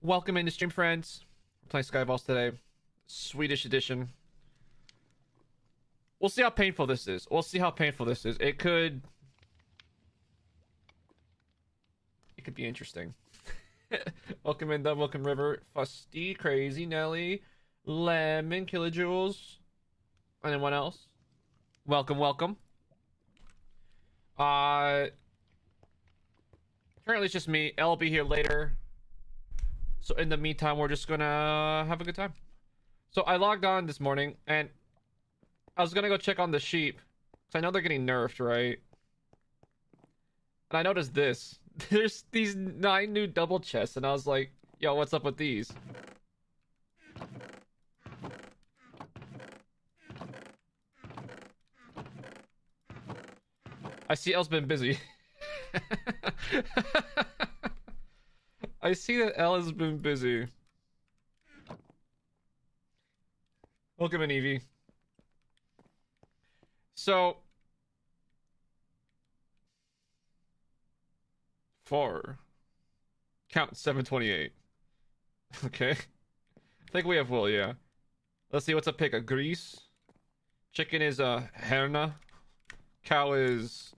Welcome into stream, friends. We're playing SkyVaults today. Swedish edition. We'll see how painful this is. It could be interesting. Welcome in, welcome River, Fusty, Crazy, Nelly, Lemon, Kilojoules. Anyone else? Welcome. Currently it's just me. I'll be here later. So in the meantime, we're just gonna have a good time. So I logged on this morning and I was gonna go check on the sheep because I know they're getting nerfed, right? And I noticed this. There's these 9 new double chests, and I was like, yo, what's up with these? I see Elle's been busy. I see that Elle has been busy. Welcome in, Evie. So, 4. Count 728. Okay. I think we have Will, yeah. Let's see, what's a pig? A grease. Chicken is a herna. Cow is...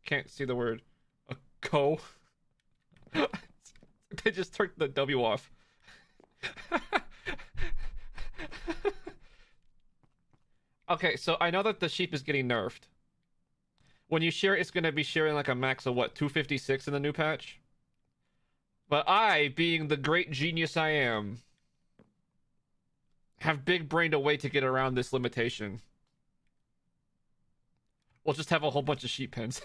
Can't see the word. A co. They just took the W off. Okay, so I know that the sheep is getting nerfed. When you share, it's going to be sharing like a max of what, 256 in the new patch? But I, being the great genius I am, have big-brained a way to get around this limitation. We'll just have a whole bunch of sheep pens.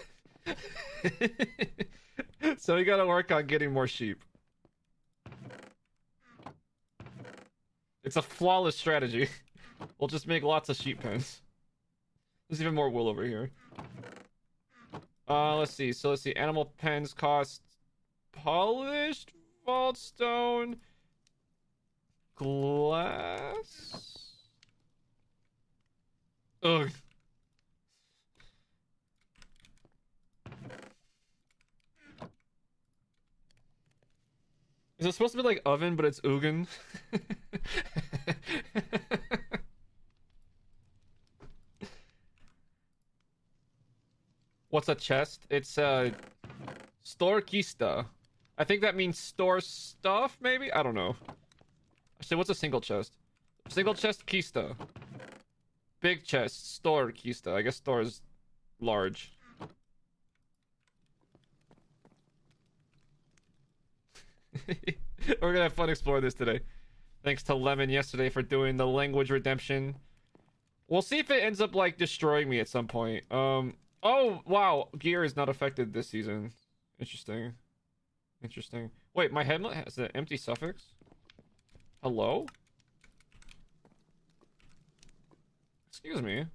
So we gotta work on getting more sheep. It's a flawless strategy. We'll just make lots of sheep pens. There's even more wool over here. Let's see. So let's see. Animal pens cost polished vault stone, glass. Ugh. Is it supposed to be like oven, but it's Ugin? What's a chest? It's Storkista. I think that means store stuff, maybe? I don't know. Actually, what's a single chest? Single chest Kista. Big chest, store Kista. I guess store is large. We're gonna have fun exploring this today. Thanks to Lemon yesterday for doing the language redemption. We'll see if it ends up like destroying me at some point. Oh wow, gear is not affected this season. Interesting. Wait, my helmet has an empty suffix? Hello? Excuse me.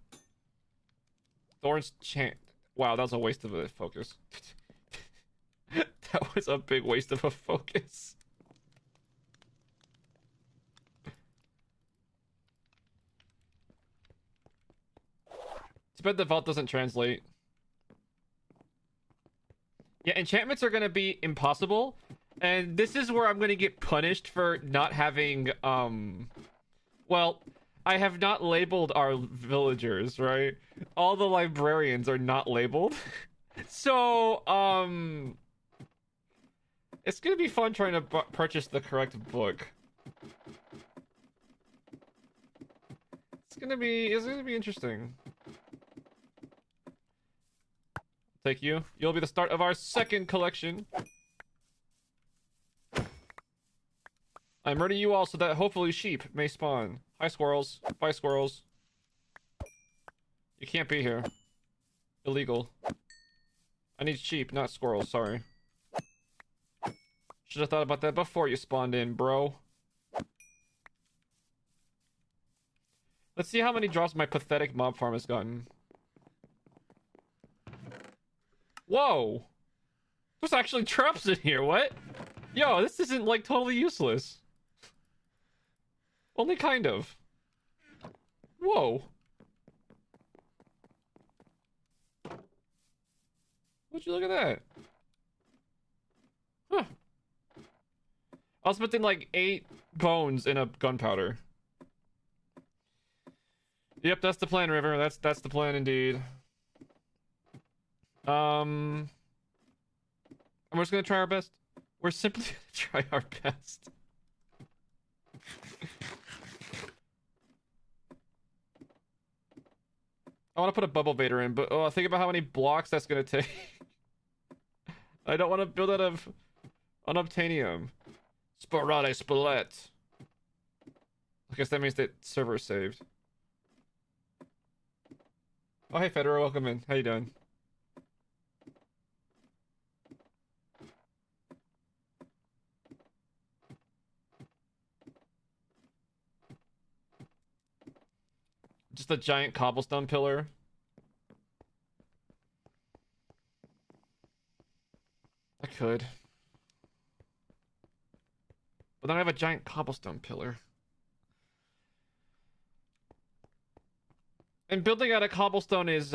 Thorns chant. Wow, that was a waste of a focus. That was a big waste of a focus. Too bad the vault doesn't translate. Yeah, enchantments are gonna be impossible. And this is where I'm gonna get punished for not having, well, I have not labeled our villagers, right? All the librarians are not labeled. So, it's gonna be fun trying to purchase the correct book. It's gonna be interesting. Thank you. You'll be the start of our second collection. I murder you all so that hopefully sheep may spawn. Hi, squirrels. Bye, squirrels. You can't be here. Illegal. I need sheep, not squirrels, sorry. Should have thought about that before you spawned in, bro. Let's see how many drops my pathetic mob farm has gotten. Whoa! There's actually traps in here, what? Yo, this isn't like totally useless. Only kind of. Whoa. Would you look at that? Huh. I was putting like 8 bones in a gunpowder. Yep, that's the plan, River. That's the plan indeed. And we're just gonna try our best. We're simply gonna try our best. I want to put a bubble vader in, but think about how many blocks that's gonna take. I don't want to build out of unobtainium. Sporade spillet. I guess that means that server is saved. Oh, hey, Federer, welcome in. How you doing? Just a giant cobblestone pillar. I could. But then I have a giant cobblestone pillar. And building out a cobblestone is,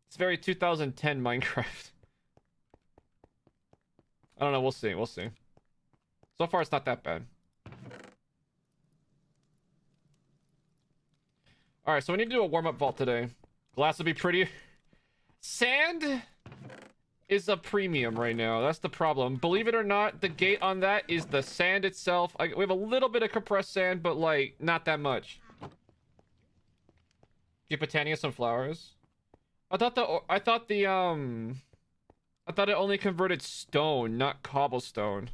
it's very 2010 Minecraft. I don't know, we'll see, we'll see. So far, it's not that bad. Alright, so we need to do a warm-up vault today. Glass will be pretty. Sand is a premium right now. That's the problem. Believe it or not, the gate on that is the sand itself. We have a little bit of compressed sand, but like not that much. Give Botania some flowers. I thought it only converted stone, not cobblestone.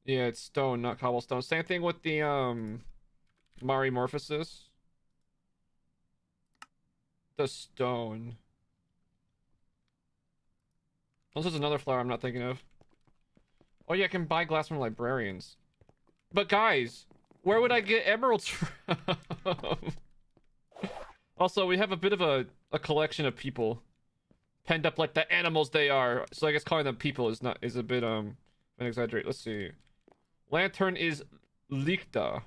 Yeah, it's stone, not cobblestone. Same thing with the Marimorphosis. The stone. Unless there's another flower I'm not thinking of. Oh yeah, I can buy glass from librarians. But guys, where would I get emeralds from? Also, we have a bit of a collection of people penned up like the animals they are. So I guess calling them people is a bit an exaggerate. Let's see. Lantern is Lichta.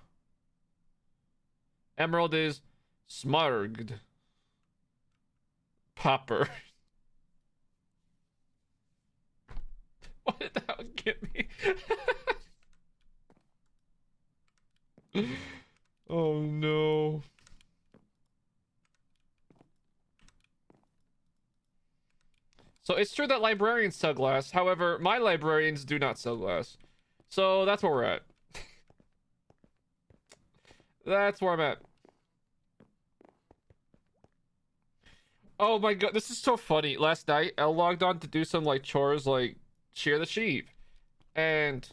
Emerald is Smargd. Popper. What did that one get me? Oh no. So it's true that librarians sell glass. However, my librarians do not sell glass. So that's where we're at. That's where I'm at. Oh my god, this is so funny. Last night, I logged on to do some like chores like shear the sheep and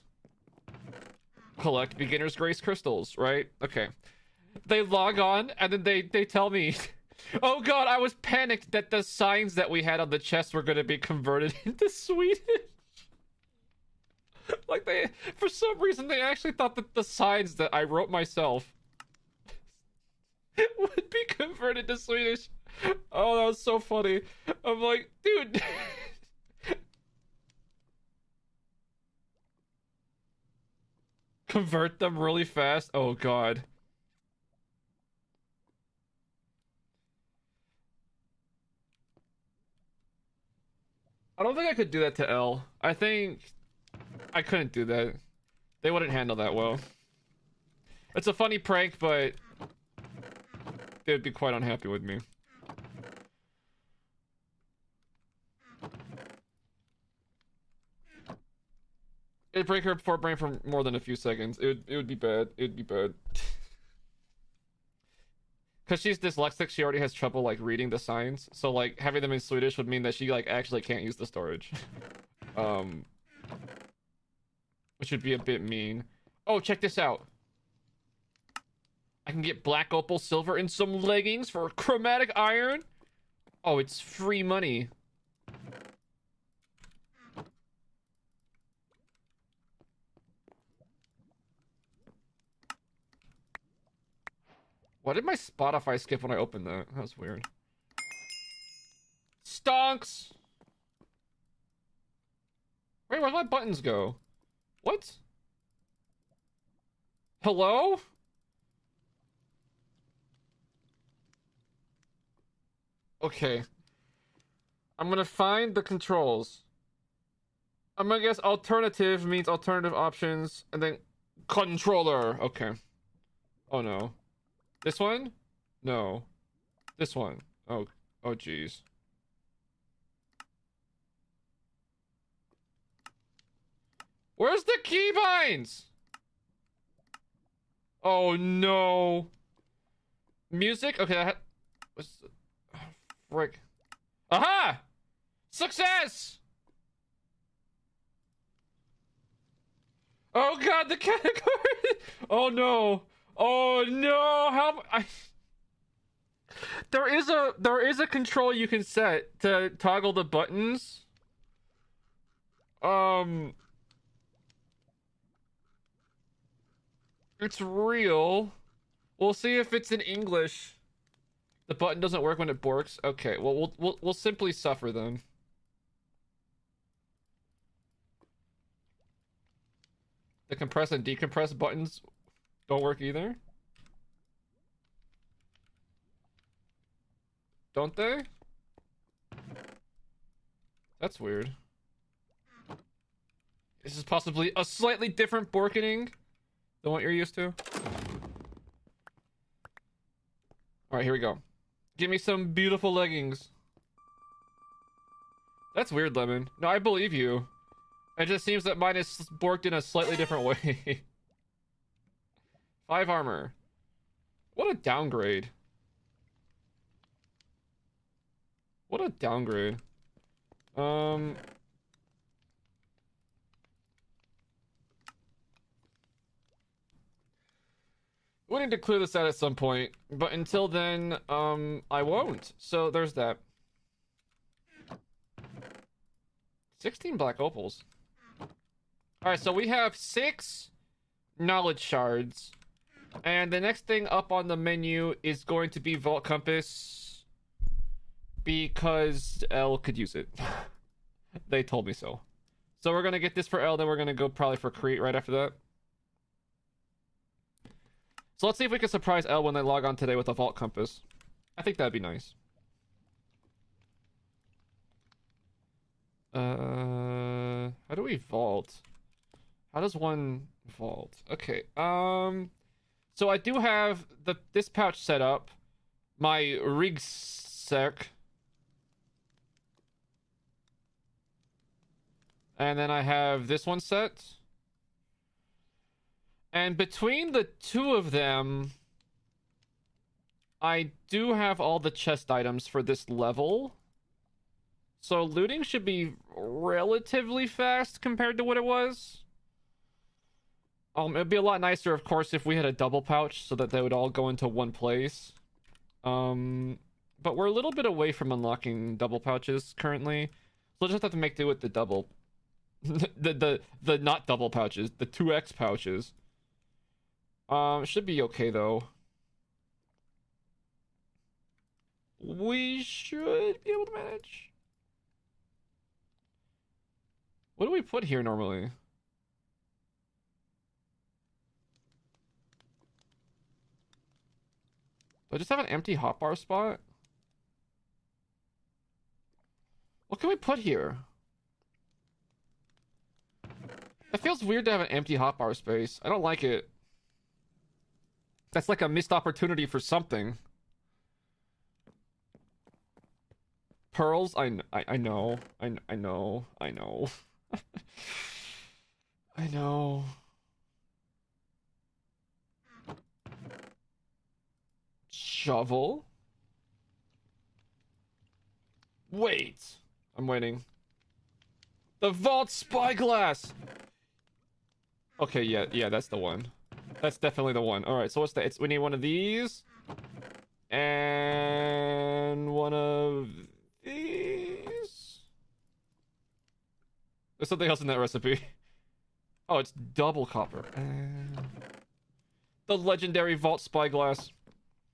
collect beginner's grace crystals, right? Okay. They log on and then they tell me, oh god, I was panicked that the signs that we had on the chest were going to be converted into Swedish. Like for some reason, they actually thought that the signs that I wrote myself would be converted to Swedish. Oh, that was so funny. I'm like, dude. Convert them really fast? Oh, God. I don't think I could do that to L. I think I couldn't do that. They wouldn't handle that well. It's a funny prank, but they'd be quite unhappy with me. It'd break her forebrain for more than a few seconds. It would be bad. It would be bad. Because she's dyslexic, she already has trouble, like, reading the signs. So, like, having them in Swedish would mean that she, like, actually can't use the storage. Which would be a bit mean. Oh, check this out. I can get black opal, silver, and some leggings for chromatic iron. Oh, it's free money. Why did my Spotify skip when I opened that? That was weird. Stonks! Wait, where'd my buttons go? What? Hello? Okay. I'm gonna find the controls. I'm gonna guess alternative means alternative options, and then controller. Okay. Oh no. This one? No. This one. Oh. Oh jeez. Where's the keybinds? Oh no. Music? Okay, what's the... frick. Aha! Success! Oh god, the category! Oh no. Oh no. There is a control you can set to toggle the buttons. It's real. We'll see if it's in English. The button doesn't work when it borks. Okay, well we'll simply suffer then. The compress and decompress buttons don't work either. Don't they? That's weird. This is possibly a slightly different borkening than what you're used to. Alright, here we go. Give me some beautiful leggings. That's weird, Lemon. No, I believe you. It just seems that mine is borked in a slightly different way. 5 armor. What a downgrade. What a downgrade. We need to clear this out at some point, but until then, I won't. So there's that. 16 black opals. Alright, so we have 6 knowledge shards. And the next thing up on the menu is going to be Vault Compass. Because L could use it. They told me so. So we're gonna get this for L, then we're gonna go probably for Crete right after that. So let's see if we can surprise L when they log on today with a Vault Compass. I think that'd be nice. How do we vault? How does one vault? Okay, so I do have this pouch set up. My Rigsec. And then I have this one set. And between the two of them, I do have all the chest items for this level. So looting should be relatively fast compared to what it was. It'd be a lot nicer, of course, if we had a double pouch so that they would all go into one place. But we're a little bit away from unlocking double pouches currently. So we'll just have to make do with the double. the not double pouches, the 2x pouches. Should be okay though. We should be able to manage. What do we put here normally? Do I just have an empty hotbar spot? What can we put here? It feels weird to have an empty hotbar space. I don't like it. That's like a missed opportunity for something. Pearls? I know. I know. I know. I know. Shovel? Wait. I'm waiting. The Vault Spyglass! Okay, yeah, that's the one. That's definitely the one. Alright, so what's that? We need one of these. And one of these. There's something else in that recipe. Oh, it's double copper. The legendary Vault Spyglass.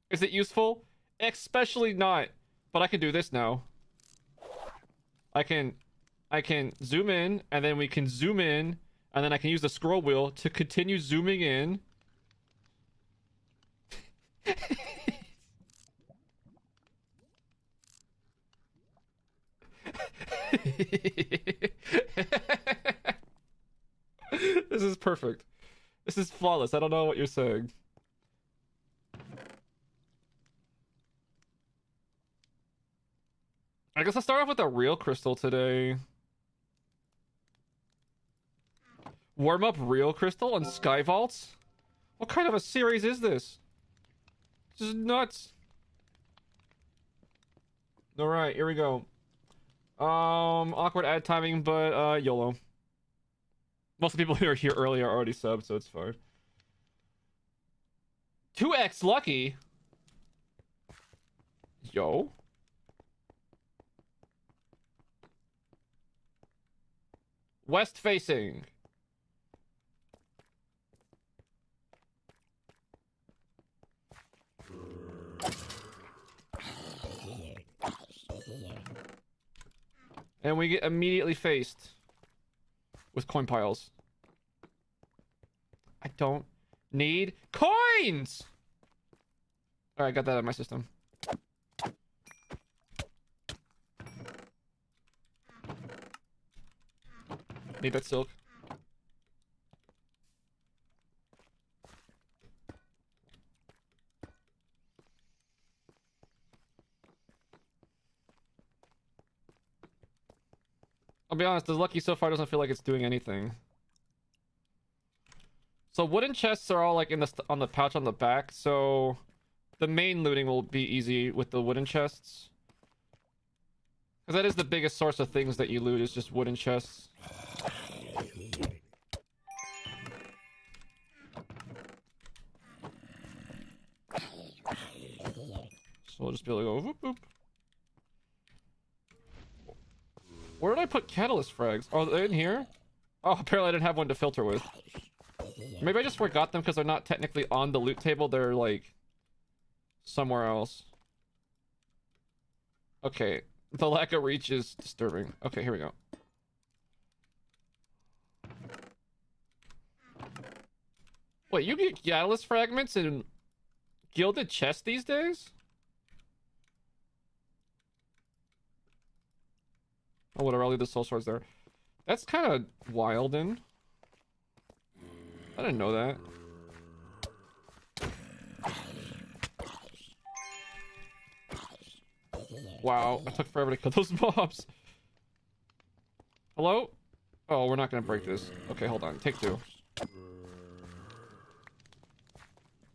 Is it useful? Especially not. But I can do this now. I can zoom in, and then we can zoom in, and then I can use the scroll wheel to continue zooming in. This is perfect. This is flawless. I don't know what you're saying. I guess I'll start off with a real crystal today. Warm up real crystal on SkyVaults? What kind of a series is this? This is nuts. Alright, here we go. Awkward ad timing, but YOLO. Most of the people who are here early are already subbed, so it's fine. 2x lucky? Yo. West facing. And we get immediately faced with coin piles. I don't need coins! Alright, got that out of my system. Need that silk. I'll be honest, the lucky so far doesn't feel like it's doing anything. So wooden chests are all like in the on the pouch on the back, so the main looting will be easy with the wooden chests. Because that is the biggest source of things that you loot, is just wooden chests. So we'll just be able to go whoop whoop. Where did I put catalyst frags? Oh, they're in here? Oh, apparently I didn't have one to filter with. Maybe I just forgot them because they're not technically on the loot table. They're like somewhere else. Okay, the lack of reach is disturbing. Okay, here we go. Wait, you get catalyst fragments in gilded chests these days? Oh, whatever, I'll leave the soul swords there. That's kind of wild, and I didn't know that. Wow, it took forever to kill those mobs. Hello? Oh, we're not gonna break this. Okay, hold on. Take two.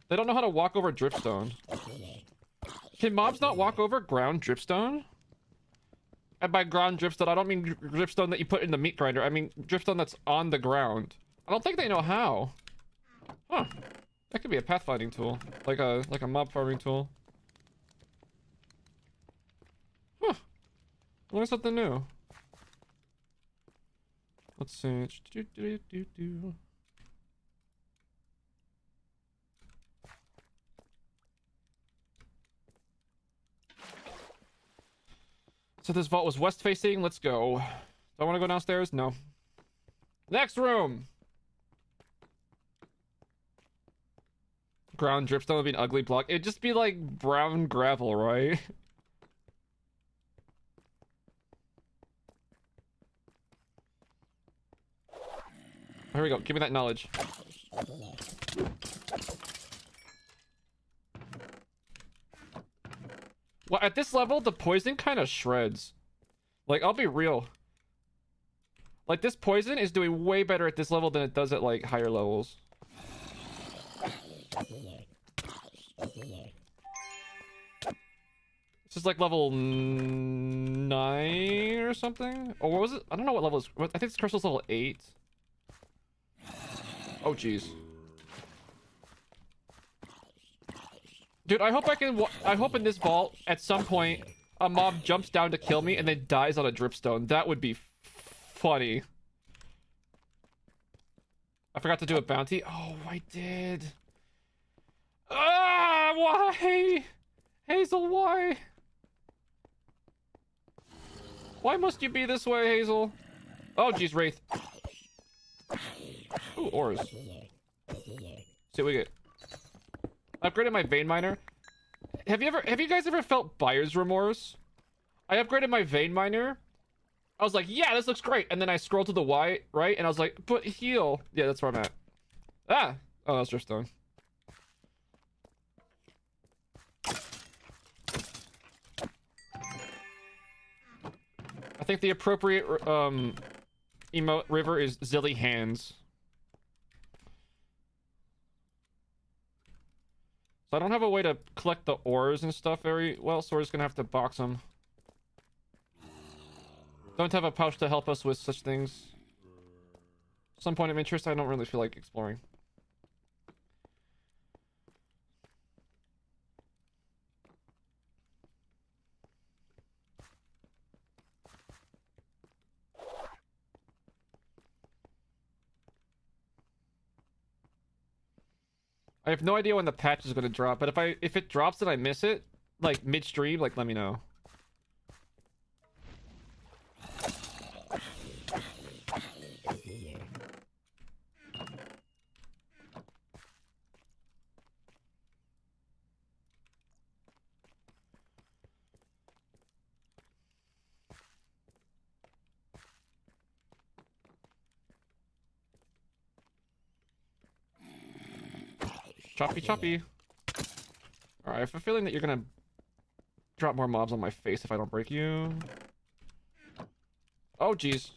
They don't know how to walk over dripstone. Can mobs not walk over ground dripstone? And by ground dripstone, I don't mean dripstone that you put in the meat grinder. I mean dripstone that's on the ground. I don't think they know how. Huh. That could be a pathfinding tool. Like a mob farming tool. Huh. Learn something new. Let's see. So this vault was west facing. Let's go. Do I want to go downstairs? No. Next room. Ground dripstone would be an ugly block. It'd just be like brown gravel, right? Here we go. Give me that knowledge. Well, at this level, the poison kind of shreds. Like, I'll be real. Like, this poison is doing way better at this level than it does at, like, higher levels. This is, like, level 9 or something? Or what was it? I don't know what level is. I think this crystal's level 8. Oh, jeez. Dude, I hope I can. I hope in this vault, at some point, a mob jumps down to kill me and then dies on a dripstone. That would be funny. I forgot to do a bounty. Oh, I did. Ah, why? Hazel, why? Why must you be this way, Hazel? Oh, geez, Wraith. Ooh, ores. See what we get. Upgraded my vein miner. Have you guys ever felt buyer's remorse? I upgraded my vein miner. I was like, yeah, this looks great. And then I scrolled to the right, and I was like, but heal. Yeah, that's where I'm at. Ah! Oh, that's just stone. I think the appropriate emote river is Zilly Hands. So I don't have a way to collect the ores and stuff very well, so we're just gonna have to box them. Don't have a pouch to help us with such things. Some point of interest, I don't really feel like exploring. I have no idea when the patch is gonna drop, but if it drops and I miss it, like midstream, like let me know. Choppy choppy. Alright, I have a feeling that you're gonna drop more mobs on my face if I don't break you. Oh jeez.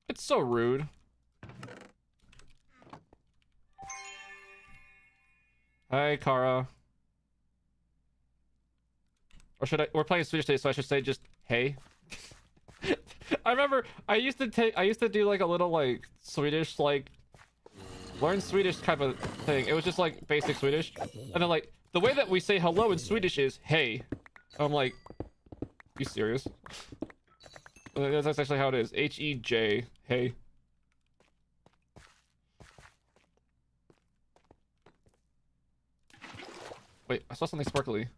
It's so rude. Hi, Kara. Or should I? We're playing Swedish today, so I should say just hey. I remember I used to do like a little like Swedish like learn Swedish type of thing. It was just like basic Swedish, and then like the way that we say hello in Swedish is hey. I'm like, you serious? That's actually how it is. H-E-J. Hey. Wait, I saw something sparkly.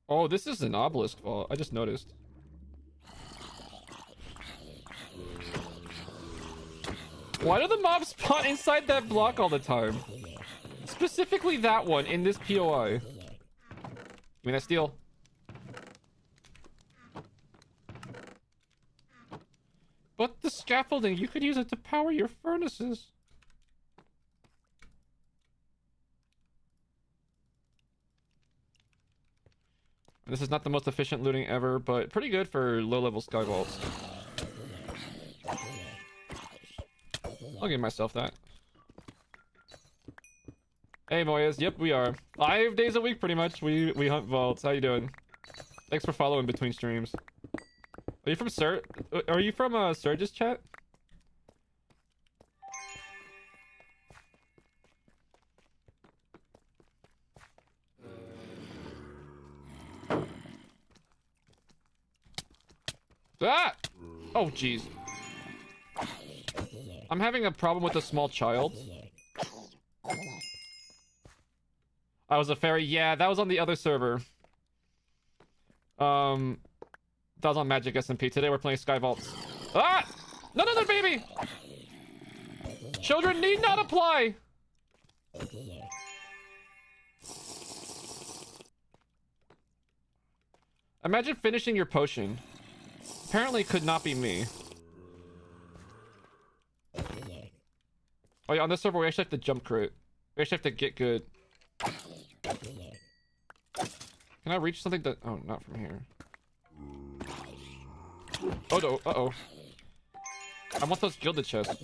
Oh, this is an obelisk vault. I just noticed. Why do the mobs spawn inside that block all the time? Specifically that one in this POI. Give me that steel. But the scaffolding, you could use it to power your furnaces. This is not the most efficient looting ever, but pretty good for low-level SkyVaults. I'll give myself that. Hey, Moyes. Yep, we are. 5 days a week, pretty much. We hunt vaults. How you doing? Thanks for following between streams. Are you from Sir? Are you from Surge's chat? Ah! Oh, jeez. I'm having a problem with a small child. I was a fairy. Yeah, that was on the other server. That was on Magic SMP. Today we're playing SkyVaults. Ah! None other baby! Children need not apply! Imagine finishing your potion. Apparently could not be me. Oh yeah, on this server we actually have to jump crit. We actually have to get good. Can I reach something that... Oh, not from here. Oh no, uh-oh. I want those gilded chests.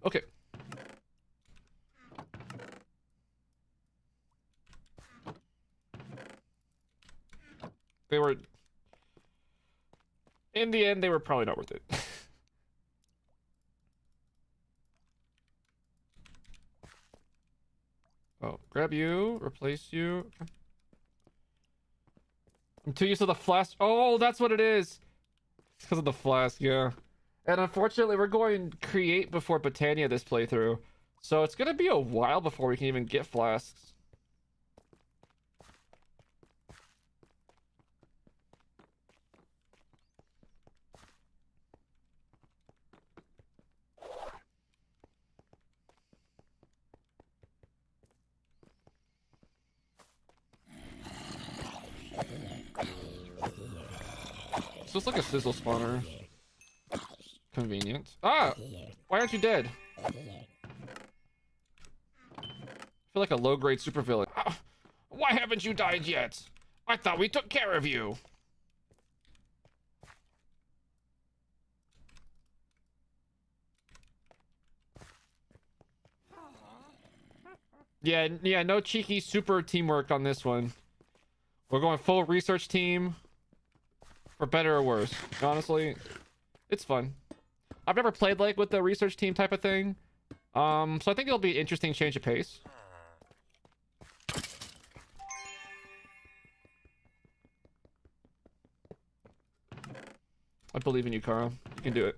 Okay. They were... In the end, they were probably not worth it. Oh, grab you, replace you. Okay. I'm too used to the flask. Oh, that's what it is. It's because of the flask, yeah. And unfortunately, we're going create before Botania this playthrough. So it's gonna be a while before we can even get flasks. So it's like a sizzle spawner. Convenient. Ah! Why aren't you dead? I feel like a low-grade supervillain. Ah, why haven't you died yet? I thought we took care of you. Yeah, no cheeky super teamwork on this one. We're going full research team. For better or worse. Honestly, it's fun. I've never played like with the research team type of thing. So I think it'll be an interesting change of pace. I believe in you, Carl. You can do it.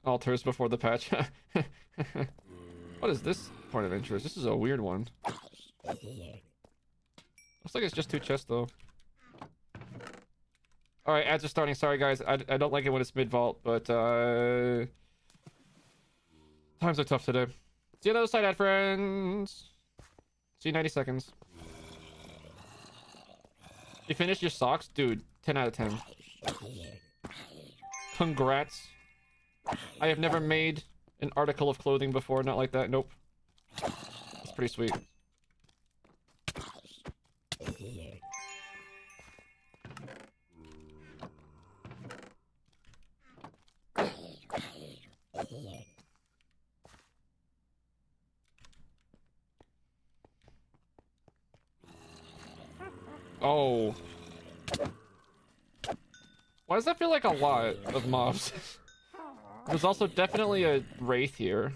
Altars before the patch. What is this point of interest? This is a weird one. Looks like it's just 2 chests though. Alright, ads are starting. Sorry guys, I don't like it when it's mid-vault, but times are tough today. See you on the other side, ad friends. See you 90 seconds. You finished your socks? Dude, 10 out of 10. Congrats. I have never made an article of clothing before, not like that. Nope. It's pretty sweet. Oh. Why does that feel like a lot of mobs? There's also definitely a wraith here.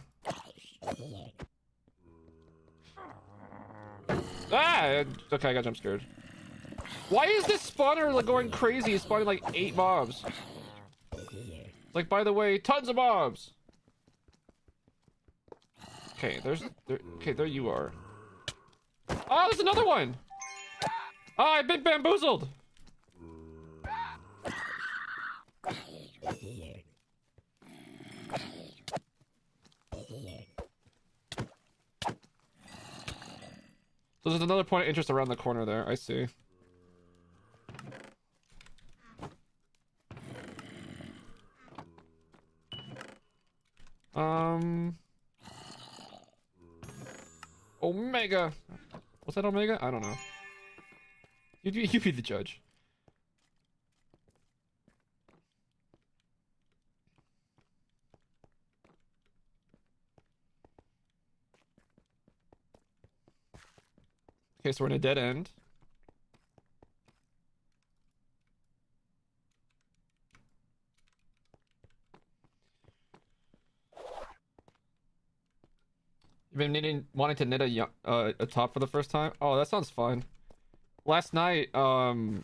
Ah! Okay, I got jump scared. Why is this spawner like going crazy? It's spawning like 8 mobs. Like, by the way, tons of mobs! Okay, okay, there you are. Oh, there's another one! Oh, I've been bamboozled! So there's another point of interest around the corner there, I see. Omega! Was that Omega? I don't know. You be the judge. Okay, so we're in a dead end. You've been wanting to knit a top for the first time? Oh, that sounds fun. Last night, Elle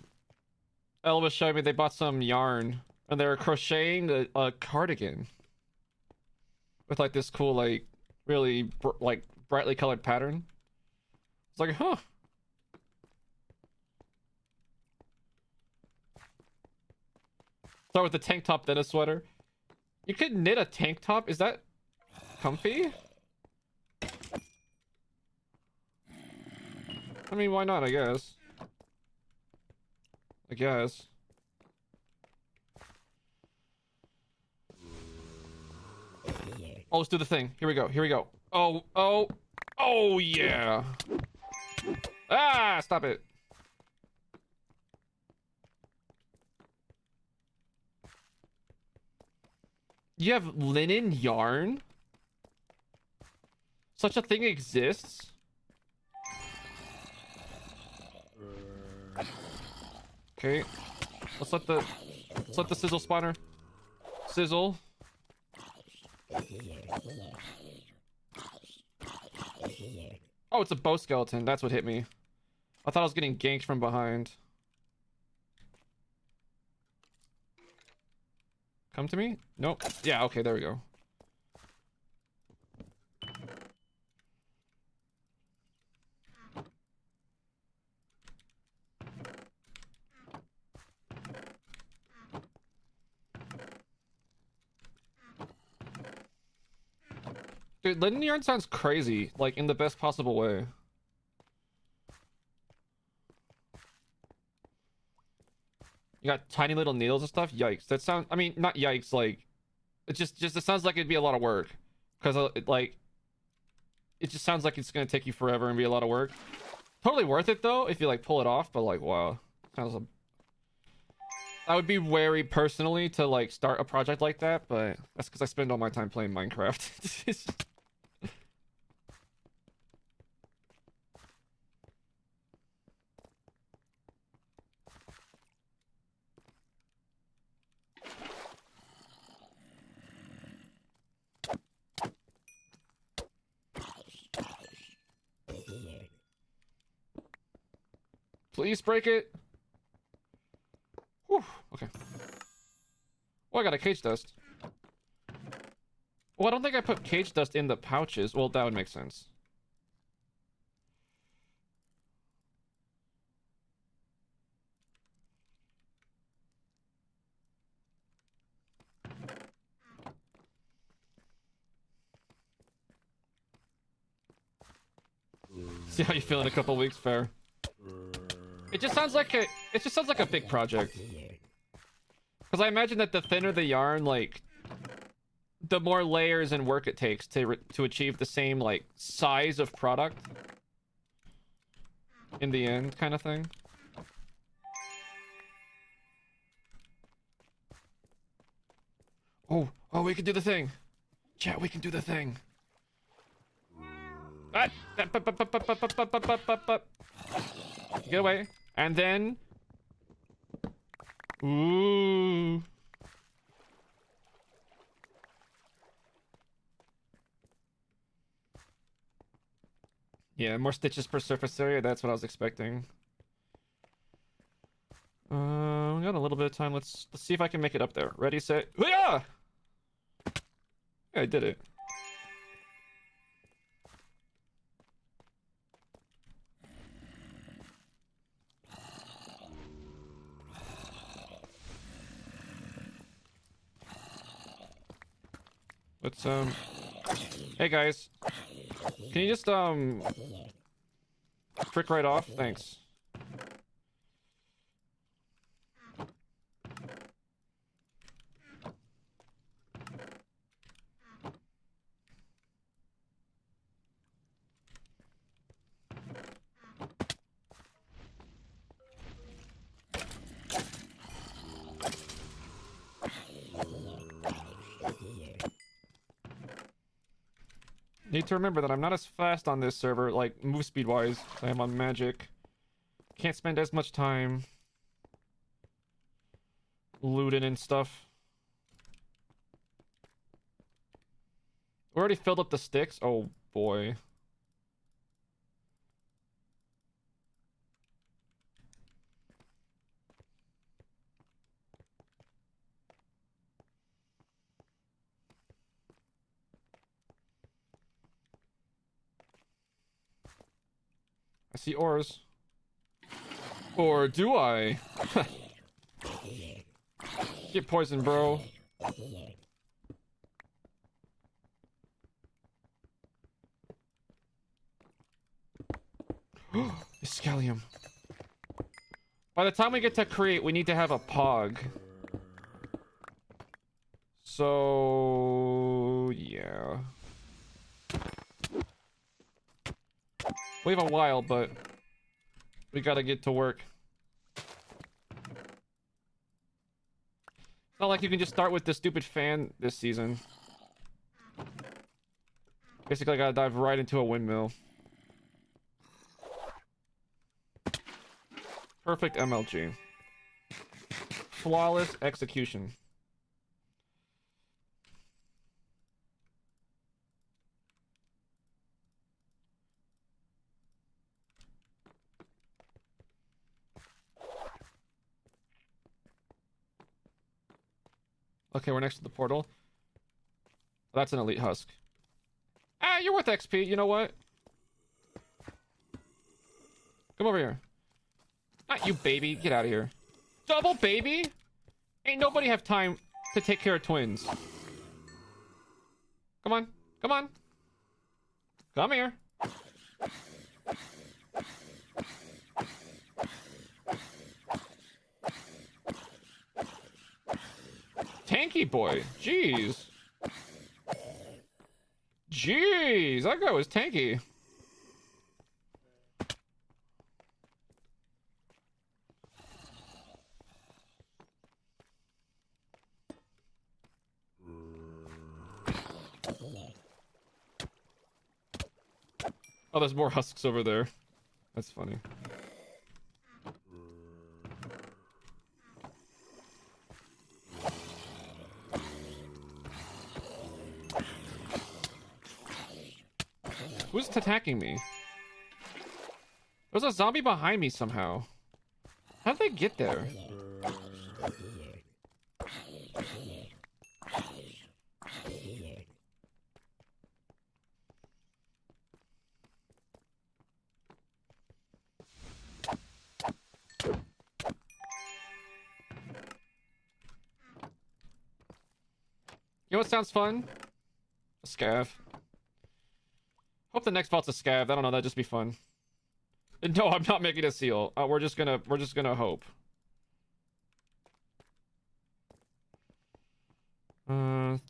was showing me they bought some yarn and they were crocheting a cardigan with like this cool, like really like brightly colored pattern. It's like, huh. Start with the tank top, then a sweater. You could knit a tank top? Is that comfy? I mean, why not, I guess. I guess. Oh, let's do the thing. Here we go. Here we go. Oh, yeah. Ah, stop it. You have linen yarn? Such a thing exists? Okay. Let's let the sizzle spawner sizzle. Oh, it's a bow skeleton. That's what hit me. I thought I was getting ganked from behind. Come to me? Nope. Yeah, okay, there we go. Dude, linen yarn sounds crazy, like in the best possible way. You got tiny little needles and stuff. Yikes! That sounds. I mean, not yikes. Like, it sounds like it'd be a lot of work, because it just sounds like it's gonna take you forever and be a lot of work. Totally worth it though if you like pull it off. But like, wow, sounds. I would be wary personally to like start a project like that, but that's because I spend all my time playing Minecraft. Please break it. Whew, okay. Oh, I got a cage dust. Well, I don't think I put cage dust in the pouches. Well, that would make sense. See how you feel in a couple weeks, fair. It just sounds like a big project. Because I imagine that the thinner the yarn, like, the more layers and work it takes to achieve the same like size of product in the end, kind of thing. Oh, we can do the thing. Chat, we can do the thing. Get away. And then... Ooh. Yeah, more stitches per surface area. That's what I was expecting. We got a little bit of time. Let's see if I can make it up there. Ready, set. Yeah, I did it. Let's hey guys, can you just frick right off? Thanks. Need to remember that I'm not as fast on this server, like, move speed wise, as I am on Magic. Can't spend as much time looting and stuff. We already filled up the sticks? Oh boy. I see ores. Or do I? Get poisoned, bro. Iscalium. By the time we get to create, we need to have a pog. So... yeah. We have a while, but we gotta get to work. It's not like you can just start with the stupid fan this season. Basically, I gotta dive right into a windmill. Perfect MLG. Flawless execution. Okay, we're next to the portal. That's an elite husk. Ah, you're worth XP. You know what? Come over here. Not you, baby. Get out of here. Double baby? Ain't nobody have time to take care of twins. Come on. Come on. Come here. Tanky boy. Jeez. Jeez, that guy was tanky. Oh, there's more husks over there. That's funny. Who's attacking me? There's a zombie behind me somehow. How did they get there? You know what sounds fun? A scav. Hope the next vault's a scav. I don't know, that'd just be fun. No, I'm not making a seal. We're just gonna hope.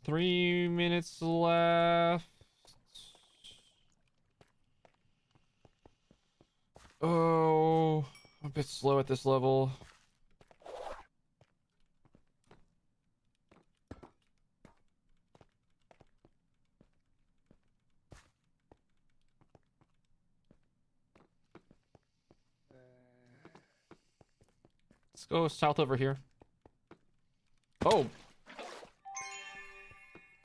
3 minutes left. Oh, I'm a bit slow at this level. Let's go south over here. Oh.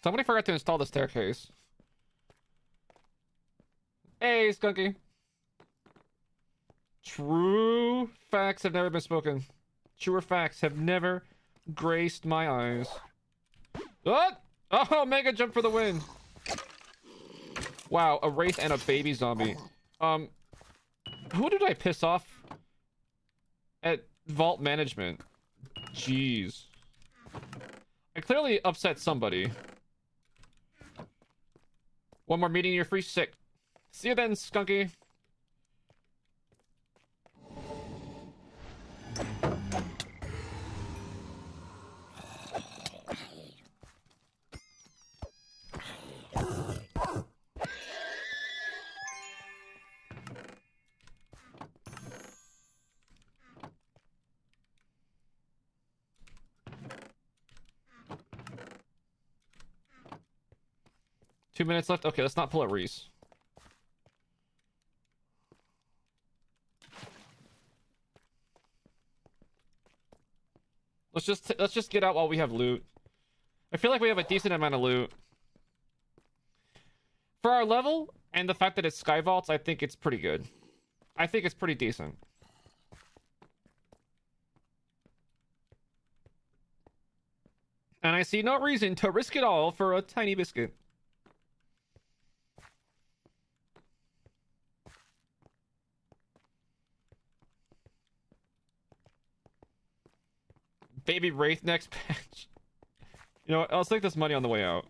Somebody forgot to install the staircase. Hey, Skunky. True facts have never been spoken. Truer facts have never graced my eyes. What? Oh, mega jump for the win. Wow, a wraith and a baby zombie. Who did I piss off at vault management? Jeez. I clearly upset somebody. One more meeting, you're free. Sick. See you then, Skunky. Two minutes left. Okay, let's not pull at Reese. Let's just get out while we have loot. I feel like we have a decent amount of loot. For our level and the fact that it's SkyVaults, I think it's pretty good. I think it's pretty decent. And I see no reason to risk it all for a tiny biscuit. Baby Wraith next patch. You know what? I'll take this money on the way out.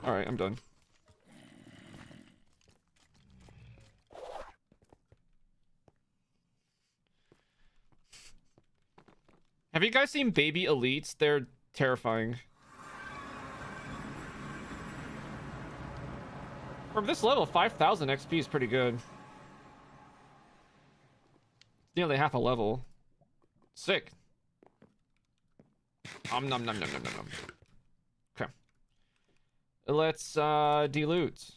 Alright, I'm done. Have you guys seen baby elites? They're terrifying. From this level, 5,000 XP is pretty good. Nearly half a level. Sick. Nom nom nom nom nom nom. Okay. Let's deloot.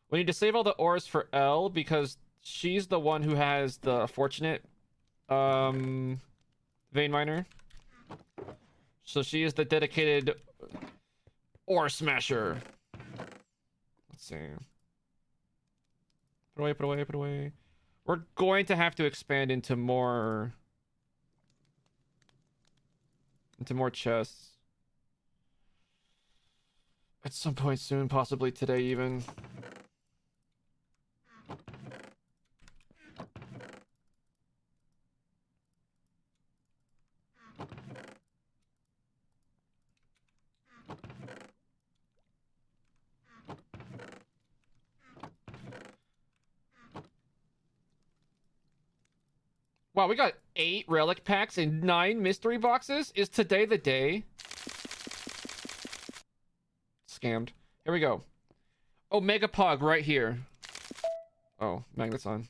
We need to save all the ores for Elle because she's the one who has the fortunate vein miner. So she is the dedicated ore smasher. Let's see. Put away, put away, put away. We're going to have to expand into more chests at some point soon, possibly today even. Wow, we got 8 relic packs and 9 mystery boxes? Is today the day? Scammed. Here we go. Oh, Mega Pog right here. Oh, magnets on.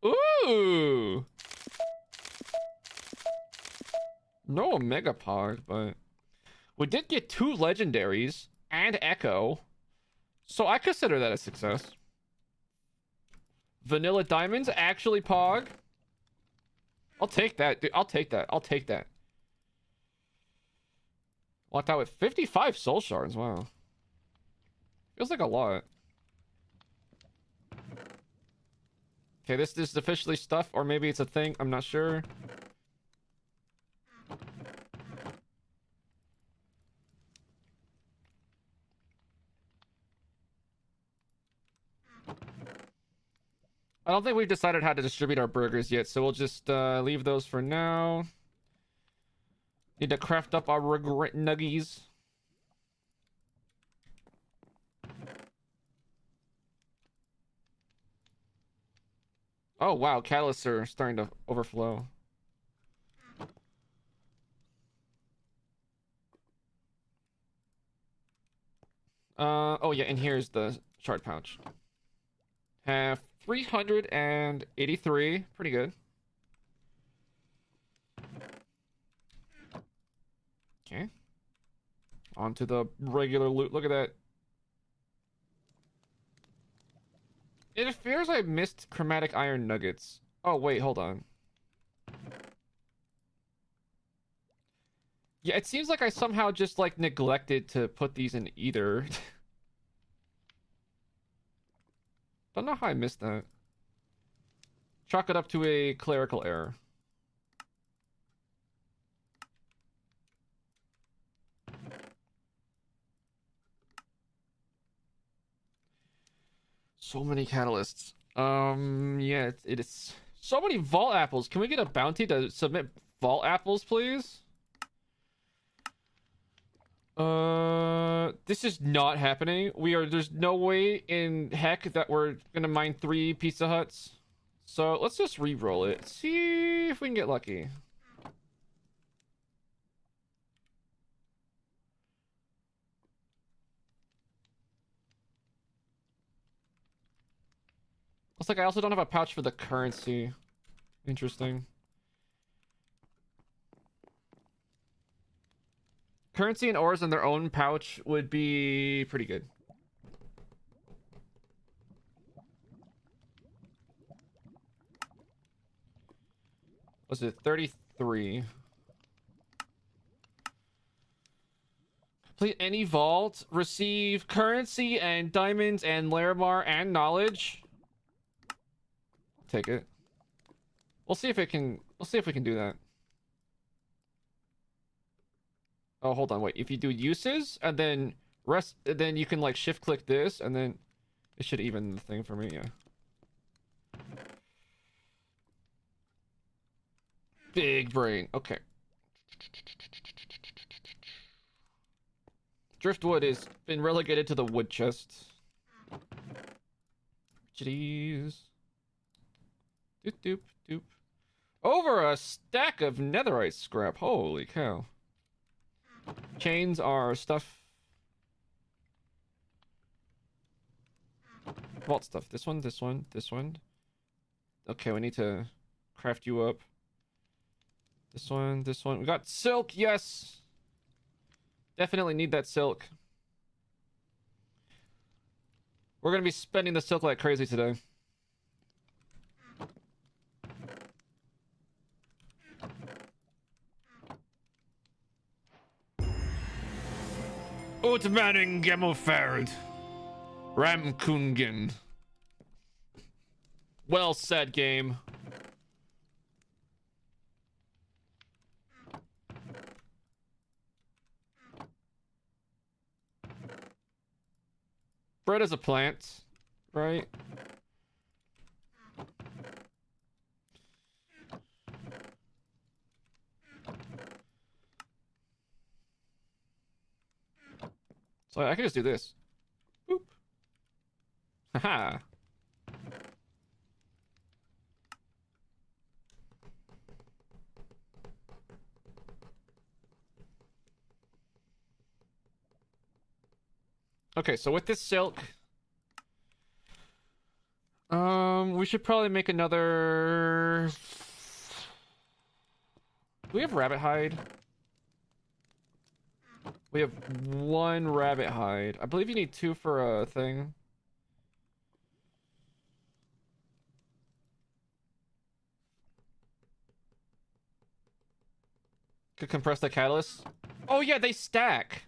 Ooh! No Mega Pog, but... we did get 2 legendaries and Echo. So I consider that a success. Vanilla Diamonds, actually Pog. I'll take that, dude. I'll take that. I'll take that. Walked out with 55 soul shards. Wow. Feels like a lot. Okay, this is officially stuff, or maybe it's a thing. I'm not sure. I don't think we've decided how to distribute our burgers yet, so we'll just leave those for now. Need to craft up our regret nuggies. Oh wow, catalysts are starting to overflow. Oh yeah, and here's the shard pouch. Have 383. Pretty good. Okay. On to the regular loot. Look at that. It appears I missed chromatic iron nuggets. Oh, wait, hold on. Yeah, it seems like I somehow just, like, neglected to put these in either. Don't know how I missed that. Chalk it up to a clerical error. So many catalysts. Yeah, it is. So many vault apples. Can we get a bounty to submit vault apples, please? This is not happening. There's no way in heck that we're gonna mine 3 Pizza Huts. So let's just re-roll it. See if we can get lucky. Looks like I also don't have a pouch for the currency. Interesting. Currency and ores in their own pouch would be pretty good. Was it 33? Complete any vault, receive currency and diamonds and Larimar and knowledge. Take it. We'll see if we can do that. Oh, hold on, wait. If you do uses and then rest, then you can like shift click this and then it should even the thing for me, yeah. Big brain. Okay. Driftwood has been relegated to the wood chest. Jeez. Doop doop doop. Over a stack of netherite scrap. Holy cow. Chains are stuff. Vault stuff. This one, this one, this one. Okay, we need to craft you up. This one, this one. We got silk, yes! Definitely need that silk. We're gonna be spending the silk like crazy today. Utmaning Gemmelfeld. Ramkungen. Well said, game. Bread is a plant, right? So I can just do this. Boop. Haha. Okay, so with this silk, we should probably make another. Do we have rabbit hide? We have one rabbit hide. I believe you need two for a thing. Could compress the catalyst. Oh yeah, they stack.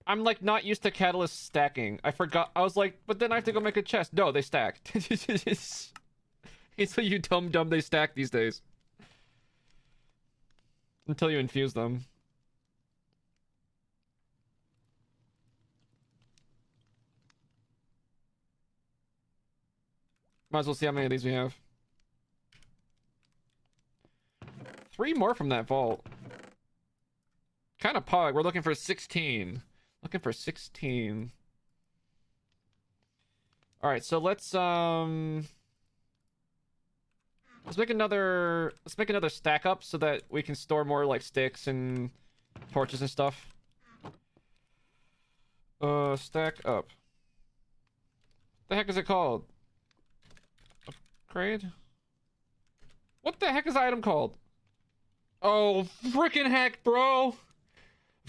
I'm like not used to catalyst stacking. I forgot. I was like, but then I have to go make a chest. No, they stack. It's so you dumb, they stack these days. Until you infuse them. Might as well see how many of these we have. 3 more from that vault. Kind of pog. We're looking for 16. Looking for 16. All right, so let's make another stack up so that we can store more like sticks and torches and stuff. Stack up. The heck is it called? Upgrade? What the heck is the item called? Oh, freaking heck, bro!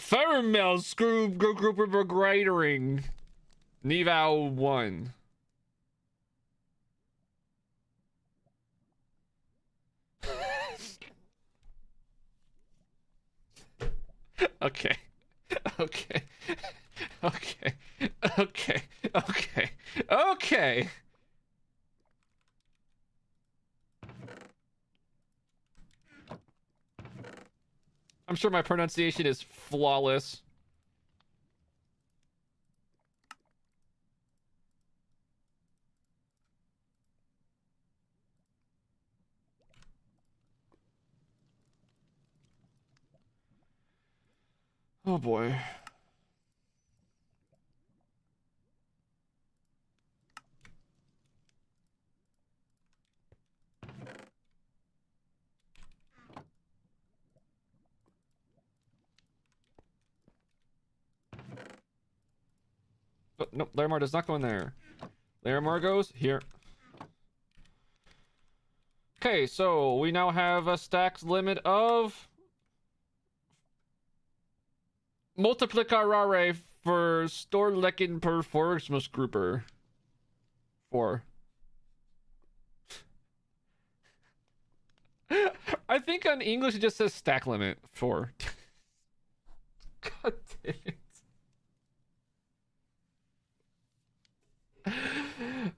Thermal screw group gradering. Nevow 1. Okay. Okay. Okay. Okay. Okay. Okay. I'm sure my pronunciation is flawless. Oh boy. But no, Larimar does not go in there. Larimar goes here. Okay, so we now have a stacks limit of multiplicarare for Storlecken performance grouper. 4. I think on English it just says stack limit 4. God damn it.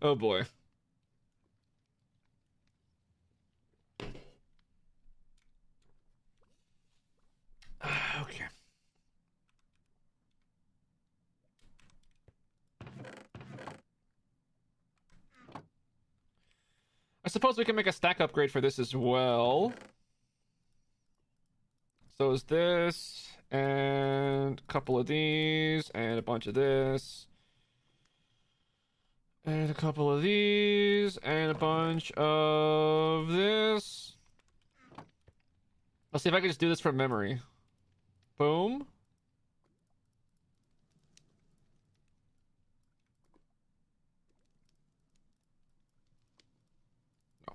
Oh boy. Okay. I suppose we can make a stack upgrade for this as well. So is this, and a couple of these, and a bunch of this. And a couple of these, and a bunch of this. Let's see if I can just do this from memory. Boom. No.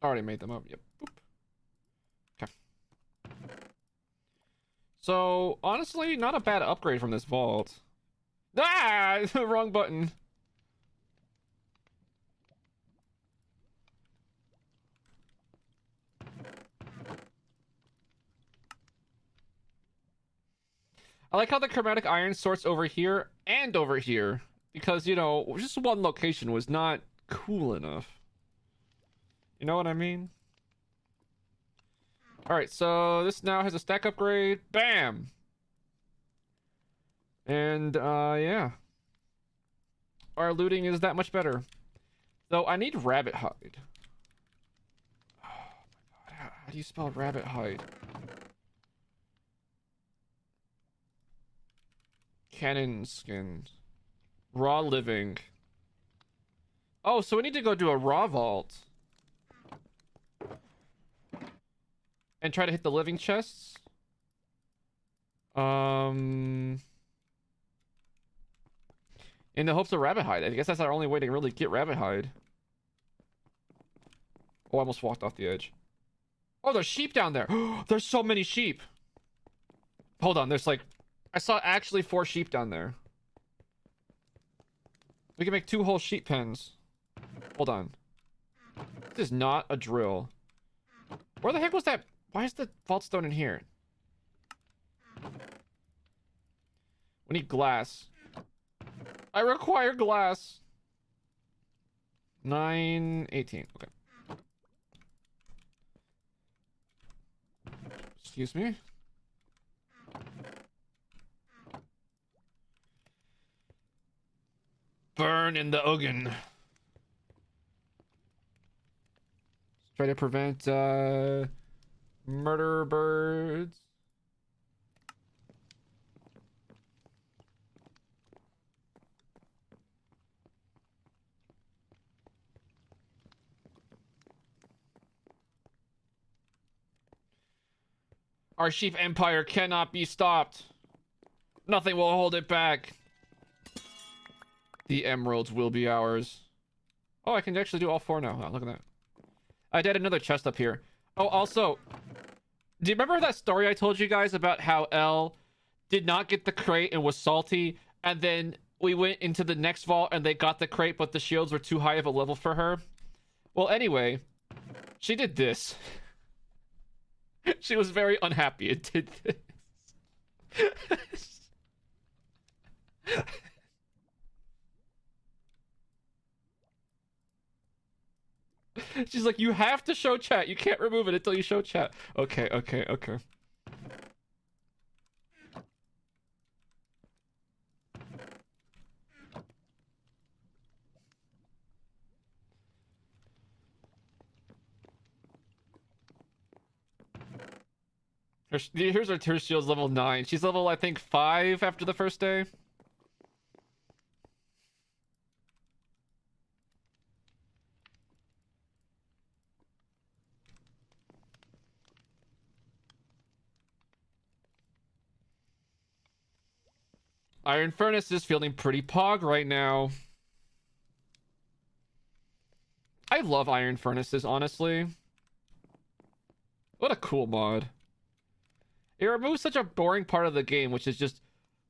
Already made them up. Yep. Boop. Okay. So, honestly, not a bad upgrade from this vault. Ah! Wrong button. I like how the chromatic iron sorts over here and over here. Because, you know, just one location was not cool enough. You know what I mean? Alright, so this now has a stack upgrade. Bam! And, yeah. Our looting is that much better. Though I need rabbit hide. Oh my god, how do you spell rabbit hide? Cannon skin. Raw living. Oh, so we need to go do a raw vault. And try to hit the living chests. In the hopes of rabbit hide. I guess that's our only way to really get rabbit hide. Oh, I almost walked off the edge. Oh, there's sheep down there. There's so many sheep. Hold on, there's like... I saw actually 4 sheep down there. We can make 2 whole sheep pens. Hold on. This is not a drill. Where the heck was that? Why is the vault stone in here? We need glass. I require glass. 9:18. Okay. Excuse me. Burn in the oven. Try to prevent murder birds. Our sheep empire cannot be stopped. Nothing will hold it back. The emeralds will be ours. Oh, I can actually do all 4 now. Wow, look at that. I did another chest up here. Oh, also, do you remember that story I told you guys about how Elle did not get the crate and was salty, and then we went into the next vault and they got the crate, but the shields were too high of a level for her? Well, anyway, she did this. She was very unhappy and did this. She's like, you have to show chat. You can't remove it until you show chat. Okay, okay, okay. Here's her shield's level 9. She's level, I think, 5 after the first day. Iron Furnace is feeling pretty pog right now. I love Iron Furnaces, honestly. What a cool mod. It removes such a boring part of the game, which is just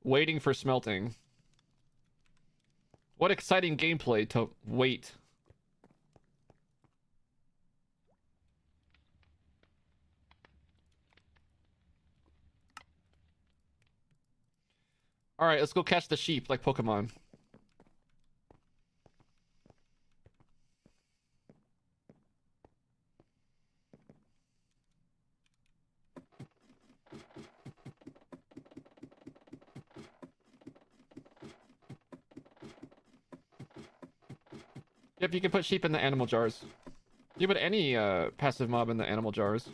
waiting for smelting. What exciting gameplay to wait. Alright, let's go catch the sheep like Pokemon. Yep, you can put sheep in the animal jars. You put any passive mob in the animal jars.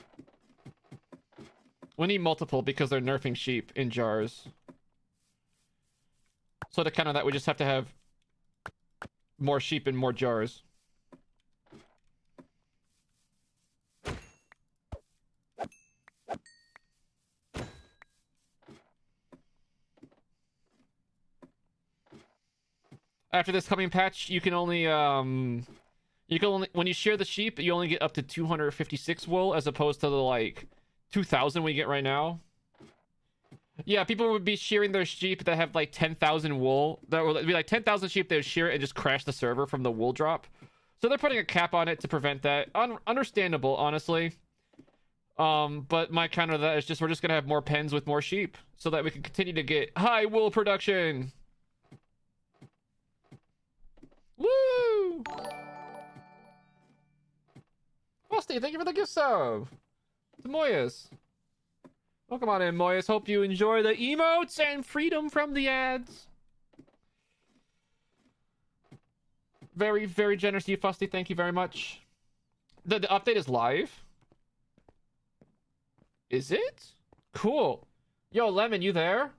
We need multiple because they're nerfing sheep in jars. So to counter that, we just have to have more sheep in more jars. After this coming patch, you can only when you share the sheep, you only get up to 256 wool as opposed to the like 2,000 we get right now. Yeah, people would be shearing their sheep that have like 10,000 wool. That would be like 10,000 sheep. They would shear it and just crash the server from the wool drop. So they're putting a cap on it to prevent that. Understandable, honestly. But my counter to that is just we're just gonna have more pens with more sheep so that we can continue to get high wool production. Woo! Frosty, thank you for the gift sub. To Moyas. Welcome on in, Moyas. Hope you enjoy the emotes and freedom from the ads. Very, very generous to you, Fusty. Thank you very much. The update is live? Is it? Cool. Yo, Lemon, you there?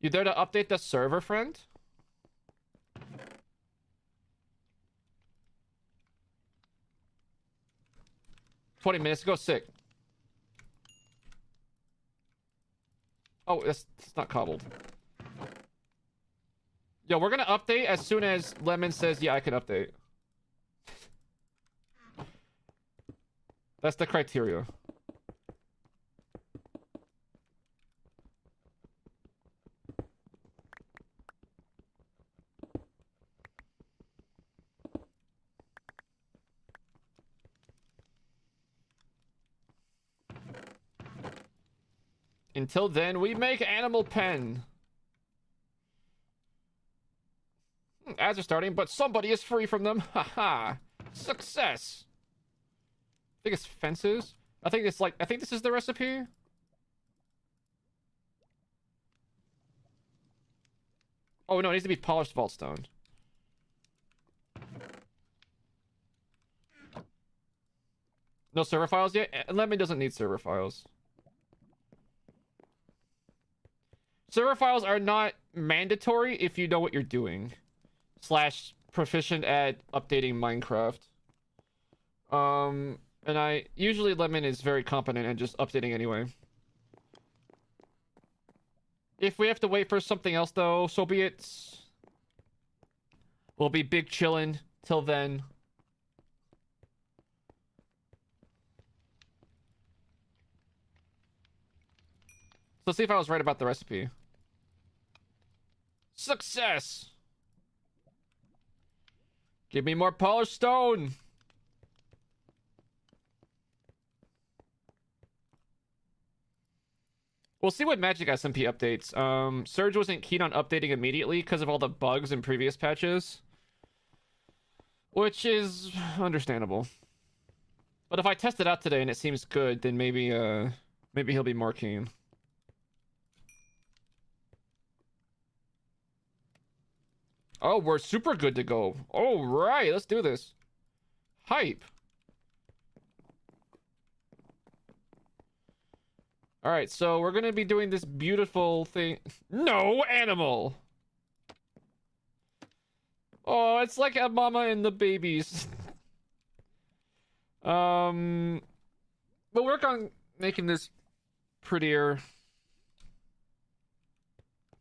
You there to update the server, friend? $20 go sick. Oh, it's not cobbled. Yo, we're gonna update as soon as Lemon says, yeah, I can update. That's the criteria. Until then, we make animal pen. Ads are starting, but somebody is free from them. Haha. Success. I think it's fences. I think this is the recipe. Oh no, it needs to be polished vault stone. No server files yet? Lemon doesn't need server files. Server files are not mandatory if you know what you're doing. / proficient at updating Minecraft. And usually Lemon is very competent at just updating anyway. If we have to wait for something else though, so be it. We'll be big chillin' till then. So let's see if I was right about the recipe. Success! Give me more polished stone! We'll see what Magic SMP updates. Surge wasn't keen on updating immediately because of all the bugs in previous patches. Which is understandable. But if I test it out today and it seems good, then maybe he'll be more keen. Oh, we're super good to go. All right, let's do this. Hype. All right, so we're going to be doing this beautiful thing. No animal. Oh, it's like a mama and the babies. We'll work on making this prettier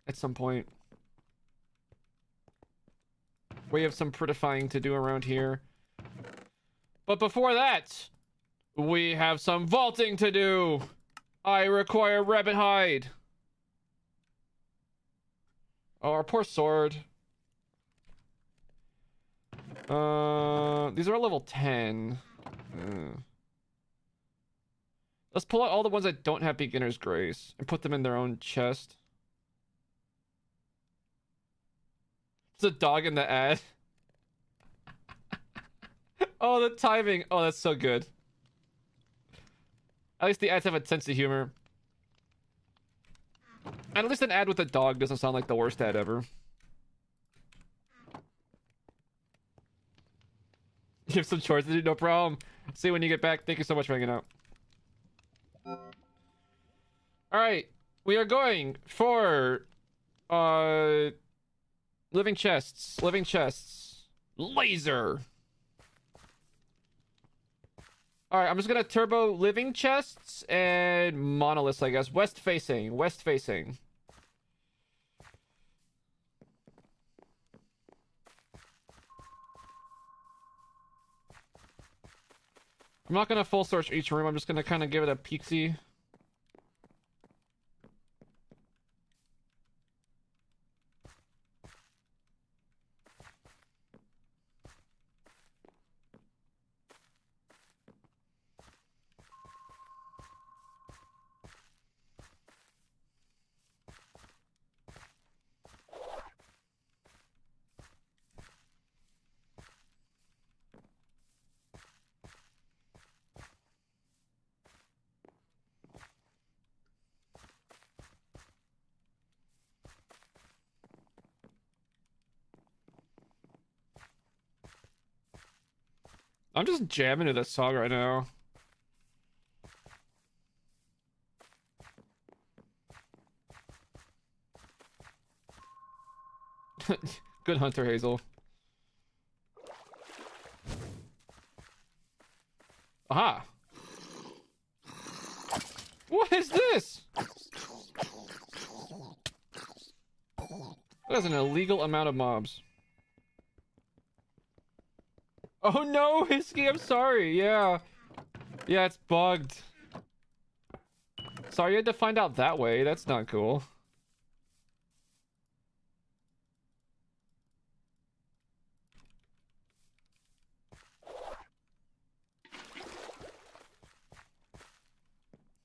at some point. We have some prettifying to do around here. But before that, we have some vaulting to do. I require rabbit hide. Oh, our poor sword. These are all level 10. Let's pull out all the ones that don't have beginner's grace and put them in their own chest. It's a dog in the ad. Oh, the timing. Oh, that's so good. At least the ads have a sense of humor. And at least an ad with a dog doesn't sound like the worst ad ever. You have some chores to do? No problem. See you when you get back. Thank you so much for hanging out. Alright. We are going for... living chests. Living chests. Laser! Alright, I'm just gonna turbo living chests and monoliths, I guess. West facing. West facing. I'm not gonna full search each room. I'm just gonna kind of give it a peek-see. I'm just jamming to this song right now. Good hunter, Hazel. Aha! What is this? That is an illegal amount of mobs. Oh no, Hisky, I'm sorry. Yeah. Yeah, it's bugged. Sorry you had to find out that way. That's not cool.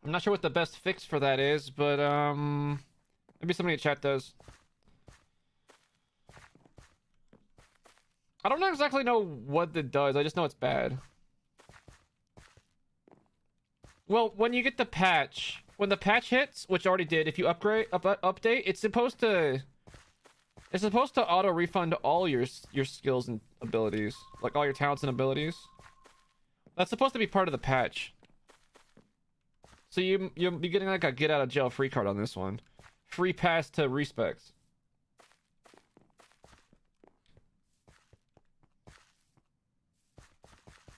I'm not sure what the best fix for that is, but maybe somebody in chat does. I don't exactly know what it does. I just know it's bad. Well, when you get the patch, when the patch hits, which already did, if you update, it's supposed to auto refund all your skills and abilities, like all your talents and abilities. That's supposed to be part of the patch. So you'll be getting like a get out of jail free card on this one. Free pass to Respecs.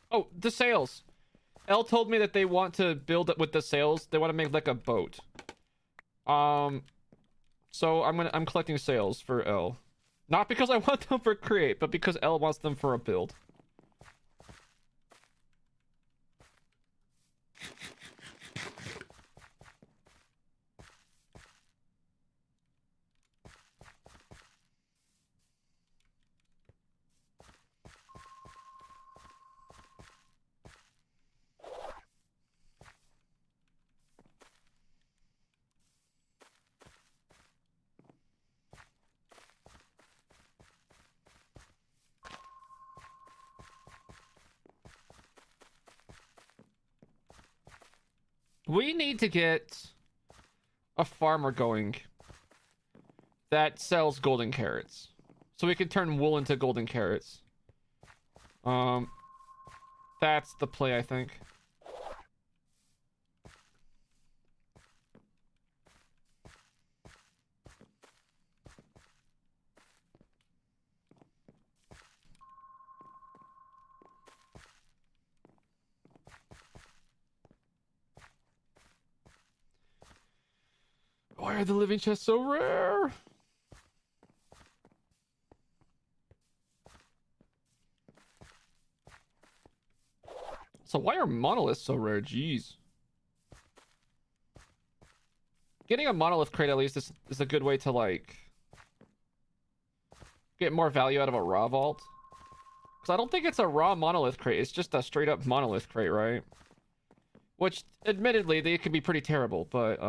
Oh, the sails. Elle told me that they want to build it with the sails. They want to make like a boat. So I'm collecting sails for Elle. Not because I want them for create, but because Elle wants them for a build. We need to get a farmer going that sells golden carrots. So we can turn wool into golden carrots. That's the play, I think. Why are the living chests so rare? So why are monoliths so rare? Jeez. Getting a monolith crate at least is a good way to like get more value out of a raw vault. Because I don't think it's a raw monolith crate. It's just a straight up monolith crate, right? Which admittedly they can be pretty terrible, but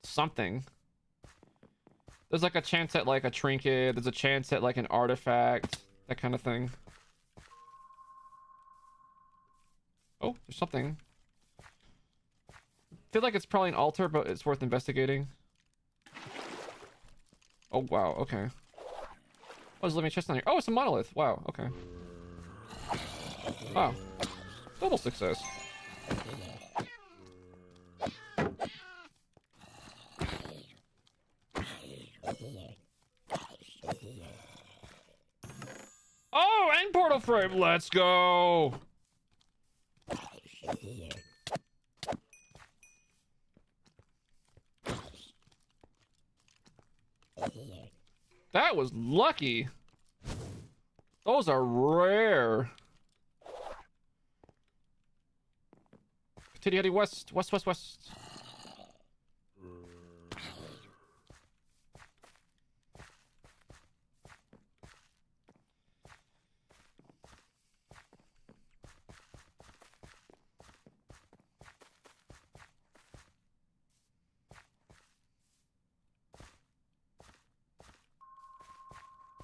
something. There's like a chance at like a trinket, there's a chance at like an artifact, that kind of thing. Oh, there's something. I feel like it's probably an altar, but it's worth investigating. Oh wow, okay. Oh, there's a living chest on here. Oh, it's a monolith. Wow, okay. Wow. Double success. Oh, end portal frame. Let's go. That was lucky. Those are rare. Continue heading west. West.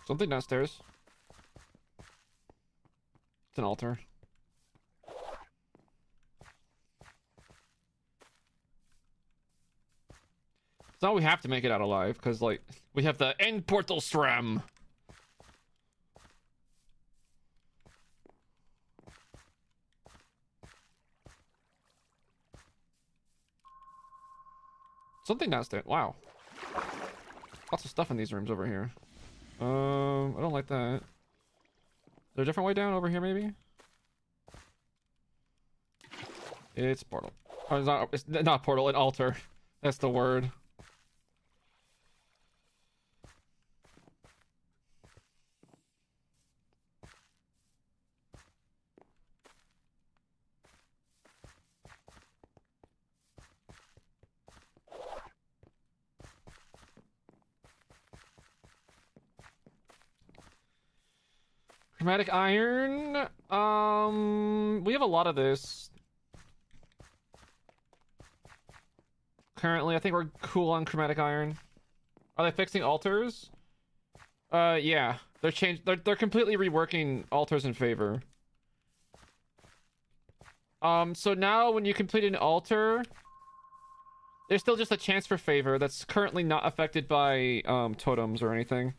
Something downstairs. It's an altar. So we have to make it out alive, because, like, we have the end portal SRAM. Something downstairs. Wow. Lots of stuff in these rooms over here. I don't like that. Is there a different way down over here, maybe? It's portal. Oh, it's not portal, an altar. That's the word. Chromatic iron. We have a lot of this. Currently, I think we're cool on chromatic iron. Are they fixing altars? Yeah. They're completely reworking altars in favor. So now when you complete an altar, there's still just a chance for favor that's currently not affected by totems or anything.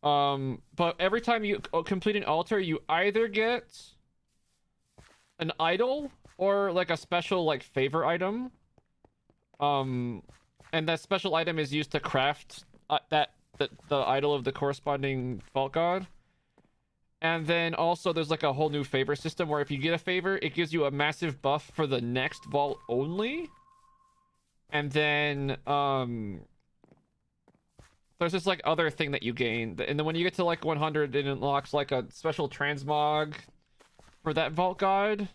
But every time you complete an altar, you either get an idol or like a special like favor item. And that special item is used to craft the idol of the corresponding vault god. And then also there's like a whole new favor system where if you get a favor, it gives you a massive buff for the next vault only. And then there's this like other thing that you gain, and then when you get to like 100, it unlocks like a special transmog for that vault god.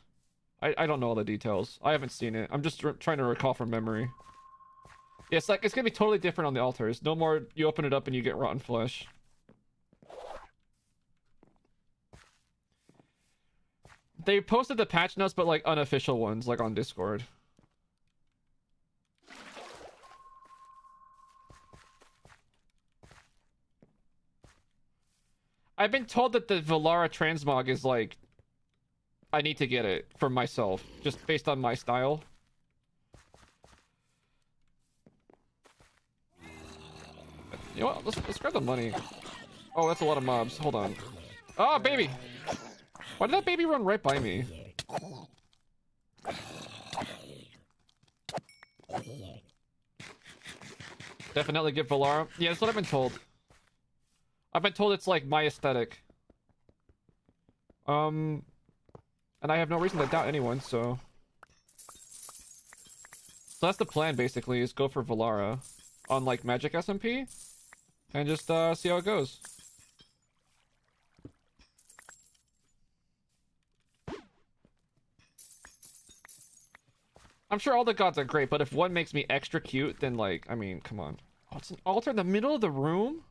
I don't know all the details. I haven't seen it. I'm just trying to recall from memory. Yeah, it's like it's gonna be totally different on the altars. No more you open it up and you get rotten flesh. They posted the patch notes, but like unofficial ones, like on Discord. I've been told that the Valara transmog is like, I need to get it for myself, just based on my style. You know what? Let's grab the money. Oh, that's a lot of mobs. Hold on. Oh, baby! Why did that baby run right by me? Definitely get Valara. Yeah, that's what I've been told. I've been told it's like my aesthetic. And I have no reason to doubt anyone, so... So that's the plan, basically, is go for Valara on, like, Magic SMP, and just, see how it goes. I'm sure all the gods are great, but if one makes me extra cute, then, like, I mean, come on. Oh, it's an altar in the middle of the room?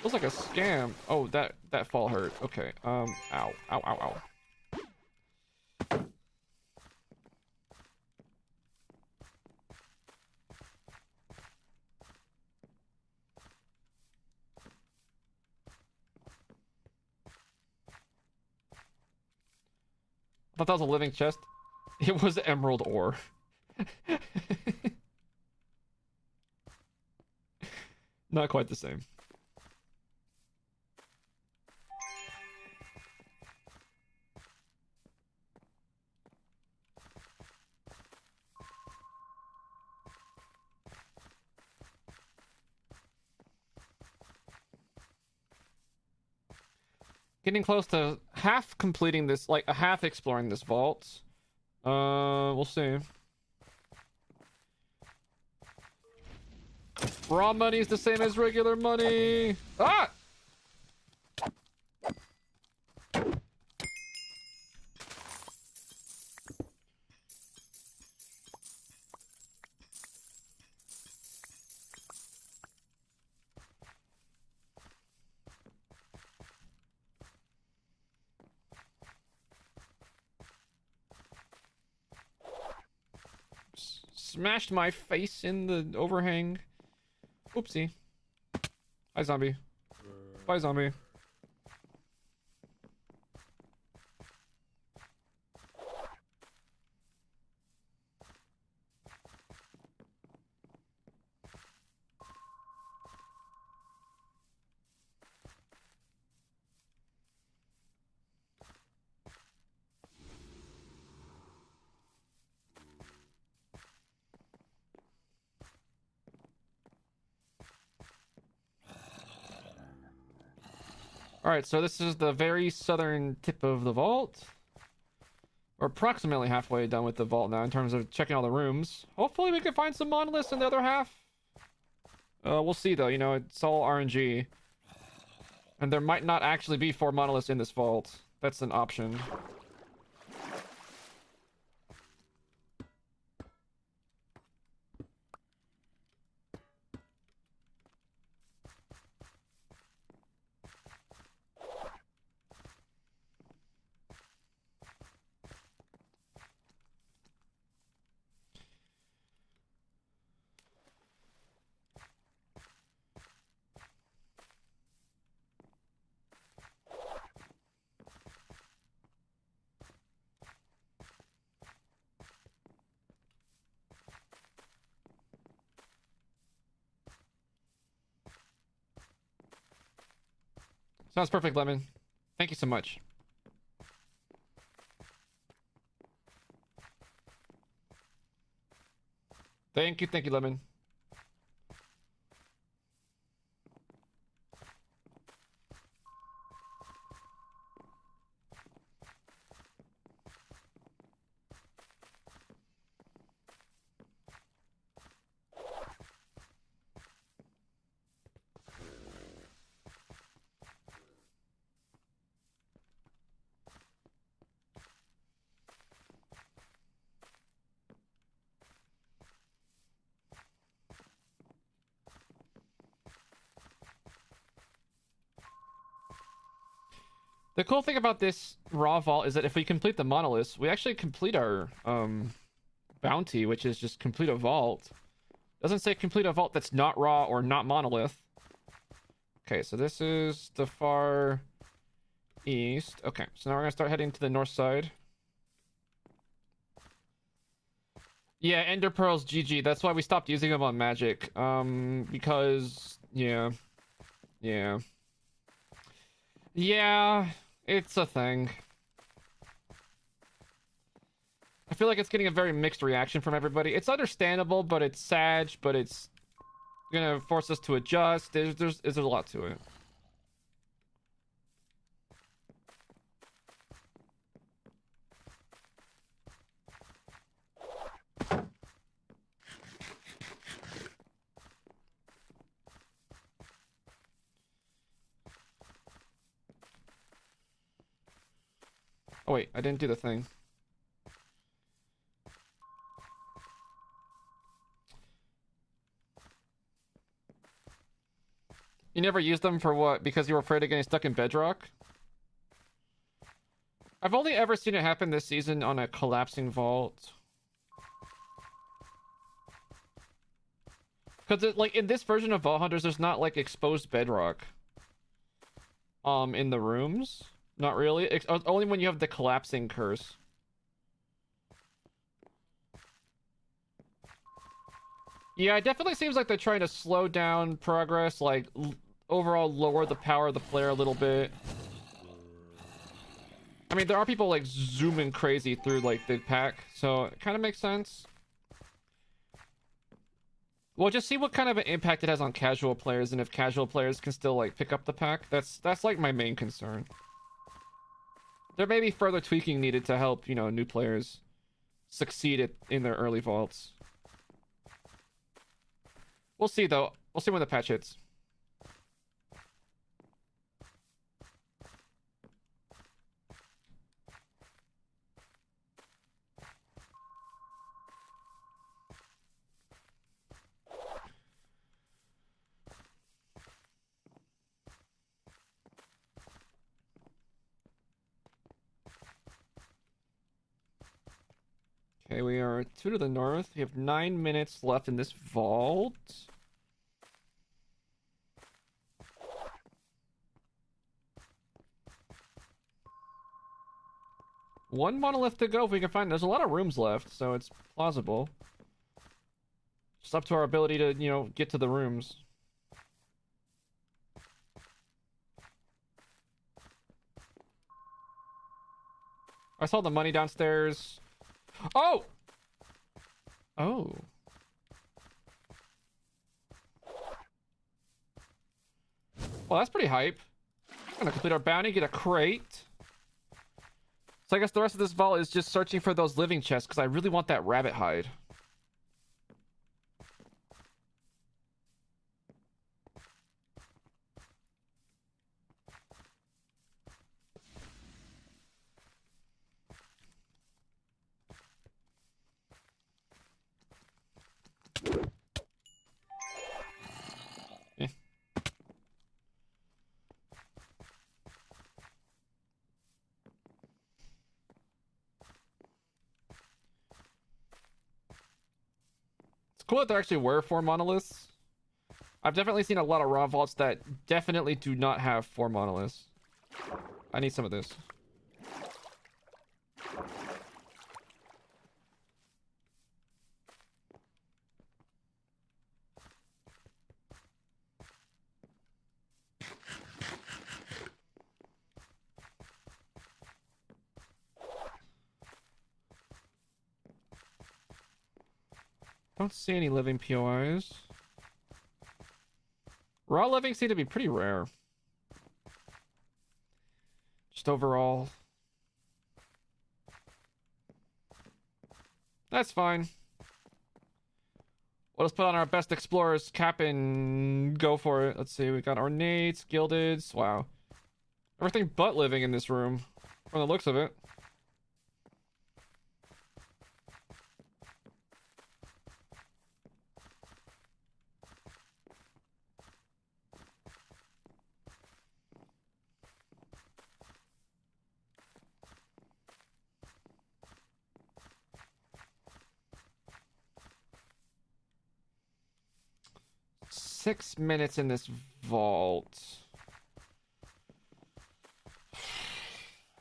Looks like a scam. Oh, that fall hurt. Okay. Ow. Ow, ow, ow. I thought that was a living chest. It was emerald ore. Not quite the same. Getting close to half completing this, like a half exploring this vault. We'll see. Raw money is the same as regular money. Ah! Smashed my face in the overhang. Oopsie. Hi, zombie. Bye, zombie. Alright, so this is the very southern tip of the vault. We're approximately halfway done with the vault now in terms of checking all the rooms. Hopefully we can find some monoliths in the other half. We'll see though, you know, it's all RNG. And there might not actually be 4 monoliths in this vault. That's an option. Sounds perfect, Lemon. Thank you so much. Thank you, Lemon. The cool thing about this raw vault is that if we complete the monoliths, we actually complete our bounty, which is just complete a vault. Doesn't say complete a vault that's not raw or not monolith. Okay, so this is the far east. Okay, so now we're gonna start heading to the north side. Yeah, Ender Pearls GG. That's why we stopped using them on Magic. Because yeah. Yeah, it's a thing. I feel like it's getting a very mixed reaction from everybody. It's understandable, but it's sad, but it's gonna force us to adjust. There's a lot to it. Oh wait, I didn't do the thing. You never used them for what? Because you were afraid of getting stuck in bedrock? I've only ever seen it happen this season on a collapsing vault. Because like in this version of Vault Hunters, there's not like exposed bedrock. In the rooms. Not really. Only when you have the collapsing curse. Yeah, it definitely seems like they're trying to slow down progress, like overall lower the power of the player a little bit. I mean, there are people like zooming crazy through like the pack, so it kind of makes sense. We'll just see what kind of an impact it has on casual players, and if casual players can still like pick up the pack. That's like my main concern. There may be further tweaking needed to help, you know, new players succeed in their early vaults. We'll see though. We'll see when the patch hits. Okay, we are 2 to the north. We have 9 minutes left in this vault. One monolith to go if we can find. There's a lot of rooms left, so it's plausible. Just up to our ability to, you know, get to the rooms. I saw the money downstairs. Oh! Oh. Well, that's pretty hype. Gonna complete our bounty, get a crate. So I guess the rest of this vault is just searching for those living chests, because I really want that rabbit hide. Cool that there actually were 4 monoliths. I've definitely seen a lot of raw vaults that definitely do not have 4 monoliths. I need some of this. Don't see any living POIs. Raw living seem to be pretty rare. Just overall. That's fine. Let us put on our best explorer's cap and go for it. Let's see, we got ornates, gildeds. Wow. Everything but living in this room, from the looks of it. Six minutes in this vault.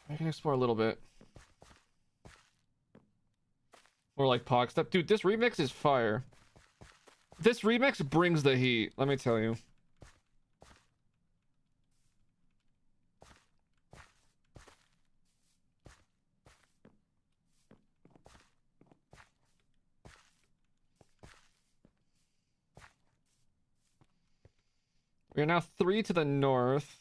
I can explore a little bit. More like Pog stuff. Dude, this remix is fire. This remix brings the heat, let me tell you. We are now 3 to the north.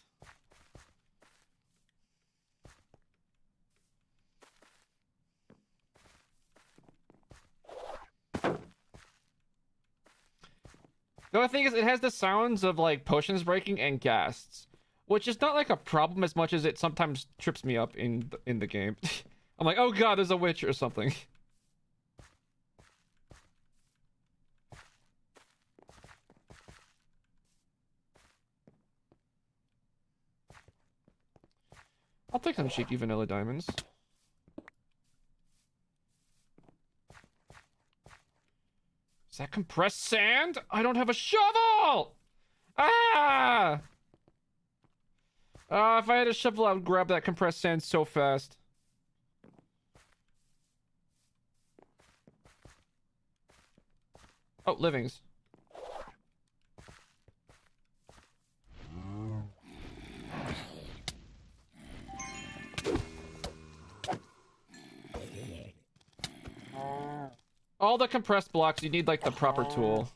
The only thing is, it has the sounds of like potions breaking and ghasts, which is not like a problem as much as it sometimes trips me up in the game. I'm like, oh god, there's a witch or something. I'll take some cheeky vanilla diamonds. Is that compressed sand? I don't have a shovel! Ah! If I had a shovel, I would grab that compressed sand so fast. Oh, livings. All the compressed blocks, you need like the proper tool.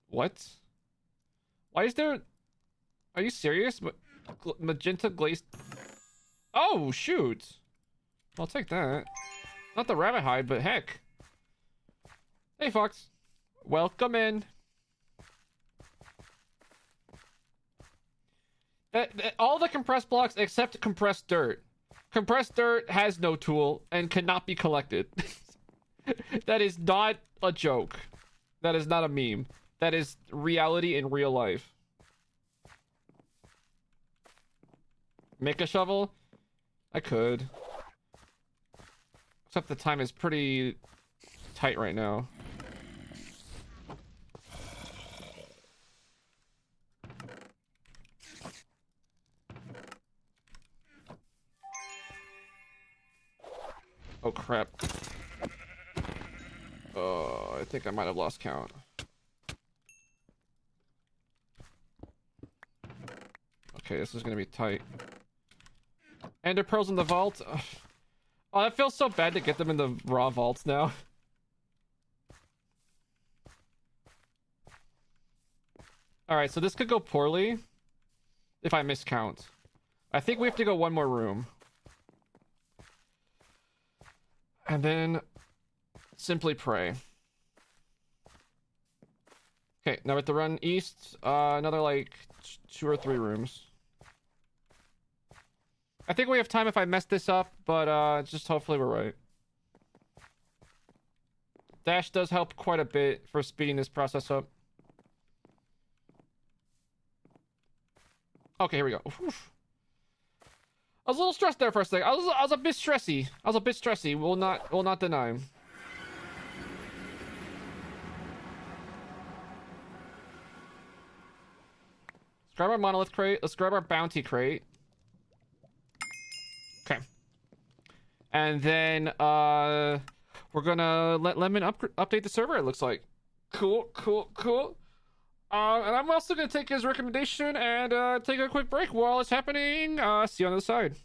What? Why is there... Are you serious? Magenta glazed... Oh, shoot! I'll take that. Not the rabbit hide, but heck. Hey, Fox. Welcome in. All the compressed blocks except compressed dirt. Compressed dirt has no tool and cannot be collected. That is not a joke. That is not a meme. That is reality in real life. Make a shovel? I could. Except the time is pretty tight right now. Oh crap. Oh, I think I might have lost count. Okay, this is gonna be tight. Ender pearls in the vault. Oh, it feels so bad to get them in the raw vaults now. Alright, so this could go poorly if I miscount. I think we have to go one more room. And then simply pray. Okay, now we have to run east. Another like 2 or 3 rooms. I think we have time if I mess this up, but just hopefully we're right. Dash does help quite a bit for speeding this process up. Okay, here we go. Oof. I was a little stressed there for a second. I was a bit stressy. Will not deny. Let's grab our monolith crate. Let's grab our bounty crate. Okay. And then we're gonna let Lemon update the server, it looks like. Cool. And I'm also gonna take his recommendation and take a quick break while it's happening. See you on the other side.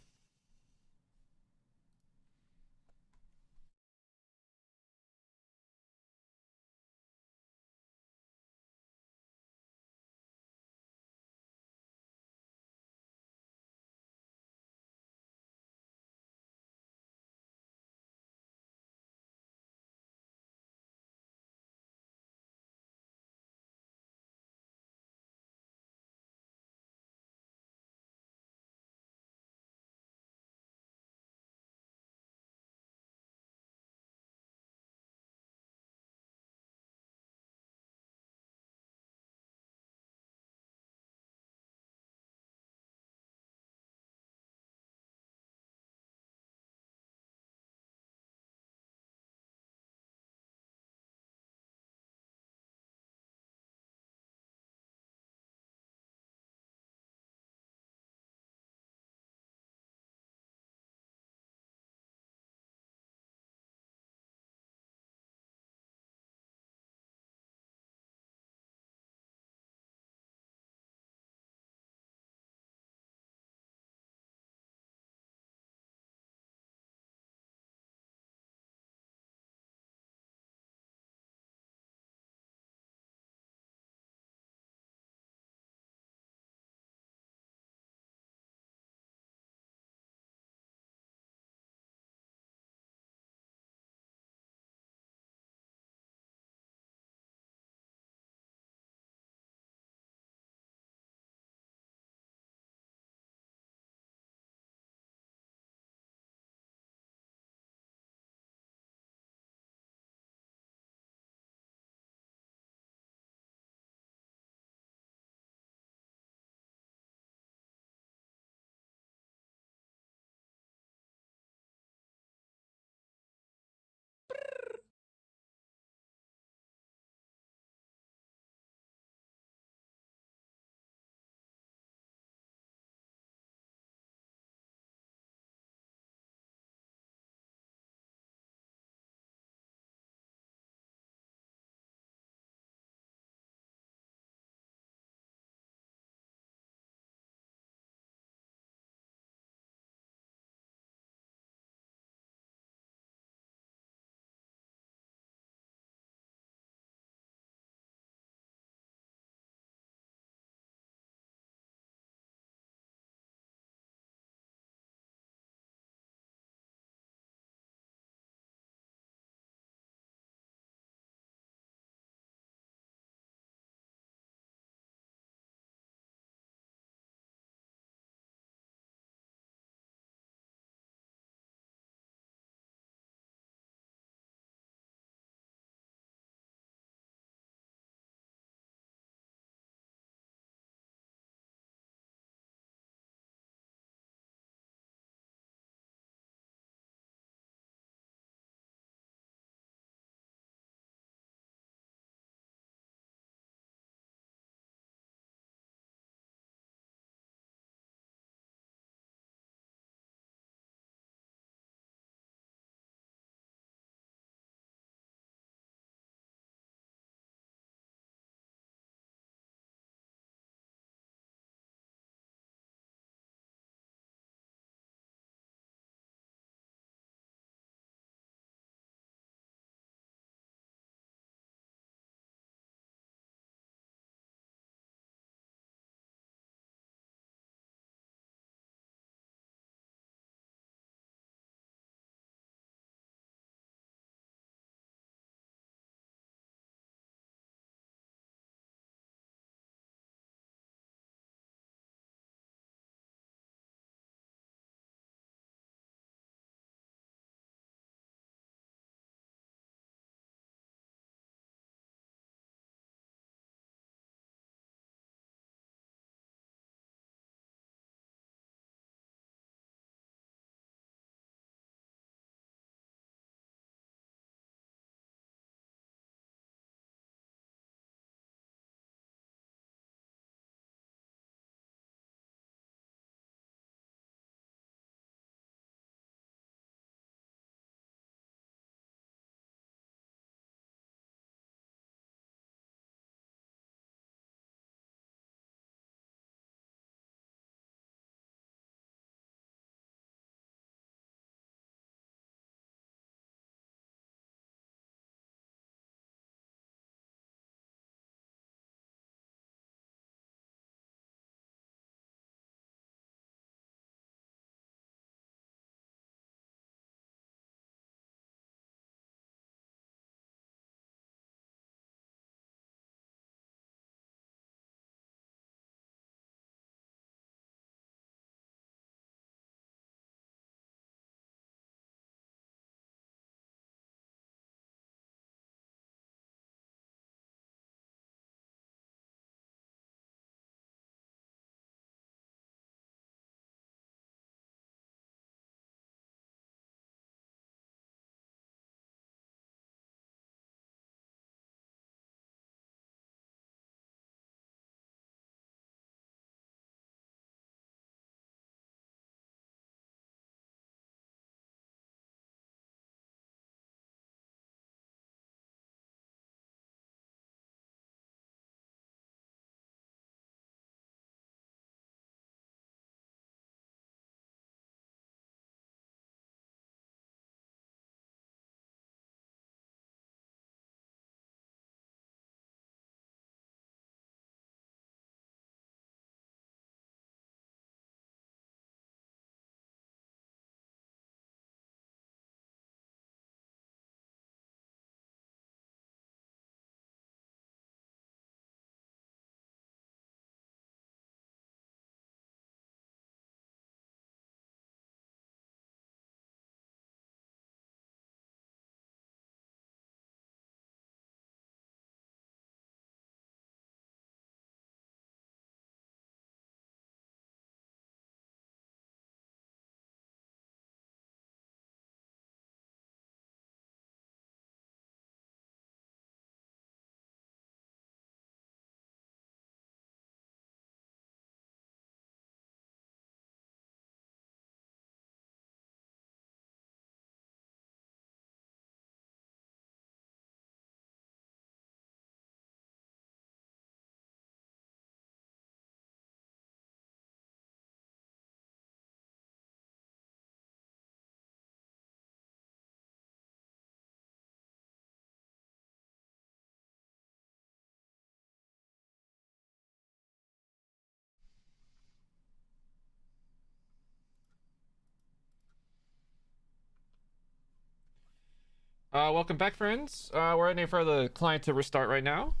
Welcome back, friends. We're waiting for the client to restart right now.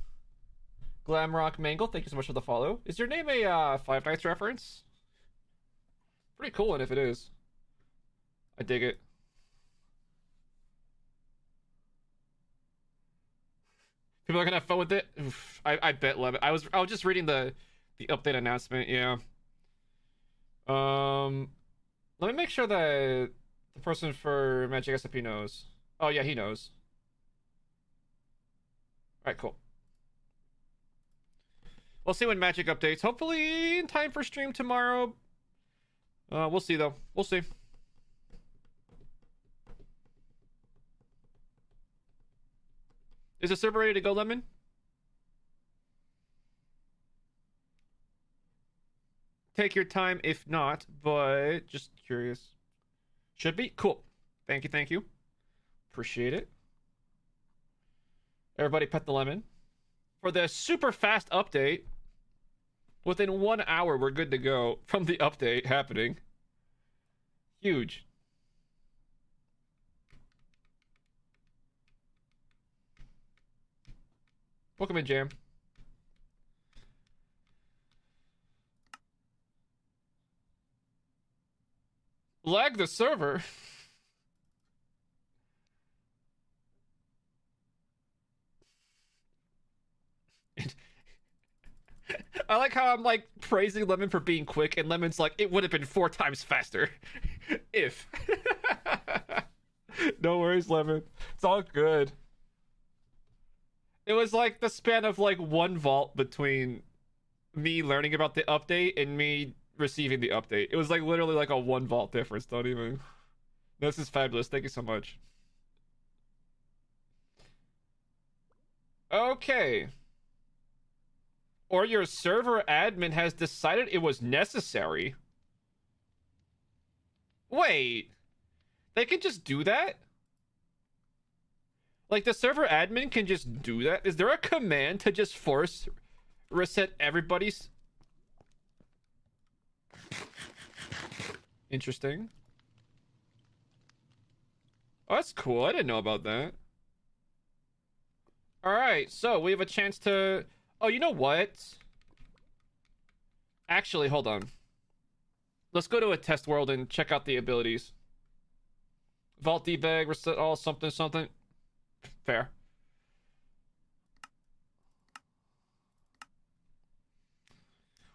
Glamrock Mangle, thank you so much for the follow. Is your name a Five Nights reference? Pretty cool one if it is. I dig it. People are gonna have fun with it. Oof, I bet Lemon. I was just reading the update announcement. Yeah. Let me make sure that the person for Magic SMP knows. Oh yeah, he knows. All right, cool. We'll see when Magic updates. Hopefully in time for stream tomorrow. We'll see though. We'll see. Is the server ready to go, Lemon? Take your time if not, but just curious. Should be? Cool. Thank you, thank you. Appreciate it. Everybody pet the lemon. For the super fast update, within 1 hour, we're good to go from the update happening. Huge. Welcome in, Jam. Lag the server. I like how I'm like praising Lemon for being quick, and Lemon's like, it would have been 4 times faster. If. No worries, Lemon. It's all good. It was like the span of like 1 vault between me learning about the update and me receiving the update. It was like literally like a 1 vault difference. Don't even. This is fabulous. Thank you so much. Okay. Or your server admin has decided it was necessary. Wait. They can just do that? Like the server admin can just do that? Is there a command to just force reset everybody's? Interesting. Oh, that's cool. I didn't know about that. All right, so we have a chance to. Oh, you know what? Actually, hold on. Let's go to a test world and check out the abilities. Vault debag, reset all, something, something. Fair.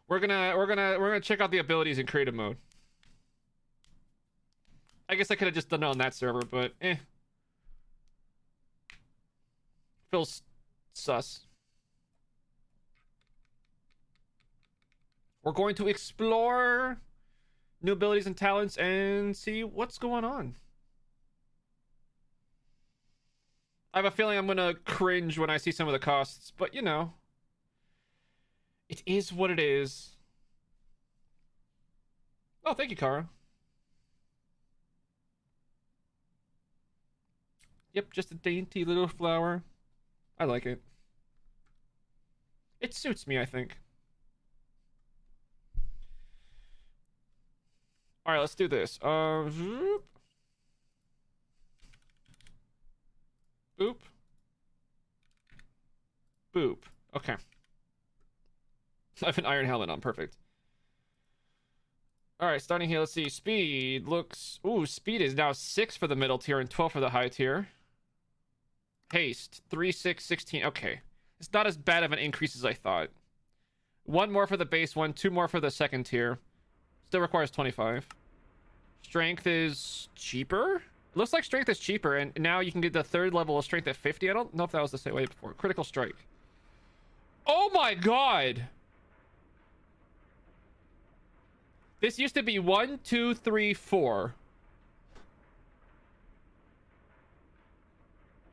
We're gonna check out the abilities in creative mode. I guess I could have just done it on that server, but eh. Feels sus. We're going to explore new abilities and talents and see what's going on. I have a feeling I'm gonna cringe when I see some of the costs, but you know, it is what it is. Oh, thank you, Kara. Yep, just a dainty little flower. I like it. It suits me, I think. All right, let's do this. Boop. Boop. Boop. Okay. I have an iron helmet on. Perfect. All right, starting here. Let's see. Speed looks. Ooh, speed is now 6 for the middle tier and 12 for the high tier. Haste 3, 6, 16. Okay, it's not as bad of an increase as I thought. 1 more for the base one, 2 more for the second tier. Still requires 25. Strength is cheaper. It looks like strength is cheaper, and now you can get the 3rd level of strength at 50. I don't know if that was the same way before. Critical strike. Oh my god! This used to be 1, 2, 3, 4.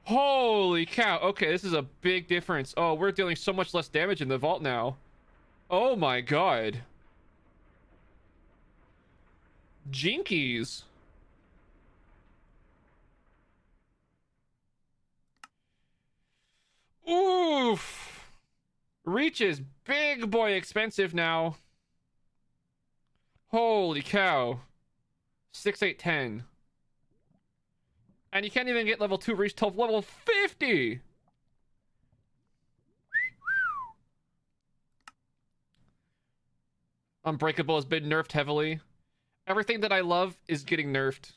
Holy cow. Okay, this is a big difference. Oh, we're dealing so much less damage in the vault now. Oh my god. Jinkies. Oof. Reach is big boy expensive now. Holy cow. 6, 8, 10. And you can't even get level 2 reach till level 50! Unbreakable has been nerfed heavily. Everything that I love is getting nerfed.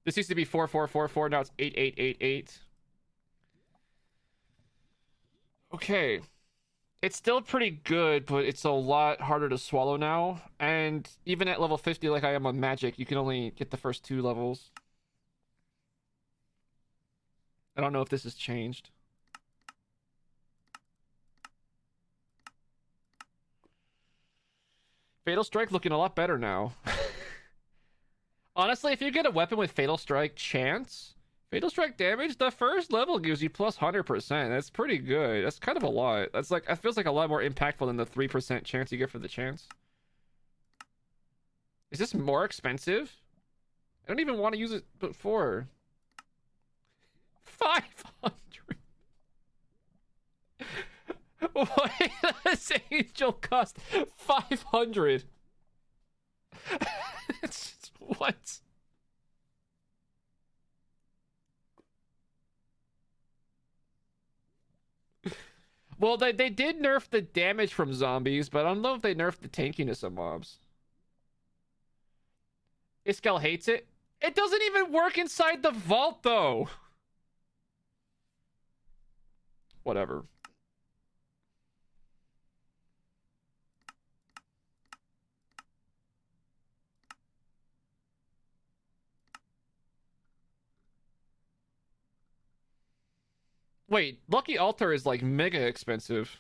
This used to be 4444, now it's 8888. Okay. It's still pretty good, but it's a lot harder to swallow now. And even at level 50, like I am on Magic, you can only get the first 2 levels. I don't know if this has changed. Fatal Strike looking a lot better now. Honestly, if you get a weapon with Fatal Strike chance, Fatal Strike damage, the first level gives you plus 100%. That's pretty good. That's kind of a lot. That's like, it feels like a lot more impactful than the 3% chance you get for the chance. Is this more expensive? I don't even want to use it before. 500. Why does Angel cost 500? What? Well, they did nerf the damage from zombies, but I don't know if they nerfed the tankiness of mobs. Iskel hates it. It doesn't even work inside the vault, though. Whatever. Wait, Lucky Altar is like mega expensive.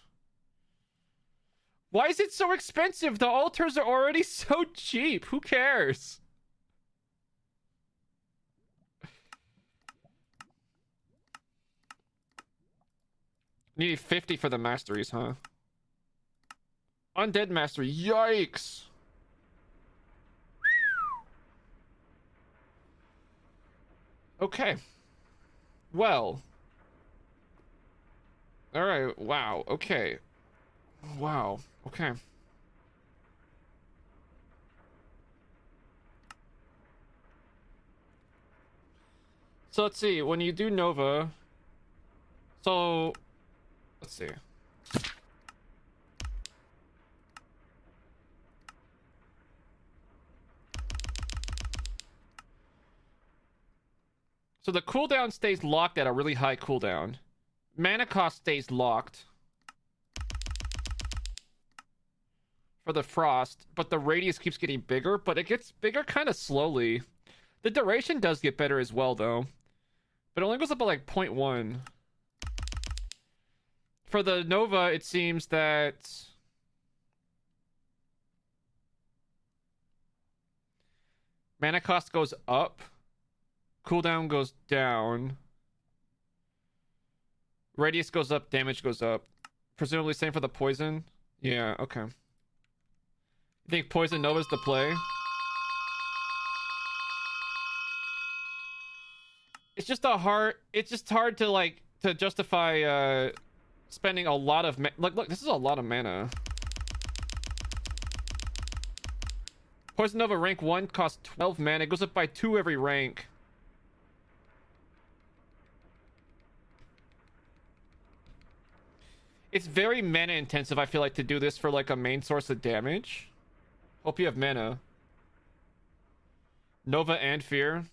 Why is it so expensive? The altars are already so cheap. Who cares? Need 50 for the masteries, huh? Undead mastery. Yikes. Okay. Well. Alright, wow, okay. Wow, okay. So let's see, when you do Nova... So... Let's see. So the cooldown stays locked at a really high cooldown. Mana cost stays locked for the frost, but the radius keeps getting bigger, but it gets bigger kind of slowly. The duration does get better as well, though, but it only goes up by like 0.1. For the Nova, it seems that mana cost goes up, cooldown goes down. Radius goes up, damage goes up. Presumably same for the poison. Yeah, okay. You think Poison Nova's the play? It's just hard to like to justify spending a lot of look, this is a lot of mana. Poison Nova rank 1 costs 12 mana. It goes up by 2 every rank. It's very mana intensive, I feel like, to do this for like a main source of damage. Hope you have mana. Nova and Fear.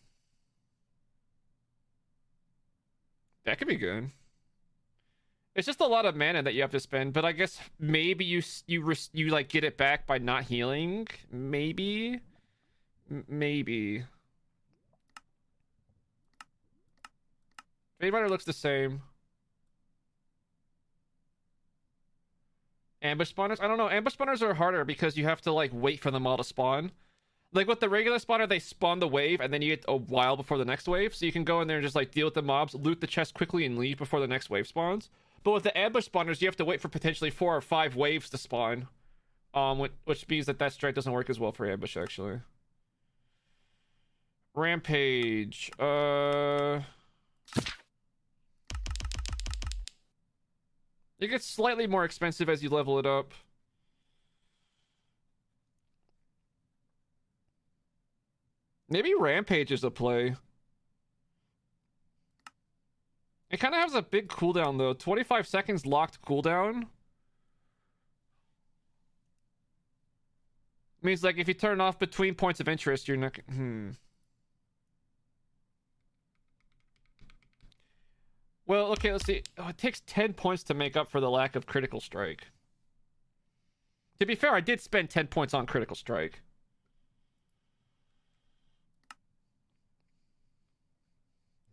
That could be good. It's just a lot of mana that you have to spend, but I guess maybe you like get it back by not healing. Maybe. Maybe. Fade Rider looks the same. Ambush spawners? I don't know. Ambush spawners are harder because you have to like wait for them all to spawn. Like with the regular spawner, they spawn the wave and then you get a while before the next wave. So you can go in there and just like deal with the mobs, loot the chest quickly and leave before the next wave spawns. But with the ambush spawners, you have to wait for potentially 4 or 5 waves to spawn. Which means that strat doesn't work as well for ambush actually. Rampage. It gets slightly more expensive as you level it up. Maybe Rampage is a play. It kind of has a big cooldown though. 25 seconds locked cooldown. Means like if you turn off between points of interest, you're not. Well, okay, let's see. Oh, it takes 10 points to make up for the lack of critical strike. To be fair, I did spend 10 points on critical strike.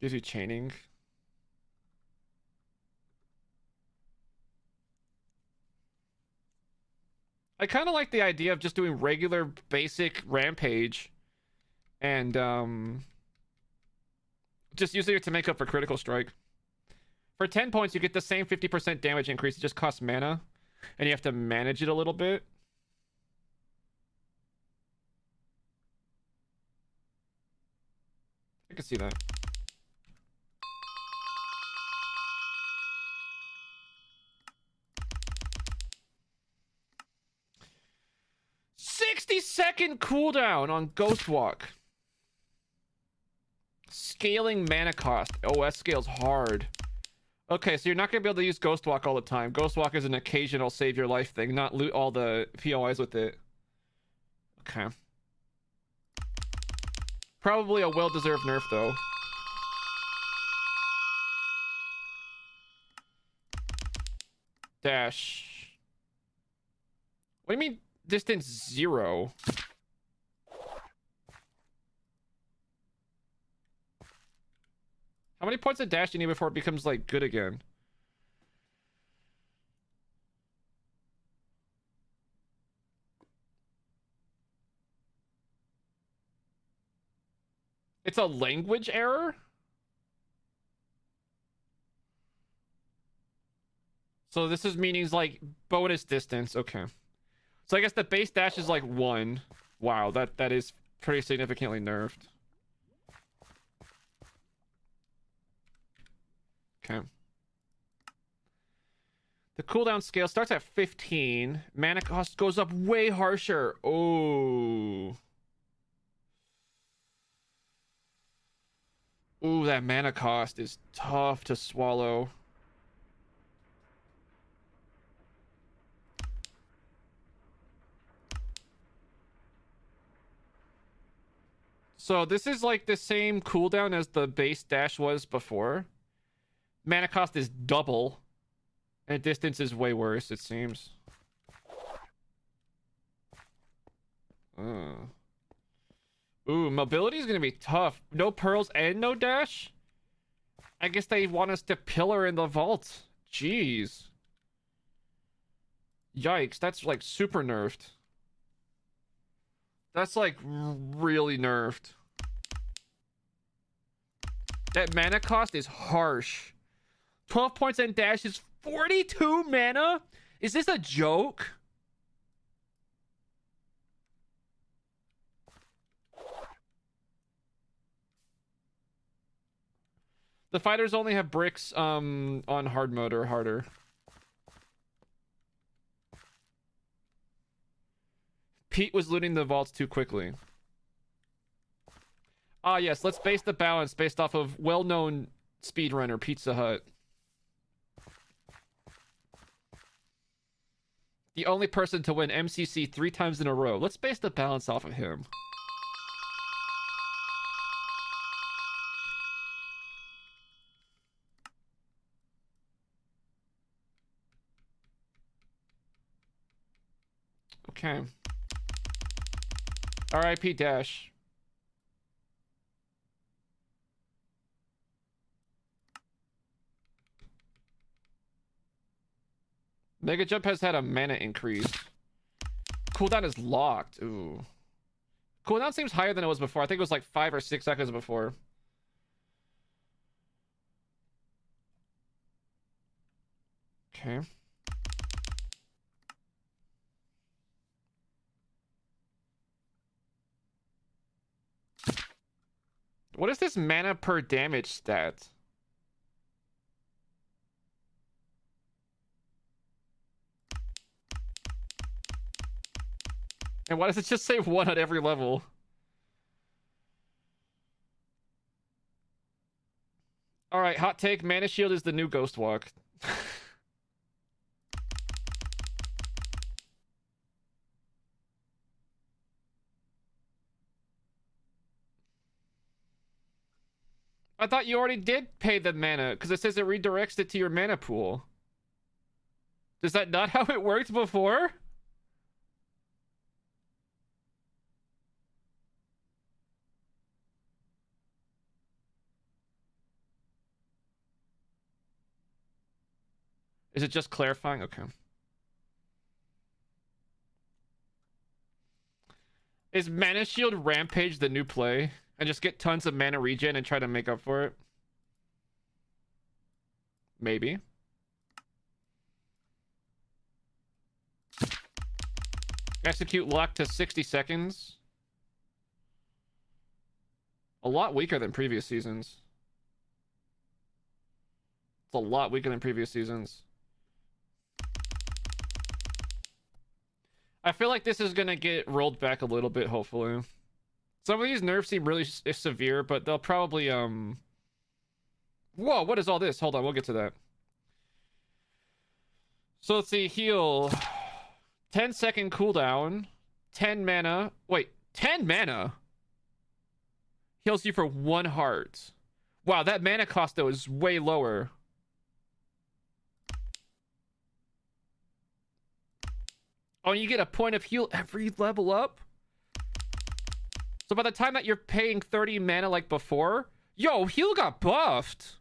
Gives you chaining. I kind of like the idea of just doing regular basic rampage and just using it to make up for critical strike. For 10 points, you get the same 50% damage increase. It just costs mana, and you have to manage it a little bit. I can see that. Second cooldown on Ghost Walk. Scaling mana cost. OS scales hard. Okay, so you're not going to be able to use Ghost Walk all the time. Ghost Walk is an occasional save your life thing, not loot all the POIs with it. Okay. Probably a well-deserved nerf, though. Dash. What do you mean distance 0? How many points of dash do you need before it becomes, like, good again? It's a language error? So this is meanings like bonus distance. Okay. So I guess the base dash is like 1. Wow, that is pretty significantly nerfed. Okay. The cooldown scale starts at 15. Mana cost goes up way harsher. Oh. Ooh, that mana cost is tough to swallow. So this is like the same cooldown as the base dash was before. Mana cost is double. And distance is way worse, it seems. Ooh, mobility is gonna be tough. No pearls and no dash? I guess they want us to pillar in the vault. Jeez. Yikes, that's like super nerfed. That's like really nerfed. That mana cost is harsh. 12 points and dash is 42 mana? Is this a joke? The fighters only have bricks on hard mode or harder. Pete was looting the vaults too quickly. Ah, yes, let's base the balance based off of well-known speedrunner Pizza Hut. The only person to win MCC 3 times in a row. Let's base the balance off of him. Okay. R.I.P. Dash. Mega Jump has had a mana increase. Cooldown is locked. Ooh. Cooldown seems higher than it was before. I think it was like 5 or 6 seconds before. Okay. What is this mana per damage stat? And why does it just say 1 at every level? All right, hot take: Mana Shield is the new Ghost Walk. I thought you already did pay the mana because it says it redirects it to your mana pool. Is that not how it worked before? Is it just clarifying? Okay. Is Mana Shield Rampage the new play? And just get tons of mana regen and try to make up for it? Maybe. Execute lock to 60 seconds. A lot weaker than previous seasons. It's a lot weaker than previous seasons. I feel like this is gonna get rolled back a little bit, hopefully. Some of these nerfs seem really severe, but they'll probably, Whoa, what is all this? Hold on, we'll get to that. So let's see, heal. 10-second cooldown. 10 mana. Wait, 10 mana? Heals you for 1 heart. Wow, that mana cost, though, is way lower. Oh, and you get a point of heal every level up? So by the time that you're paying 30 mana like before, yo, heal got buffed.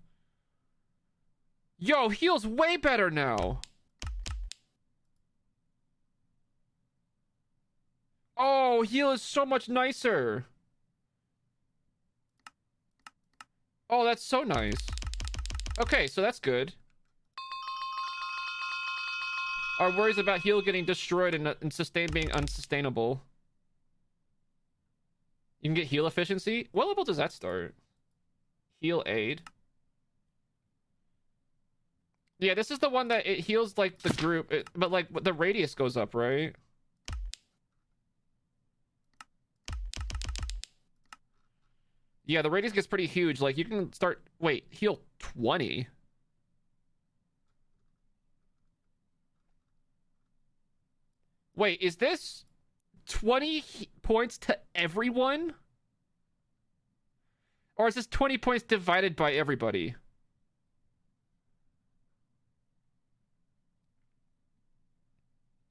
Yo, heal's way better now. Oh, heal is so much nicer. Oh, that's so nice. Okay, so that's good. Our worries about heal getting destroyed and sustain being unsustainable. You can get heal efficiency. What level does that start? Heal aid. Yeah, this is the one that it heals like the group, but like the radius goes up, right? Yeah, the radius gets pretty huge. Like you can start. Wait, heal 20. Wait, is this 20 points to everyone? Or is this 20 points divided by everybody?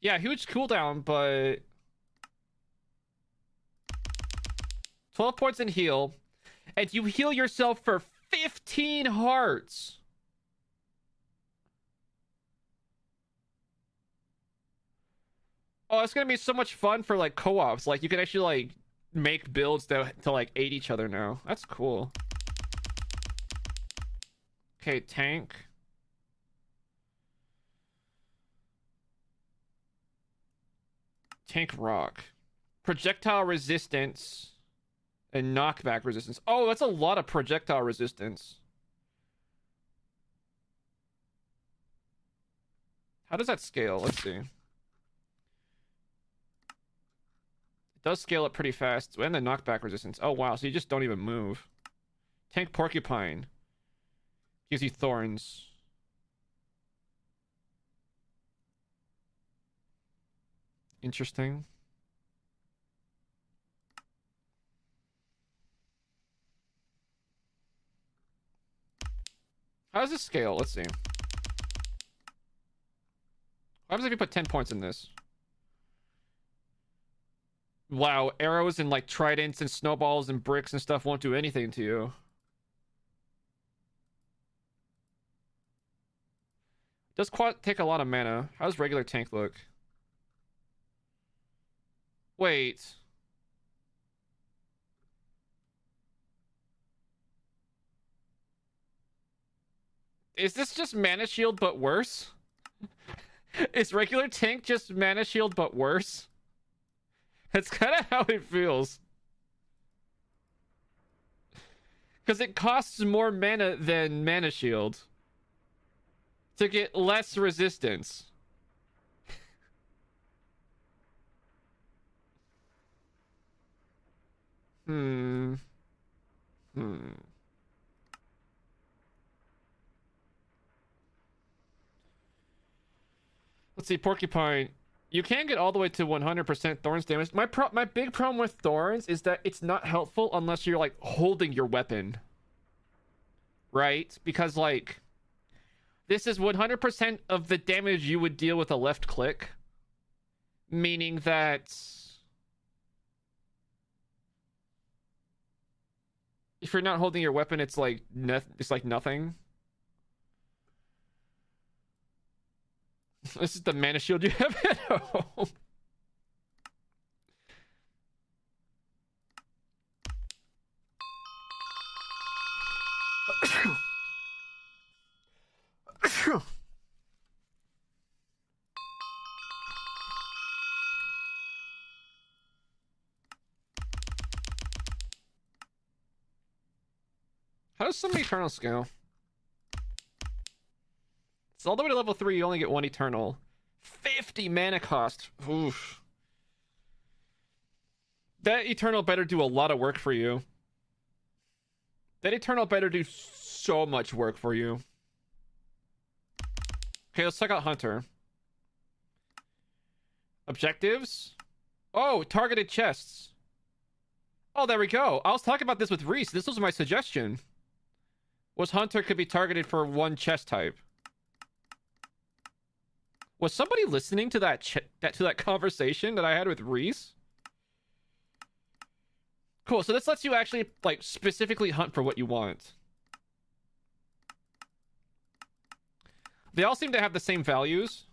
Yeah, huge cooldown, but 12 points in heal. And you heal yourself for 15 hearts. Oh, it's gonna be so much fun for like co-ops. Like you can actually like make builds to like aid each other now. That's cool. Okay, tank. Tank rock. Projectile resistance and knockback resistance. Oh, that's a lot of projectile resistance. How does that scale? Let's see. It does scale up pretty fast. And the knockback resistance. Oh, wow. So you just don't even move. Tank porcupine. Gives you thorns. Interesting. How does this scale? Let's see. What happens if you put 10 points in this? Wow, arrows and like tridents and snowballs and bricks and stuff won't do anything to you. Does quad take a lot of mana? How does regular tank look? Wait. Is this just mana shield but worse? Is regular tank just mana shield but worse? That's kind of how it feels. Because it costs more mana than mana shield to get less resistance. Hmm. Let's see, Porcupine. You can get all the way to 100% Thorns damage. My big problem with Thorns is that it's not helpful unless you're, like, holding your weapon. Right? Because, like, this is 100% of the damage you would deal with a left click. Meaning that if you're not holding your weapon, it's like nothing. This is the mana shield you have at home. How does some Eternal scale? So all the way to level 3, you only get 1 Eternal. 50 mana cost. Oof. That Eternal better do a lot of work for you. That Eternal better do so much work for you. Okay, let's check out Hunter. Objectives? Oh, targeted chests. Oh, there we go. I was talking about this with Reese. This was my suggestion. Was Hunter could be targeted for one chest type. Was somebody listening to that conversation that I had with Reese? Cool, so this lets you actually, like, specifically hunt for what you want. They all seem to have the same values.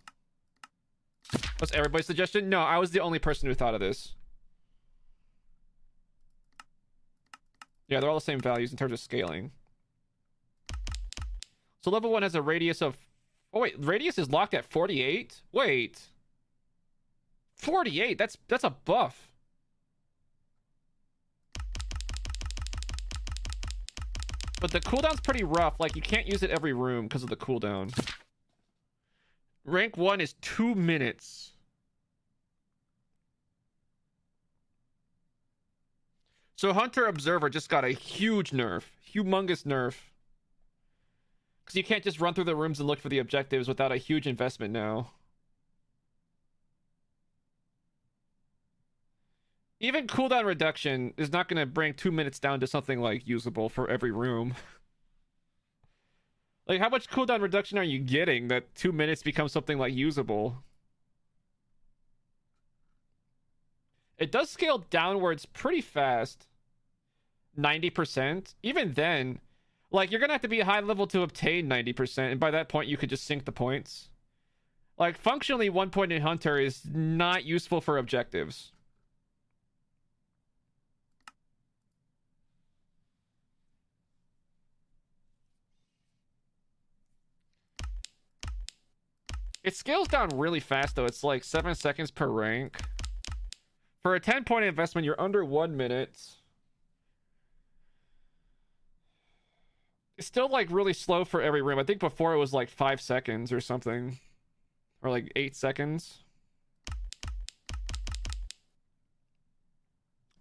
Was everybody's suggestion? No, I was the only person who thought of this. Yeah, they're all the same values in terms of scaling. So level 1 has a radius of... Oh, wait. Radius is locked at 48? Wait. 48? That's a buff. But the cooldown's pretty rough. Like, you can't use it every room because of the cooldown. Rank 1 is 2 minutes. So Hunter Observer just got a huge nerf. Humongous nerf. Because you can't just run through the rooms and look for the objectives without a huge investment now. Even cooldown reduction is not going to bring 2 minutes down to something like usable for every room. Like, how much cooldown reduction are you getting that 2 minutes becomes something like usable? It does scale downwards pretty fast. 90%. Even then... Like, you're gonna have to be high level to obtain 90%, and by that point, you could just sink the points. Like, functionally, 1 point in Hunter is not useful for objectives. It scales down really fast, though. It's like 7 seconds per rank. For a 10-point investment, you're under 1 minute. It's still, like, really slow for every room. I think before it was, like, 5 seconds or something. Or, like, 8 seconds.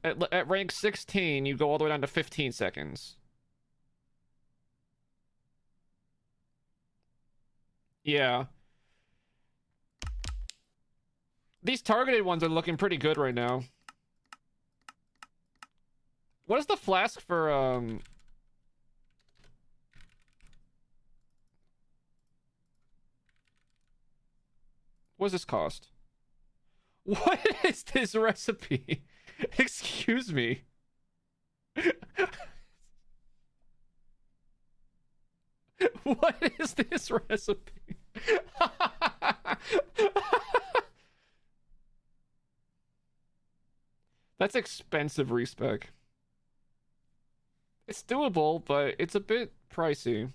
At rank 16, you go all the way down to 15 seconds. Yeah. These targeted ones are looking pretty good right now. What is the flask for, what does this cost? What is this recipe? Excuse me. What is this recipe? That's expensive respec. It's doable, but it's a bit pricey.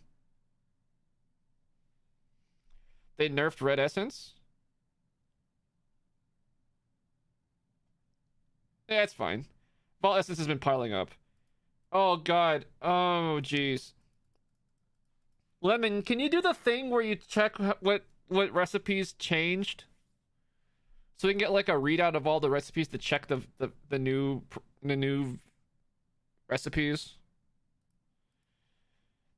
They nerfed red essence? Yeah, it's fine. Vault essence has been piling up. Oh god. Oh jeez. Lemon, can you do the thing where you check what recipes changed? So we can get like a readout of all the recipes to check the new recipes.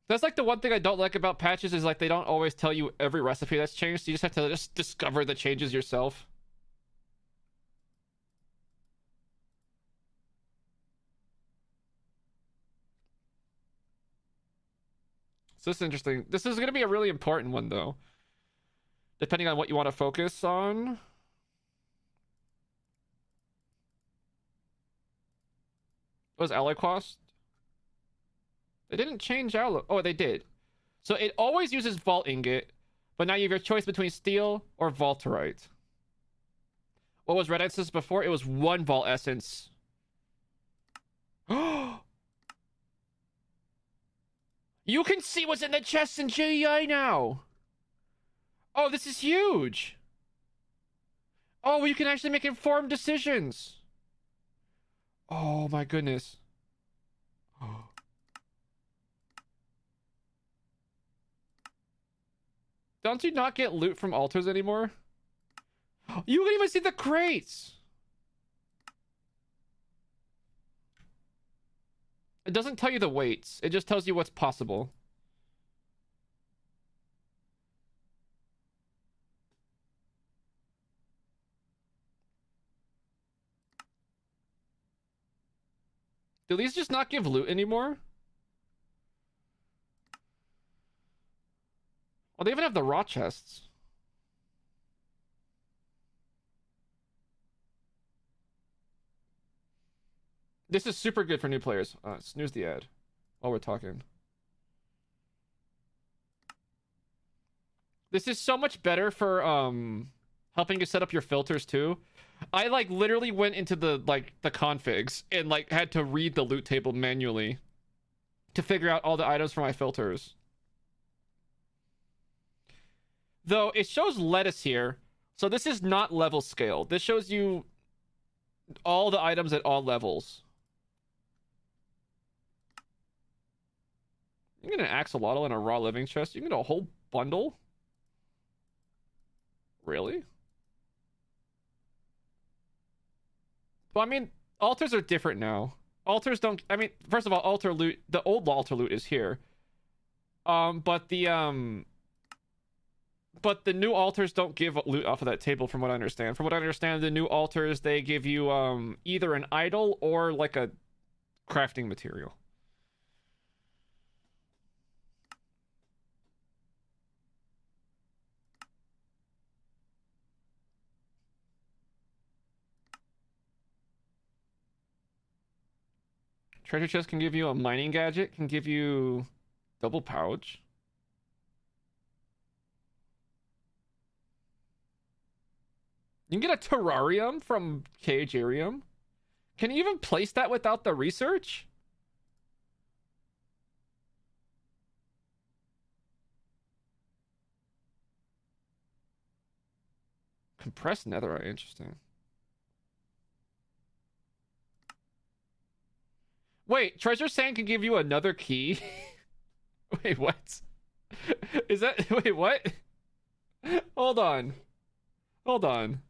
That's like the one thing I don't like about patches is like they don't always tell you every recipe that's changed. So you just have to just discover the changes yourself. So this is interesting. This is going to be a really important one though, depending on what you want to focus on. What was alloy cost? They didn't change alloy. Oh, they did. So it always uses vault ingot, but now you have your choice between steel or vaulterite. What was red essence before? It was 1 vault essence. You can see what's in the chests in GEI now. Oh, this is huge. Oh, you can actually make informed decisions. Oh my goodness. Don't you not get loot from altars anymore? You can even see the crates. It doesn't tell you the weights. It just tells you what's possible. Do these just not give loot anymore? Oh, they even have the raw chests. This is super good for new players. Snooze the ad while we're talking. This is so much better for helping you set up your filters too. I like literally went into the configs and like had to read the loot table manually to figure out all the items for my filters. Though it shows lettuce here, so this is not level scale. This shows you all the items at all levels. You can get an axolotl and a raw living chest. You can get a whole bundle. Really? Well, I mean, altars are different now. Altars don't. I mean, first of all, altar loot. The old altar loot is here. But the new altars don't give loot off of that table, from what I understand. From what I understand, the new altars they give you either an idol or like a crafting material. Treasure chest can give you a mining gadget, can give you double pouch. You can get a terrarium from Cagerium. Can you even place that without the research? Compressed netherite, interesting. Wait, treasure sand can give you another key? Wait, what? Is that... Wait, what? Hold on. Hold on.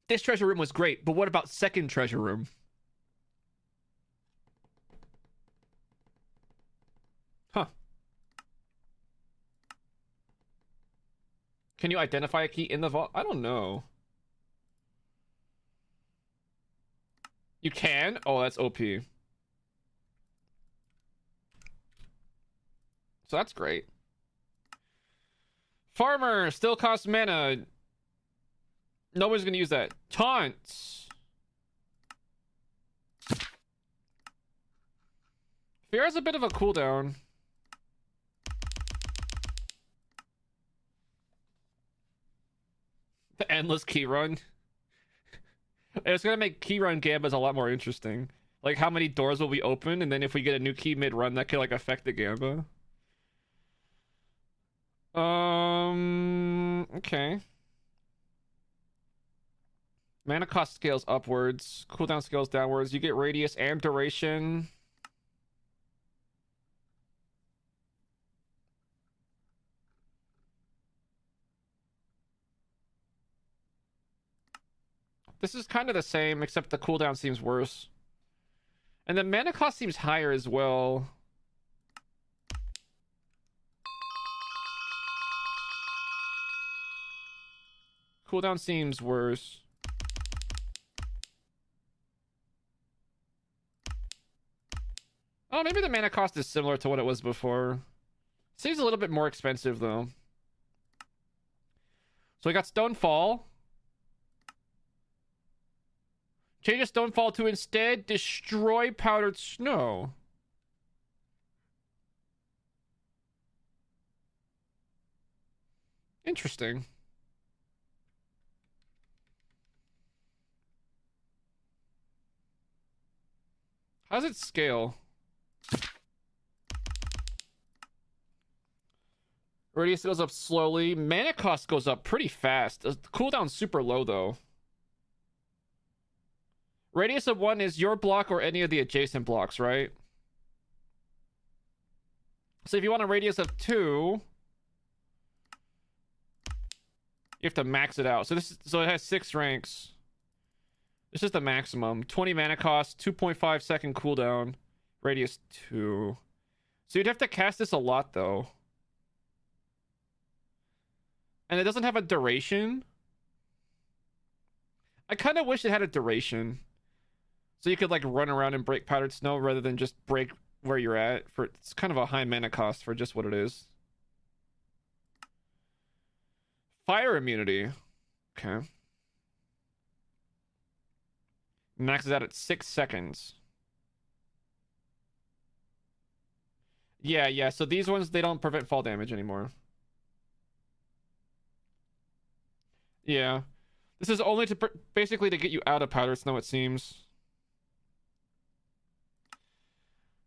This treasure room was great, but what about second treasure room? Huh. Can you identify a key in the vault? I don't know. You can? Oh, that's OP. So that's great. Farmer still costs mana. Nobody's gonna use that. Taunts. Fear has a bit of a cooldown. The endless key run. It's gonna make key run gambas a lot more interesting. Like how many doors will we open, and then if we get a new key mid run, that could like affect the gamba. Okay. Mana cost scales upwards. Cooldown scales downwards. You get radius and duration. This is kind of the same, except the cooldown seems worse. And the mana cost seems higher as well. Cooldown seems worse. Oh, maybe the mana cost is similar to what it was before. Seems a little bit more expensive, though. So we got Stonefall. Change Stonefall to instead destroy powdered snow. Interesting. How does it scale? Radius goes up slowly. Mana cost goes up pretty fast. The cooldown's super low, though. Radius of 1 is your block or any of the adjacent blocks, right? So if you want a radius of 2, you have to max it out. So it has 6 ranks. This is the maximum. 20 mana cost, 2.5 second cooldown, radius 2. So you'd have to cast this a lot, though. And it doesn't have a duration. I kind of wish it had a duration. So you could like run around and break powdered snow rather than just break where you're at. It's kind of a high mana cost for just what it is. Fire immunity. Okay. Maxes out at 6 seconds. Yeah. So these ones, they don't prevent fall damage anymore. Yeah. This is only to basically to get you out of powdered snow, it seems.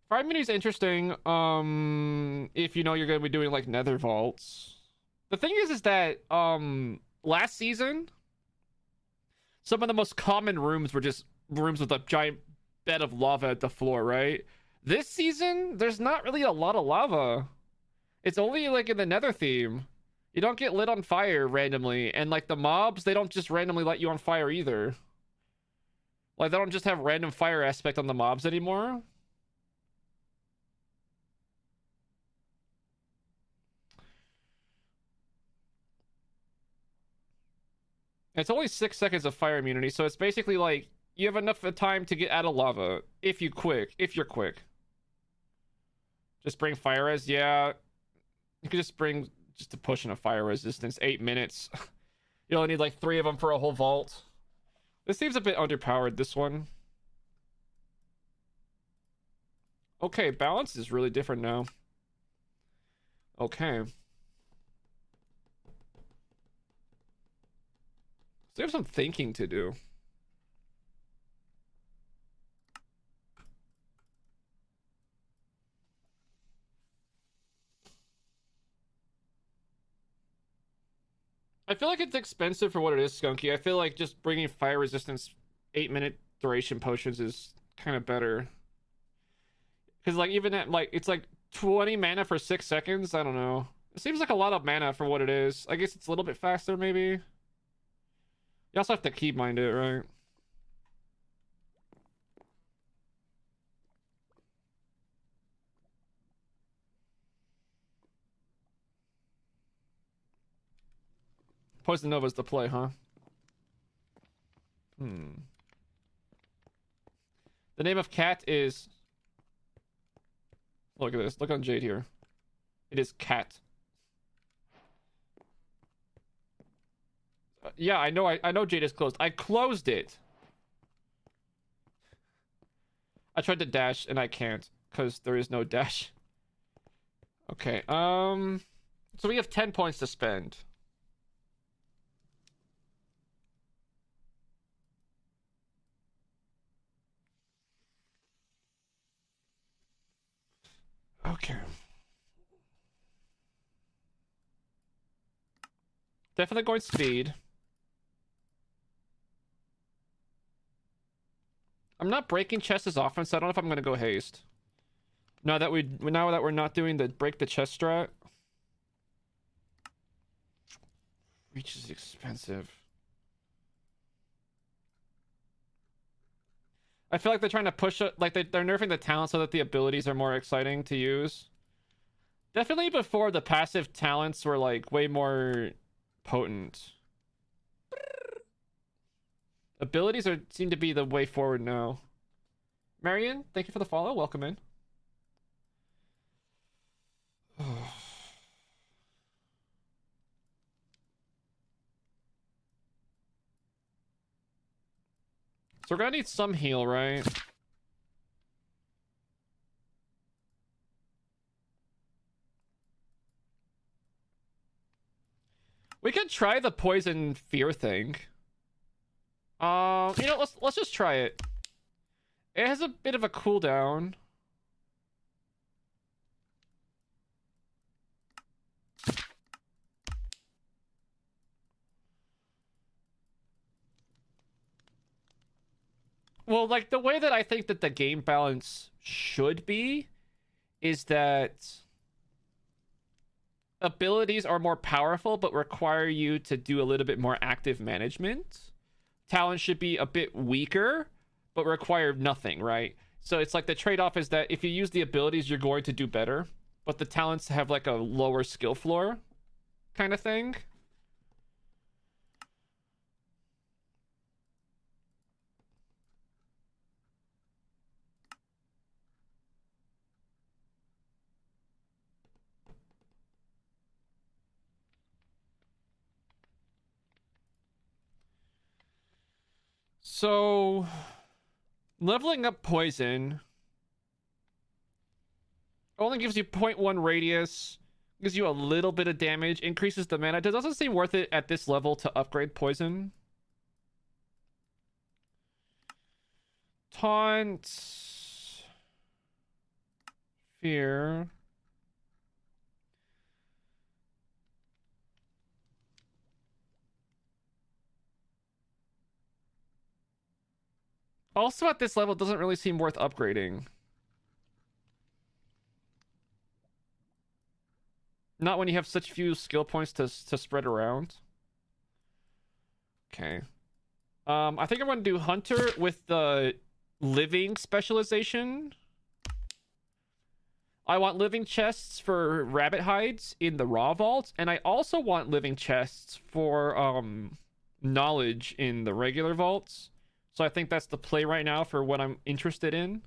Fire immunity is interesting. If you know you're gonna be doing like nether vaults. The thing is that last season, some of the most common rooms were just rooms with a giant bed of lava at the floor, right? This season, there's not really a lot of lava. It's only like in the nether theme. You don't get lit on fire randomly, and like the mobs, they don't just randomly light you on fire either. Like they don't just have random fire aspect on the mobs anymore. It's only 6 seconds of fire immunity, so it's basically like you have enough time to get out of lava if you're quick. Just bring fire res, yeah. You could just bring just to push in a fire resistance, 8 minutes. You only need like 3 of them for a whole vault. This seems a bit underpowered, this one. Okay, balance is really different now. Okay. So we have some thinking to do. I feel like it's expensive for what it is, Skunky. I feel like just bringing fire resistance 8-minute duration potions is kind of better. Because like even at like it's like 20 mana for 6 seconds. I don't know. It seems like a lot of mana for what it is. I guess it's a little bit faster maybe. You also have to key bind it, right? Poison Nova's the play, huh? The name of cat is... Look at this. Look on Jade here. It is cat. Yeah, I know Jade is closed. I closed it. I tried to dash and I can't because there is no dash. Okay. So we have 10 points to spend. Okay. Definitely going speed. I'm not breaking chests as often, so I don't know if I'm gonna go haste. Now that we're not doing the break the chest strat. Reach is expensive. I feel like they're trying to push it, like they're nerfing the talent so that the abilities are more exciting to use. Definitely before the passive talents were like way more potent. Abilities seem to be the way forward now. Marion, thank you for the follow. Welcome in. So we're gonna need some heal, right? We could try the poison fear thing. You know, let's just try it. It has a bit of a cooldown. Well, like the way that I think that the game balance should be is that abilities are more powerful but require you to do a little bit more active management. Talents should be a bit weaker but require nothing, right? So it's like the trade-off is that if you use the abilities, you're going to do better, but the talents have like a lower skill floor kind of thing. So leveling up poison only gives you 0.1 radius, gives you a little bit of damage, increases the mana. It doesn't seem worth it at this level to upgrade poison. Taunt. Fear. Also at this level, it doesn't really seem worth upgrading. Not when you have such few skill points to spread around. Okay. I think I'm going to do Hunter with the living specialization. I want living chests for rabbit hides in the raw vaults, and I also want living chests for knowledge in the regular vaults. So I think that's the play right now for what I'm interested in.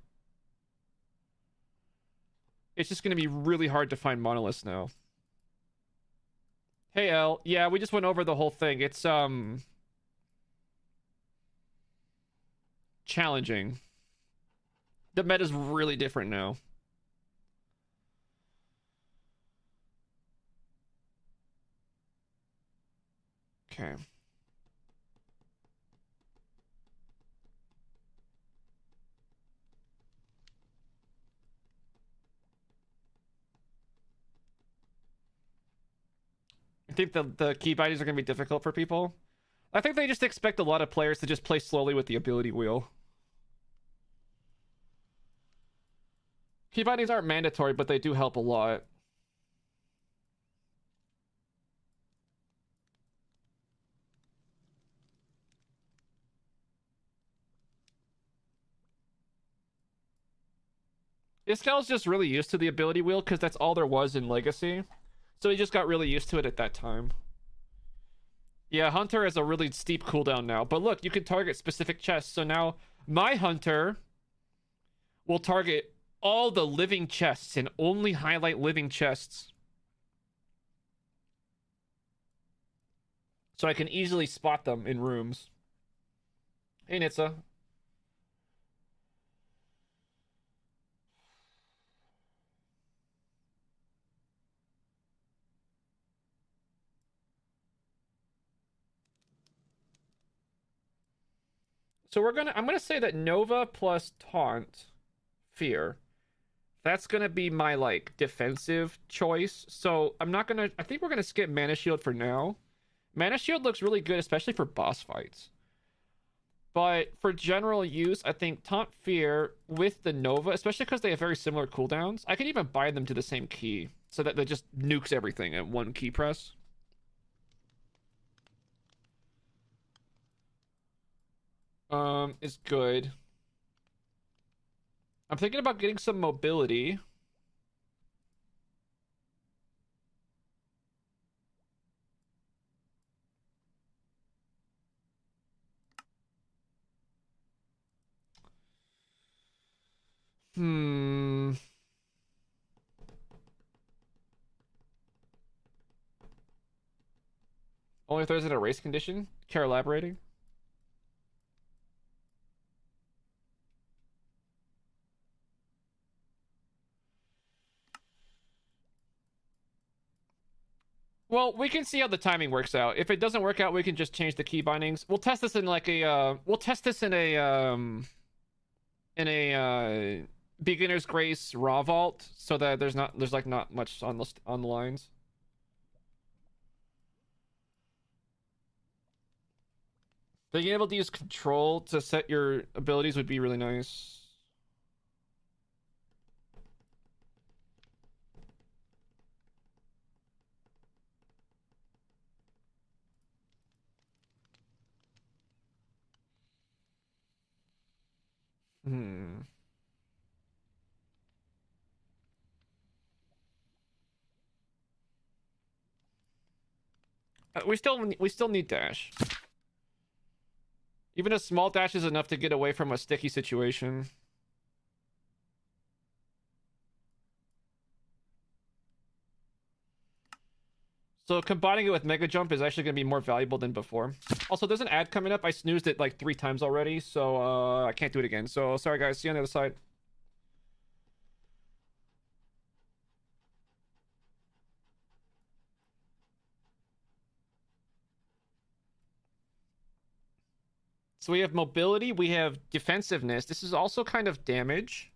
It's just going to be really hard to find monoliths now. Hey, El. Yeah, we just went over the whole thing. It's challenging. The meta's really different now. Okay. I think the key bindings are going to be difficult for people. I think they just expect a lot of players to just play slowly with the ability wheel. Key bindings aren't mandatory, but they do help a lot. Iskal's just really used to the ability wheel because that's all there was in Legacy. So he just got really used to it at that time. Yeah, Hunter has a really steep cooldown now. But look, you can target specific chests. So now my Hunter will target all the living chests and only highlight living chests. So I can easily spot them in rooms. Hey, Nitsa. So I'm gonna say that Nova plus Taunt, Fear. That's gonna be my like defensive choice. So I think we're gonna skip Mana Shield for now. Mana Shield looks really good, especially for boss fights. But for general use, I think Taunt Fear with the Nova, especially because they have very similar cooldowns, I can even bind them to the same key so that just nukes everything at one key press. Is good. I'm thinking about getting some mobility. Hmm. Only if there's in a race condition. Care elaborating? Well, we can see how the timing works out. If it doesn't work out, we can just change the key bindings. We'll test this in like a we'll test this in a beginner's grace raw vault so that there's like not much on the lines. Being able to use control to set your abilities would be really nice. Hmm. We still need dash. Even a small dash is enough to get away from a sticky situation. So combining it with Mega Jump is actually going to be more valuable than before. Also, there's an ad coming up. I snoozed it like 3 times already, so I can't do it again. So sorry, guys. See you on the other side. So we have mobility. We have defensiveness. This is also kind of damage.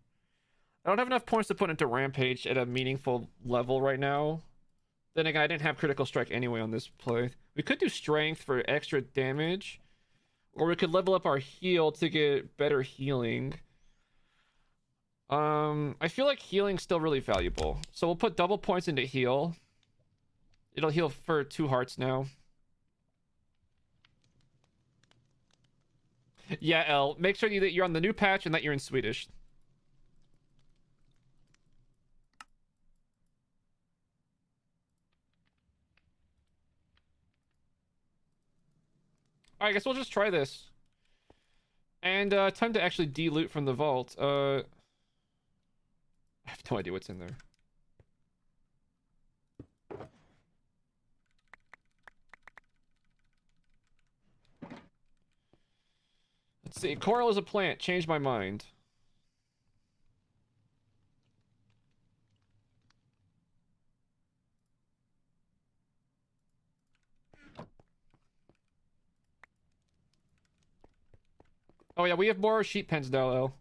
I don't have enough points to put into Rampage at a meaningful level right now. Then again, I didn't have critical strike anyway on this play. We could do strength for extra damage, or we could level up our heal to get better healing. I feel like healing's still really valuable, so we'll put double points into heal. It'll heal for 2 hearts now. Yeah, L. Make sure that you're on the new patch and that you're in Swedish. Alright, I guess we'll just try this. And time to actually de-loot from the vault. I have no idea what's in there. Let's see. Coral is a plant. Changed my mind. Oh yeah, we have more sheep pens now, L.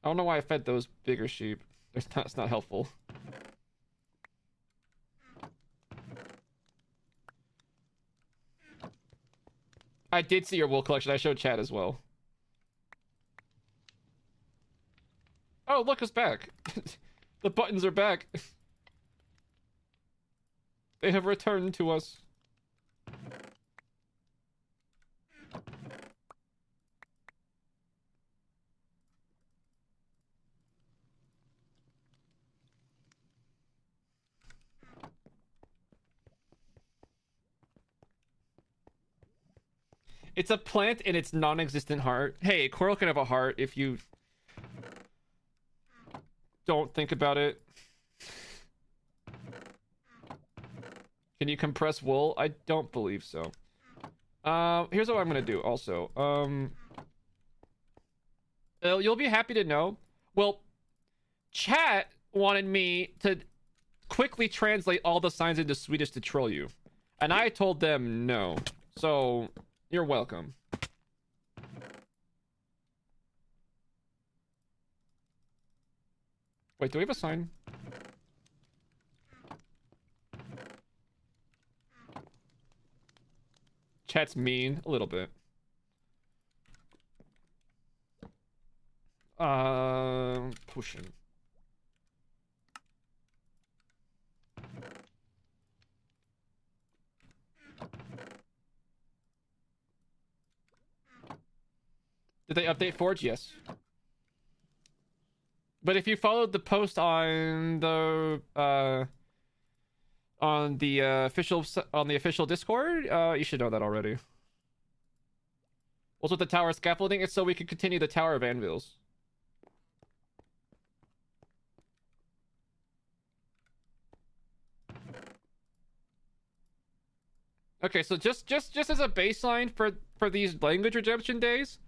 I don't know why I fed those bigger sheep. It's not helpful. I did see your wool collection. I showed chat as well. Oh, look, it's back. The buttons are back. They have returned to us. It's a plant in its non-existent heart. Hey, coral can have a heart if you don't think about it. Can you compress wool? I don't believe so. Here's what I'm gonna do also. You'll be happy to know. Well, chat wanted me to quickly translate all the signs into Swedish to troll you. And I told them no. So, you're welcome. Wait, do we have a sign? Chat's mean. A little bit. Potion. Did they update Forge? Yes. But if you followed the post on the official Discord, you should know that already. What's with the tower scaffolding? It's so we can continue the Tower of Anvils. Okay, so just as a baseline for these language redemption days,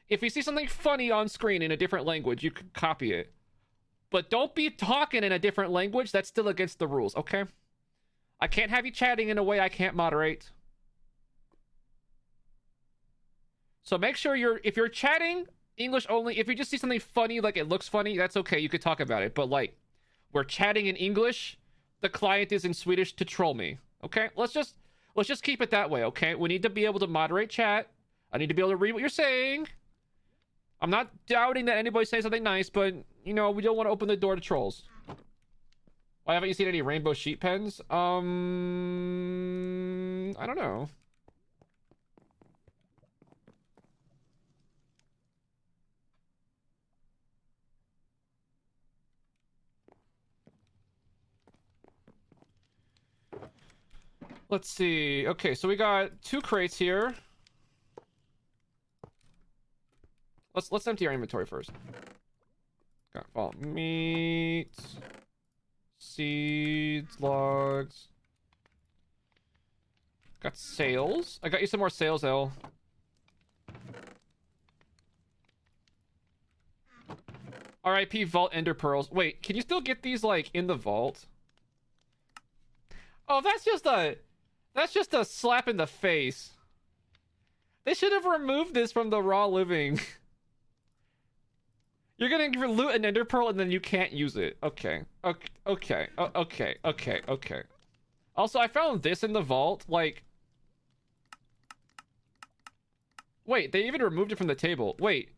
if you see something funny on screen in a different language, you can copy it. But don't be talking in a different language. That's still against the rules, okay? I can't have you chatting in a way I can't moderate. So make sure if you're chatting English only, if you just see something funny, like it looks funny, that's okay. You could talk about it. But like, we're chatting in English, the client is in Swedish to troll me, okay? Let's just keep it that way, okay? We need to be able to moderate chat. I need to be able to read what you're saying. I'm not doubting that anybody's saying something nice, but, you know, we don't want to open the door to trolls. Why haven't you seen any rainbow sheet pens? I don't know. Let's see. Okay, so we got 2 crates here. Let's empty our inventory first. Got vault meat, seeds, logs. Got sails. I got you some more sails, L. RIP vault ender pearls. Wait, can you still get these like in the vault? Oh, that's just a slap in the face. They should have removed this from the raw living. You're gonna loot an ender pearl and then you can't use it. Okay. Okay. Okay. Also, I found this in the vault. Like, wait, they even removed it from the table. Wait.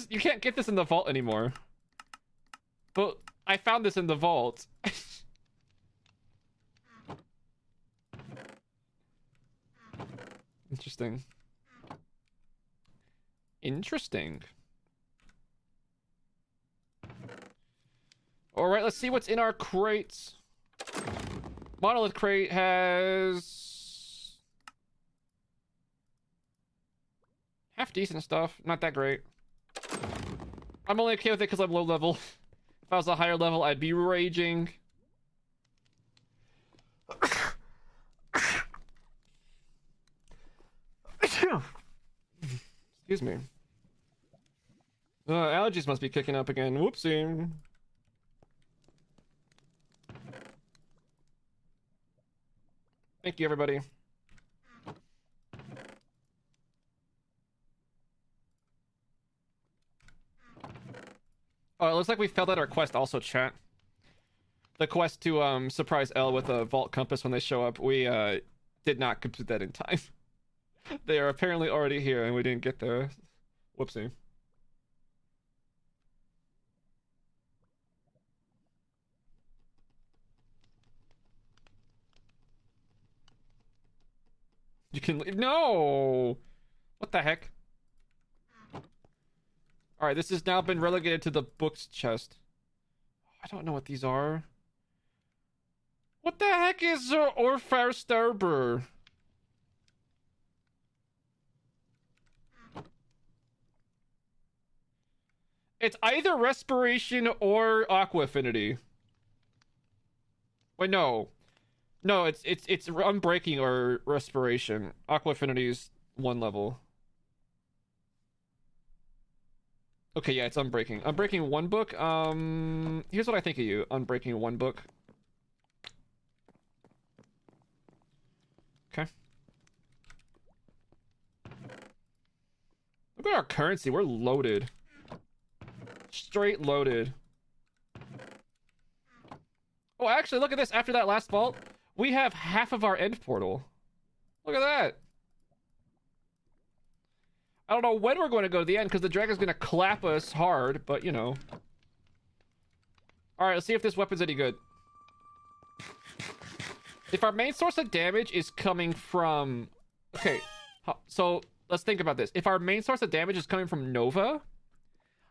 You can't get this in the vault anymore. But I found this in the vault. Interesting. Interesting. Alright, let's see what's in our crates. Monolith crate has half decent stuff. Not that great. I'm only okay with it because I'm low level. If I was a higher level, I'd be raging. Excuse me. Allergies must be kicking up again. Whoopsie. Thank you, everybody. Oh, it looks like we failed at our quest also, chat. The quest to surprise Elle with a vault compass when they show up. We did not complete that in time. They are apparently already here and we didn't get there. Whoopsie. You can leave. No! What the heck? Alright, this has now been relegated to the books chest. I don't know what these are. What the heck is Orfar Starber? It's either respiration or aqua affinity. Wait, no. No, it's unbreaking or respiration. Aqua affinity is 1 level. Okay, yeah, it's unbreaking. Unbreaking 1 book. Here's what I think of you. Unbreaking 1 book. Okay. Look at our currency. We're loaded. Straight loaded. Oh, actually, look at this. After that last vault, we have half of our end portal. Look at that. I don't know when we're going to go to the end because the dragon's going to clap us hard, but you know. Alright, let's see if this weapon's any good. If our main source of damage is coming from... Okay, So let's think about this. If our main source of damage is coming from Nova,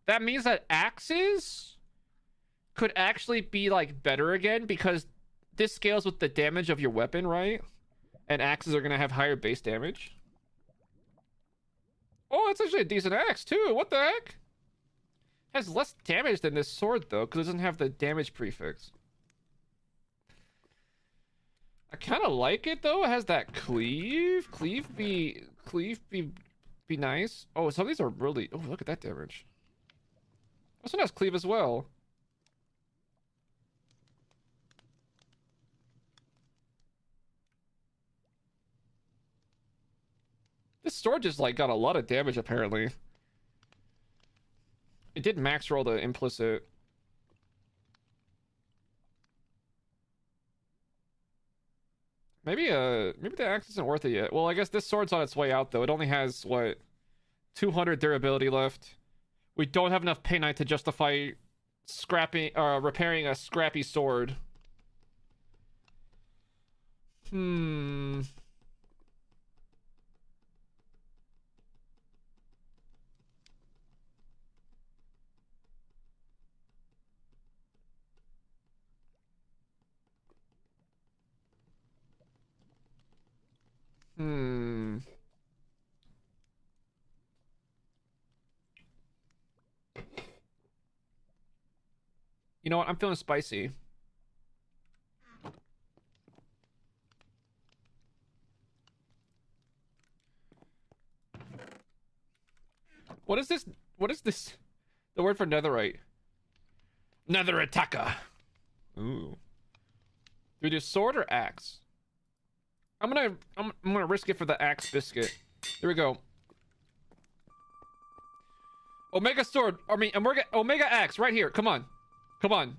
that means that axes could actually be like better again because this scales with the damage of your weapon, right? And axes are gonna have higher base damage. Oh, it's actually a decent axe too. What the heck? Has less damage than this sword though, because it doesn't have the damage prefix. I kind of like it though. It has that cleave. Cleave be nice. Oh, some of these are really. Oh, look at that damage. This one has cleave as well. This sword just like got a lot of damage apparently. It did max roll the implicit. Maybe the axe isn't worth it yet. Well, I guess this sword's on its way out though. It only has what 200 durability left. We don't have enough painite to justify repairing a scrappy sword. Hmm. Hmm. You know what? I'm feeling spicy. What is this? What is this? The word for netherite. Nether attacker. Ooh. Do we do sword or axe? I'm gonna risk it for the axe biscuit. Here we go. Omega sword. I mean, Omega axe right here. Come on. Come on.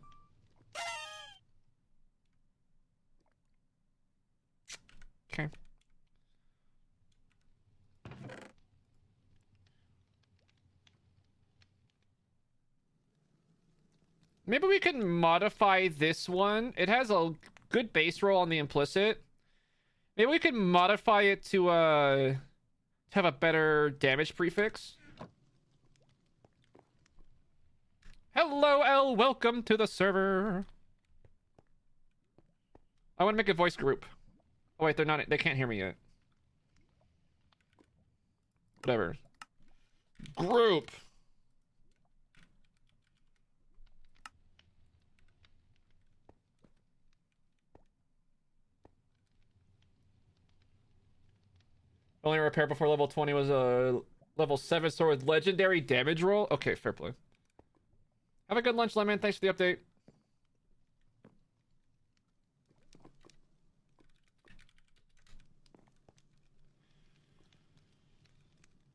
Okay. Maybe we can modify this one. It has a good base roll on the implicit. Maybe we can modify it to have a better damage prefix. Hello, L. Welcome to the server. I want to make a voice group. Oh wait, they're not. They can't hear me yet. Whatever. Group. Only repair before level 20 was a level 7 sword with legendary damage roll. Okay, fair play. Have a good lunch, Lemon. Thanks for the update.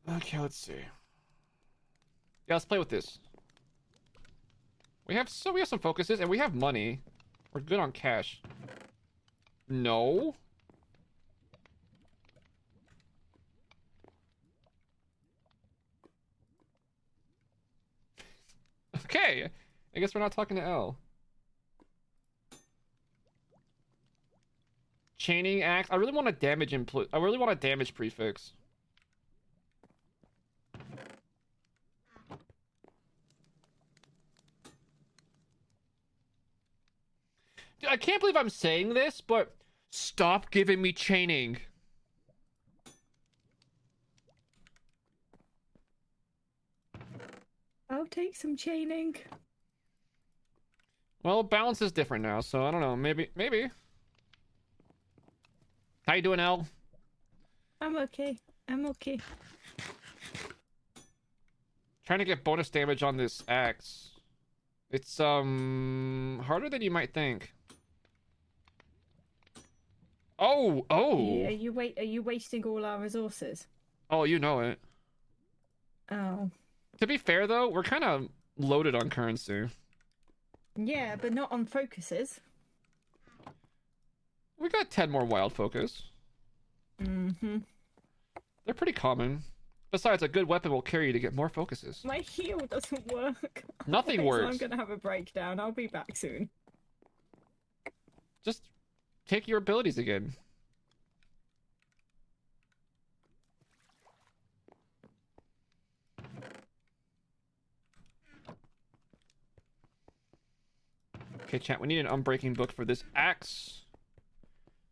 Okay, let's see. Yeah, let's play with this. We have some focuses and we have money. We're good on cash. No. Okay. I guess we're not talking to L. Chaining axe. I really want a damage I really want a damage prefix. Dude, I can't believe I'm saying this, but stop giving me chaining. I'll take some chaining. Well, balance is different now, so I don't know. Maybe. How you doing, L? I'm okay. I'm okay. Trying to get bonus damage on this axe. It's harder than you might think. Oh. Are you wasting all our resources? Oh, you know it. Oh. To be fair though, we're kind of loaded on currency. Yeah, but not on focuses. We got 10 more wild focus. Mm-hmm. They're pretty common. Besides, a good weapon will carry you to get more focuses. My heal doesn't work. Nothing Okay, works. So I'm gonna have a breakdown. I'll be back soon. Just take your abilities again. Okay, chat, we need an unbreaking book for this axe.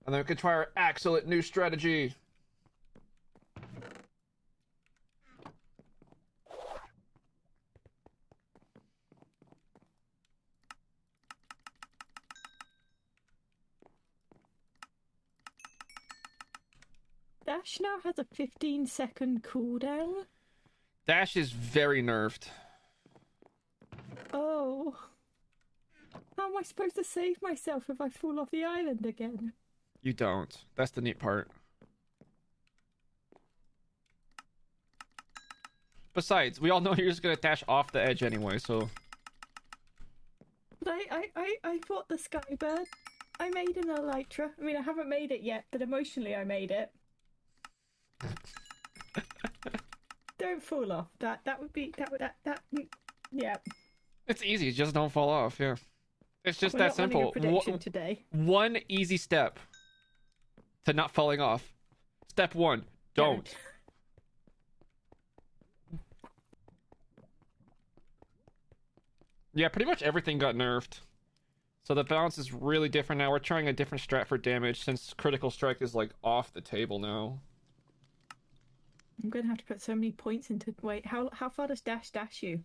And then we can try our excellent new strategy. Dash now has a 15-second cooldown. Dash is very nerfed. Oh. How am I supposed to save myself if I fall off the island again? You don't. That's the neat part. Besides, we all know you're just gonna dash off the edge anyway, so... But I fought the Skybird. I made an Elytra. I mean, I haven't made it yet, but emotionally I made it. Don't fall off. That would be... Yeah. It's easy, just don't fall off, yeah. It's just We're that not running simple. a prediction today. One easy step to not falling off. Step 1, don't. Yeah, pretty much everything got nerfed. So the balance is really different now. We're trying a different strat for damage since critical strike is like off the table now. I'm gonna have to put so many points into... Wait, how far does dash you?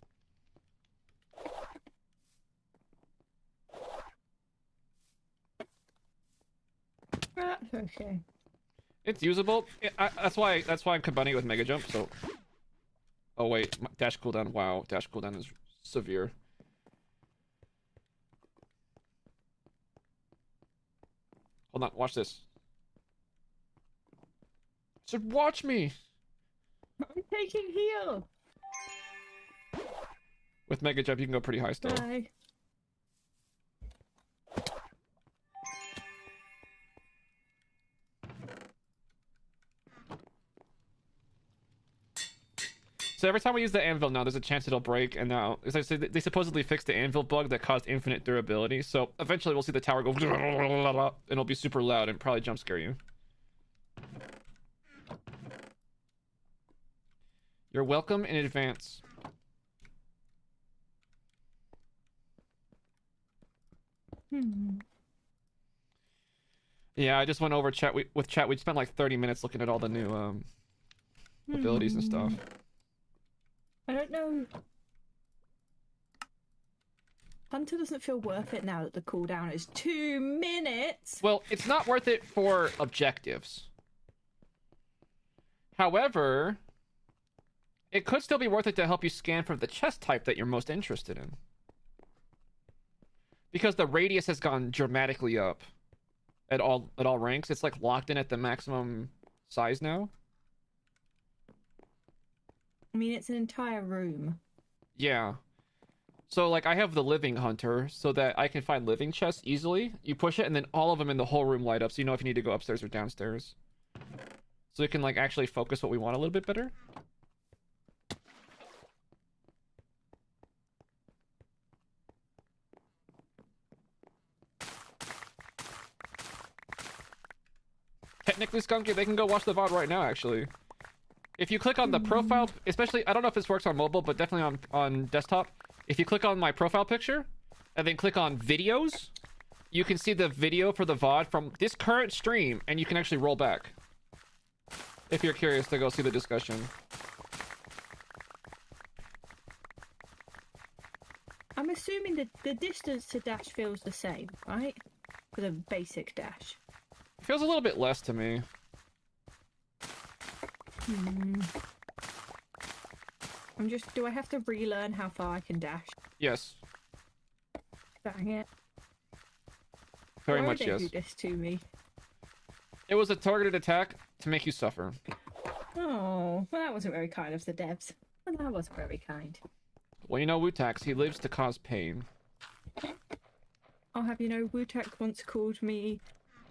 Okay. It's usable. That's why I'm combining it with Mega Jump. So, oh wait, dash cooldown. Wow, dash cooldown is severe. Hold on, watch this. So watch me. I'm taking heal. With Mega Jump, you can go pretty high still. Bye. So every time we use the anvil now, there's a chance it'll break, and now, as I said, they supposedly fixed the anvil bug that caused infinite durability, so eventually we'll see the tower go and it'll be super loud and probably jump scare you. You're welcome in advance. Yeah, I just went over chat with chat. We spent like 30 minutes looking at all the new abilities and stuff. I don't know. Hunter doesn't feel worth it now that the cooldown is 2 minutes. Well, it's not worth it for objectives. However, it could still be worth it to help you scan for the chest type that you're most interested in. Because the radius has gone dramatically up at all ranks. It's like locked in at the maximum size now. I mean, it's an entire room. Yeah. So, like, I have the living hunter so that I can find living chests easily. You push it, and then all of them in the whole room light up, so you know if you need to go upstairs or downstairs. So you can, like, actually focus what we want a little bit better. Technically, Skunky, they can go watch the VOD right now, actually. If you click on the profile, especially, I don't know if this works on mobile, but definitely on desktop. If you click on my profile picture, and then click on videos, you can see the video for the VOD from this current stream, and you can actually roll back. If you're curious to go see the discussion. I'm assuming that the distance to dash feels the same, right? For the basic dash. It feels a little bit less to me. Do I have to relearn how far I can dash? Yes. Dang it. Very Why much would they yes. do this to me? It was a targeted attack to make you suffer. Oh, well, that wasn't very kind of the devs. Well, that wasn't very kind. Well, you know Wutax, he lives to cause pain. I'll have you know, Wutak once called me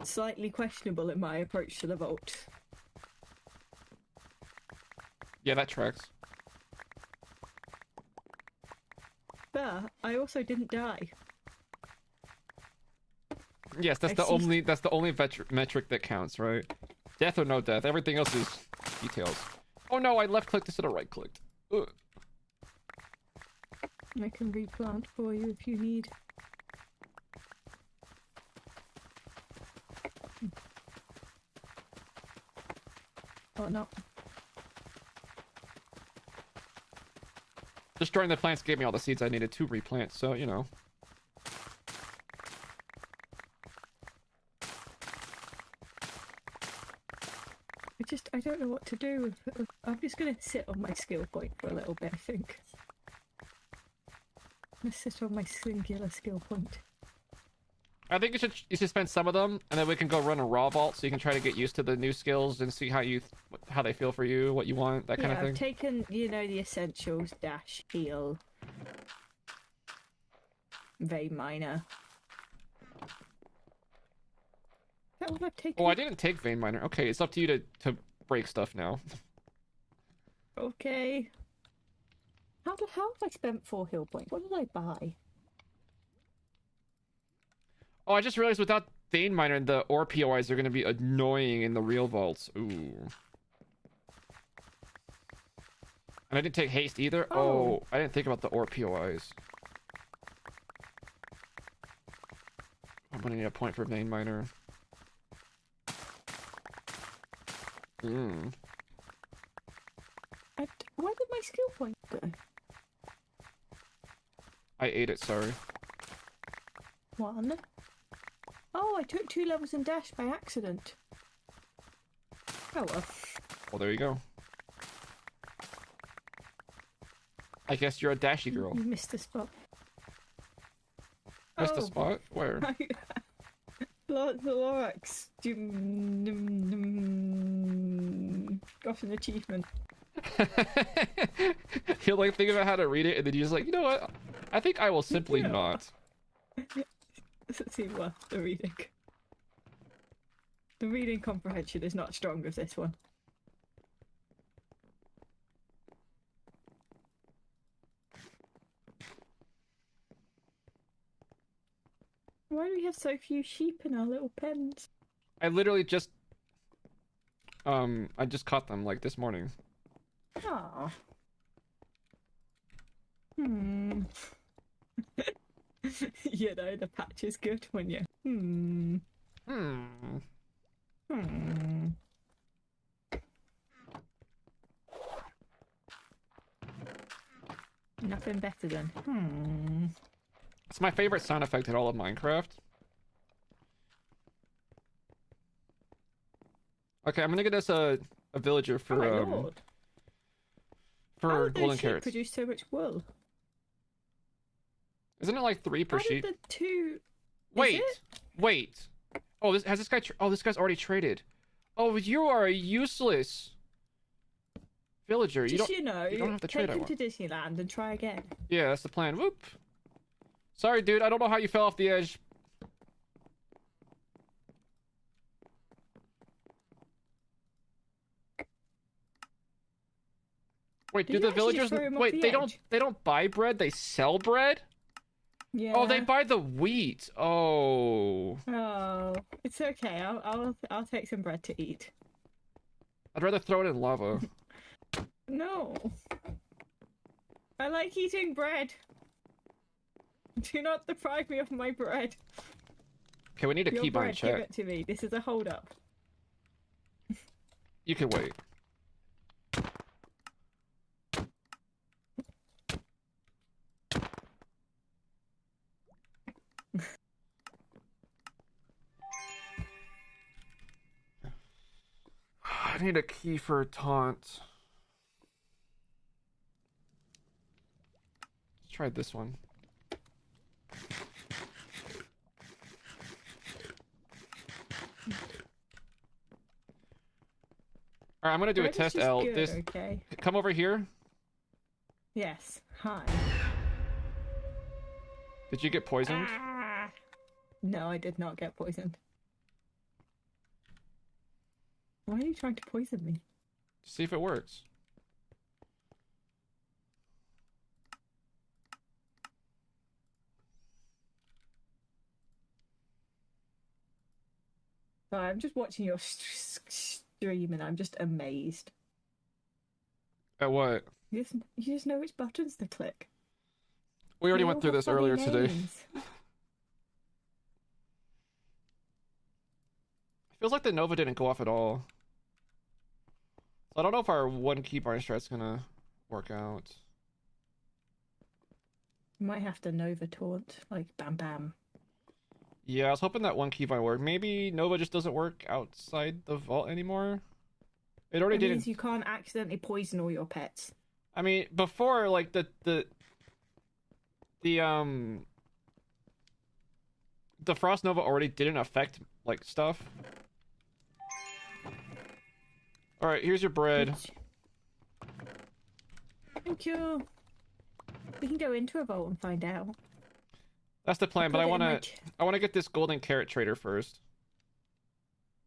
slightly questionable in my approach to the vault. Yeah, that tracks. But I also didn't die. Yes, that's the only metric that counts, right? Death or no death. Everything else is details. Oh no, I left clicked instead of right clicked. Ugh. I can replant for you if you need. or not. Destroying the plants gave me all the seeds I needed to replant, so, you know. I don't know what to do. I'm just going to sit on my skill point for a little bit, I think. I'm going to sit on my singular skill point. I think you should spend some of them, and then we can go run a raw vault, so you can try to get used to the new skills and see how they feel for you, what you want, that kind of thing. I've taken, you know, the essentials: dash, heal, vein miner. Is that what I've taken? Oh, I didn't take vein miner. Okay, it's up to you to break stuff now. Okay. How have I spent 4 heal points? What did I buy? Oh, I just realized without vein miner, the ore POIs are going to be annoying in the real vaults. Ooh. And I didn't take haste either. Oh, I didn't think about the ore POIs. I'm going to need a point for vein miner. Where did my skill point go? I ate it, sorry. 1. Oh, I took 2 levels in dash by accident. Oh well. Well, there you go. I guess you're a dashy girl. You missed a spot. Missed a spot? Where? Lorax. Got an achievement. You'll like think about how to read it, and then you're just like, you know what? I think I will simply not. Let's see what the reading. The reading comprehension is not strong with this one. Why do we have so few sheep in our little pens? I literally just I just caught them like this morning. Ah. You know, the patch is good when you. Nothing better than. It's my favorite sound effect in all of Minecraft. Okay, I'm gonna get us a villager for Lord. for How did golden those sheep carrots. produce so much wool? Isn't it like 3 per How sheep? did the 2? Wait, wait. Oh, this guy. Oh, this guy's already traded. Oh, you are a useless villager. Just, you don't have to trade. Take him to Disneyland and try again. Yeah, that's the plan. Whoop. Sorry, dude. I don't know how you fell off the edge. Wait, do the villagers wait, they don't buy bread, they sell bread? Yeah. Oh, they buy the wheat. Oh. Oh, it's okay. I'll take some bread to eat. I'd rather throw it in lava. No. I like eating bread. Do not deprive me of my bread. Okay, we need a Your keybind bread, check. give it to me. This is a hold up. You can wait. I need a key for a taunt. Let's try this one. Alright, I'm gonna do a test, L. Okay. Come over here. Yes. Hi. Did you get poisoned? No, I did not get poisoned. Why are you trying to poison me? See if it works. I'm just watching your stream and I'm just amazed. At what? You just know which buttons to click. We already They went all through have this funny earlier today. names. Feels like the Nova didn't go off at all. So I don't know if our one keybind strat's gonna work out. Might have to Nova taunt, like bam bam. Yeah, I was hoping that one keybind worked. Maybe Nova just doesn't work outside the vault anymore. It already It didn't. means you can't accidentally poison all your pets. I mean, before like the Frost Nova already didn't affect like stuff. All right, here's your bread. Thank you. We can go into a vault and find out. That's the plan, but I wanna get this golden carrot trader first.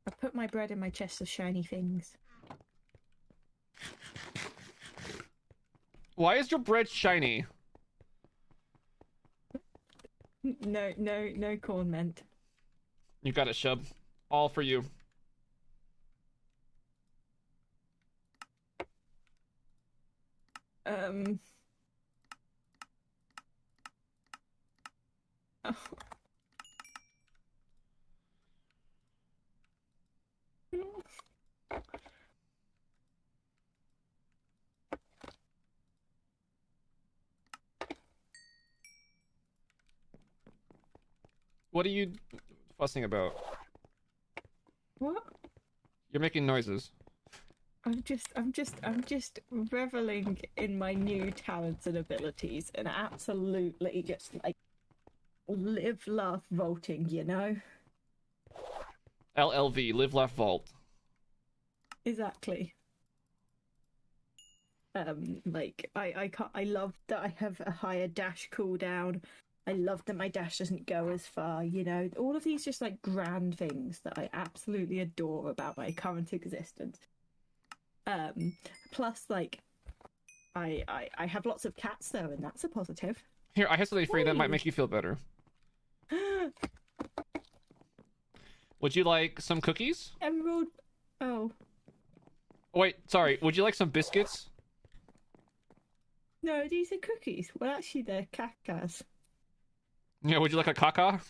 I put my bread in my chest of shiny things. Why is your bread shiny? No corn meant. You got it, Shub. All for you. Oh. What are you fussing about? What? You're making noises. I'm just reveling in my new talents and abilities and absolutely just like live, laugh, vaulting, you know? LLV, live, laugh, vault. Exactly. Like I love that I have a higher dash cooldown. I love that my dash doesn't go as far, you know. All of these just like grand things that I absolutely adore about my current existence. Plus like I have lots of cats though, and that's a positive. Here, I have something for you that might make you feel better. Would you like some cookies? Emerald. Oh. Wait, sorry. Would you like some biscuits? No, these are cookies. Well, actually, they're cacas. Yeah, would you like a caca?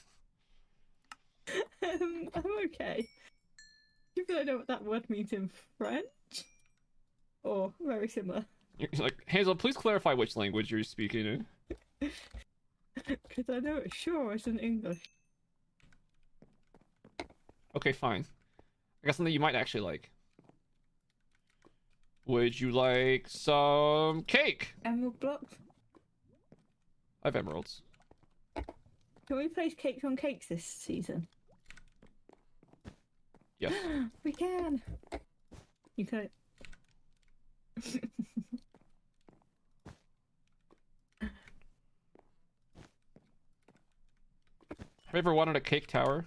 I'm okay. Do you know what that word means in French? Or very similar. You're like, Hazel, please clarify which language you're speaking in. Because I know it sure isn't English. Okay, fine. I got something you might actually like. Would you like some cake? Emerald blocks? I have emeralds. Can we place cakes on cakes this season? Yes. We can! You can. Have you ever wanted a cake tower?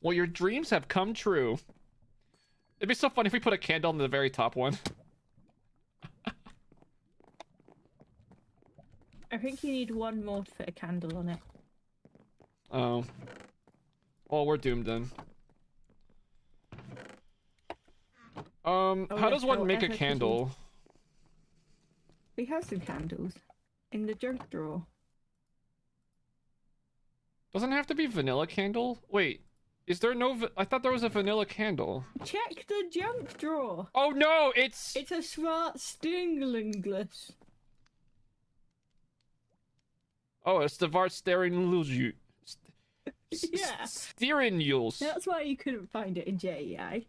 Well, your dreams have come true. It'd be so fun if we put a candle on the very top one. I think you need one more to fit a candle on it. Oh. Well, we're doomed then. How does one make a candle? We have some candles in the junk drawer. Doesn't it have to be vanilla candle? Wait, is there no? I thought there was a vanilla candle. Check the junk drawer. Oh no, it's a smart stinglinglis. Oh, it's the Vart steering Yeah. steering mules. That's why you couldn't find it in JEI.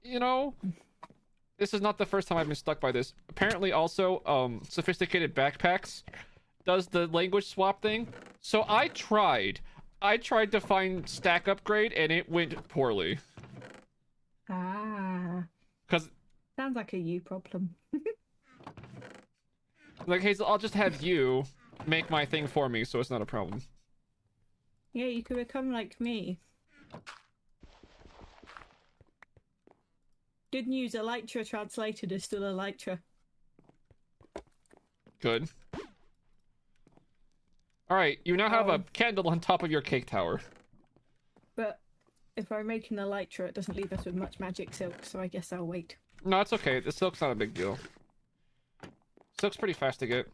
You know, this is not the first time I've been stuck by this. Apparently, also, sophisticated backpacks does the language swap thing. So I tried to find stack upgrade, and it went poorly. Ah. Cause sounds like a you problem. like Hazel, I'll just have you make my thing for me, so it's not a problem. Yeah, you could become like me. Good news, Elytra translated is still Elytra. Good. Alright, you now have a candle on top of your cake tower. But if I make an Elytra, it doesn't leave us with much magic silk, so I guess I'll wait. No, it's okay. The silk's not a big deal. Silk's pretty fast to get.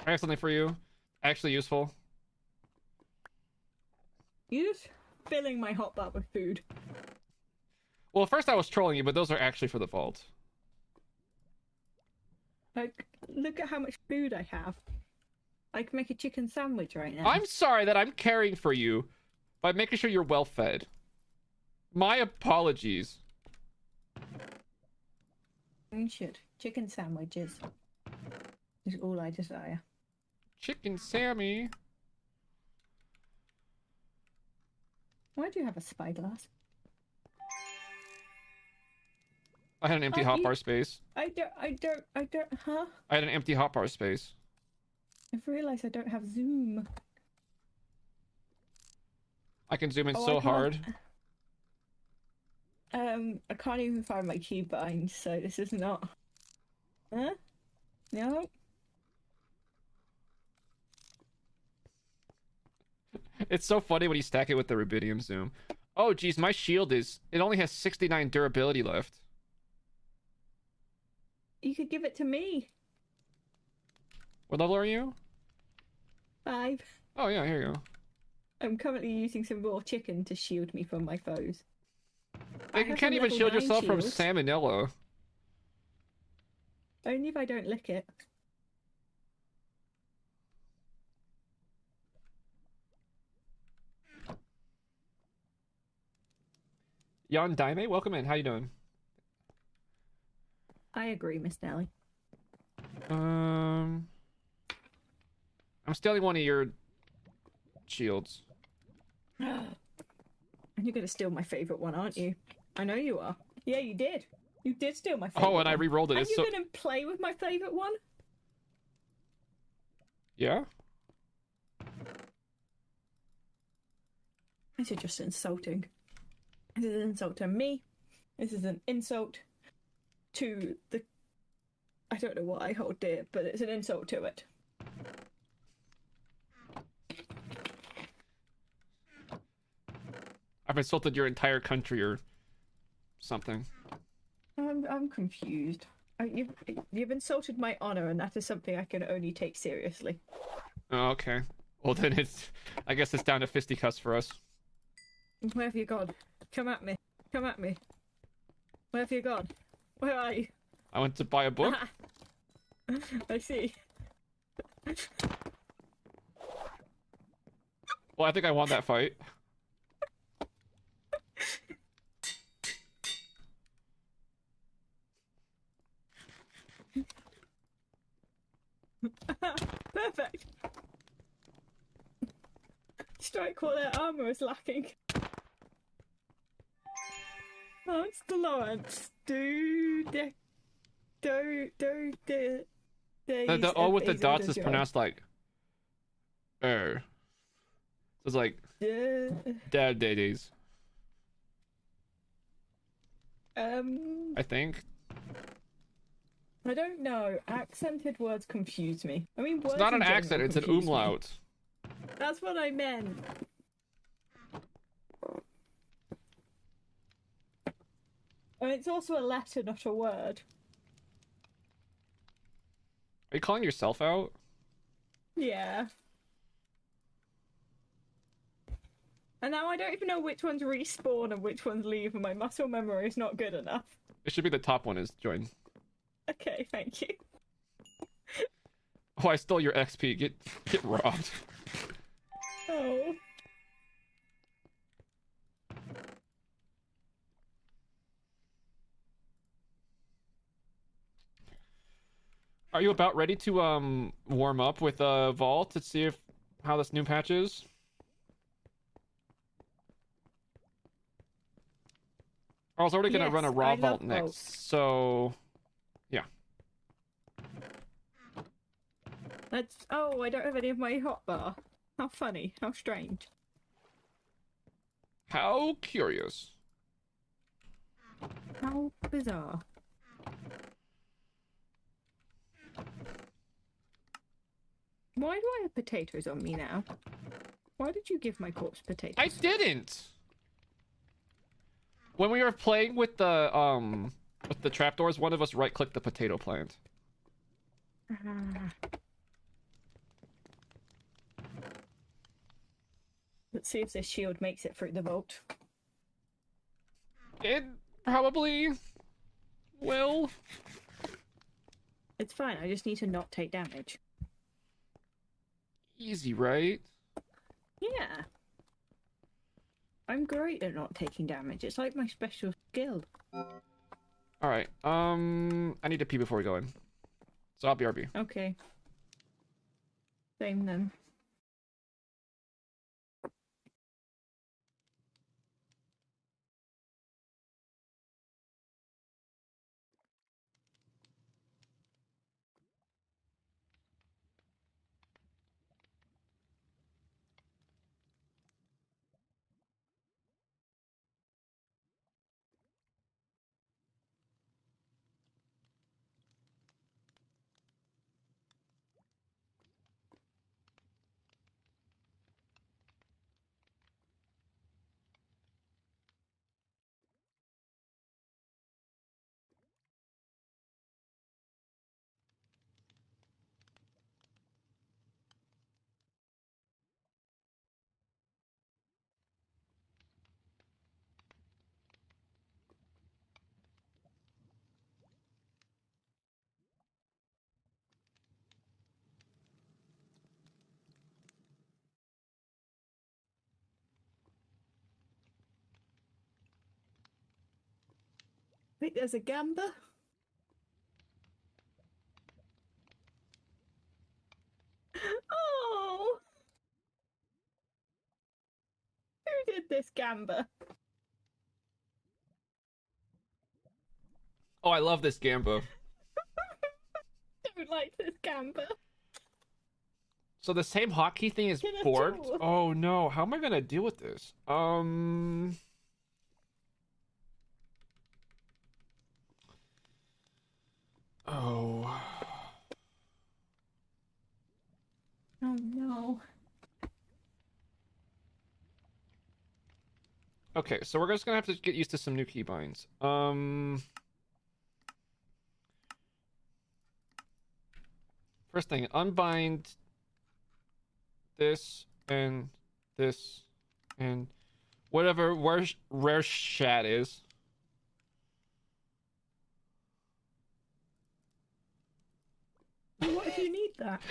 I have something for you. Actually useful. You're just filling my hotbar with food. Well, first I was trolling you, but those are actually for the vault. Like, look at how much food I have. I can make a chicken sandwich right now. I'm sorry that I'm caring for you by making sure you're well fed. My apologies. You should. Chicken sandwiches is all I desire. Chicken Sammy. Why do you have a spyglass? I had an empty hotbar space. I don't, huh? I had an empty hotbar space. I've realised I don't have Zoom. I can zoom in Oh, so hard. I can't even find my keybind, so this is not... Huh? No? It's so funny when you stack it with the rubidium zoom. Oh, geez, my shield is... It only has 69 durability left. You could give it to me. What level are you? 5. Oh, yeah, here you go. I'm currently using some raw chicken to shield me from my foes. You can't even shield yourself from salmonella. Only if I don't lick it. Jan Daime, welcome in. How you doing? I agree, Miss Nelly. I'm stealing one of your shields. And you're going to steal my favourite one, aren't you? I know you are. Yeah, you did. You did steal my favourite Oh, and I re-rolled it. Are It's you so... going to play with my favourite one? Yeah? This is just insulting. This is an insult to me. This is an insult to the... I don't know what I hold dear, but it's an insult to it. I've insulted your entire country or something. I'm confused. You've insulted my honour, and that is something I can only take seriously. Oh, okay. Well, then it's... I guess it's down to fisticuffs for us. Where have you gone? Come at me. Come at me. Where have you gone? Where are you? I went to buy a book. I see. Well, I think I won that fight. Perfect. Strike while their armour is lacking. Lance the Lawrence. The O with the dots is pronounced like so it's like dad days. I think. I don't know. Accented words confuse me. I mean, words It's not in an general accent, it's an confuse me. umlaut. That's what I meant. And it's also a letter, not a word. Are you calling yourself out? Yeah. And now I don't even know which ones respawn and which ones leave, and my muscle memory is not good enough. It should be the top one is join. Okay, thank you. Oh, I stole your XP. Get robbed. Oh. Are you about ready to warm up with Vault to see if how this new patch is? I was already gonna Yes, run a raw I Vault love next, Vault. so yeah. Oh, I don't have any of my hotbar. How funny. How strange. How curious. How bizarre. Why do I have potatoes on me now? Why did you give my corpse potatoes? I didn't. When we were playing with the trapdoors, one of us right-clicked the potato plant. Let's see if this shield makes it through the vault. It probably will. It's fine, I just need to not take damage. Easy, right? Yeah. I'm great at not taking damage. It's like my special skill. Alright, I need to pee before we go in. So I'll BRB. Okay. Same then. Wait, there's a gamba? Oh! Who did this gamba? Oh, I love this Gamba. Don't like this gamba. So the same hotkey thing is Get a borked? tool. Oh no, how am I gonna deal with this? Oh Oh no. okay, so we're just gonna have to get used to some new keybinds. First thing, unbind this and this and whatever rare shat is. What if you need that?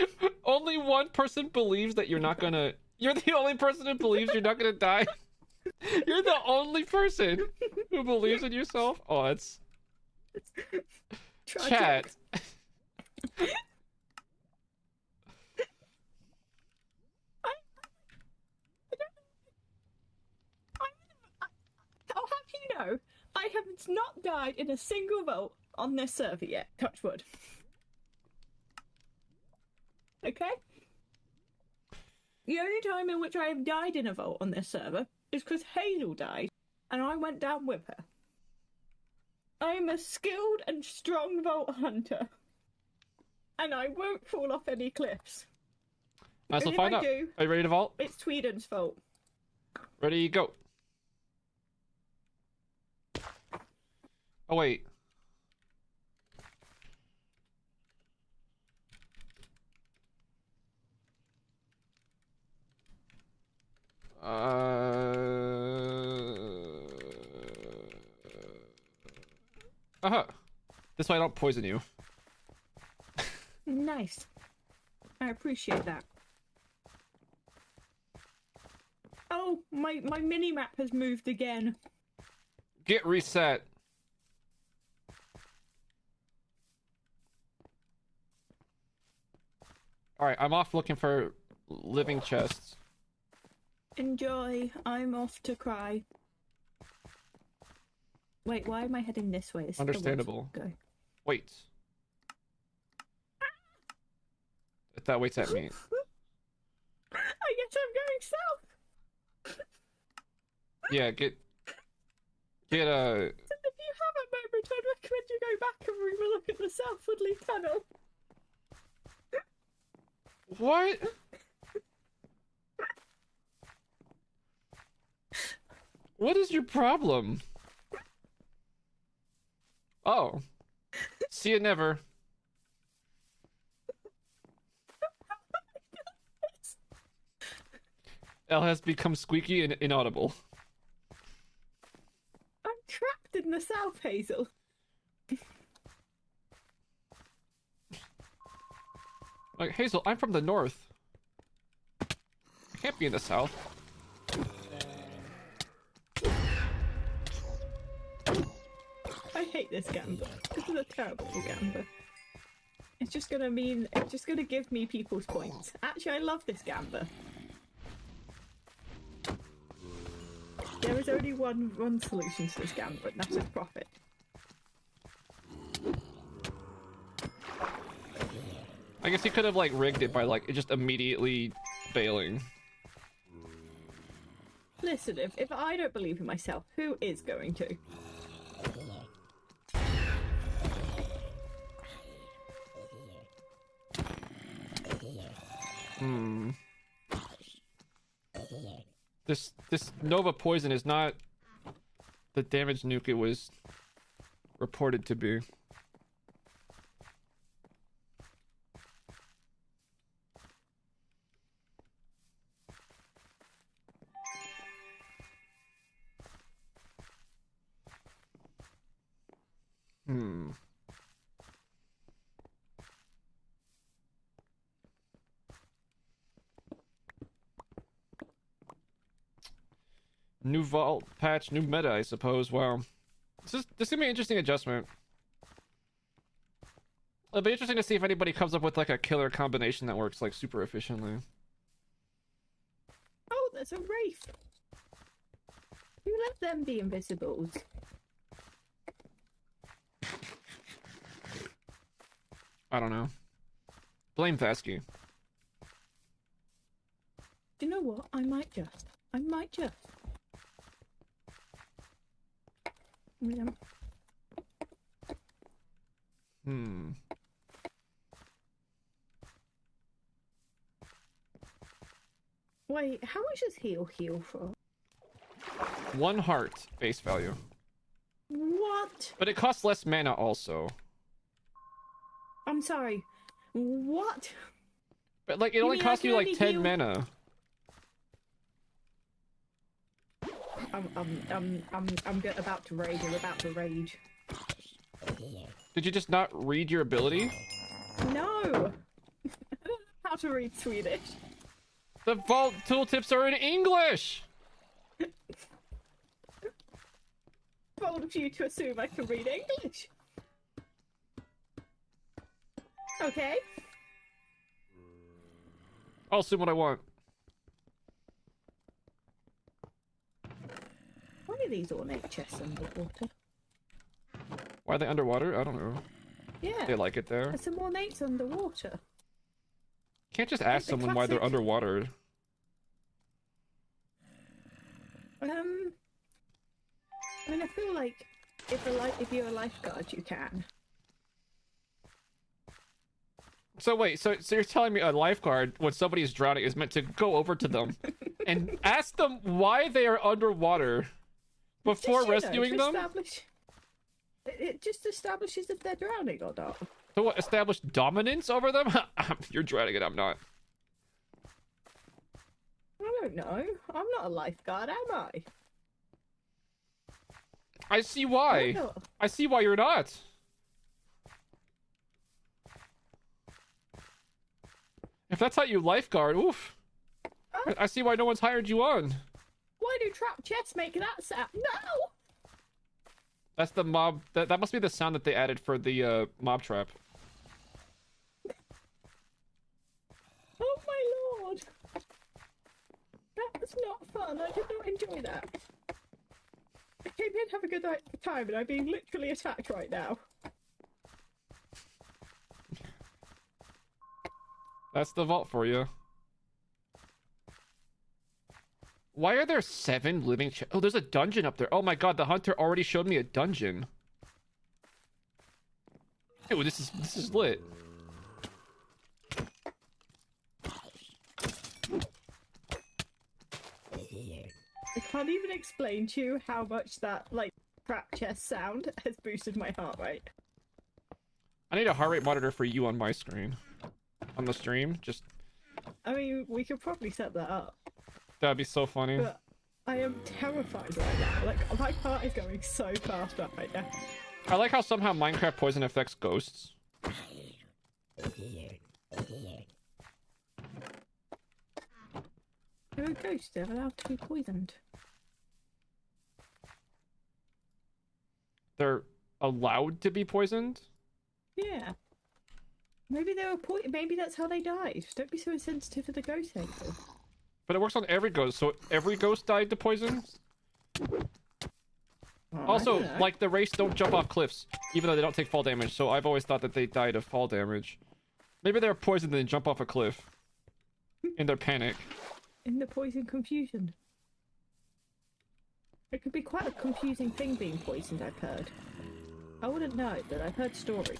Only one person believes that you're not gonna. You're the only person who believes you're not gonna die. You're the only person who believes in yourself. Oh, it's Tragic. chat. I'll have you know, I have not died in a single vote on this server yet. Touch wood. Okay? The only time in which I have died in a vault on this server is because Hazel died, and I went down with her. I am a skilled and strong vault hunter, and I won't fall off any cliffs. Nice, And we'll if find I out. do, Are you ready to vault? it's Tweeden's fault. Ready, go. Oh wait. This way I don't poison you. Nice. I appreciate that. Oh, my mini-map has moved again. Get reset. Alright, I'm off looking for living chests. Enjoy. I'm off to cry. Wait, why am I heading this way? It's the woods. Understandable. Go. Wait. If that waits at me. I guess I'm going south. Yeah, get So if you have a moment, I'd recommend you go back and re-look at the Southwoodley Tunnel. What? What is your problem? Oh. See you never. L has become squeaky and inaudible. I'm trapped in the south, Hazel. Like, Hazel, I'm from the north. I can't be in the south. I hate this gamba. This is a terrible gamba. It's just gonna give me people's points. Actually, I love this gamba. There is only one solution to this gamba, and that is profit. I guess he could have like rigged it by like just immediately failing. Listen, if I don't believe in myself, who is going to? This Nova poison is not the damage nuke it was reported to be. New vault patch, new meta, I suppose. Wow. This is gonna be an interesting adjustment. It'll be interesting to see if anybody comes up with like a killer combination that works like super efficiently. Oh, there's a wraith. You let them be invisibles. I don't know. Blame Vasky. Do you know what? I might just. Yeah. Wait, how much does heal for? 1 heart base value. What? But it costs less mana also. I'm sorry. What? But like it only costs you like 10 mana. I'm about to rage. I'm about to rage. Did you just not read your ability? No! I don't know how to read Swedish. The vault tooltips are in English! Bold of you to assume I can read English. Okay. I'll assume what I want. Why are these ornate chests underwater? Why are they underwater? I don't know. Yeah. They like it there. There's some ornates underwater. Can't just ask someone why they're underwater. I mean, I feel like if you're a lifeguard, you can. So wait, so you're telling me a lifeguard, when somebody is drowning, is meant to go over to them and ask them why they are underwater before rescuing them? It just establishes if they're drowning or not. So what, establish dominance over them? You're drowning and I'm not. I don't know. I'm not a lifeguard, am I? I see why. I see why you're not. If that's how you lifeguard, oof. I see why no one's hired you on. Why do trap chests make that sound? No! That's the mob. That must be the sound that they added for the mob trap. Oh my lord! That was not fun. I did not enjoy that. I came here to have a good time, and I'm being literally attacked right now. That's the vault for you. Why are there 7 living oh, there's a dungeon up there. Oh my god, the hunter already showed me a dungeon. Ew, this is lit. I can't even explain to you how much that, like, trap chest sound has boosted my heart rate. I need a heart rate monitor for you on my screen. On the stream, just... I mean, we could probably set that up. That'd be so funny. But I am terrified right now. Like, my heart is going so fast right now. I like how somehow Minecraft poison affects ghosts. They're a ghost, they're allowed to be poisoned. They're allowed to be poisoned? Yeah. Maybe they were maybe that's how they died. Don't be so insensitive to the ghost angel. But it works on every ghost, so every ghost died to poison? Oh, Also, like, the race don't jump off cliffs, even though they don't take fall damage, so I've always thought that they died of fall damage. Maybe they're poisoned and they jump off a cliff. In their panic. In the poison confusion. It could be quite a confusing thing being poisoned, I've heard. I wouldn't know, but I've heard stories.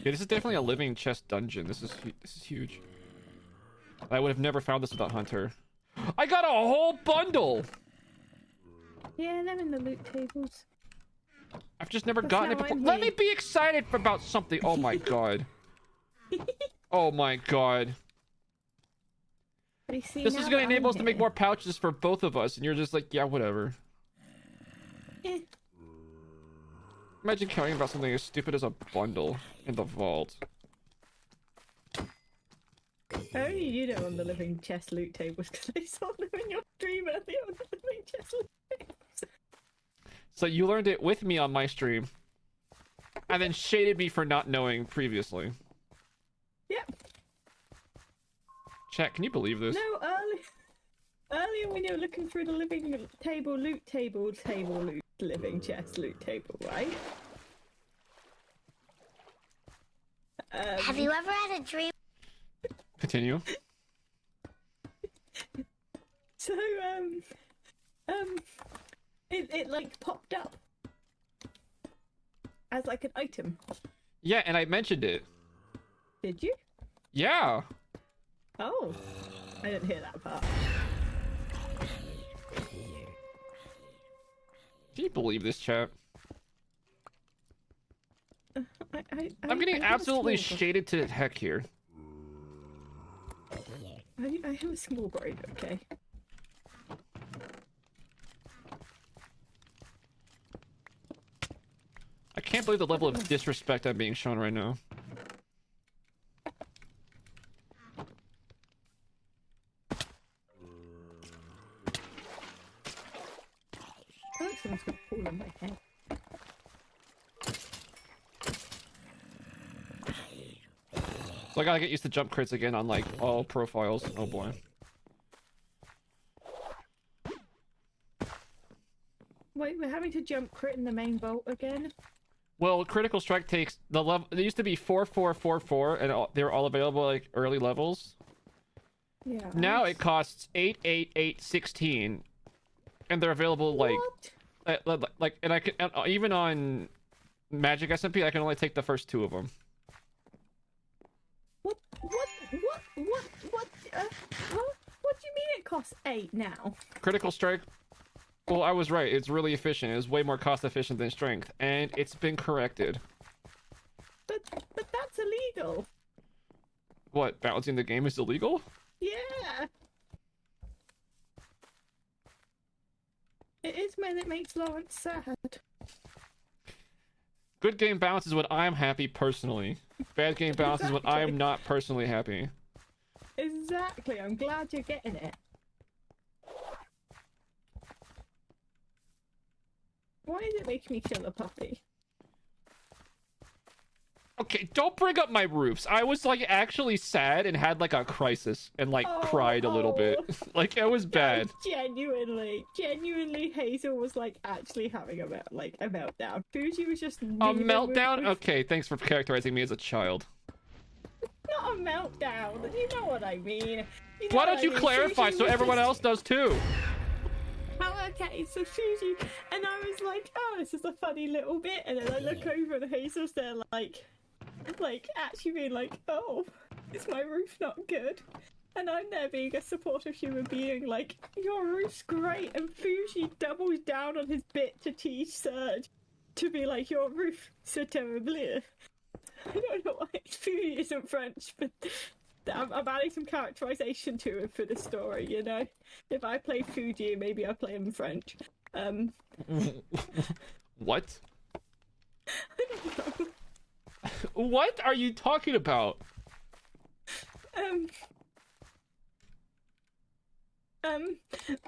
Yeah, this is definitely a living chest dungeon. This is huge. I would have never found this without Hunter. I got a whole bundle! Yeah, they're in the loot tables. I've just never gotten it before. Let me be excited about something. Oh my god. Oh my god. This is gonna enable us to make more pouches for both of us, and you're just like, yeah, whatever. Imagine caring about something as stupid as a bundle in the vault. Only you know on the living chest loot tables because I saw them in your stream and I think it was the living chest loot tables. So you learned it with me on my stream, and then shaded me for not knowing previously. Yep. Chat, can you believe this? No, earlier when you were looking through the living table loot loot living chest loot table, right? Have you ever had a dream? Continue. So, it like popped up as like an item. Yeah, and I mentioned it. Did you? Yeah. Oh, I didn't hear that part. Can you believe this, chat? I'm getting I have absolutely a small shaded to heck here. I have a small brain, okay? I can't believe the level of disrespect I'm being shown right now. I think someone's gonna fall on my head. So I gotta get used to jump crits again on like all profiles. Oh boy. Wait, we're having to jump crit in the main vault again? Well, critical strike takes the level. They used to be 4-4-4-4, and they were all available like early levels. Yeah. Now it costs 8-8-8-16, and they're available like and I can even on Magic SMP I can only take the first 2 of them. What do you mean it costs 8 now? Critical strike. Well, I was right. It's really efficient. It's way more cost efficient than strength, and it's been corrected. But that's illegal. What? Balancing the game is illegal? Yeah. It is when it makes Lawrence sad. Good game balance is when I'm happy personally. Bad game balance is when Exactly. I'm not personally happy. Exactly. I'm glad you're getting it. Why is it making me kill a puppy? Okay, don't bring up my roofs. I was like actually sad and had like a crisis and like cried a little bit. Like it was bad. Genuinely, Hazel was like actually having a meltdown. Fuji was just A meltdown? Okay, thanks for characterizing me as a child. Not a meltdown. You know what I mean. Why don't you clarify so everyone else does too? Oh, okay, so Fuji and I was like, oh, this is a funny little bit, and then I look over and Hazel's there like actually being like, oh, is my roof not good? And I'm there being a supportive human being like, your roof's great, and Fuji doubles down on his bit to tease Surge. to be like, your roof so terribly. I don't know why Fuji isn't French, but I'm adding some characterization to it for the story, you know? If I play Fuji, maybe I'll play him French. What? I don't know. What are you talking about?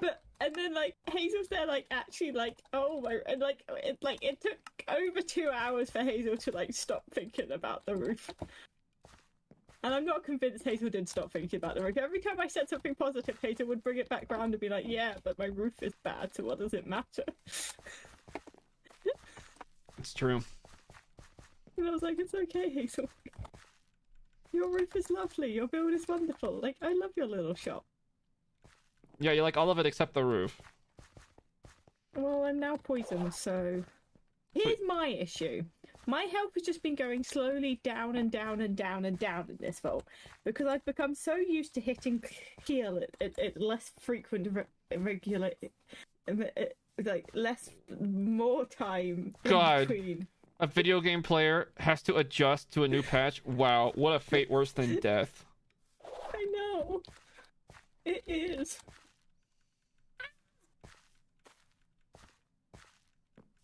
But and then like Hazel's there, like actually, like oh my, and it took over 2 hours for Hazel to like stop thinking about the roof. And I'm not convinced Hazel did stop thinking about the roof. Every time I said something positive, Hazel would bring it back round and be like, "Yeah, but my roof is bad, so what does it matter?" It's true. And I was like, "It's okay, Hazel. Your roof is lovely. Your build is wonderful. Like, I love your little shop." Yeah, you like all of it except the roof. Well, I'm now poisoned, so... Here's my issue. My health has just been going slowly down and down and down and down in this vault, because I've become so used to hitting heal at less frequent, regular... like, more time God. in between. A video game player has to adjust to a new patch. Wow, what a fate worse than death. I know. It is.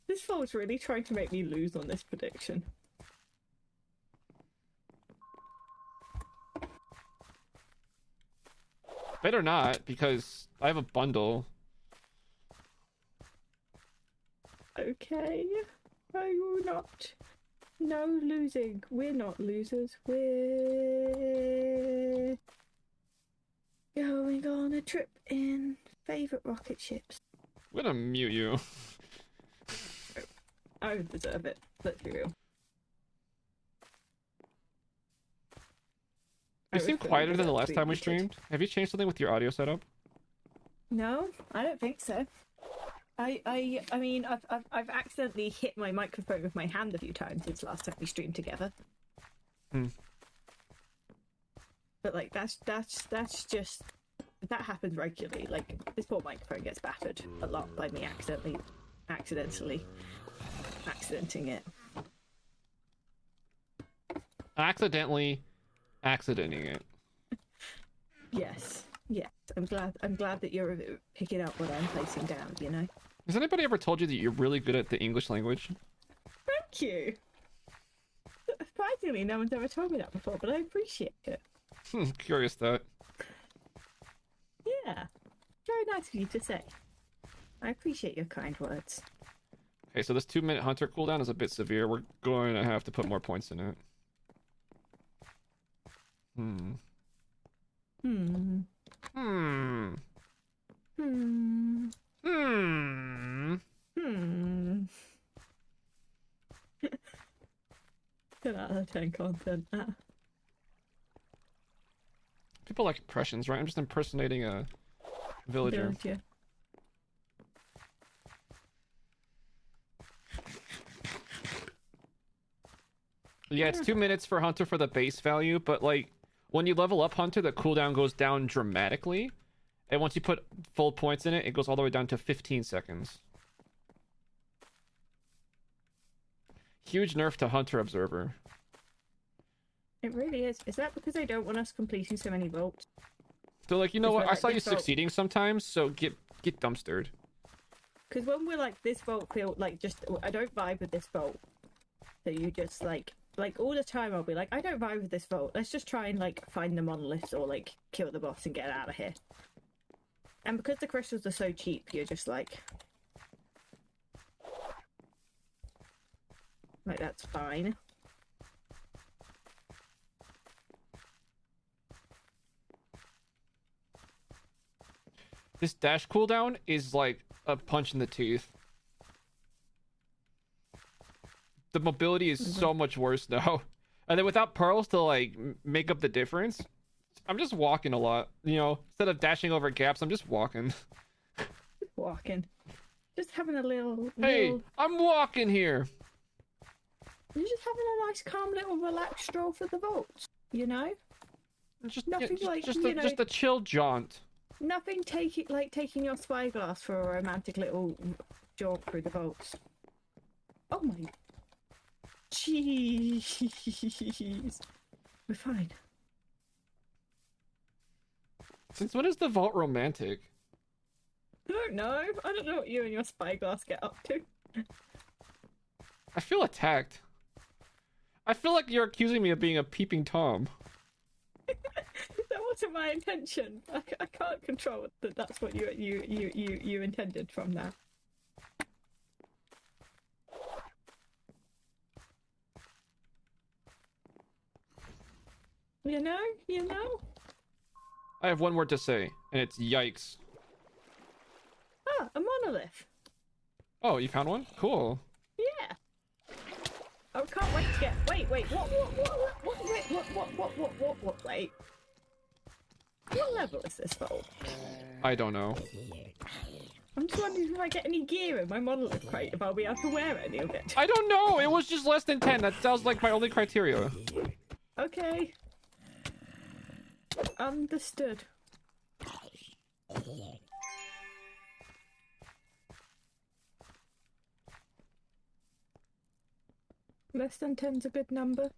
This vault's really trying to make me lose on this prediction. Better not, because I have a bundle. Okay. I will not. No losing. We're not losers. We're going on a trip in favourite rocket ships. I'm gonna mute you. I deserve it. Let's be real. You seem quieter than the last time we streamed. Have you changed something with your audio setup? No, I don't think so. I mean, I've accidentally hit my microphone with my hand a few times since last time we streamed together. But like that's just that happens regularly. Like this poor microphone gets battered a lot by me accidenting it. Accidenting it. Yes. I'm glad that you're picking up what I'm placing down. You know. Has anybody ever told you that you're really good at the English language? Thank you. Surprisingly, no one's ever told me that before, but I appreciate it. Curious that. Yeah. Very nice of you to say. I appreciate your kind words. Okay, so this 2-minute hunter cooldown is a bit severe. We're going to have to put more points in it. Ten out of 10 content. People like impressions, right? I'm just impersonating a villager. Yeah, it's 2 minutes for Hunter for the base value, but like when you level up Hunter, the cooldown goes down dramatically. And once you put full points in it, it goes all the way down to 15 seconds. Huge nerf to Hunter Observer. It really is. Is that because they don't want us completing so many vaults? So like, you know what? I saw you vault... succeeding sometimes, so get dumpstered. Because when we're like, this vault feel like just, I don't vibe with this vault. So you just like all the time I'll be like, I don't vibe with this vault. Let's just try and like find the monoliths or like kill the boss and get out of here. And because the crystals are so cheap, you're just like that's fine. This dash cooldown is like a punch in the teeth. The mobility is so much worse now. And then without pearls to like make up the difference, I'm just walking a lot. You know, instead of dashing over gaps, I'm just walking. Walking. Just having a little... Hey, I'm walking here. You're just having a nice, calm, little relaxed stroll for the vaults, you know? Just nothing like, just you know, just a chill jaunt. Nothing taking your spyglass for a romantic little jaunt through the vaults. Oh my. Jeez. We're fine. Since when is the vault romantic? I don't know. I don't know what you and your spyglass get up to. I feel attacked. I feel like you're accusing me of being a peeping Tom. That wasn't my intention. I can't control that. That's what you intended from that. You know. I have one word to say, and it's yikes. Ah, a monolith. Oh, you found one? Cool. Yeah. I can't wait to get. Wait. What? Wait. Wait. What level is this vault? I don't know. I'm just wondering if I get any gear in my monolith crate, if I'll be able to wear any of it. I don't know. It was just less than 10. That sounds like my only criteria. Okay. Understood. Less than 10's a good number.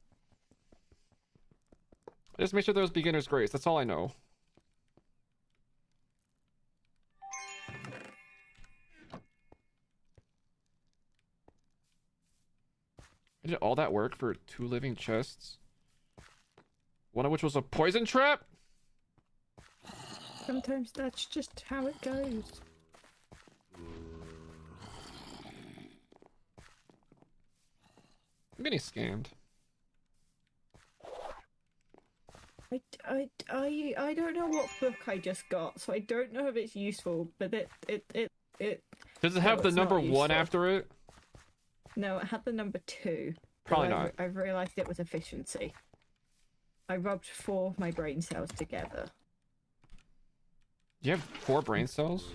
Just make sure there was beginner's grace. That's all I know. I did all that work for 2 living chests. One of which was a poison trap? Sometimes that's just how it goes. I'm getting scammed. I don't know what book I just got, so I don't know if it's useful, but it Does it have the it's number not 1 useful. after it? No, it had the number 2. Probably But not. I've realised it was efficiency. I rubbed 4 of my brain cells together. Do you have 4 brain cells?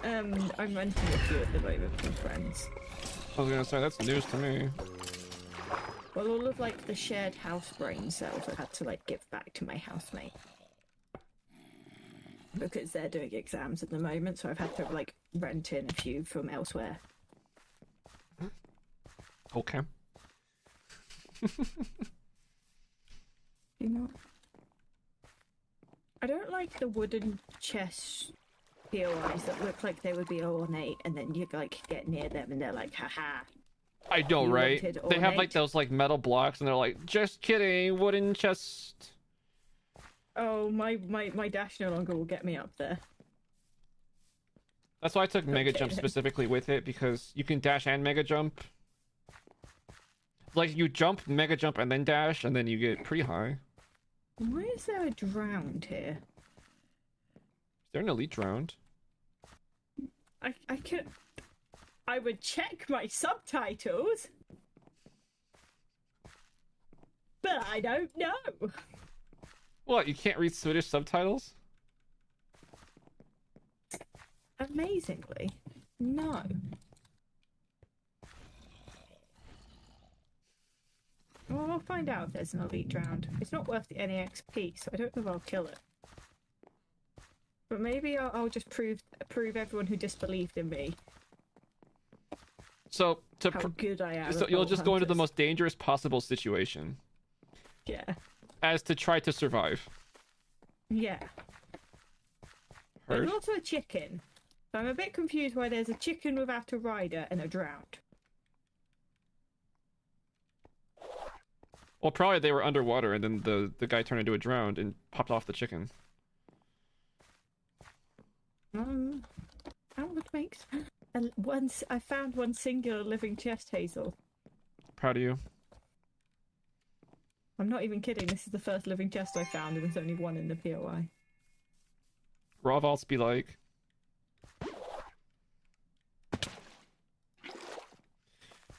I'm renting a few at the moment from friends. I was gonna say, that's news to me. Well, all of like the shared house brain cells I had to like give back to my housemate. Because they're doing exams at the moment, so I've had to like rent in a few from elsewhere. Okay. You know? I don't like the wooden chest POIs that look like they would be ornate, and then you like get near them and they're like, haha. I know, You right? wanted They have like ornate? those like metal blocks and they're like, just kidding, wooden chest. Oh, my dash no longer will get me up there. That's why I took Mega Okay, Jump then. specifically with it, because you can dash and Mega Jump. Like, you jump, Mega Jump, and then dash, and then you get pretty high. Why is there a drowned here? Is there an elite round? I would check my subtitles, but I don't know. What, you can't read Swedish subtitles? Amazingly, no. Well, I'll find out if there's an elite drowned. It's not worth any XP, so I don't know if I'll kill it. But maybe I'll just prove everyone who disbelieved in me So, how good I am. so at you'll vault just go into the hunters. most dangerous possible situation Yeah. as to try to survive. Yeah. Heard? There's also a chicken. So I'm a bit confused why there's a chicken without a rider and a drowned. Well, probably they were underwater, and then the guy turned into a drowned and popped off the chicken. That would make sense. And once I found one singular living chest, Hazel. Proud of you. I'm not even kidding. This is the first living chest I found, and there's only one in the POI. Raw vaults be like.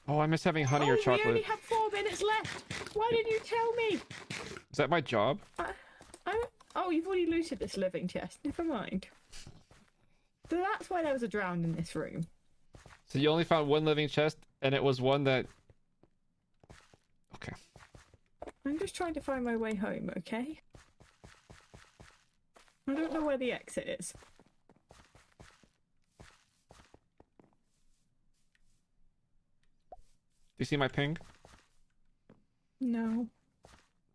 Oh, I miss having honey or We chocolate. only have 4 minutes left. Why didn't you tell me? Is that my job? Oh, you've already looted this living chest. Never mind. So that's why there was a drowned in this room. So you only found one living chest, and it was one that... Okay. I'm just trying to find my way home, okay? I don't know where the exit is. you see my ping? No.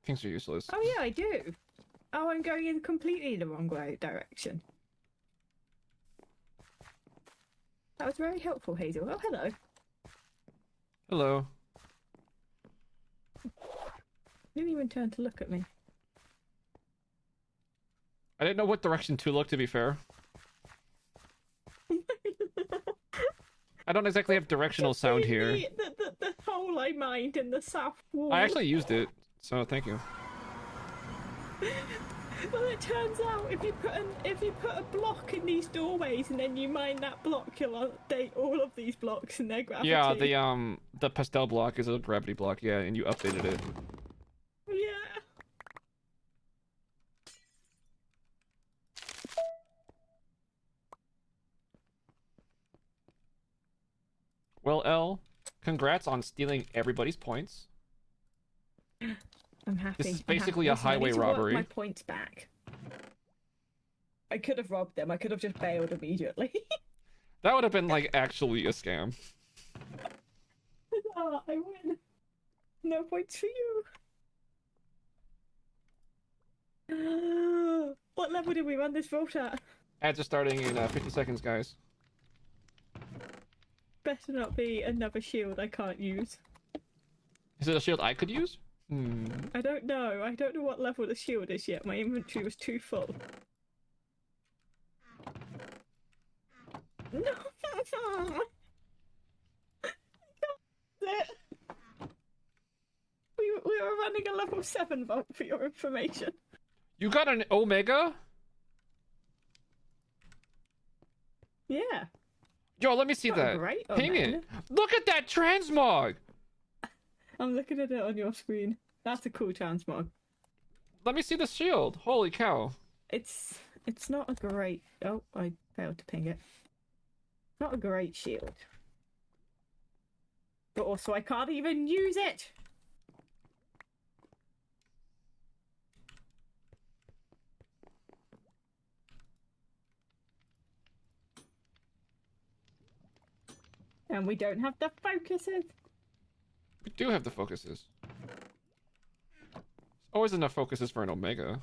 Pings are useless. Oh yeah, I do. Oh, I'm going in completely the wrong direction. That was very helpful, Hazel. Oh, hello. Hello. You didn't even turn to look at me. I didn't know what direction to look, to be fair. I don't exactly have directional sound here. The hole I mined in the south wall. I actually used it, so thank you. Well, it turns out if you put a block in these doorways and then you mine that block, you'll update all of these blocks and their gravity. Yeah, the pastel block is a gravity block, yeah, and you updated it. Yeah. Well, Elle, congrats on stealing everybody's points. I'm happy. This is basically a Listen, I highway need to robbery. work my points back. I could have robbed them. I could have just bailed immediately. That would have been, like, actually a scam. Oh, I win. No points for you. What level did we run this vault at? Ads are starting in 50 seconds, guys. Better not be another shield I can't use. Is it a shield I could use? I don't know. I don't know what level the shield is yet. My inventory was too full. No! We were running a level 7 vault for your information. You got an Omega? Yeah. Yo, let me see Not that. great Ping Omega. it. Look at that transmog! I'm looking at it on your screen. That's a cool transmog. Let me see the shield. Holy cow. It's not a great... Oh, I failed to ping it. Not a great shield. But also I can't even use it! And we don't have the focuses. We do have the focuses. There's always enough focuses for an Omega.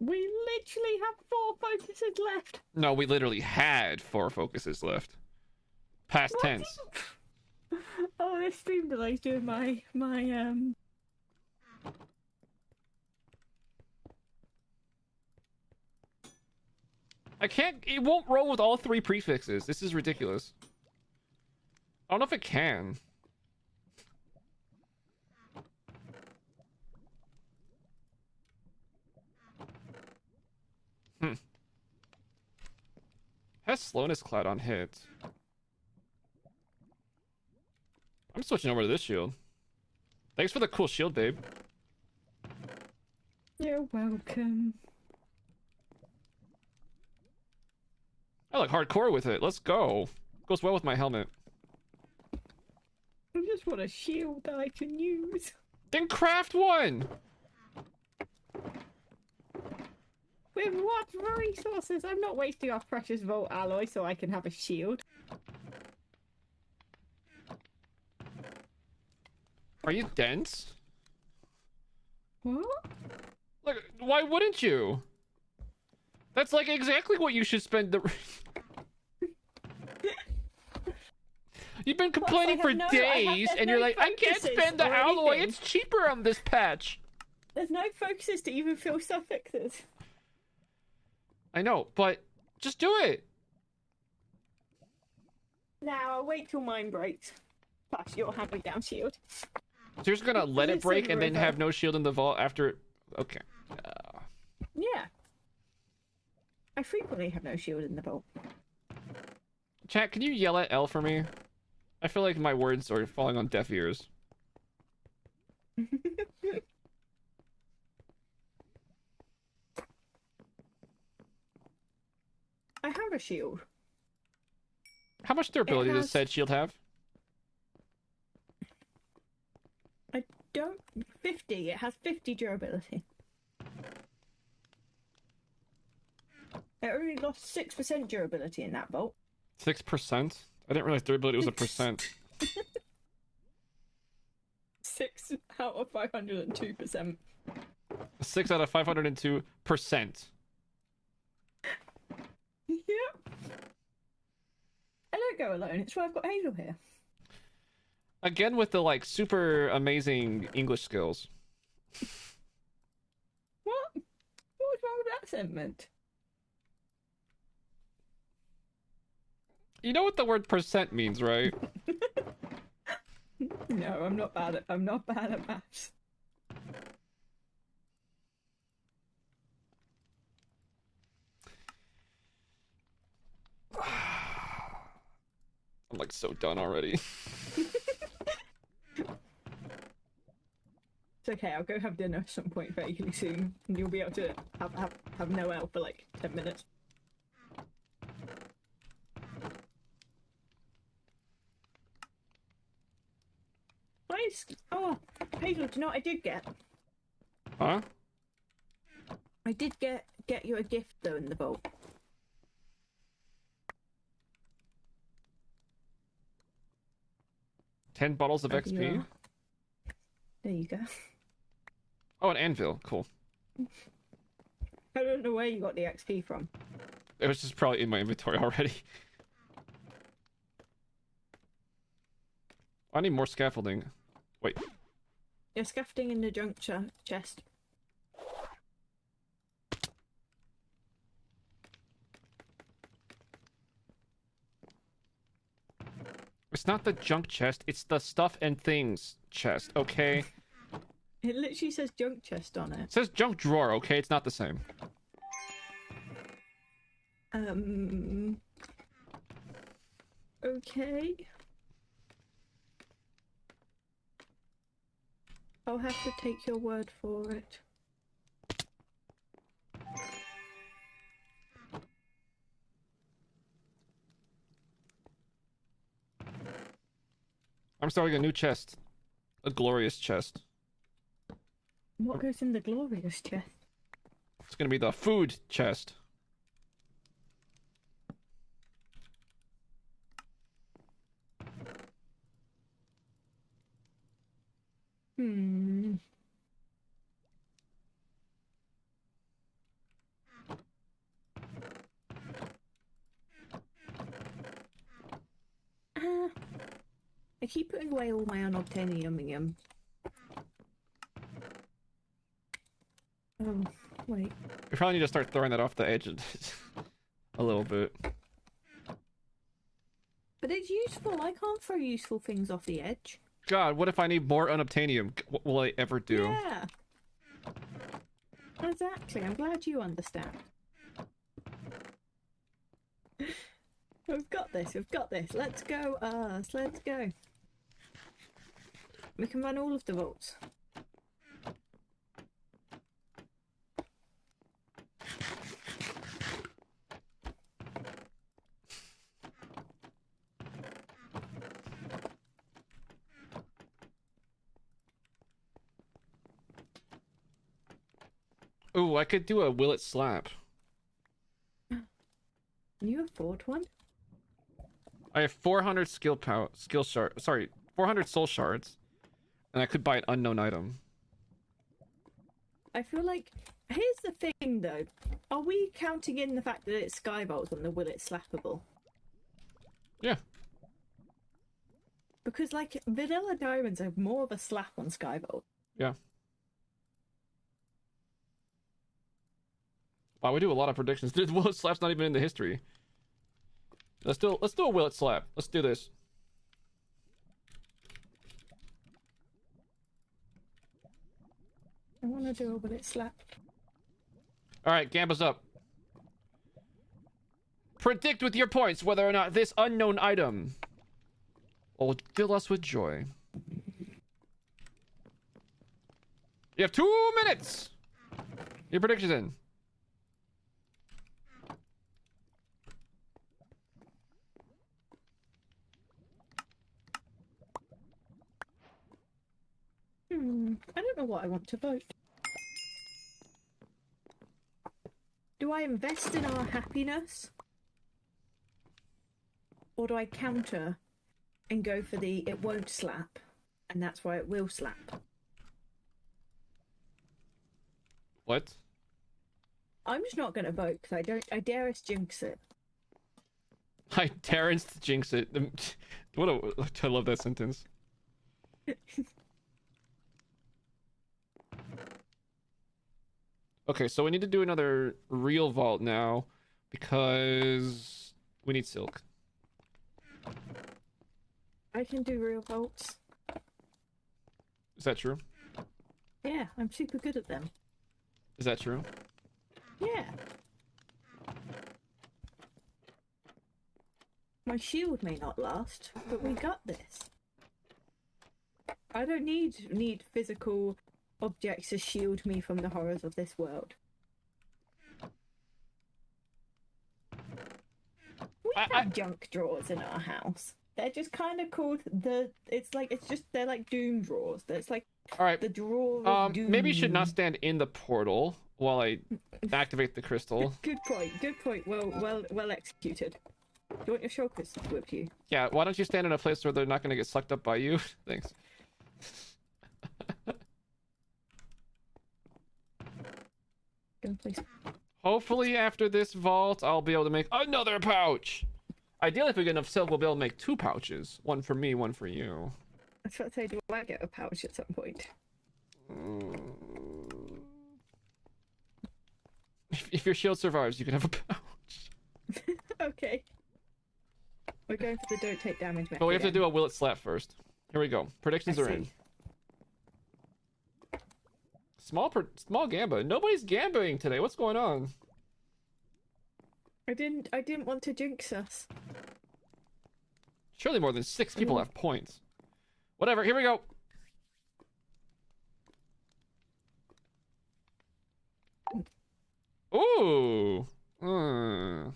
We literally have 4 focuses left. No, we literally had 4 focuses left. Past What? tense. Oh, this stream delay's doing my I can't... It won't roll with all 3 prefixes. This is ridiculous. I don't know if it can. Has slowness cloud on hit. I'm switching over to this shield. Thanks for the cool shield, babe. You're welcome. I look hardcore with it. Let's go. Goes well with my helmet. I just want a shield that I can use. Then craft one! With what resources? I'm not wasting our precious Volt alloy so I can have a shield. Are you dense? What? Like, why wouldn't you? That's like exactly what you should spend the... You've been complaining for days, and you're like, I can't spend the alloy, it's cheaper on this patch. There's no focuses to even fill suffixes. I know, but just do it. Now, I'll wait till mine breaks. Plus, you'll have me down shield. So you're just gonna let it Listen, break and then River. have no shield in the vault after... Okay. Yeah. I frequently have no shield in the vault. Chat, can you yell at L for me? I feel like my words are falling on deaf ears. I have a shield. How much durability does has- said shield have? I don't... 50. It has 50 durability. It only lost 6% durability in that vault. 6%? I didn't realize durability was a percent. 6 out of 502%. 6 out of 502%. Yep. I don't go alone. It's why I've got Hazel here. Again with the like super amazing English skills. What? What was wrong with that sentiment? You know what the word percent means, right? No, I'm not bad at maths. I'm like so done already. It's okay, I'll go have dinner at some point vaguely soon, and you'll be able to have Noel for like 10 minutes. Nice! Oh, Hazel, do you know what I did get? Huh? I did get you a gift though in the vault. $10 bottles of XP? There you go. Oh, an anvil. Cool. I don't know where you got the XP from. It was just probably in my inventory already. I need more scaffolding. Wait. You're scaffolding in the junk chest. It's not the junk chest, it's the stuff and things chest, okay? It literally says junk chest on it. It says junk drawer, okay? It's not the same. Okay. I'll have to take your word for it. I'm starting a new chest. A glorious chest. What goes in the glorious chest? It's gonna be the food chest. Hmm. I keep putting away all my unobtainium. Oh, wait. We probably need to start throwing that off the edge a little bit. But it's useful. I can't throw useful things off the edge. God, what if I need more unobtainium? What will I ever do? Yeah. Exactly. I'm glad you understand. We've got this. We've got this. Let's go, us. Let's go. We can run all of the vaults. Ooh, I could do a will it slap. You afford one? I have 400 skill shards. Sorry, 400 soul shards, and I could buy an unknown item. I feel like here's the thing though. Are we counting in the fact that it's SkyVaults on the will it slappable? Yeah. Because like vanilla diamonds have more of a slap on SkyVault. Yeah. Wow, we do a lot of predictions. Dude, will it slap's not even in the history. Let's do a will it slap. Let's do this. I want to do a will it slap. All right, Gamba's up. Predict with your points whether or not this unknown item will fill us with joy. You have 2 minutes. Your predictions in. I don't know what I want to vote. Do I invest in our happiness? Or do I counter and go for the it won't slap, and that's why it will slap? What? I'm just not going to vote because I dare us jinx it. I Terrence to jinx it. I love that sentence. Okay, so we need to do another real vault now because we need silk. I can do real vaults. Is that true? Yeah, I'm super good at them. Is that true? Yeah. My shield may not last, but we got this. I don't need physical objects to shield me from the horrors of this world. We have junk drawers in our house. They're just kind of called they're like doom drawers. That's like all right. The drawer of doom. Maybe you should not stand in the portal while I activate the crystal. Good point. Good point. Well executed. Do you want your shulkers to whip you? Yeah, why don't you stand in a place where they're not going to get sucked up by you? Thanks. Hopefully after this vault, I'll be able to make another pouch. Ideally, if we get enough silk, we'll be able to make 2 pouches. One for me, one for you. I was about to say, do I get a pouch at some point? If your shield survives, you can have a pouch. Okay. We're going for the don't take damage method. But we have to do a will it slap first. Here we go. Predictions are in. Small gamba. Nobody's gambaing today. What's going on? I didn't want to jinx us. Surely more than 6 people have points. Whatever. Here we go. Ooh. Oh.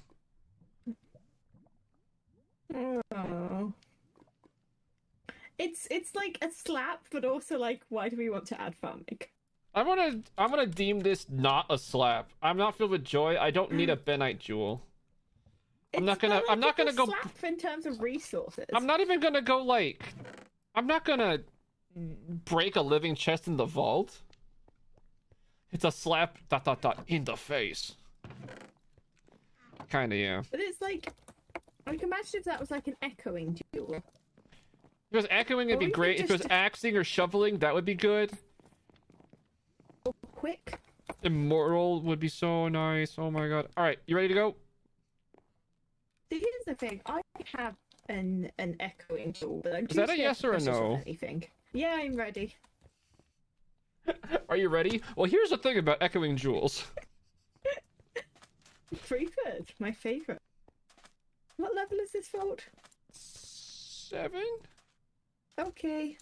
It's like a slap, but also like, why do we want to add farming? I'm gonna deem this not a slap. I'm not filled with joy. I don't need a benite jewel. I'm not gonna go slap in terms of resources. I'm not even gonna go like I'm not gonna break a living chest in the vault. It's a slap ... in the face. Kinda, yeah. But it's like imagine if that was like an echoing jewel. If it was echoing, it'd be great. If it was axing or shoveling, that would be good. Quick. Immortal would be so nice. Oh my god. Alright, you ready to go? See, here's the thing. I have an echoing tool, but I'm Is that a yes or a no? Anything. Yeah, I'm ready. Are you ready? Well, here's the thing about echoing jewels. Preferred, my favorite. What level is this vault? 7? Okay.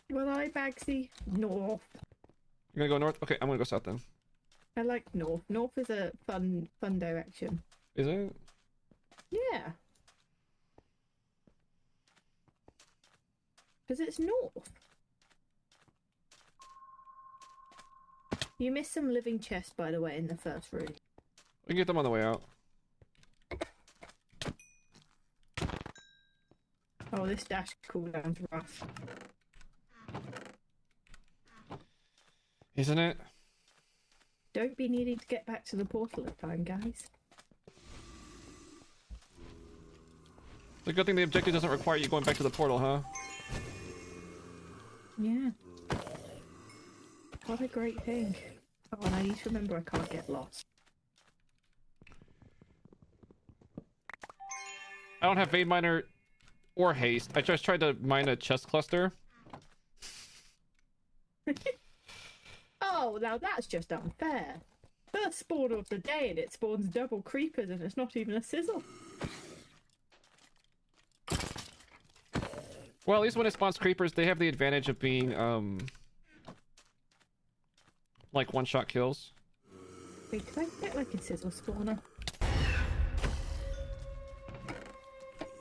Well, I Bagsy north. You're gonna go north? Okay, I'm gonna go south then. I like north. North is a fun direction. Is it? Yeah. Because it's north. You missed some living chests, by the way, in the first room. We can get them on the way out. Oh, this dash cooldown's rough. Isn't it? Don't be needing to get back to the portal in time, guys. The good thing the objective doesn't require you going back to the portal, huh? Yeah. What a great thing. Oh, and I need to remember I can't get lost. I don't have Vein Miner or Haste. I just tried to mine a chest cluster. Oh, now that's just unfair. First spawn of the day and it spawns double creepers and it's not even a sizzle. Well, at least when it spawns creepers, they have the advantage of being, like one-shot kills. Wait, could I get like a sizzle spawner?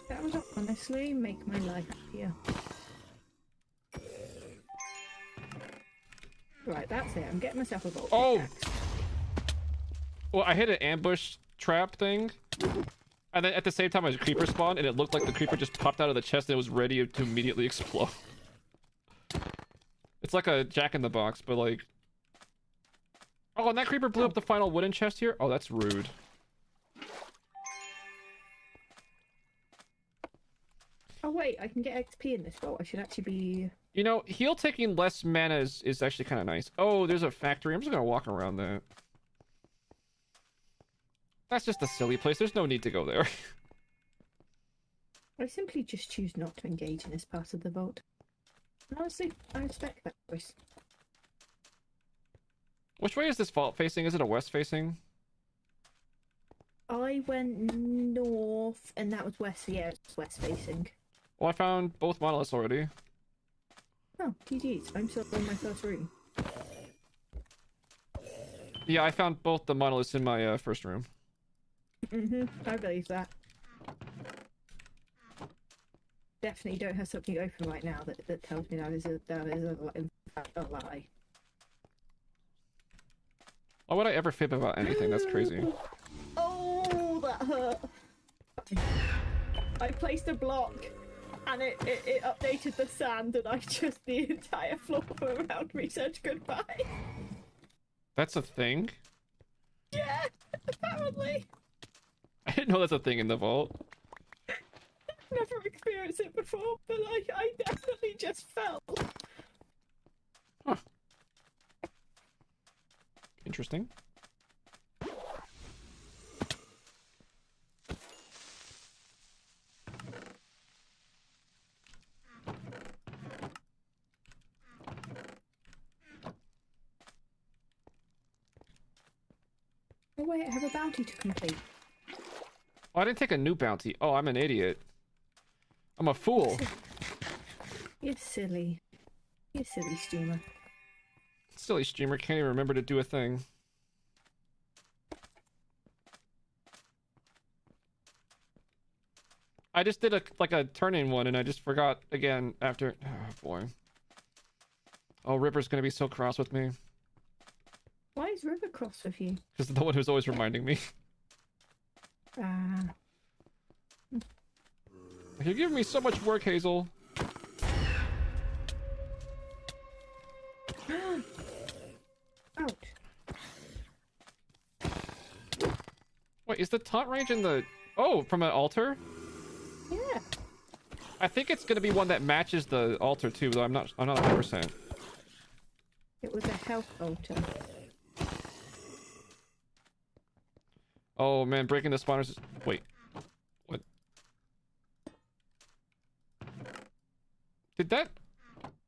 That would honestly make my life happier. Right, that's it. I'm getting myself a bolt. Oh! Well, I hit an ambush trap thing. And then at the same time, a creeper spawned, and it looked like the creeper just popped out of the chest and it was ready to immediately explode. It's like a Jack-in-the-Box, but like... Oh, and that creeper blew up the final wooden chest here? Oh, that's rude. Oh wait, I can get XP in this vault. I should actually be... You know, heal taking less mana is actually kind of nice. Oh, there's a factory. I'm just gonna walk around that. That's just a silly place. There's no need to go there. I simply just choose not to engage in this part of the vault. Honestly, I respect that choice. Which way is this vault facing? Is it a west facing? I went north, and that was west. Yeah, it's west facing. Well, I found both monoliths already. Oh, GG's. I'm still in my first room. Yeah, I found both the monoliths in my first room. I believe that. Definitely don't have something open right now that tells me that is a lie. Why would I ever fib about anything? That's crazy. Oh, that hurt. I placed a block and it updated the sand and the entire floor around me said goodbye. That's a thing? Yeah, apparently. I didn't know that's a thing in the vault. Never experienced it before, but I definitely just fell. Huh. Interesting. Oh wait, I have a bounty to complete. Oh, I didn't take a new bounty. Oh, I'm an idiot. I'm a fool. You're silly. You're silly streamer. Silly streamer can't even remember to do a thing. I just did a turn-in one and I just forgot again after. Oh boy. Oh, Ripper's gonna be so cross with me. Why is River cross with you? Because the one who's always reminding me. You're giving me so much work, Hazel. Ouch. Wait, is the taunt range in the... Oh, from an altar? Yeah. I think it's gonna be one that matches the altar too, though I'm not 100%. It was a health altar. Oh man, breaking the spawners is... Wait. What? Did that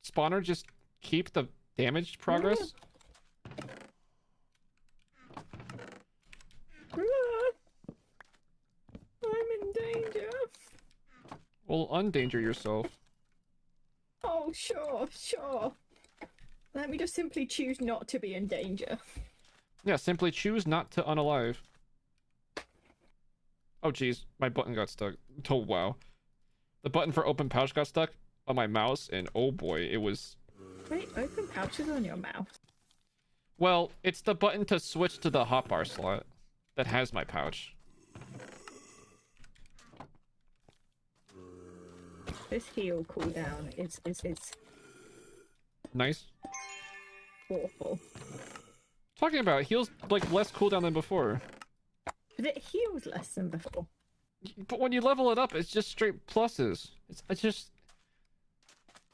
spawner just keep the damage progress? I'm in danger. Well, undanger yourself. Oh, sure. Let me just simply choose not to be in danger. Yeah, simply choose not to unalive. Oh jeez, my button got stuck. Oh wow. The button for open pouch got stuck on my mouse, and oh boy, it was... Wait, open pouches on your mouse? Well, it's the button to switch to the hotbar slot that has my pouch. This heal cooldown is Nice. awful. Talking about, it heals like less cooldown than before. But it heals less than before. But when you level it up, it's just straight pluses. It's just...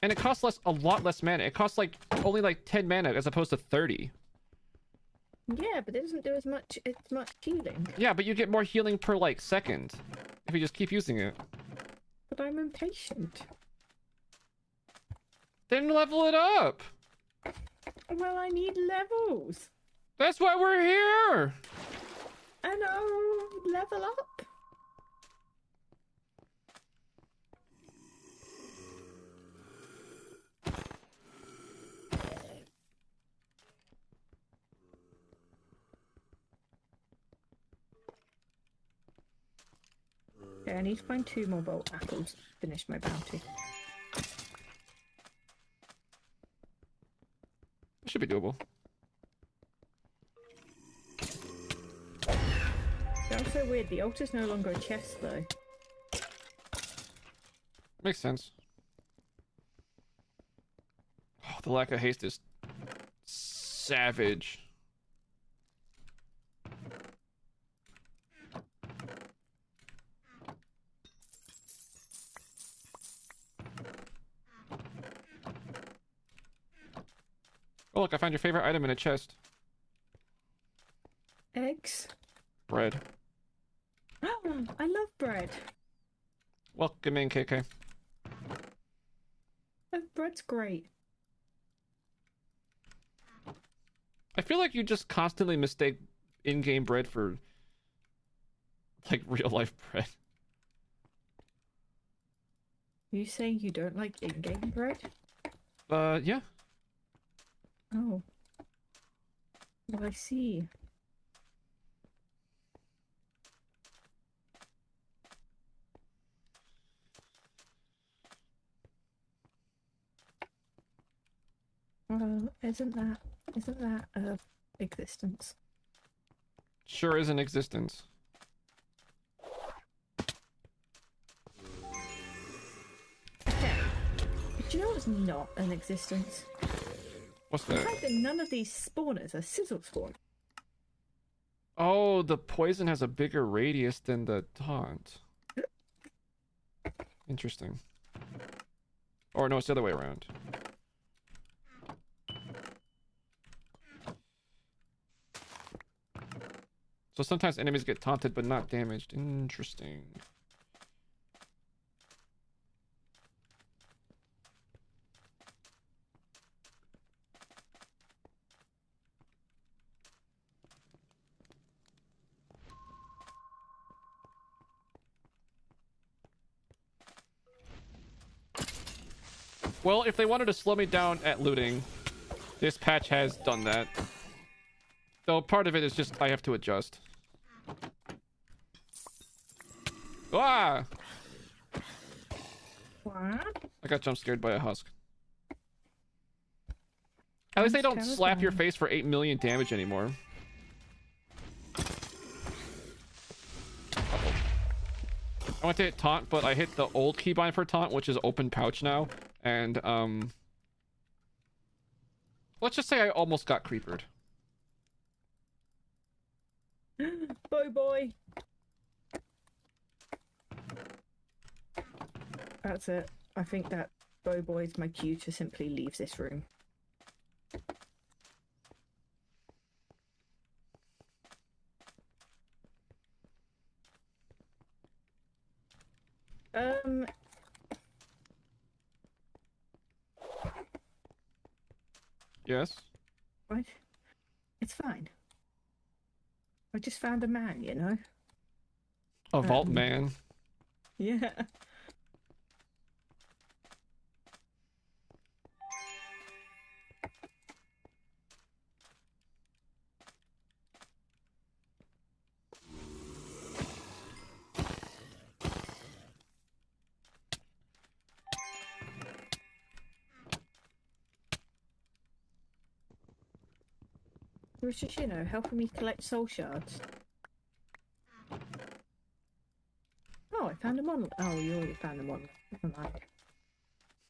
And it costs a lot less mana. It costs only 10 mana as opposed to 30. Yeah, but it doesn't do as much healing. Yeah, but you get more healing per second if you just keep using it. But I'm impatient. Then level it up. Well, I need levels. That's why we're here. I know, level up. Okay, I need to find 2 more bolt apples to finish my bounty. Should be doable. That's so weird. The altar's no longer a chest, though. Makes sense. Oh, the lack of haste is savage. Oh, look, I found your favorite item in a chest. Eggs. Bread. I love bread. Welcome in, KK. Oh, bread's great. I feel like you just constantly mistake in-game bread for, like, real-life bread. Are you saying you don't like in-game bread? Yeah. Oh. Well, I see. Well, isn't that existence? Sure is in existence. Okay. Do you know what's not an existence? What's The that? fact that none of these spawners are sizzle spawn. Oh, the poison has a bigger radius than the taunt. Interesting. Or no, it's the other way around. So sometimes enemies get taunted but not damaged. Interesting. Well, if they wanted to slow me down at looting, this patch has done that. Though part of it is just I have to adjust. Ah! What? I got jump scared by a husk. At least they don't slap your face for 8 million damage anymore. Uh-oh. I went to hit taunt, but I hit the old keybind for taunt, which is open pouch now. And, let's just say I almost got creepered. Boy. That's it. I think that boy's my cue to simply leave this room. Yes? What? It's fine. I just found a man, you know? A vault man. Yeah. It was just, you know, helping me collect soul shards. Oh, I found a model. Oh, you already found a model. Never mind.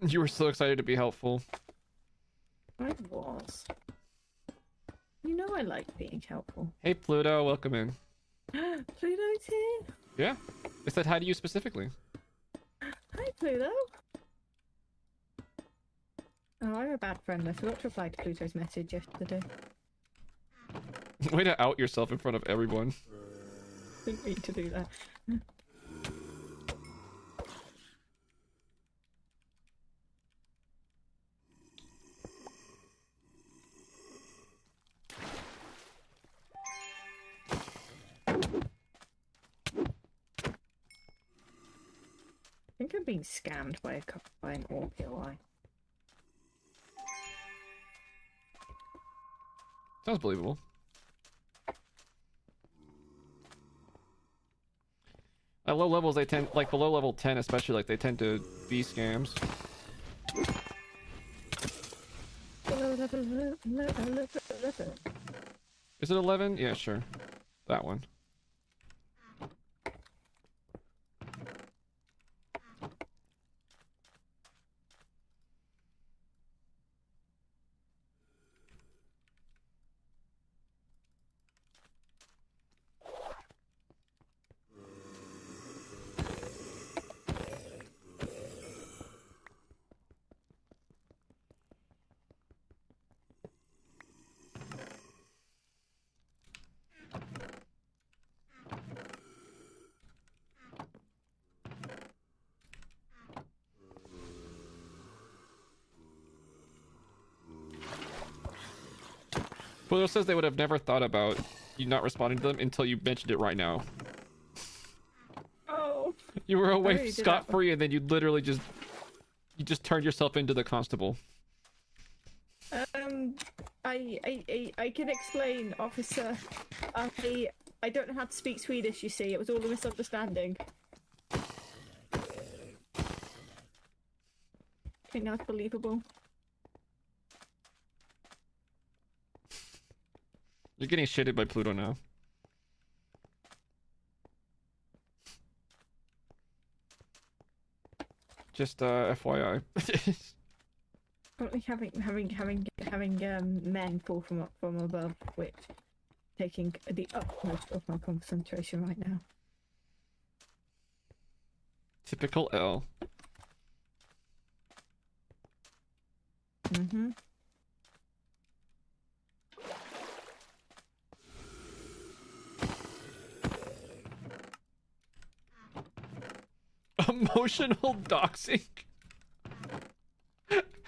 You were so excited to be helpful. I was. You know I like being helpful. Hey Pluto, welcome in. Pluto's here? Yeah? I said hi to you specifically. Hi, Pluto. Oh, I'm a bad friend. I forgot to reply to Pluto's message yesterday. Way to out yourself in front of everyone. Didn't mean to do that. I think I'm being scammed by an OPLI. Sounds believable. At low levels, they tend, like below level 10 especially, like they tend to be scams. Below Is it 11? Yeah, sure. That one. Pluto says they would have never thought about you not responding to them until you mentioned it right now. Oh. You were away really scot-free and then you literally just turned yourself into the constable. I can explain, officer. I don't know how to speak Swedish, you see. It was all a misunderstanding. Think that's believable? You're getting shitted by Pluto now. Just FYI. Currently having men fall from above, which taking the utmost of my concentration right now. Typical L. Mm-hmm. Emotional doxing.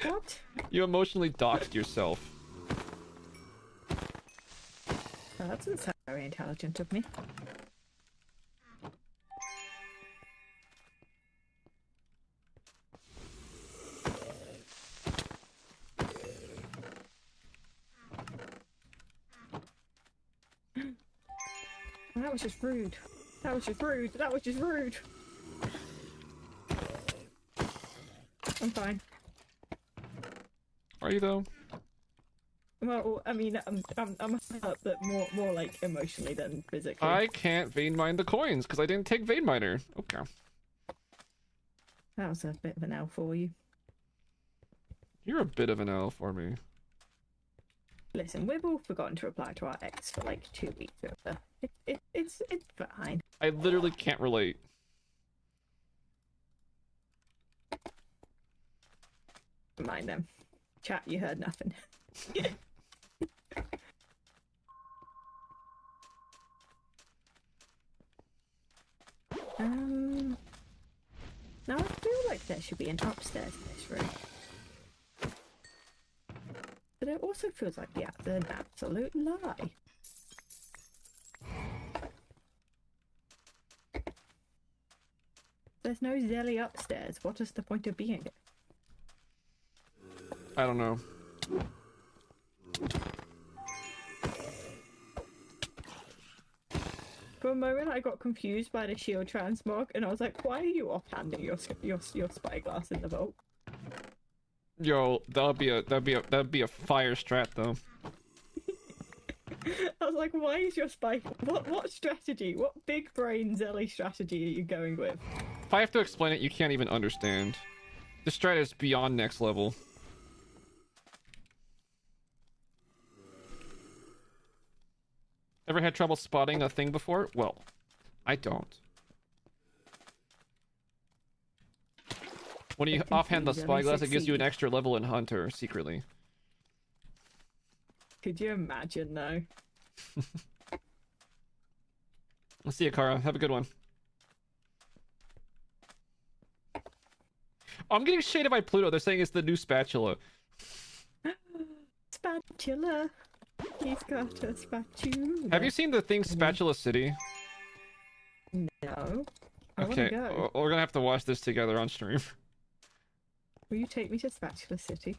What? You emotionally doxed yourself. Oh, that doesn't sound very intelligent of me. That was just rude. That was just rude. That was just rude. I'm fine. Are you though? Well, I mean, I'm hurt, but more like emotionally than physically. I can't vein mine the coins because I didn't take vein miner. Okay. That was a bit of an L for you. You're a bit of an L for me. Listen, we've all forgotten to reply to our ex for like 2 weeks. It's fine. I literally can't relate. Mind them. Chat, you heard nothing. Now I feel like there should be an upstairs in this room. But it also feels like an absolute lie. There's no Zelly upstairs. What is the point of being it? I don't know. For a moment, I got confused by the shield transmog, and I was like, "Why are you offhanding your spyglass in the vault?" Yo, that'd be a fire strat though. I was like, "Why is your spy? What strategy? What big brain Zelly strategy are you going with?" If I have to explain it, you can't even understand. The strat is beyond next level. Ever had trouble spotting a thing before? Well, I don't. When you offhand the spyglass, it gives you an extra level in Hunter, secretly. Could you imagine, though? Let's see you, Kara. Have a good one. I'm getting shaded by Pluto. They're saying it's the new spatula. Spatula. He's got a spatula. Have you seen the thing Spatula City? No. I Okay, wanna go. we're gonna have to watch this together on stream. Will you take me to Spatula City?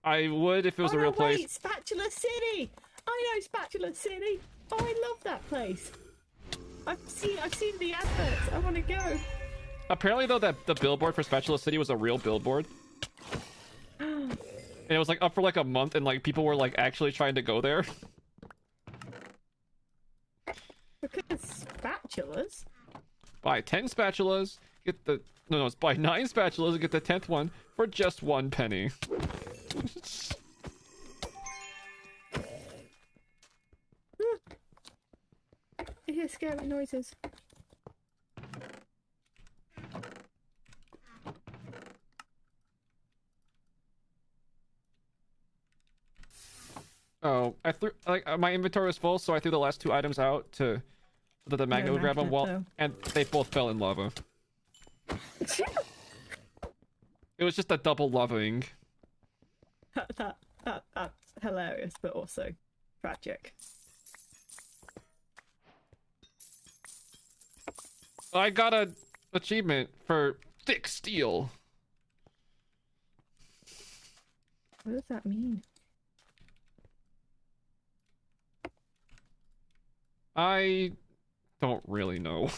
I would if it was a real place. Wait, Spatula City! I know Spatula City! Oh, I love that place! I've seen the adverts. I want to go. Apparently, though, that the billboard for Spatula City was a real billboard. And it was like up for like a month, and like people were like actually trying to go there. Because spatulas. Buy 10 spatulas, get the no, it's buy 9 spatulas and get the 10th one for just 1 penny. I hear scary noises. Oh, I threw like my inventory was full, so I threw the last 2 items out to so that the magnet would grab them. Well, and they both fell in lava. It was just a double loving. That's hilarious, but also tragic. I got a achievement for thick steel. What does that mean? I don't really know.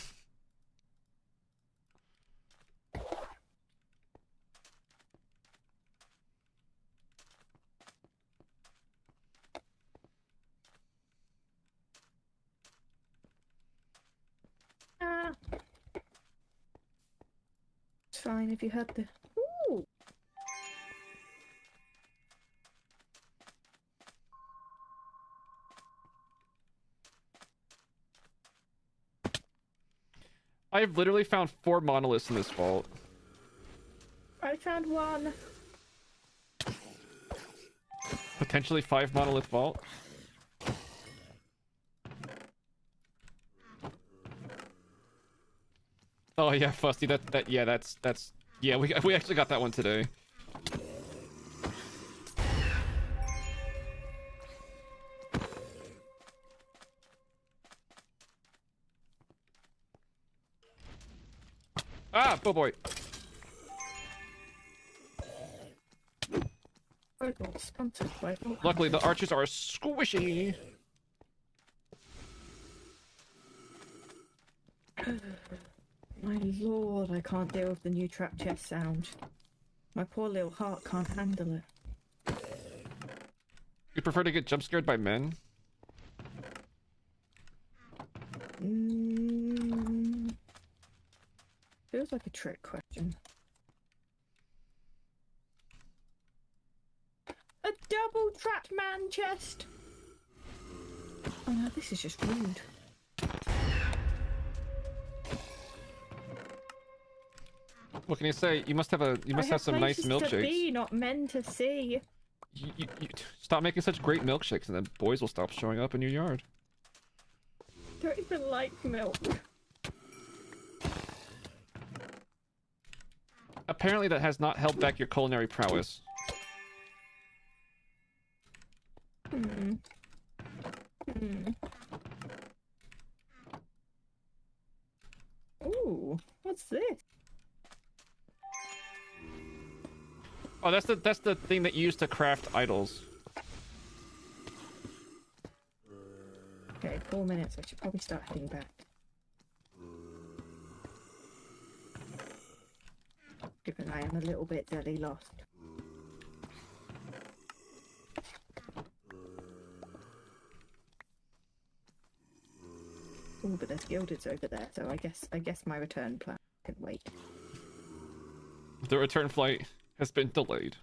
It's fine if you had the. Ooh. I've literally found 4 monoliths in this vault. I found one. Potentially 5 monolith vault. Oh yeah, Fusty, that's yeah, we actually got that one today. Ah, oh boy. I got stunted by. Luckily, the archers are squishy. My lord, I can't deal with the new trap chest sound. My poor little heart can't handle it. You prefer to get jump scared by men? Feels like a trick question. A double trapped man chest! Oh no, this is just rude. What can you say? You must have some nice To milkshakes. be, not men to see. You stop making such great milkshakes, and then boys will stop showing up in your yard. Don't even like milk. Apparently, that has not held back your culinary prowess. Ooh, what's this? Oh, that's the thing that you use to craft idols. Okay, 4 minutes. I should probably start heading back. Given I am a little bit deadly lost. Oh, but there's gildeds over there, so I guess my return plan can wait. The return flight has been delayed.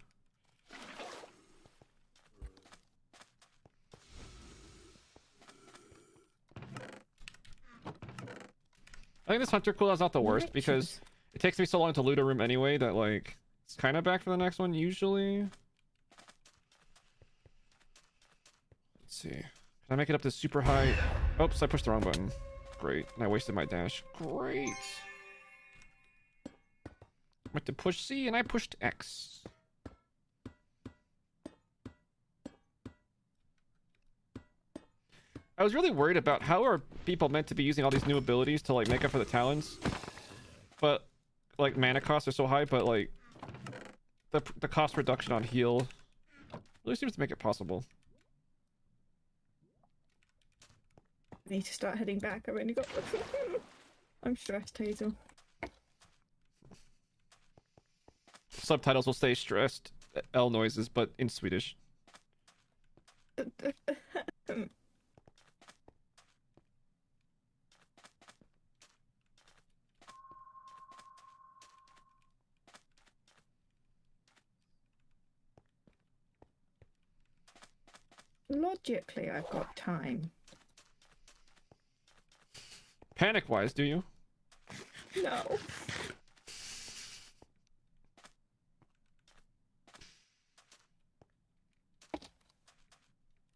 I think this hunter cooldown's not the worst because it takes me so long to loot a room anyway that like it's kind of back for the next one usually. Let's see. Can I make it up to super high? Oops, I pushed the wrong button. Great. And I wasted my dash. Great. I went to push C and I pushed X. I was really worried about how are people meant to be using all these new abilities to like make up for the talents, but like mana costs are so high, but like the cost reduction on heal really seems to make it possible. I need to start heading back. I've only got. I'm stressed, Hazel. Subtitles will stay stressed. L noises, but in Swedish. Logically, I've got time. Panic-wise, do you? No.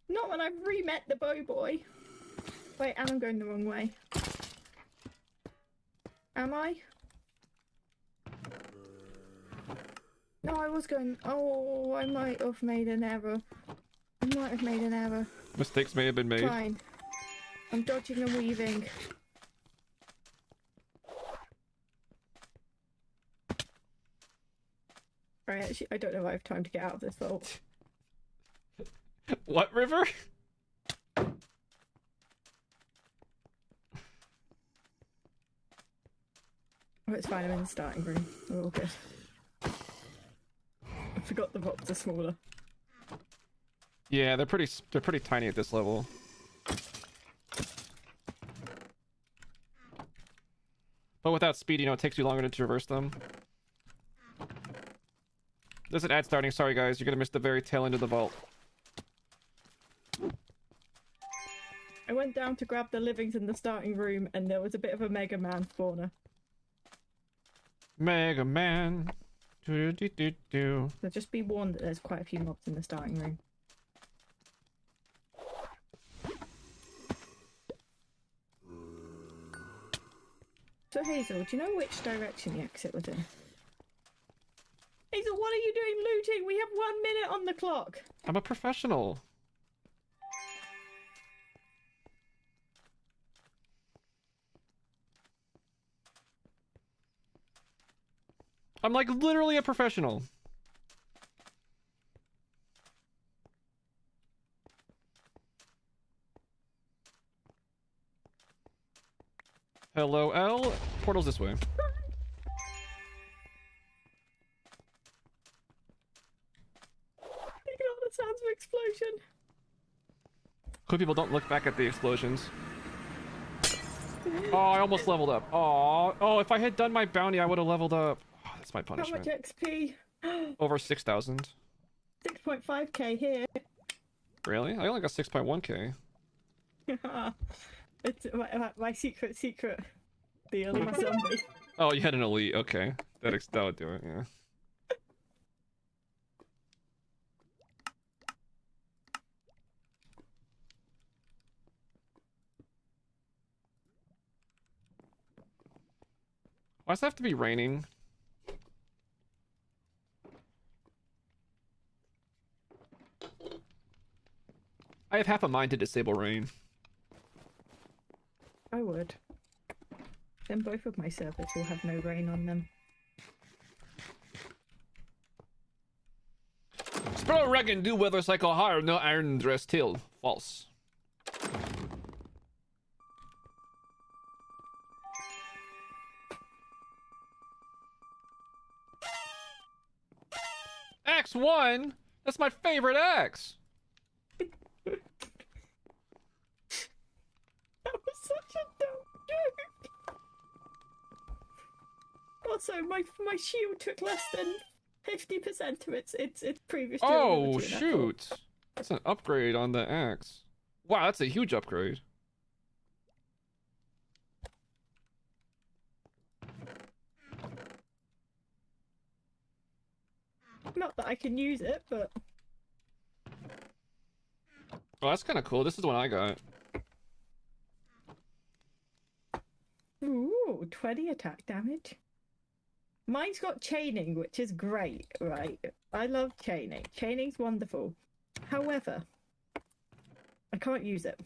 Not when I've re-met the boy. Wait, and I'm going the wrong way. Am I? No, I was going... Oh, I might have made an error. Mistakes may have been made. Fine. I'm dodging and weaving. Right, actually, I don't know if I have time to get out of this vault. What river? Oh, it's fine, I'm in the starting room. We're all good. I forgot the box are smaller. Yeah, they're pretty tiny at this level. But without speed, you know, it takes you longer to traverse them. There's an ad starting. Sorry, guys. You're gonna miss the very tail end of the vault. I went down to grab the livings in the starting room, and there was a bit of a Mega Man spawner. Mega Man. Do. So just be warned that there's quite a few mobs in the starting room. So Hazel, do you know which direction the exit was in? Hazel, what are you doing looting? We have 1 minute on the clock. I'm a professional. I'm like literally a professional. Hello, L. Portal's this way. Look at all the sounds of explosion. Cool people don't look back at the explosions. Oh, I almost leveled up. Oh, if I had done my bounty, I would have leveled up. Oh, that's my How punishment. much XP? Over 6,000. 6.5k here. Really? I only got 6.1k. It's my secret the elite zombie. Oh, you had an elite. Okay, that would do it. Yeah. Why does it have to be raining? I have half a mind to disable rain. I would. Then both of my servers will have no rain on them. Spro reckon do weather cycle hard, no iron dress till. False. Axe 1? That's my favorite axe! That was such a dumb joke! Also, my shield took less than 50% of its previous Oh, durability, and I thought, shoot! That's an upgrade on the axe. Wow, that's a huge upgrade. Not that I can use it, but... Oh, that's kind of cool. This is the one I got. Ooh, 20 attack damage. Mine's got chaining, which is great, right? I love chaining. Chaining's wonderful. However, I can't use it.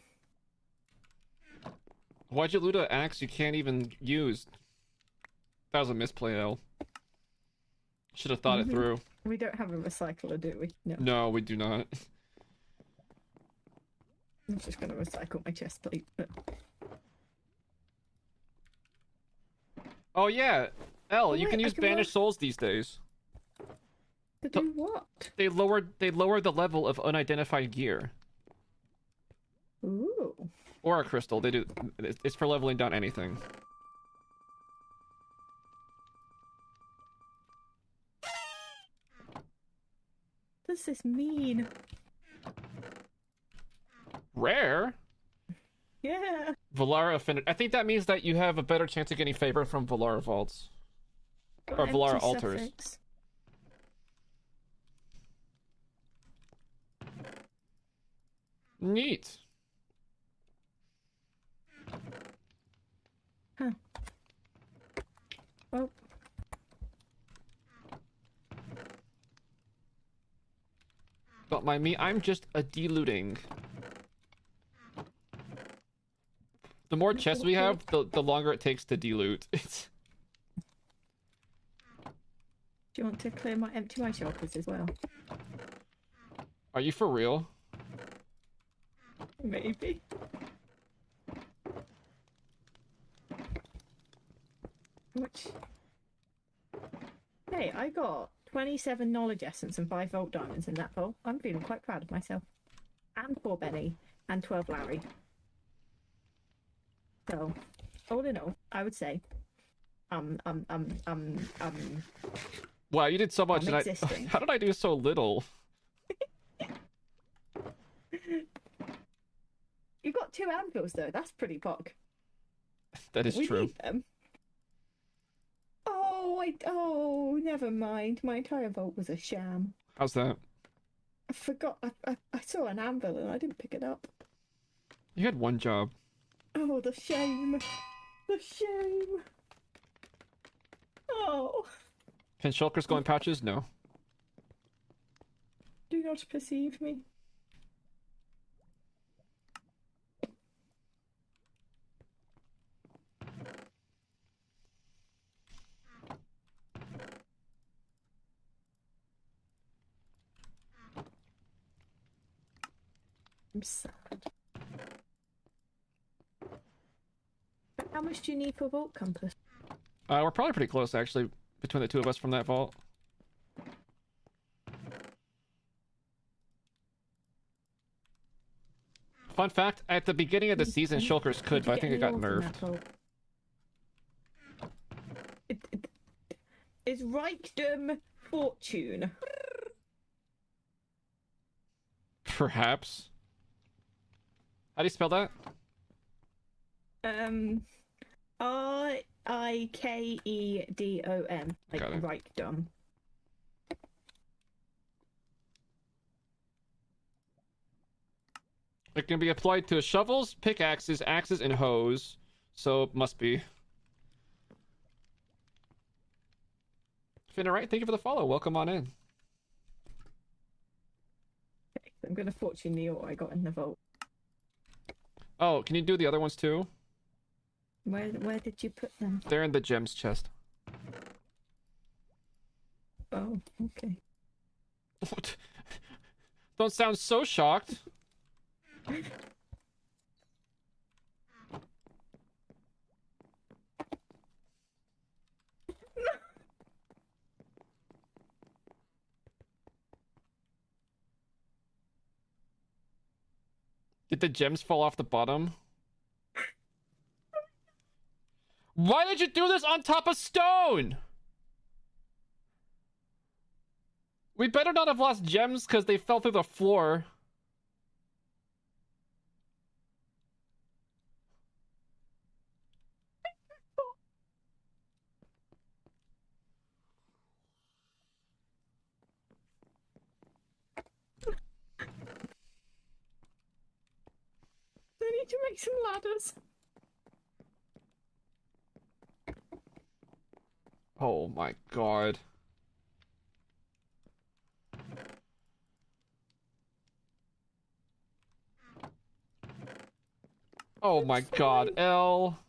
Why'd you loot an axe you can't even use? That was a misplay, L. Should have thought it through. We don't have a recycler, do we? No. No, we do not. I'm just going to recycle my chest plate. But... Oh yeah, L, you wait, can I use can Banished work- Souls these days. To do what? They lowered the level of unidentified gear. Ooh. Or a crystal. They do. It's for leveling down anything. What does this mean? Rare? Yeah. Valara Affinity. I think that means that you have a better chance of getting favor from Valara Vaults. Got Or empty Valara Altars. suffix. Neat. Huh. Well. Don't mind me, I'm just a delooting. The more chests we have, the longer it takes to deloot. It's... Do you want to clear my empty my shulkers as well? Are you for real? Maybe. Which? Hey, I got 27 knowledge essence and 5 vault diamonds in that vault. I'm feeling quite proud of myself. And 4 Benny and 12 Larry. So, all in all, I would say, Wow, you did so much, and existing. how did I do so little? You got 2 anvils though. That's pretty pog. That is We true. need them. Oh, never mind. My entire vault was a sham. How's that? I forgot. I saw an anvil and I didn't pick it up. You had one job. Oh, the shame. The shame. Oh. Can shulkers go in pouches? No. Do not perceive me. I'm sad. How much do you need for Vault Compass? We're probably pretty close, actually, between the two of us from that vault. Fun fact, at the beginning of the season, shulkers could, but I think it got nerfed. It's Reichtum Fortune. Perhaps. How do you spell that? Reikedom. Like Got it. Reichtum. It can be applied to shovels, pickaxes, axes, and hoes. So, must be. Finnerite, thank you for the follow. Welcome on in. Okay, I'm gonna fortune the ore I got in the vault. Oh, can you do the other ones too? Where did you put them? They're in the gems chest. Oh, okay. Don't sound so shocked. Did the gems fall off the bottom? Why did you do this on top of stone? We better not have lost gems because they fell through the floor. I need to make some ladders. Oh my god. Oh my god, L.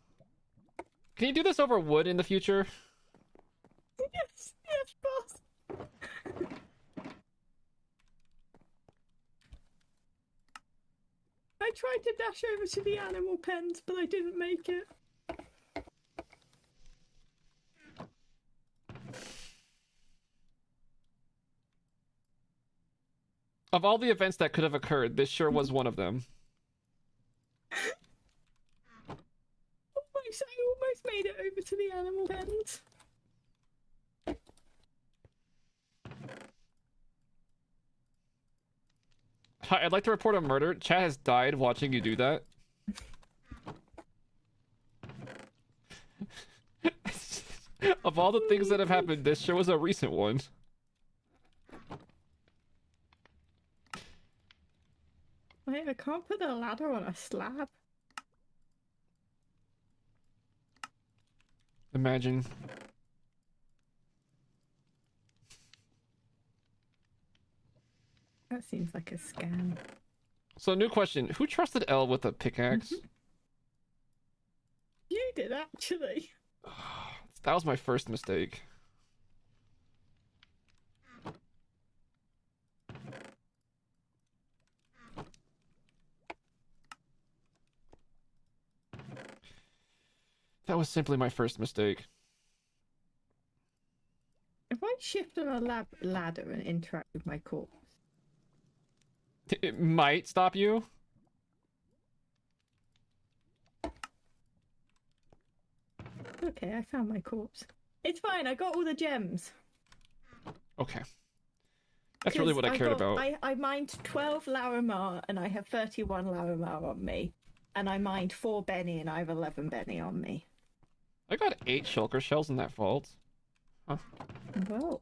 Can you do this over wood in the future? Yes, boss. I tried to dash over to the animal pens, but I didn't make it. Of all the events that could have occurred, this sure was one of them. Almost, I almost made it over to the animal pens. Hi, I'd like to report a murder. Chat has died watching you do that. Of all the things that have happened, this sure was a recent one. Wait, I can't put the ladder on a slab. Imagine. That seems like a scam. So, new question. Who trusted Elle with a pickaxe? You did, actually. That was my first mistake. That was simply my first mistake. If I shift on a ladder and interact with my corpse. It might stop you. Okay, I found my corpse. It's fine, I got all the gems. Okay. That's really what I cared about. I mined 12 Larimar and I have 31 Larimar on me. And I mined 4 Benny and I have 11 Benny on me. I got 8 shulker shells in that vault. Huh. Whoa.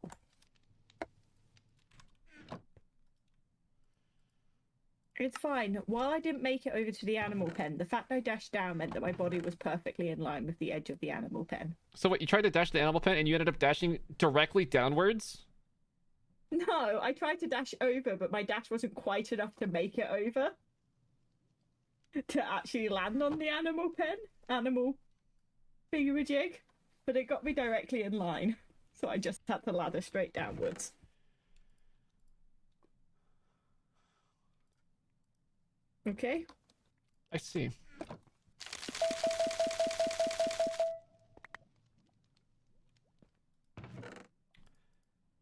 It's fine. While I didn't make it over to the animal pen, the fact I dashed down meant that my body was perfectly in line with the edge of the animal pen. So what, you tried to dash the animal pen and you ended up dashing directly downwards? No, I tried to dash over, but my dash wasn't quite enough to make it over. To actually land on the animal pen. Animal thingamajig. But it got me directly in line. So I just had the ladder straight downwards. Okay. I see.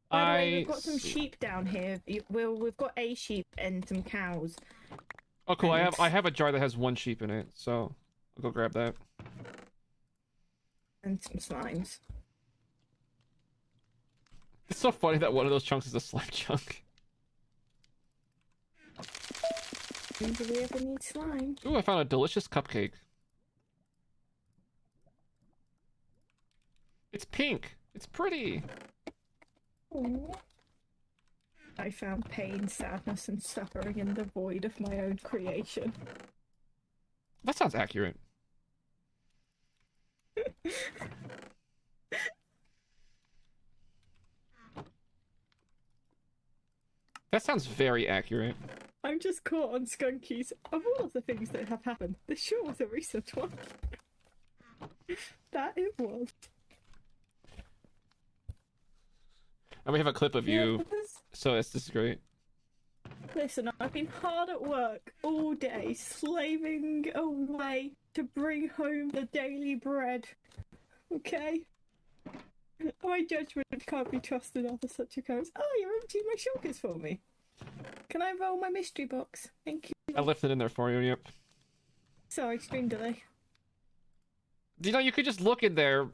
By the way, we've got some sheep down here. We've got a sheep and some cows. Oh, cool. I have a jar that has 1 sheep in it, so I'll go grab that. And some slimes. It's so funny that one of those chunks is a slime chunk. Do we ever need slime? Ooh, I found a delicious cupcake. It's pink. It's pretty. Aww. I found pain, sadness, and suffering in the void of my own creation. That sounds accurate. That sounds very accurate. I'm just caught on Skunkies. Of all of the things that have happened, this sure was a recent one. That it was. And we have a clip of you, so this is great. Listen, I've been hard at work all day, slaving away to bring home the daily bread. Okay? My judgment can't be trusted after such occurrence. Oh, you're emptying my shulkers for me. Can I roll my mystery box? Thank you. I left it in there for you, yep. Sorry, stream delay. You know, you could just look in there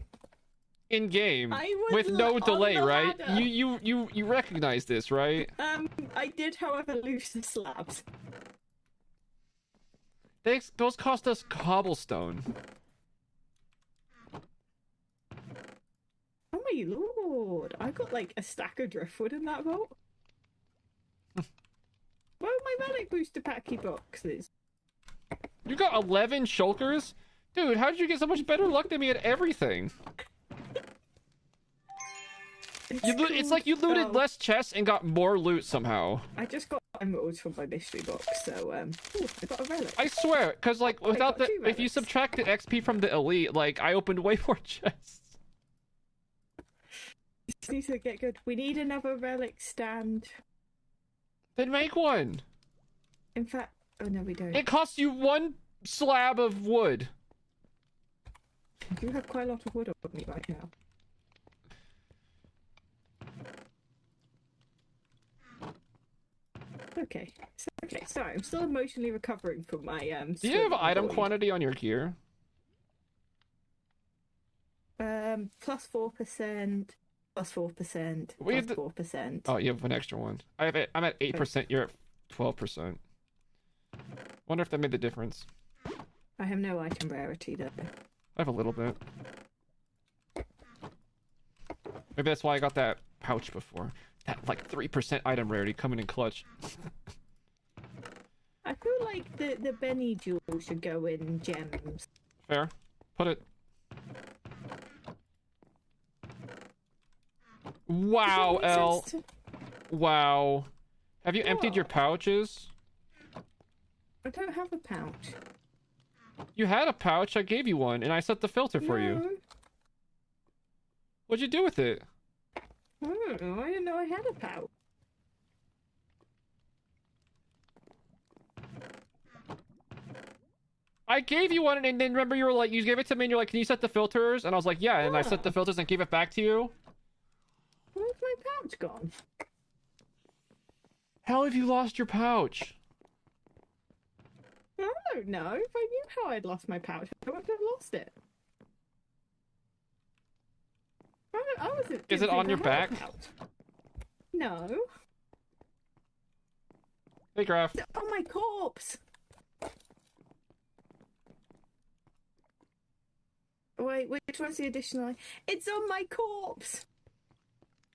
in game with look no on delay, the right? ladder. You recognize this, right? I did, however, lose the slabs. Those cost us cobblestone. Oh my lord, I got like a stack of driftwood in that vault. Where are my relic booster packy boxes? You got 11 shulkers? Dude, how did you get so much better luck than me at everything? It's like you looted less chests and got more loot somehow. I just got emeralds from my mystery box, so ooh, I got a relic. I swear, because like without the, if you relics. subtract the XP from the elite, like I opened way more chests. This needs to get good. We need another relic stand. Then make one. In fact, oh no, we don't. It costs you 1 slab of wood. You have quite a lot of wood on me right now. Okay. Okay, sorry, I'm still emotionally recovering from my Do you have swim item void. quantity on your gear? Plus 4%, plus 4%, We plus had the... 4%. Oh, you have an extra one. I'm at 8%. You're at 12%. Wonder if that made the difference. I have no item rarity though. I have a little bit. Maybe that's why I got that pouch before. That like 3% item rarity coming in clutch. I feel like the Benny jewel should go in gems. Fair. Put it. Wow, Does that make L. sense Wow. Have you emptied your What? pouches? I don't have a pouch. You had a pouch. I gave you one, and I set the filter for you. What'd you do with it? I don't know. I didn't know I had a pouch. I gave you one, and then remember you were like, you gave it to me, and you're like, can you set the filters? And I was like, yeah, and I set the filters and gave it back to you. Where's my pouch gone? How have you lost your pouch? I don't know. If I knew how I'd lost my pouch, I wouldn't have lost it. I wasn't. Is it didn't on think your I had a back? pouch. No. Hey, Graf. On my corpse. Wait, which one's the additional? It's on my corpse.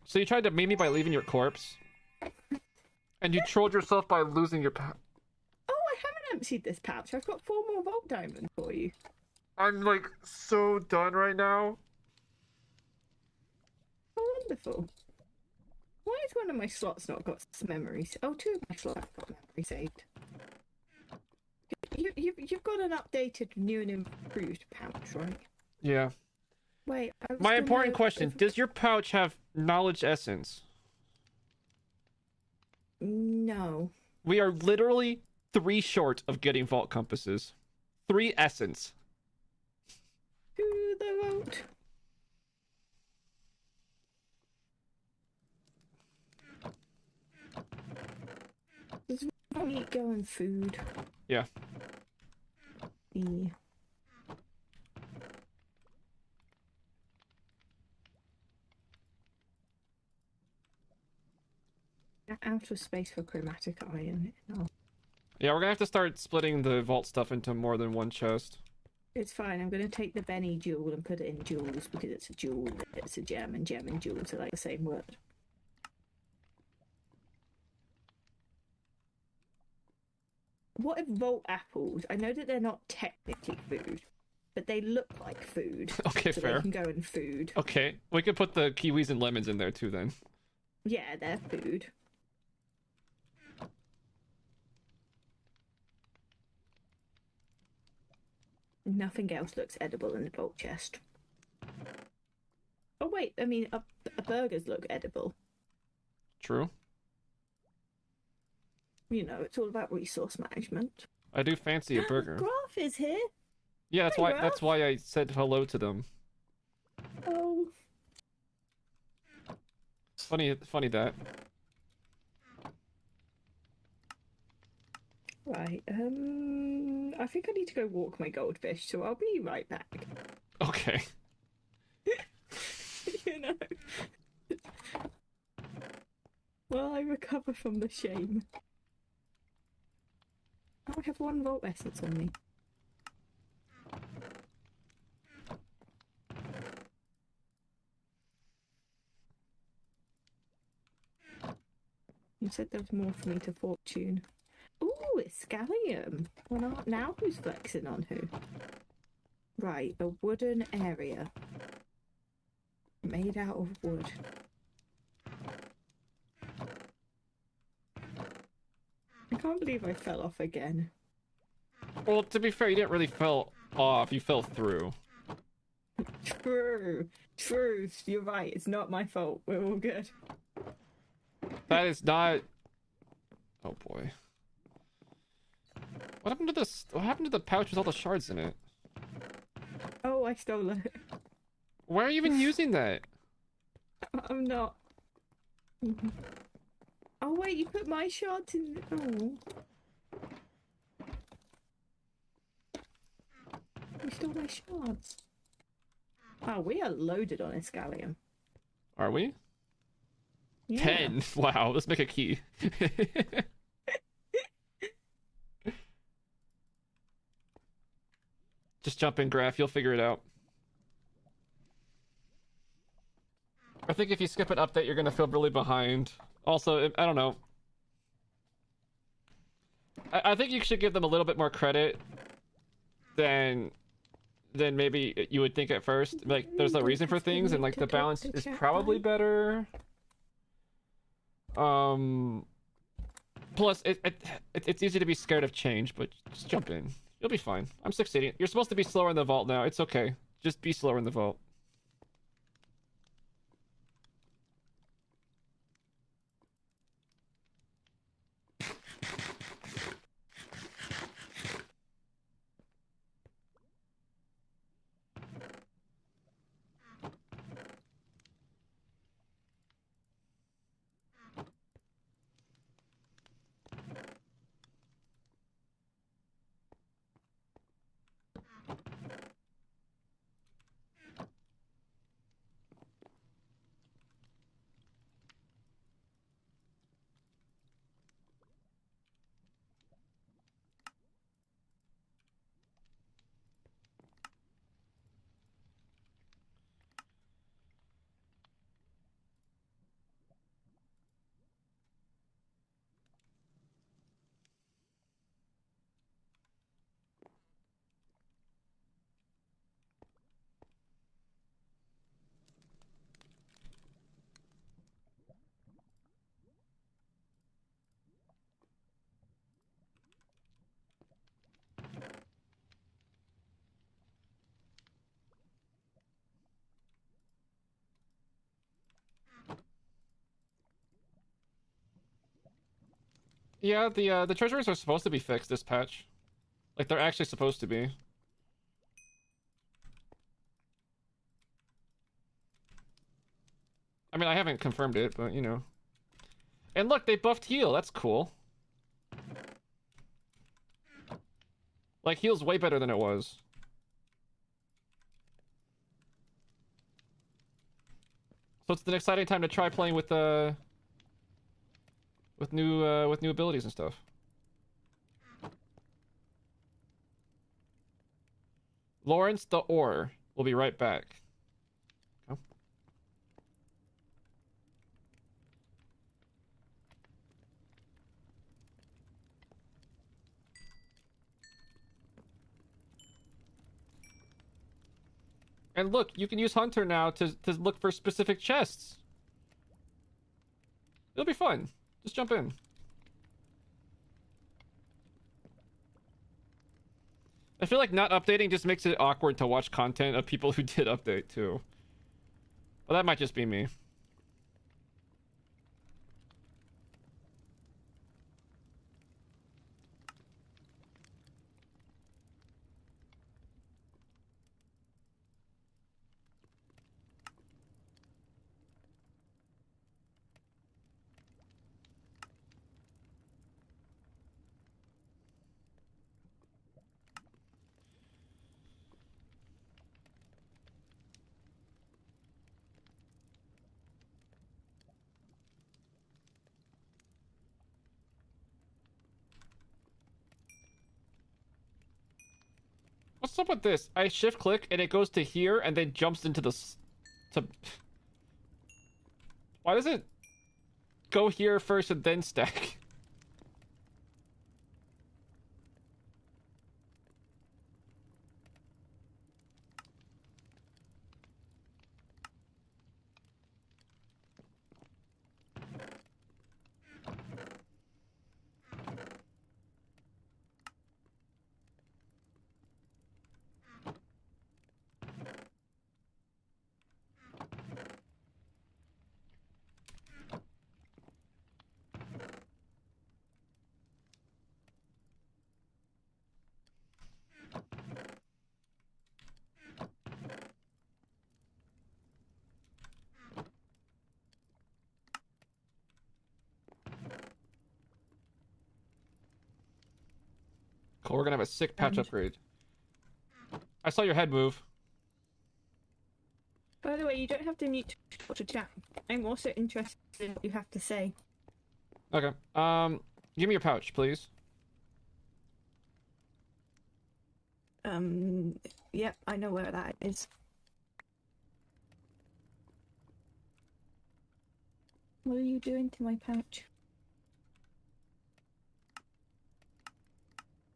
So you tried to meme me by leaving your corpse? And you trolled yourself by losing your pouch? Oh, I haven't emptied this pouch. I've got 4 more vault diamonds for you. I'm like so done right now. Oh, wonderful. Why has one of my slots not got some memories? Oh, 2 of my slots have got memory saved. You've got an updated, new and improved pouch, right? Yeah. Wait, I was My gonna- important question, does your pouch have knowledge essence? No. We are literally 3 short of getting vault compasses. 3 essence. To the vote. Does meat go in food? Yeah. Yeah. Out of space for chromatic iron. No. Yeah, we're gonna have to start splitting the vault stuff into more than one chest. It's fine. I'm going to take the Benny jewel and put it in jewels because it's a jewel. It's a gem, and gem and jewels are like the same word. What if vault apples? I know that they're not technically food, but they look like food. Okay, so fair. They can go in food. Okay, we could put the kiwis and lemons in there too then. Yeah, they're food. Nothing else looks edible in the vault chest. Oh wait, I mean, burgers look edible. True. You know, it's all about resource management. I do fancy a burger. Graf is here. Yeah, that's Hey, why Graf. that's why I said hello to them. Oh, Funny that. right. I think I need to go walk my goldfish, so I'll be right back. Okay. You know. While I recover from the shame. Oh, I have 1 vault essence on me. You said there was more for me to fortune. Ooh, it's scallium. Well, now who's flexing on who? Right, a wooden area. Made out of wood. I can't believe I fell off again. Well, to be fair, you didn't really fell off. You fell through. True. Truth. You're right. It's not my fault. We're all good. That is not. Oh boy. What happened to this? What happened to the pouch with all the shards in it? Oh, I stole it. Why are you even using that? I'm not. Oh wait, you put my shards in. Oh. You stole my shards. Oh, we are loaded on Escalium. Are we? Yeah. 10. Wow, let's make a key. Just jump in, Graph. You'll figure it out. I think if you skip an update, you're gonna feel really behind. Also, I don't know. I think you should give them a little bit more credit than maybe you would think at first. Like, there's a reason for things, and like the balance is probably better. Plus, it's easy to be scared of change, but just jump in. You'll be fine. I'm succeeding. You're supposed to be slower in the vault now. It's okay. Just be slower in the vault. Yeah, the treasures are supposed to be fixed this patch. Like, they're actually supposed to be. I mean, I haven't confirmed it, but, you know. And look, they buffed heal. That's cool. Like, heal's way better than it was. So it's an exciting time to try playing with new abilities and stuff. Lawrence the Ore. We'll be right back. Oh. And look, you can use Hunter now to look for specific chests. It'll be fun. Just jump in. I feel like not updating just makes it awkward to watch content of people who did update too. Well, that might just be me. What's up with this? I shift click and it goes to here and then jumps into the to. Why does it go here first and then stack? cool. We're gonna have a sick patch And- upgrade. I saw your head move. By the way, you don't have to mute to chat. I'm also interested in what you have to say. Okay. Give me your pouch, please. Yep, I know where that is. What are you doing to my pouch?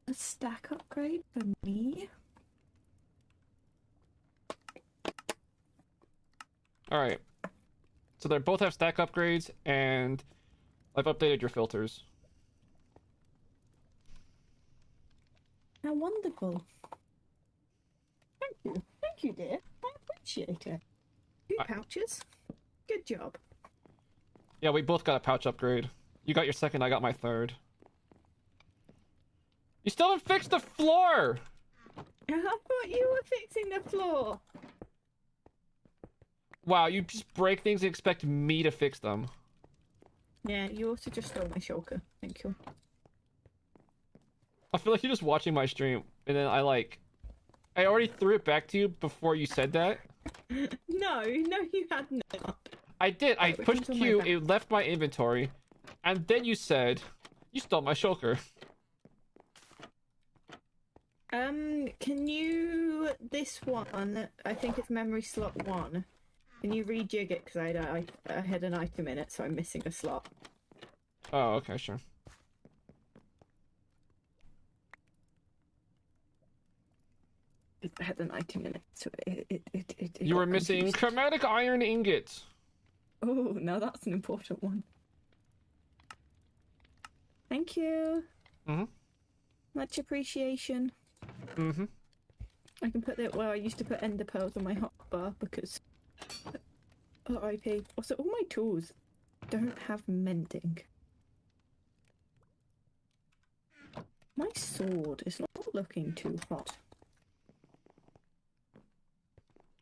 A stack upgrade for me? Alright. So they both have stack upgrades, and I've updated your filters. How wonderful. Thank you. Thank you, dear. I appreciate it. 2 pouches. Good job. Yeah, we both got a pouch upgrade. You got your second, I got my third. You still haven't fixed the floor! I thought you were fixing the floor. Wow, you just break things and expect me to fix them. Yeah, you also just stole my shulker. Thank you. I feel like you're just watching my stream, and then I already threw it back to you before you said that. No, you had not. I did. I Which pushed one's on my Q, back? it left my inventory, and then you said, you stole my shulker. Can you... This one, I think it's memory slot 1. Can you rejig it? Because I had an item in it, so I'm missing a slot. Oh, okay, sure. I had an item in it, so it You got were missing confused. chromatic iron ingots. Oh, now that's an important one. Thank you. Mm-hmm. Much appreciation. Mm-hmm. I can put it where I used to put ender pearls on my hotbar because RIP. Also, all my tools don't have mending. My sword is not looking too hot.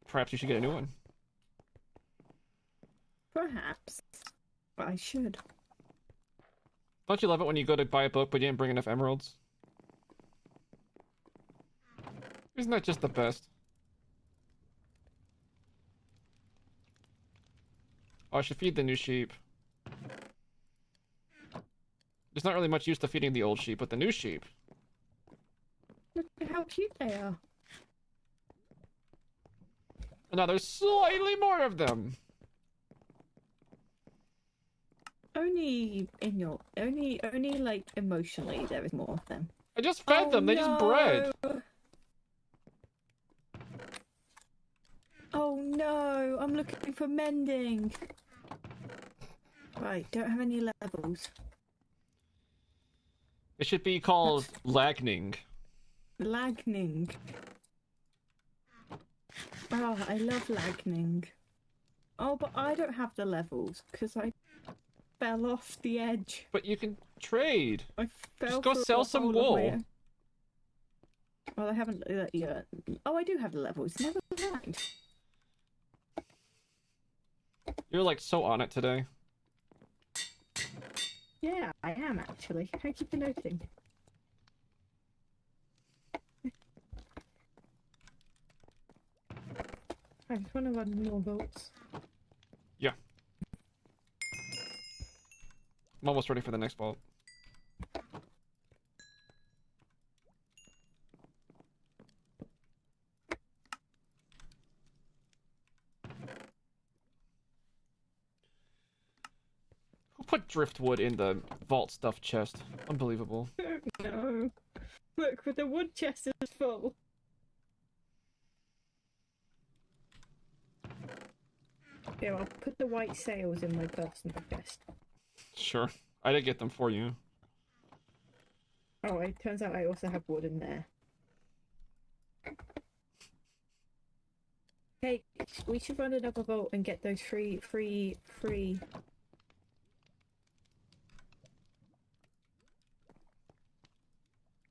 Perhaps you should get a new one. Perhaps I should. Don't you love it when you go to buy a book but you didn't bring enough emeralds? Isn't that just the best? Oh, I should feed the new sheep. There's not really much use to feeding the old sheep, but the new sheep. Look at how cute they are. And now there's slightly more of them. Only in your only like emotionally there is more of them. I just fed them, they just bred. Oh no, I'm looking for mending. Right, don't have any levels. It should be called lagning. Lagning. Oh, I love lagning. Oh, but I don't have the levels because I fell off the edge. But you can trade. I fell Just go through sell a some hole of wool. my- Well, I haven't yet. Oh, I do have the levels. Never mind. You're like so on it today. Yeah, I am actually. Thank you for noting. I just want to run more votes. Yeah. I'm almost ready for the next vault. Who put driftwood in the vault stuff chest? Unbelievable. No. Look, the wood chest is full. Here, I'll put the white sails in my personal chest. Sure. I did get them for you. Oh, it turns out I also have wood in there. Hey, we should run another vault and get those free.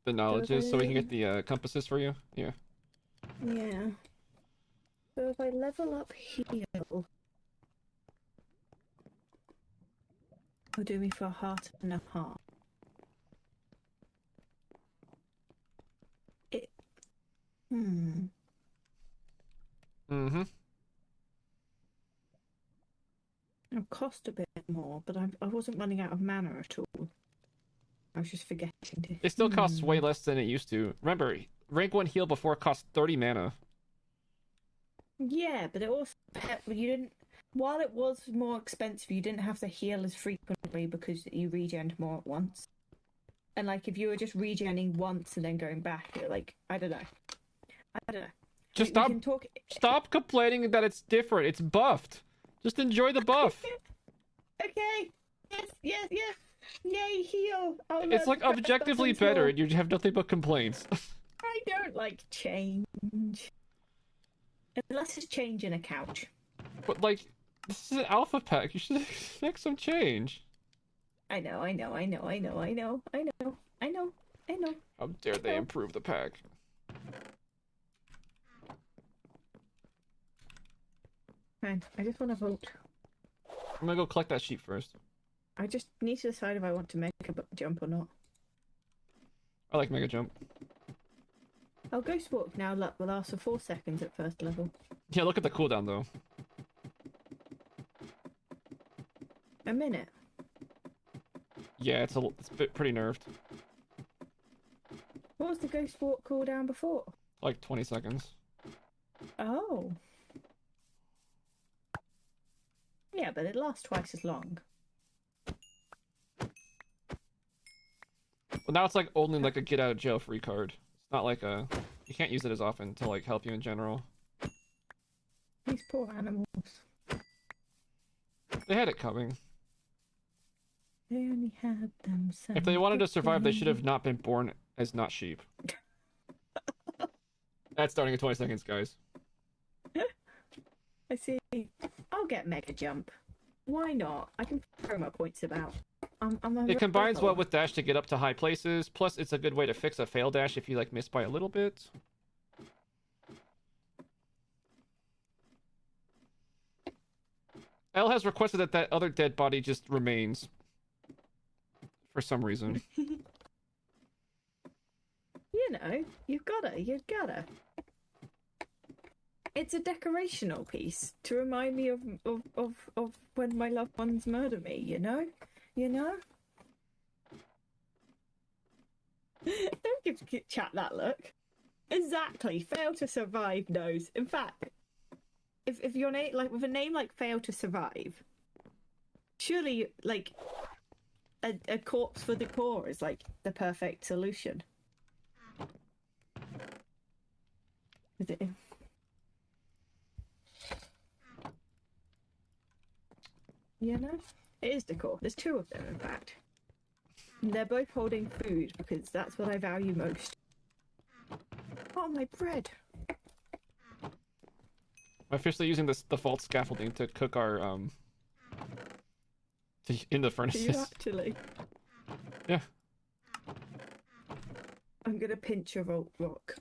The knowledges, so we can get the compasses for you? Yeah. Yeah. So if I level up here, it'll do me for a heart and a half. Hmm. Mm-hmm. It'll cost a bit more, but I wasn't running out of mana at all. I was just forgetting to. It still costs way less than it used to. Remember, rank 1 heal before cost 30 mana. Yeah, but it also you didn't. While it was more expensive, you didn't have to heal as frequently because you regened more at once. And like if you were just regenning once and then going back, you're like I don't know. Just We can talk. stop complaining that it's different. It's buffed. Just enjoy the buff. Okay. Yes. Yay, heal. It's like objectively better, and you have nothing but complaints. I don't like change. Unless it's change in a couch. But like, this is an alpha pack. You should expect some change. I know. How dare they improve the pack? Fine. I just want to vote. I'm gonna go collect that sheep first. I just need to decide if I want to make a jump or not. I like Mega Jump. Oh, Ghost Walk now will last for 4 seconds at first level. Yeah, look at the cooldown though. A minute. Yeah, it's pretty nerfed. What was the Ghost Walk cooldown before? Like 20 seconds. Oh. Yeah, but it lasts twice as long. Well, now it's like only like a get out of jail free card. It's not like a... You can't use it as often to like help you in general. These poor animals. They had it coming. They only had themselves. If they wanted to survive, they should have not been born as not sheep. That's starting in 20 seconds, guys. I see. I'll get Mega Jump. Why not? I can throw my points about. It combines well with dash to get up to high places. Plus, it's a good way to fix a fail dash if you like miss by a little bit. Elle has requested that other dead body just remains. For some reason. You know, you've gotta. It's a decorational piece to remind me of when my loved ones murder me, you know? Don't give chat that look. Exactly. Fail to survive knows. In fact, if your name, like with a name like Fail to Survive, surely like a corpse for decor is like the perfect solution. Is it? You know, it is decor. There's 2 of them, in fact. And they're both holding food because that's what I value most. Oh, my bread! I'm officially using this default scaffolding to cook our in the Do furnaces. you actually? Yeah. I'm gonna pinch a vault rock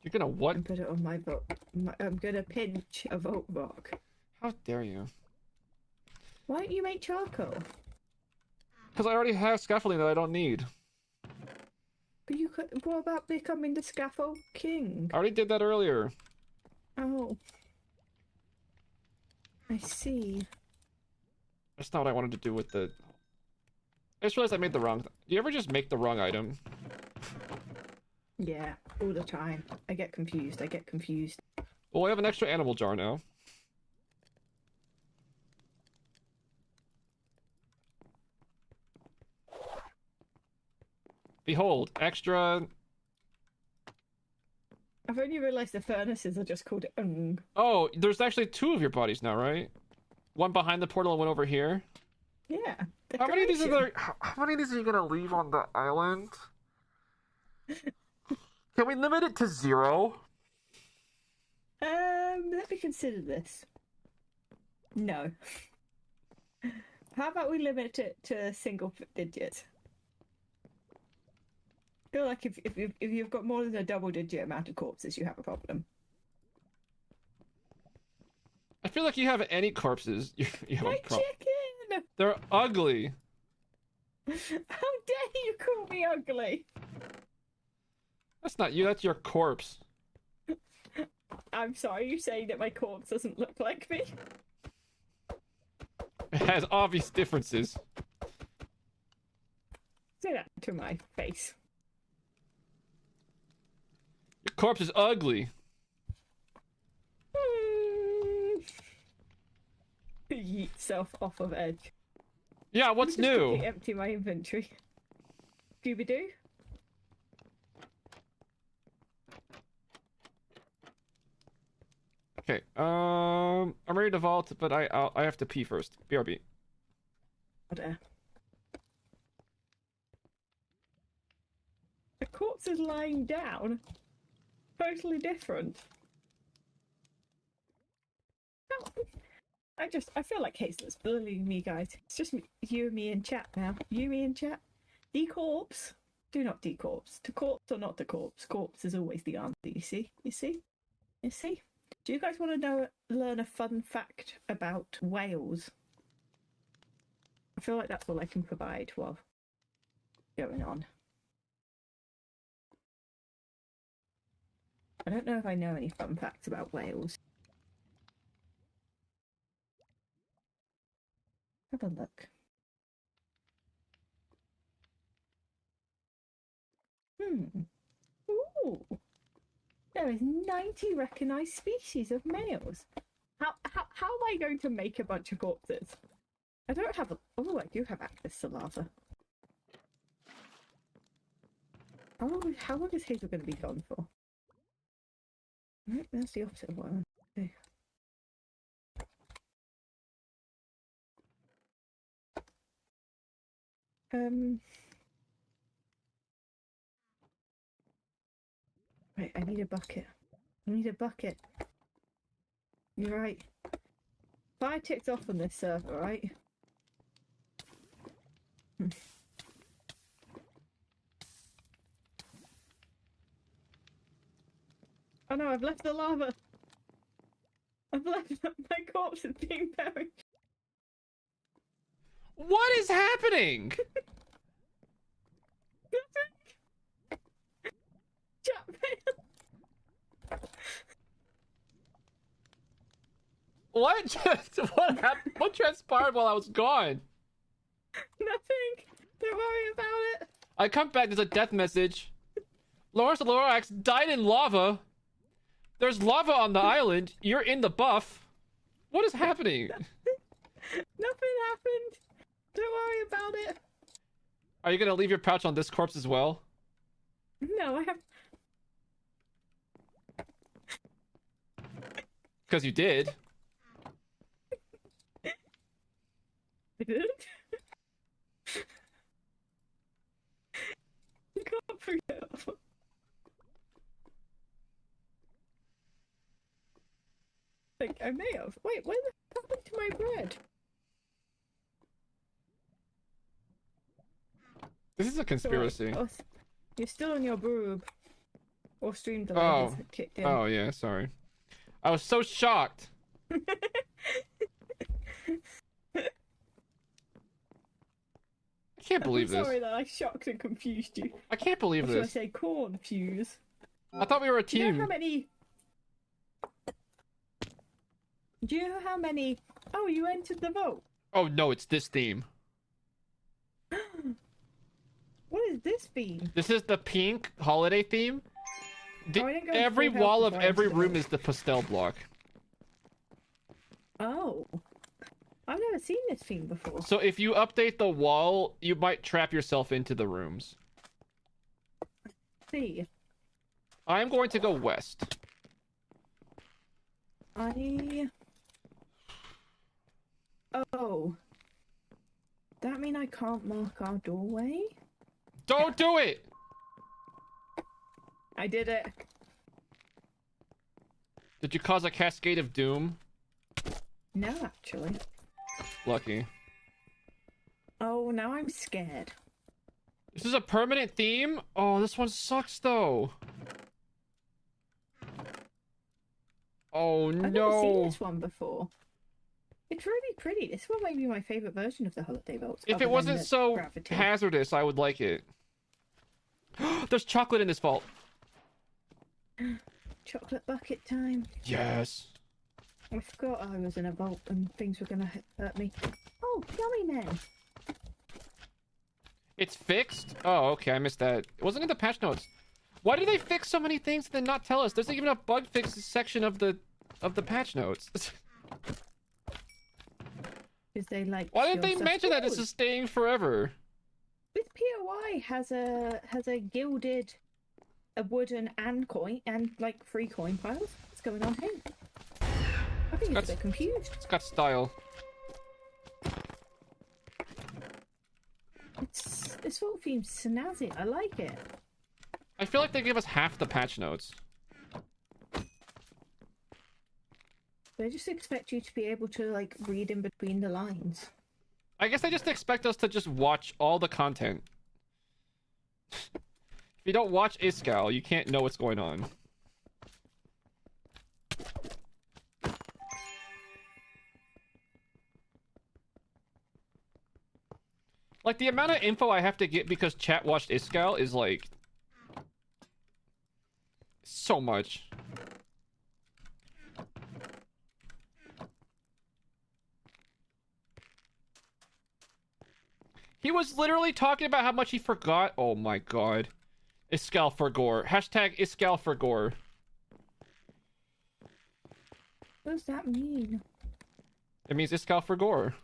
You're gonna what? and put it on my vault. I'm gonna pinch a vault rock. How dare you? Why don't you make charcoal? Because I already have scaffolding that I don't need. But you could. What about becoming the scaffold king? I already did that earlier. Oh, I see. That's not what I wanted to do with the... I just realized I made the wrong... Do you ever just make the wrong item? Yeah, all the time. I get confused. Well, I have an extra animal jar now. Behold, extra... I've only realised the furnaces are just called Oh, there's actually 2 of your bodies now, right? One behind the portal and one over here. Yeah. How many of these decoration. how many of these are you gonna leave on the island? Can we limit it to 0? Let me consider this. No. How about we limit it to a single digit? I feel like if you've got more than a double-digit amount of corpses, you have a problem. I feel like you have any corpses, you have My a problem. chicken! They're ugly. How dare you call me ugly? That's not you, that's your corpse. I'm sorry, you're saying that my corpse doesn't look like me? It has obvious differences. Say that to my face. Your corpse is ugly. Yeet self off of edge. Yeah, what's Let me just new? quickly empty my inventory. Scooby-Doo? Okay, I'm ready to vault, but I have to pee first. BRB. Order. The corpse is lying down. Totally different. Oh, I feel like Hazel's bullying me, guys. It's just you and me in chat now. You, me in chat. Decorpse. Do not decorpse. To corpse or not to corpse. Corpse is always the answer, you see? You see? You see? Do you guys want to learn a fun fact about whales? I feel like that's all I can provide while going on. I don't know if I know any fun facts about whales. Have a look. Ooh. There is 90 recognised species of males. How am I going to make a bunch of corpses? I don't have a... Oh, I do have access to lava. How long is Hazel going to be gone for? Right, that's the opposite of what I want to do. Right, I need a bucket. I need a bucket. You're right. Fire ticked off on this server, right? Oh no, I've left the lava. I've left my corpse is being buried. What is happening? What happened? What transpired while I was gone? Nothing. Don't worry about it. I come back, there's a death message. Loris the Lorax died in lava. There's lava on the island. You're in the buff. What is happening? Nothing happened. Don't worry about it. Are you gonna leave your pouch on this corpse as well? No, I have... Because you did. I didn't. You can't prove it. Like, I may have. Wait, where the happened to my bread? This is a conspiracy. Oh, you're still on your boob. Or stream delay has kicked in. Oh, yeah, sorry. I was so shocked. I can't believe I'm this. sorry that I shocked and confused you. I can't believe Or should I this. say cornfuse? I thought we were a Do you know team. how many... Do you know how many... Oh, you entered the vote. Oh, no, it's this theme. What is this theme? This is the pink holiday theme. Oh, I didn't go Every full health wall of before I every entered the room vote. is the pastel block. Oh. I've never seen this theme before. So if you update the wall, you might trap yourself into the rooms. See. I'm going to go west. Oh. That mean I can't mark our doorway? Don't do it! I did it. Did you cause a cascade of doom? No, actually. Lucky. Oh, now I'm scared. This is a permanent theme? Oh, this one sucks though. Oh I've never seen no. this one before. It's really pretty. This one might be my favourite version of the Holiday Vaults. If other it than wasn't the so gravity. hazardous, I would like it. There's chocolate in this vault. Chocolate bucket time. Yes. I forgot I was in a vault and things were gonna hurt me. Oh, yummy man. It's fixed? Oh, okay, I missed that. It wasn't in the patch notes. Why do they fix so many things and then not tell us? There's even a bug fixes section of the patch notes. Because they like. Why didn't they mention that this is staying forever? With POI has a gilded, a wooden and coin and like 3 coin piles. What's going on here? I think it's a bit confused. It's got style. This vault seems snazzy. I like it. I feel like they give us half the patch notes. They just expect you to be able to like read in between the lines. I guess they just expect us to just watch all the content. If you don't watch Iskall, you can't know what's going on. Like, the amount of info I have to get because chat watched Iskall is, like... so much. He was literally talking about how much he forgot. Oh my god. Iskall for gore. Hashtag Iskall for gore. What does that mean? It means Iskall for gore.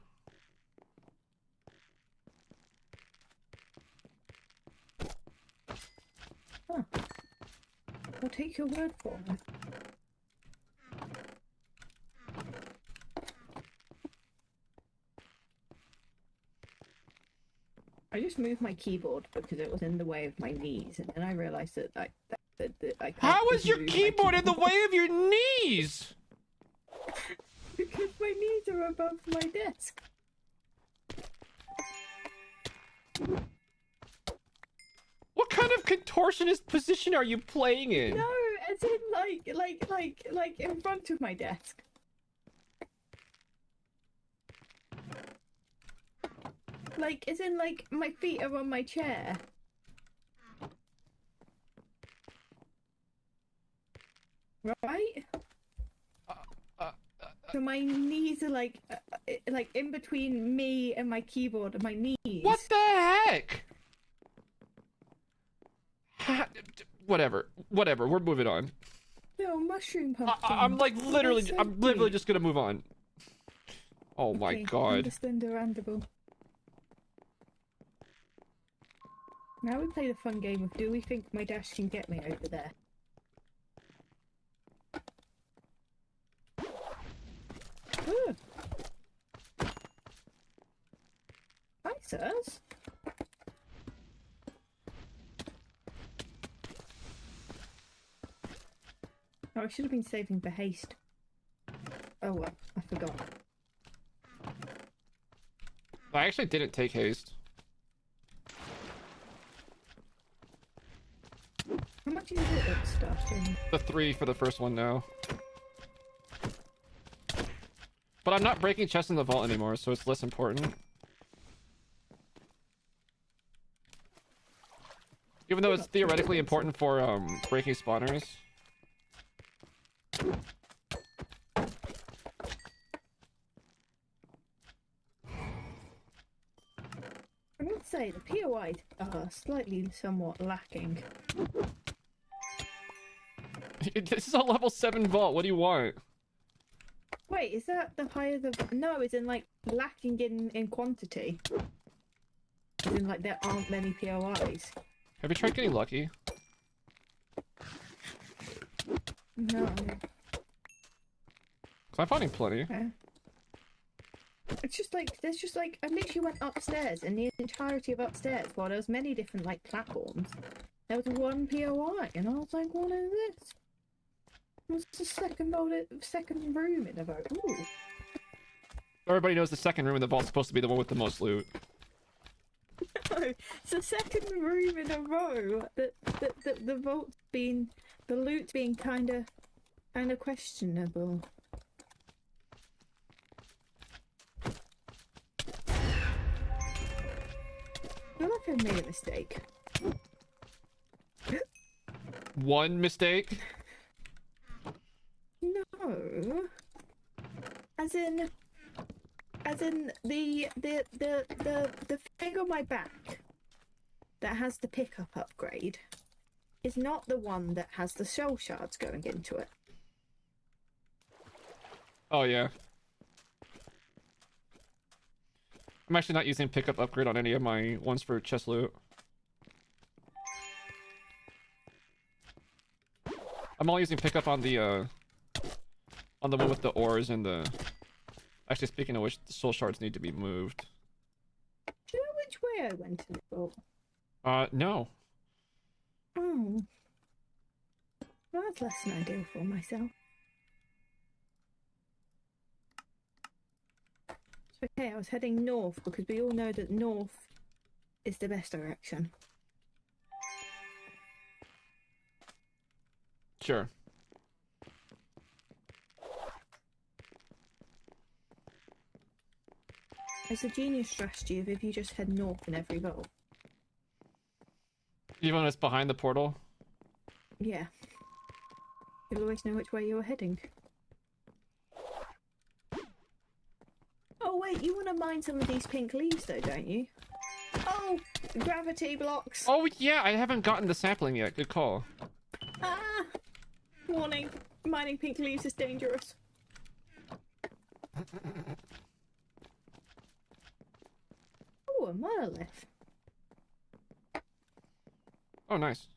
Huh. I'll take your word for it. I just moved my keyboard because it was in the way of my knees, and then I realised that I can't. How is your move my keyboard in the way of your knees? Because my knees are above my desk. What kind of contortionist position are you playing in? No, as in like in front of my desk. Like, as in, like, my feet are on my chair. Right? So my knees are, like in between me and my keyboard and my knees. What the heck? Whatever, we're moving on. No, mushroom pumpkin. I'm like literally, So I'm literally cute. just gonna move on. Oh my Okay, god. understandable. Now we play the fun game of do we think my dash can get me over there? Ooh. Hi, sirs. Oh, I should have been saving for haste. Oh well, I forgot. I actually didn't take haste. How much is it at starting? The 3 for the first one now. But I'm not breaking chests in the vault anymore, so it's less important. Even though it's theoretically important for breaking spawners. I would say the POIs are slightly somewhat lacking. This is a level 7 vault, what do you want? Wait, is that the higher the... No, it's in, like, lacking in quantity. As in, like, there aren't many POIs. Have you tried getting lucky? No. 'Cause I'm finding plenty. Okay. It's just like, there's just like, I literally went upstairs, and the entirety of upstairs, while there was many different, like, platforms, there was one POI, and I was like, what is this? What's the second room in the vault? Ooh. Everybody knows the second room in the vault's supposed to be the one with the most loot. No, it's the second room in a row that the vault's been, the loot's been kinda questionable. I feel like I made a mistake. One mistake? As in the thing on my back that has the pickup upgrade is not the one that has the soul shards going into it. Oh yeah. I'm actually not using pickup upgrade on any of my ones for chest loot. I'm only using pickup on the one with the ores and the... Actually, speaking of which, the soul shards need to be moved. Do you know which way I went in the vault? No. Oh. Well, that's less than ideal for myself. It's okay, I was heading north because we all know that north is the best direction. Sure. It's a genius strategy of if you just head north in every vault. Even when it's behind the portal? Yeah. You'll always know which way you're heading. Oh wait, you want to mine some of these pink leaves though, don't you? Oh! Gravity blocks! Oh yeah, I haven't gotten the sapling yet. Good call. Ah! Warning. Mining pink leaves is dangerous. Oh, a monolith. Oh, nice.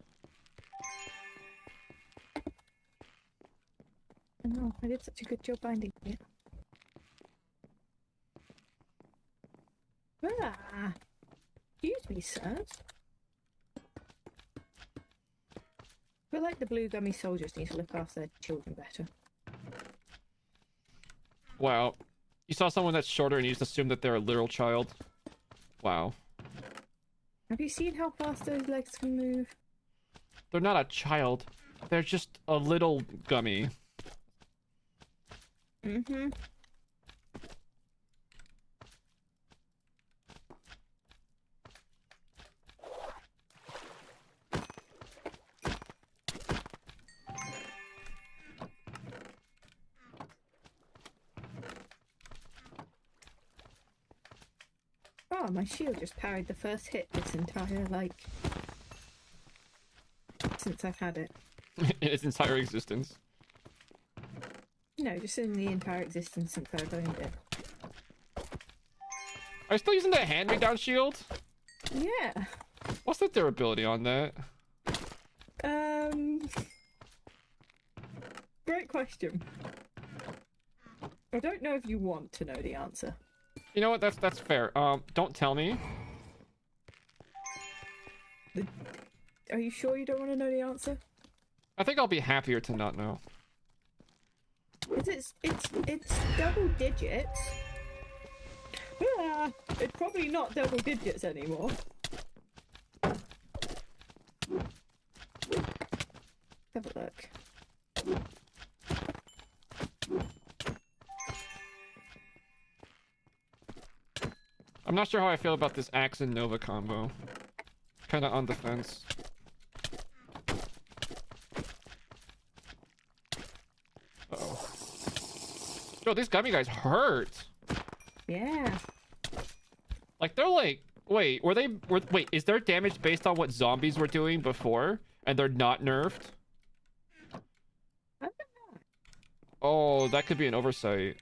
Oh, I did such a good job binding it. Ah! Excuse me, sirs. I feel like the blue gummy soldiers need to look after their children better. Wow. You saw someone that's shorter and you just assume that they're a literal child? Wow. Have you seen how fast those legs can move? They're not a child. They're just a little gummy. Mm-hmm. Oh, my shield just parried the first hit this entire, since I've had it. In its entire existence. No, just in the entire existence since I've owned it. Are you still using the hand-me-down shield? Yeah. What's the durability on that? Great question. I don't know if you want to know the answer. You know what? That's fair. Don't tell me. Are you sure you don't want to know the answer? I think I'll be happier to not know. It's double digits. Ah, it's probably not double digits anymore. Have a look. I'm not sure how I feel about this Axe and Nova combo. Kinda on the fence. Uh-oh. Yo, these gummy guys hurt! Yeah. Like, they're like... Wait, wait, is their damage based on what zombies were doing before? And they're not nerfed? I don't know. Oh, that could be an oversight.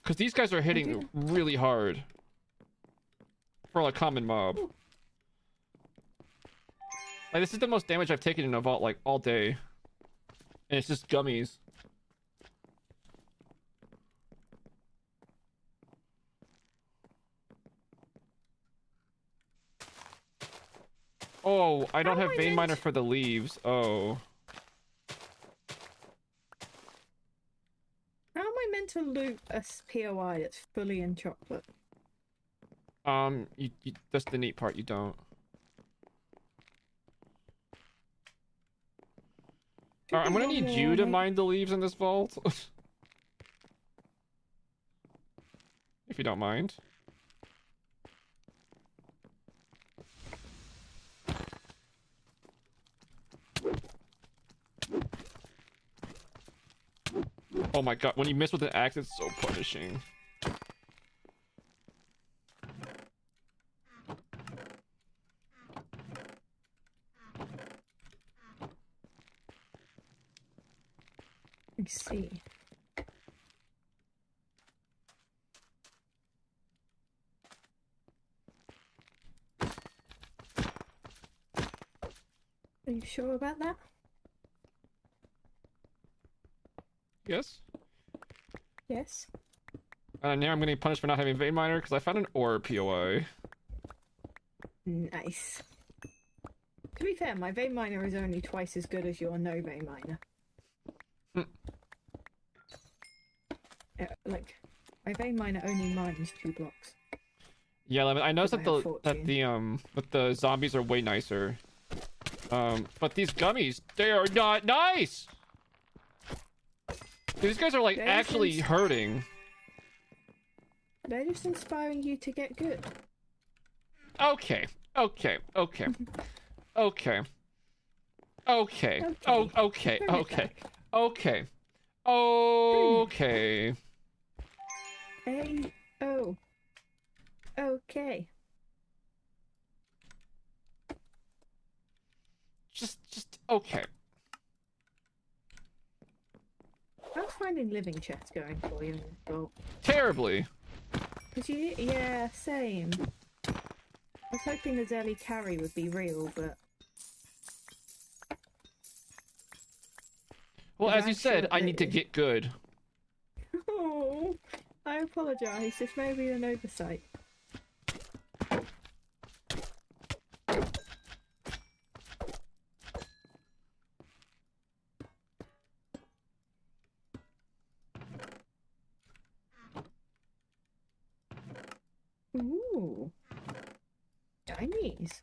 Because these guys are hitting really hard. For a common mob. Like, this is the most damage I've taken in a vault, like, all day. And it's just gummies. Oh, I don't have vein miner for the leaves. Oh. How am I meant to loot a POI that's fully in chocolate? That's the neat part, you don't. Alright, I'm gonna need you to mine the leaves in this vault. If you don't mind. Oh my god, when you miss with an axe, it's so punishing. I see. Are you sure about that? Yes? Yes. And now I'm getting punished for not having vein miner because I found an ore POI. Nice. To be fair, my vein miner is only twice as good as your no vein miner. Like, my vein miner only mines 2 blocks. Yeah, I noticed I have that the zombies are way nicer. But these gummies, they are not nice. These guys are like actually hurting. They're just inspiring you to get good. Okay. Okay. Okay. Okay. Okay. Oh, okay. Okay. Okay. Okay. Hey, oh. Okay. Just okay. How's finding living chests going for you in this vault? Terribly. Yeah, same. I was hoping the Zelly carry would be real, but... Well, as you said, I need to get good. Oh, I apologise. This may be an oversight. Ooh. Chinese.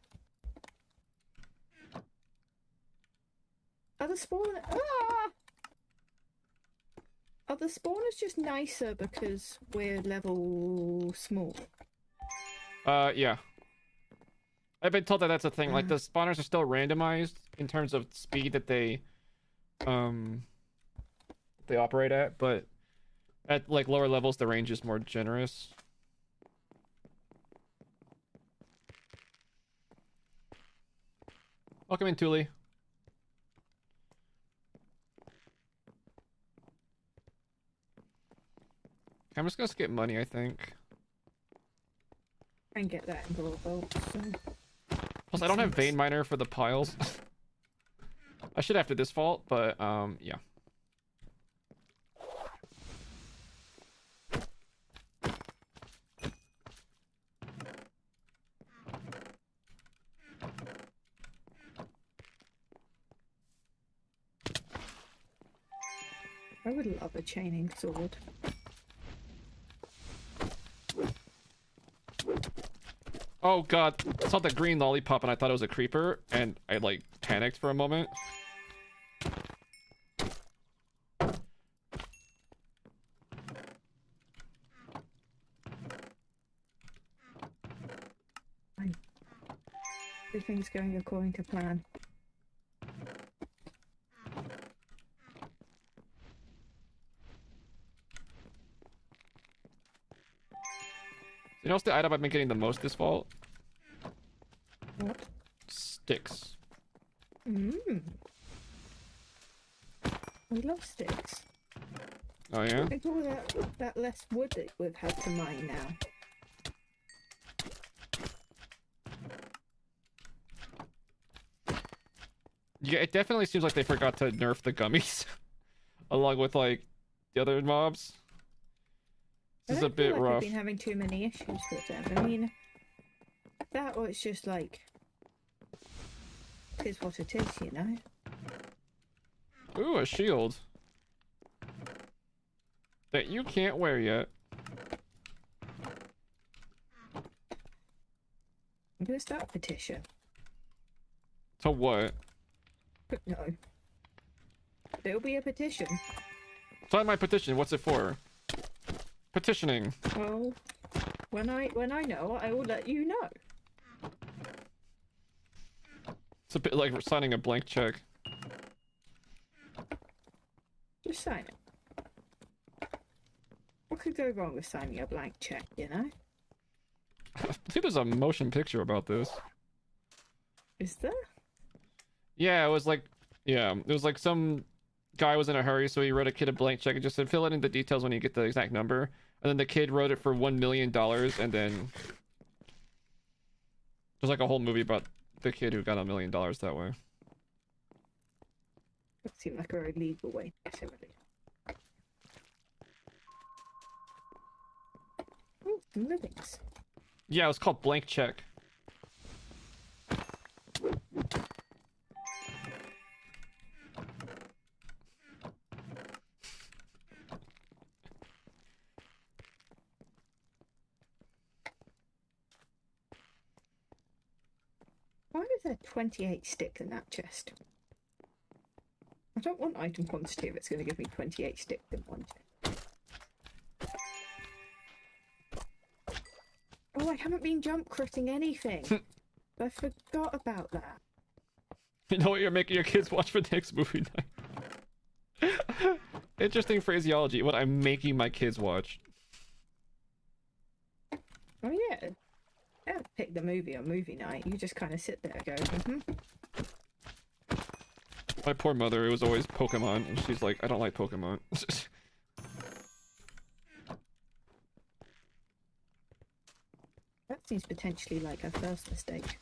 Are the spawners... Ah! Are the spawners just nicer because we're level small? Yeah. I've been told that that's a thing. Like, the spawners are still randomized in terms of speed that they operate at, but at, like, lower levels, the range is more generous. Welcome in, Thule. I'm just gonna skip money, I think. And get that into the vault, so... Plus, I don't have vein miner for the piles. I should after this vault, but, yeah. I would love a chaining sword. Oh god, I saw the green lollipop and I thought it was a creeper, and I, like, panicked for a moment. Fine. Everything's going according to plan. You know what's the item I've been getting the most this vault? What? Sticks. Mmm. We love sticks. Oh yeah? Think all that less wood that we've had to mine now. Yeah, it definitely seems like they forgot to nerf the gummies. Along with, like, the other mobs. This is a bit rough. I've been having too many issues with them. I mean, that or it's just like... It is what it is, you know? Ooh, a shield. That you can't wear yet. I'm gonna start a petition. To what? No. There'll be a petition. Sign my petition. What's it for? Petitioning. Well, when I know, I will let you know. It's a bit like signing a blank check. Just sign it. could go wrong with signing a blank check, you know? I think there's a motion picture about this. Is there? Yeah, it was like, some guy was in a hurry, so he wrote a kid a blank check and just said, fill it in the details when you get the exact number. And then the kid wrote it for $1 million, and then there's like a whole movie about the kid who got $1 million that way. That seemed like a very legal way to get it. Oh, some livings. Yeah, it was called Blank Check. Why is there 28 sticks in that chest? I don't want item quantity if it's going to give me 28 sticks in one chest. Oh, I haven't been jump critting anything. I forgot about that. You know what you're making your kids watch for the next movie night? Interesting phraseology. What I'm making my kids watch. Oh yeah. I don't pick the movie on movie night. You just kind of sit there and go, My poor mother, it was always Pokemon, and she's like, I don't like Pokemon. That seems potentially like her first mistake.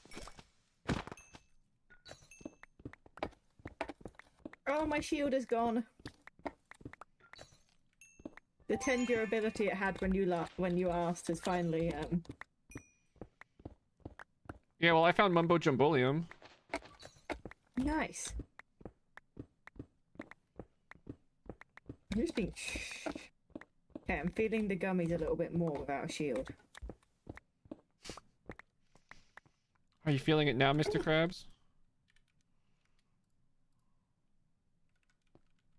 Oh, my shield is gone. The 10 durability it had when you asked is finally Yeah, well, I found Mumbo Jumbolium. nice. I'm just being. Okay, I'm feeling the gummies a little bit more without a shield. Are you feeling it now, Mr. Krabs?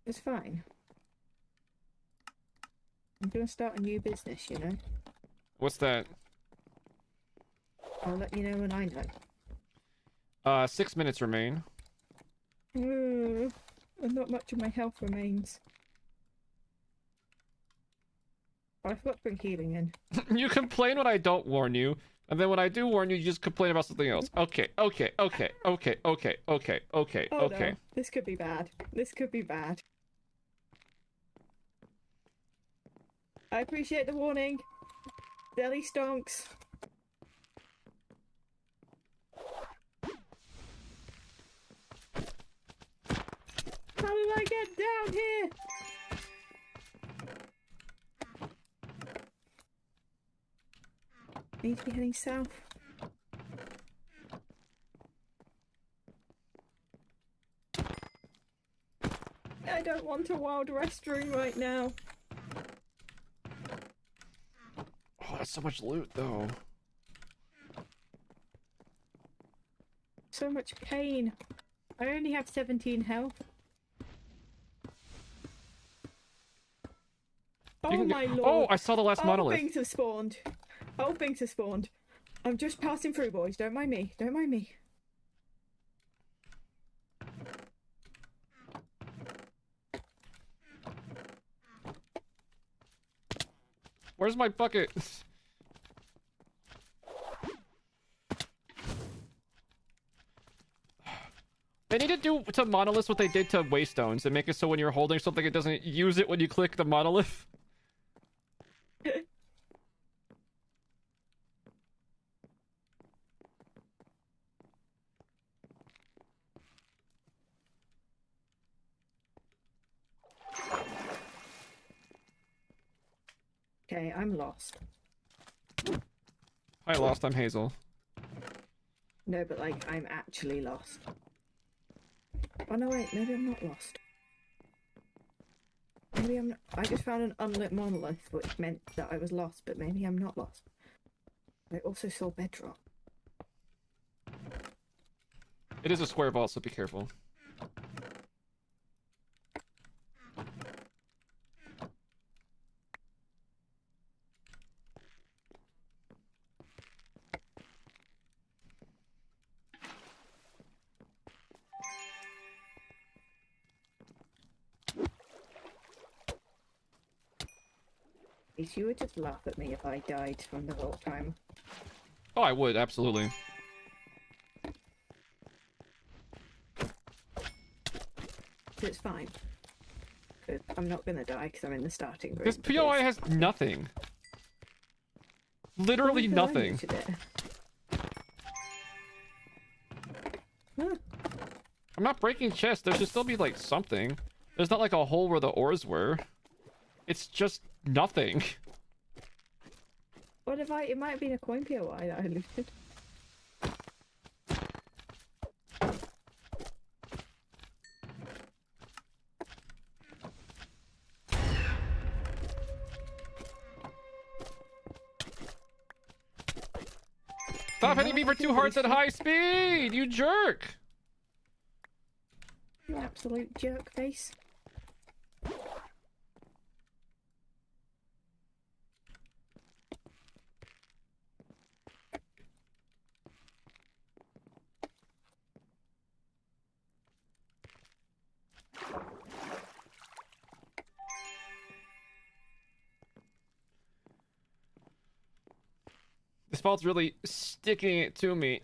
It's fine. I'm gonna start a new business, you know? What's that? I'll let you know when I know. 6 minutes remain. And not much of my health remains. I forgot to bring healing in. You complain when I don't warn you, and then when I do warn you, you just complain about something else. Okay. Oh, Okay. no. This could be bad. This could be bad. I appreciate the warning. Deli stonks. How did I get down here? Need to be heading south. I don't want a wild restroom right now. Oh, that's so much loot, though. So much pain. I only have 17 health. Oh my lord. Oh, I saw the last monolith. Things have spawned. Oh, things have spawned. I'm just passing through, boys. Don't mind me. Don't mind me. Where's my bucket? They need to do to monoliths what they did to waystones and make it so when you're holding something, it doesn't use it when you click the monolith. Okay, I'm lost. I lost. I'm Hazel. No, but like, I'm actually lost. Oh no, wait, maybe I'm not lost. Maybe I'm not. I just found an unlit monolith, which meant that I was lost, but maybe I'm not lost. I also saw bedrock. It is a square vault, so be careful. If you would just laugh at me if I died from the whole time. Oh, I would, absolutely. So it's fine. 'Cause I'm not gonna die because I'm in the starting room. This POI has nothing. Literally nothing. Huh. I'm not breaking chests. There should still be, like, something. There's not, like, a hole where the ores were. It's just nothing. What if it might have been a coin POI that I looted. Stop hitting me for 2 hearts at high speed, you jerk! You absolute jerk face. This fault's really sticking it to me.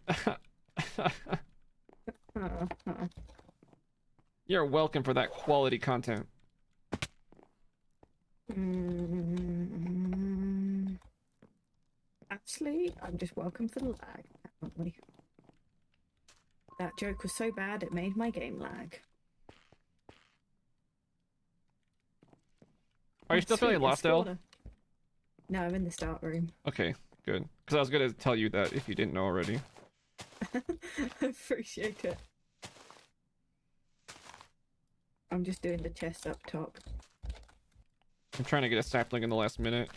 You're welcome for that quality content. Actually, I'm just welcome for the lag, apparently. That joke was so bad it made my game lag. Are you still feeling lost, Elle? No, I'm in the start room. Okay, good. Because I was going to tell you that if you didn't know already. Appreciate it. I'm just doing the chest up top. I'm trying to get a sapling in the last minute.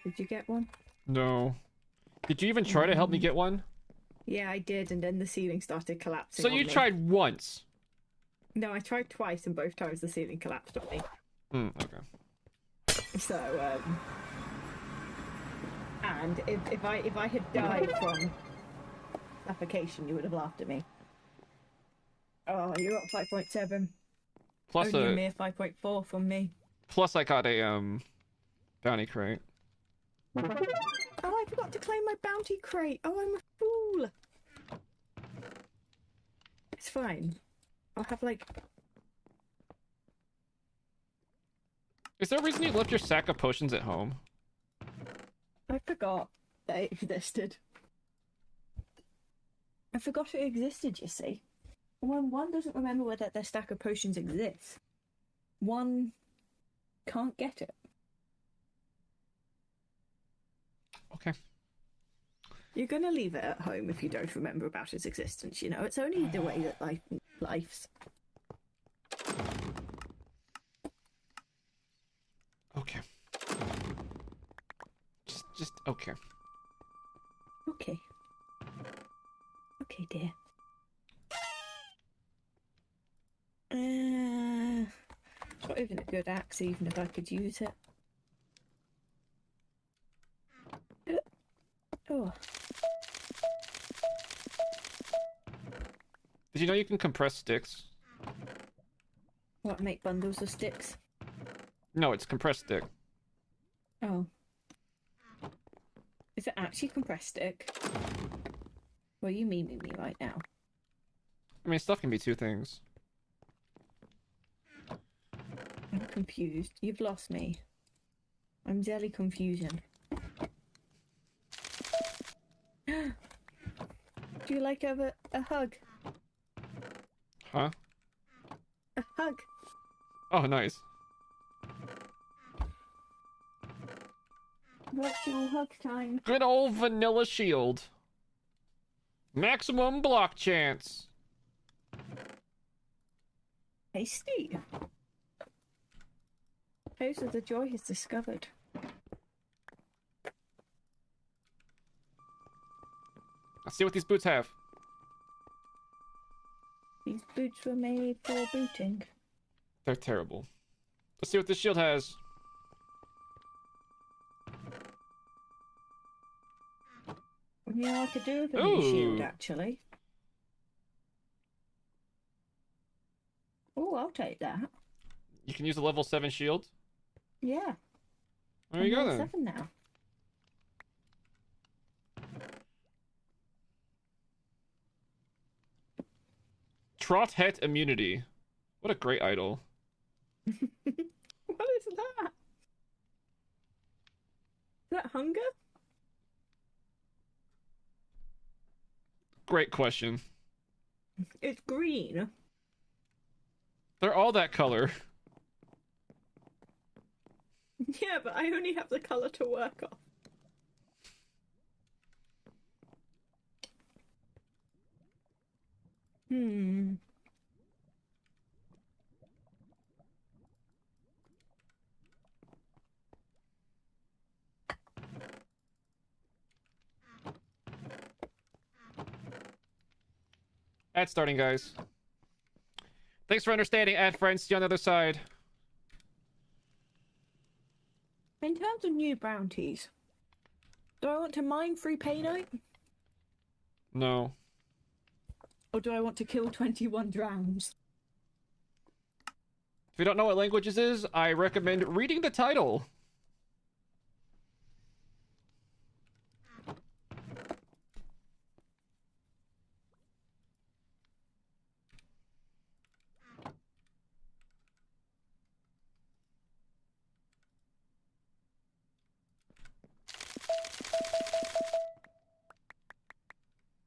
Did you get one? No. Did you even try to help me get one? Yeah, I did, and then the ceiling started collapsing. So you tried once? No, I tried twice, and both times the ceiling collapsed on me. Okay. So, and if I had died from suffocation, you would have laughed at me. Oh, you're up 5.7. Plus Only a mere 5.4 from me. Plus I got a bounty crate. Oh, I forgot to claim my bounty crate. Oh, I'm a fool. It's fine. I'll have like... Is there a reason you left your sack of potions at home? I forgot that it existed. I forgot it existed, you see. When one doesn't remember whether their stack of potions exists, one can't get it. Okay. You're gonna leave it at home if you don't remember about its existence, you know? It's only the way that life's. Okay. Just okay. Okay. Okay, dear. It's not even a good axe, even if I could use it. Oh. Did you know you can compress sticks? What, make bundles of sticks? No, it's compressed stick. Oh. Is it actually compressed stick? Well, you memeing me right now. I mean, stuff can be two things. I'm confused. You've lost me. I'm jelly confusion. Do you like a hug? Huh? A hug. Oh, nice. Virtual hug time. Good old vanilla shield. Maximum block chance. Tasty. House of the Joy is discovered. Let's see what these boots have. These boots were made for booting. They're terrible. Let's see what this shield has. Yeah, I could do with a new shield, actually. Oh, I'll take that. You can use a level 7 shield? Yeah. There you go then. 7 now. Trot Het immunity. What a great idol. What is that? Is that hunger? Great question. It's green. They're all that color. Yeah, but I only have the colour to work off. Ad starting, guys. Thanks for understanding, ad friends. See you on the other side. In terms of new bounties, do I want to mine through Paynite? No. Or do I want to kill 21 drowns? If you don't know what languages is, I recommend reading the title.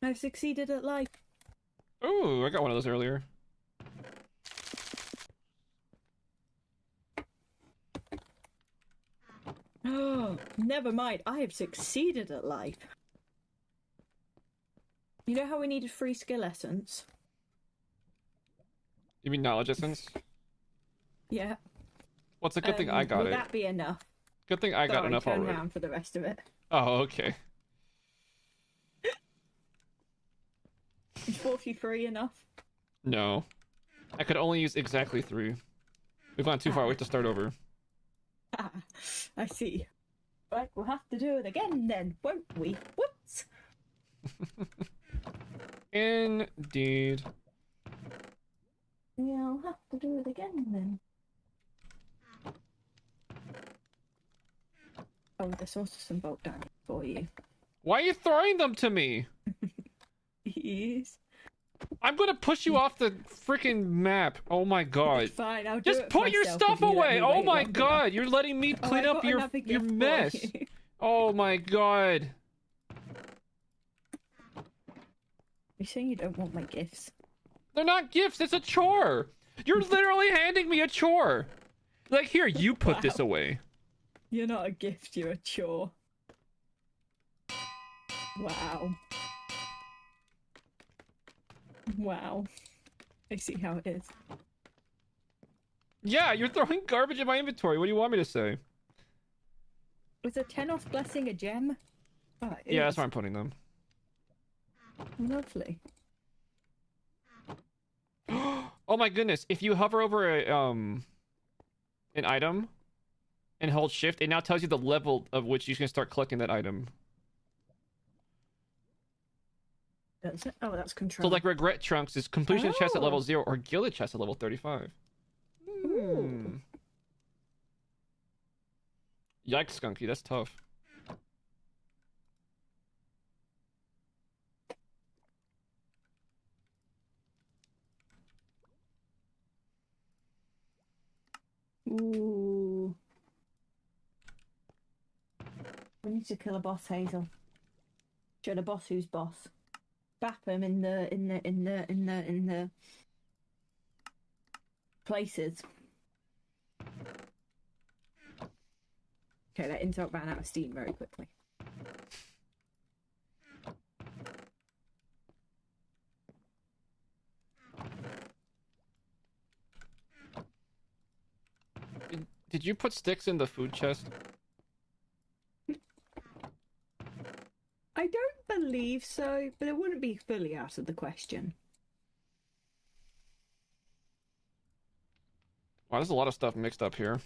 I've succeeded at life. Ooh, I got one of those earlier. Oh, never mind. I have succeeded at life. You know how we needed 3 skill essence? You mean knowledge essence? Yeah. What's a good thing I got will it? Will that be enough? Good thing I got Sorry, enough turn already. around for the rest of it. Oh, okay. Is 43 enough? No. I could only use exactly 3. We've gone too far. We have to start over. Ah, I see. Right, we'll have to do it again then, won't we? Whoops! Indeed. Yeah, I'll have to do it again then. Oh, there's also some bulk damage for you. Why are you throwing them to me? Yes. I'm gonna push you off the freaking map. Oh my god. It's fine, I'll do Just it put your myself stuff if you let away. me Oh wait my long god. enough. You're letting me Oh, clean I've up got another your gift for mess. you. Oh my god. You're saying you don't want my gifts? They're not gifts. It's a chore. You're literally handing me a chore. Like, here, you put this Wow. away. You're not a gift, you're a chore. Wow. Wow. I see how it is. Yeah, you're throwing garbage in my inventory. What do you want me to say? Was a 10-off blessing a gem? Oh, it Yeah, is. that's where I'm putting them. Lovely. Oh my goodness. If you hover over a, an item and hold shift, it now tells you the level of which you can start collecting that item. That's it. Oh, that's control. So like Regret Trunks is completion chest at level Oh. 0 or Gilded chest at level 35. Ooh. Yikes, Skunky, that's tough. Ooh. We need to kill a boss, Hazel. Show the boss who's boss. Bap him in the places. Okay, that insult ran out of steam very quickly. Did you put sticks in the food chest? I don't believe so, but it wouldn't be fully out of the question. Wow, there's a lot of stuff mixed up here.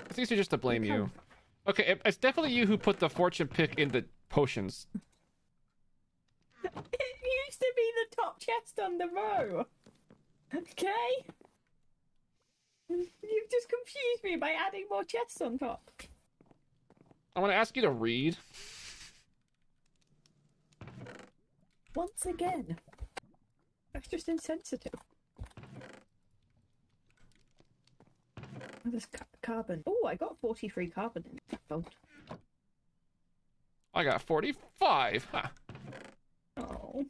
It's easier just to blame you. Okay, it's definitely you who put the fortune pick in the potions. It used to be the top chest on the row. Okay? You've just confused me by adding more chests on top. I want to ask you to read. Once again. That's just insensitive. Oh, there's carbon. Oh, I got 43 carbon in that vault. I got 45. Huh. Oh.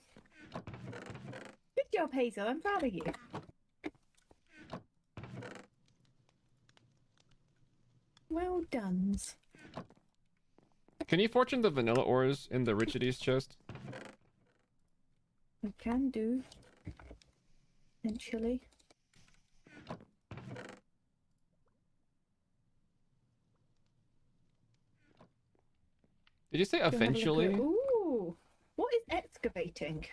Good job, Hazel. I'm proud of you. Well done. Can you fortune the vanilla ores in the Richides chest? I can do. Eventually. Did you say eventually? Ooh, what is excavating?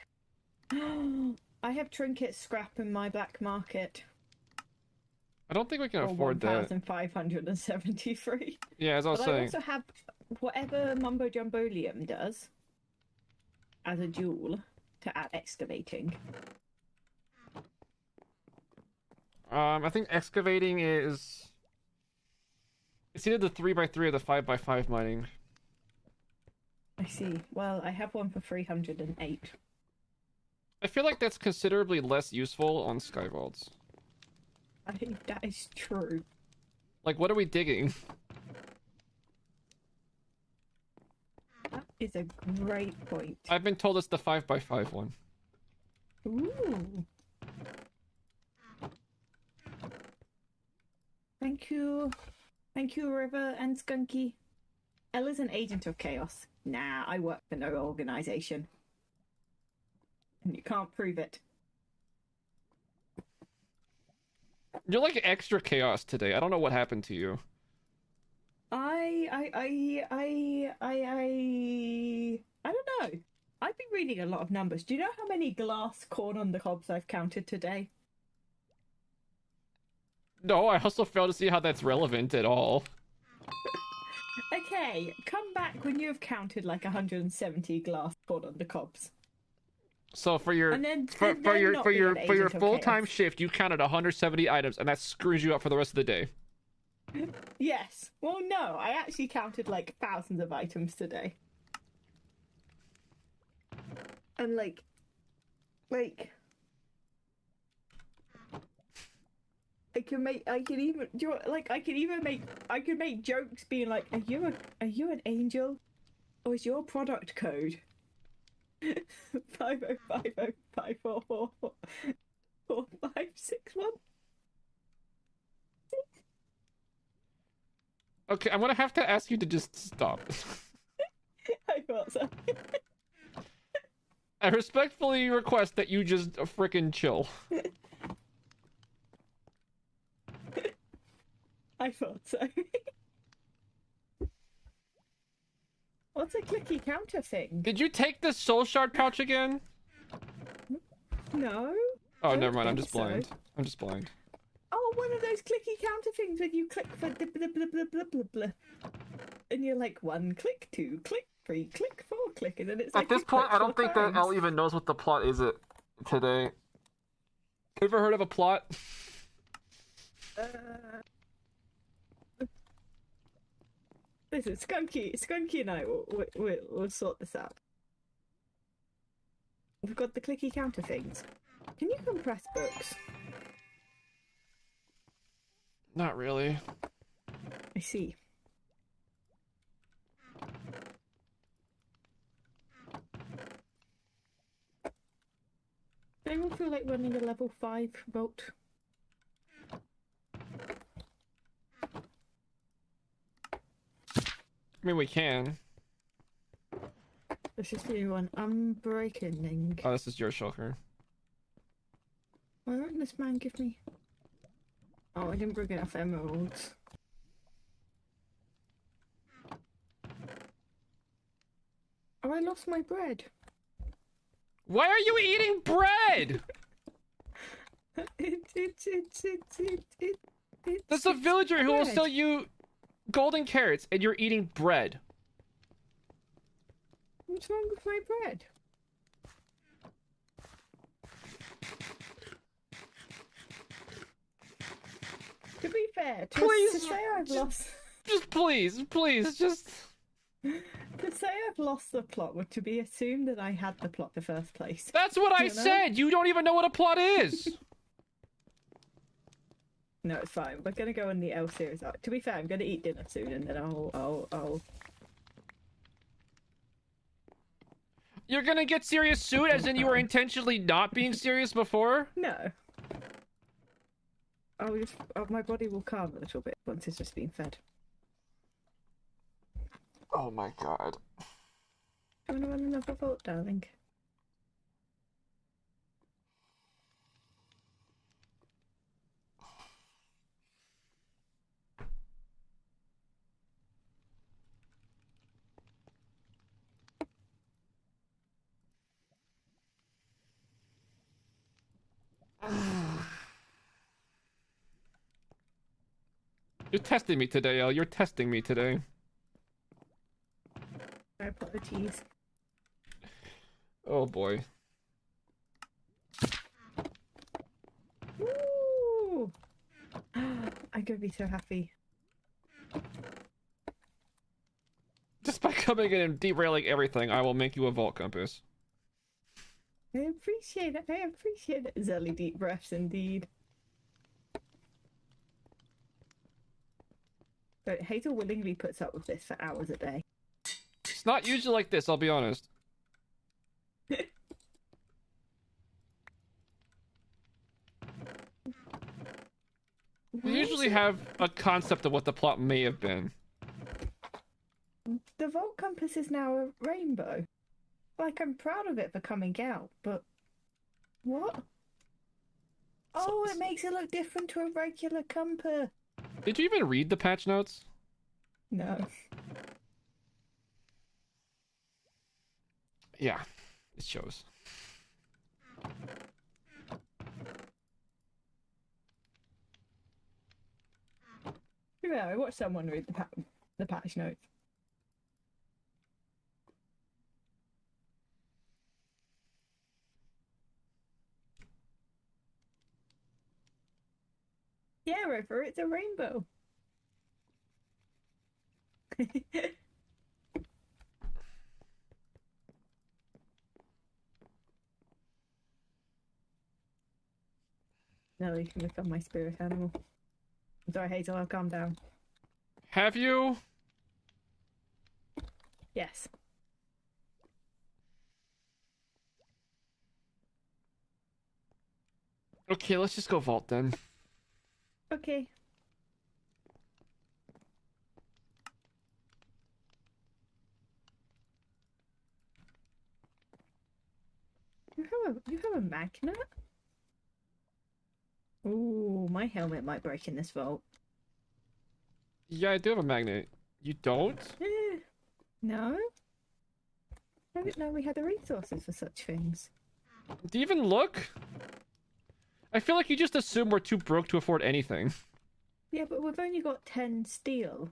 I have trinket scrap in my black market. I don't think we can afford that. 1,573. Yeah, as I was But saying. I also have whatever Mumbo Jumbolium does as a jewel to add excavating. I think excavating is... It's either the 3x3 or the 5x5 mining. I see. Well, I have one for 308. I feel like that's considerably less useful on SkyVaults. I think that is true. Like, what are we digging? That is a great point. I've been told it's the 5x5 one. Ooh. Thank you. Thank you, River and Skunky. Ella's an agent of chaos. Nah, I work for no organization. And you can't prove it. You're like extra chaos today. I don't know what happened to you. I don't know. I've been reading a lot of numbers. Do you know how many glass corn on the cobs I've counted today? No, I also fail to see how that's relevant at all. Okay, come back when you have counted like 170 glass corn on the cobs. So for your And then, for your full-time shift, you counted 170 items, and that screws you up for the rest of the day. Yes. Well, no, I actually counted like thousands of items today. And like I can make jokes being like, are you an angel? Or is your product code 50505444561? Okay, I'm gonna have to ask you to just stop. I thought so. I respectfully request that you just frickin' chill. I thought so. What's a clicky counter thing? Did you take the soul shard pouch again? No. Oh, I never don't mind. I'm think just blind. so. I'm just blind. Oh, one of those clicky counter things when you click for blah, blah, blah, blah, blah, blah, blah. And you're like 1 click, 2 click, 3 click, 4 click, and then it's like At this you point, click I don't 4 think that times. Elle even knows what the plot is today. Ever heard of a plot? Listen, Skunky and I will sort this out. We've got the clicky counter things. Can you compress books? Not really. I see. Does anyone feel like running a level 5 vault? I mean, we can. Let's just do one unbreaking. Oh, this is your shulker. Why won't this man give me... Oh, I didn't bring enough emeralds. Oh, I lost my bread. Why are you eating bread? There's a villager who will bread. sell you golden carrots, and you're eating bread. What's wrong with my bread? To be fair, Please, to say I've lost... Just please, just... To say I've lost the plot would to be assumed that I had the plot in the first place. That's what I You know? said! You don't even know what a plot is! No, it's fine. We're gonna go on the L series arc. To be fair, I'm gonna eat dinner soon, and then I'll... You're gonna get serious soon, as in you were intentionally not being serious before? No. My body will calm a little bit once it's just been fed. Oh my god. Do you want to run another vault, darling? You're testing me today, El. You're testing me today. My apologies. Oh boy. Woo! I'm gonna be so happy. Just by coming in and derailing everything, I will make you a vault compass. I appreciate it. I appreciate it. Zelly deep breaths indeed. But Hazel willingly puts up with this for hours a day. It's not usually like this, I'll be honest. We usually have a concept of what the plot may have been. The vault compass is now a rainbow. Like, I'm proud of it for coming out, but... What? Oh, it makes it look different to a regular compass. Did you even read the patch notes? No. Yeah, it shows. Yeah, I watched someone read the patch notes. Yeah, River, it's a rainbow. No, you can become my spirit animal. I'm sorry, Hazel, I'll calm down. Have you? Yes. Okay, let's just go vault then. Okay. You have a magnet? Ooh, my helmet might break in this vault. Yeah, I do have a magnet. You don't? Eh, no? I didn't know we had the resources for such things. Do you even look? I feel like you just assume we're too broke to afford anything. Yeah, but we've only got 10 steel.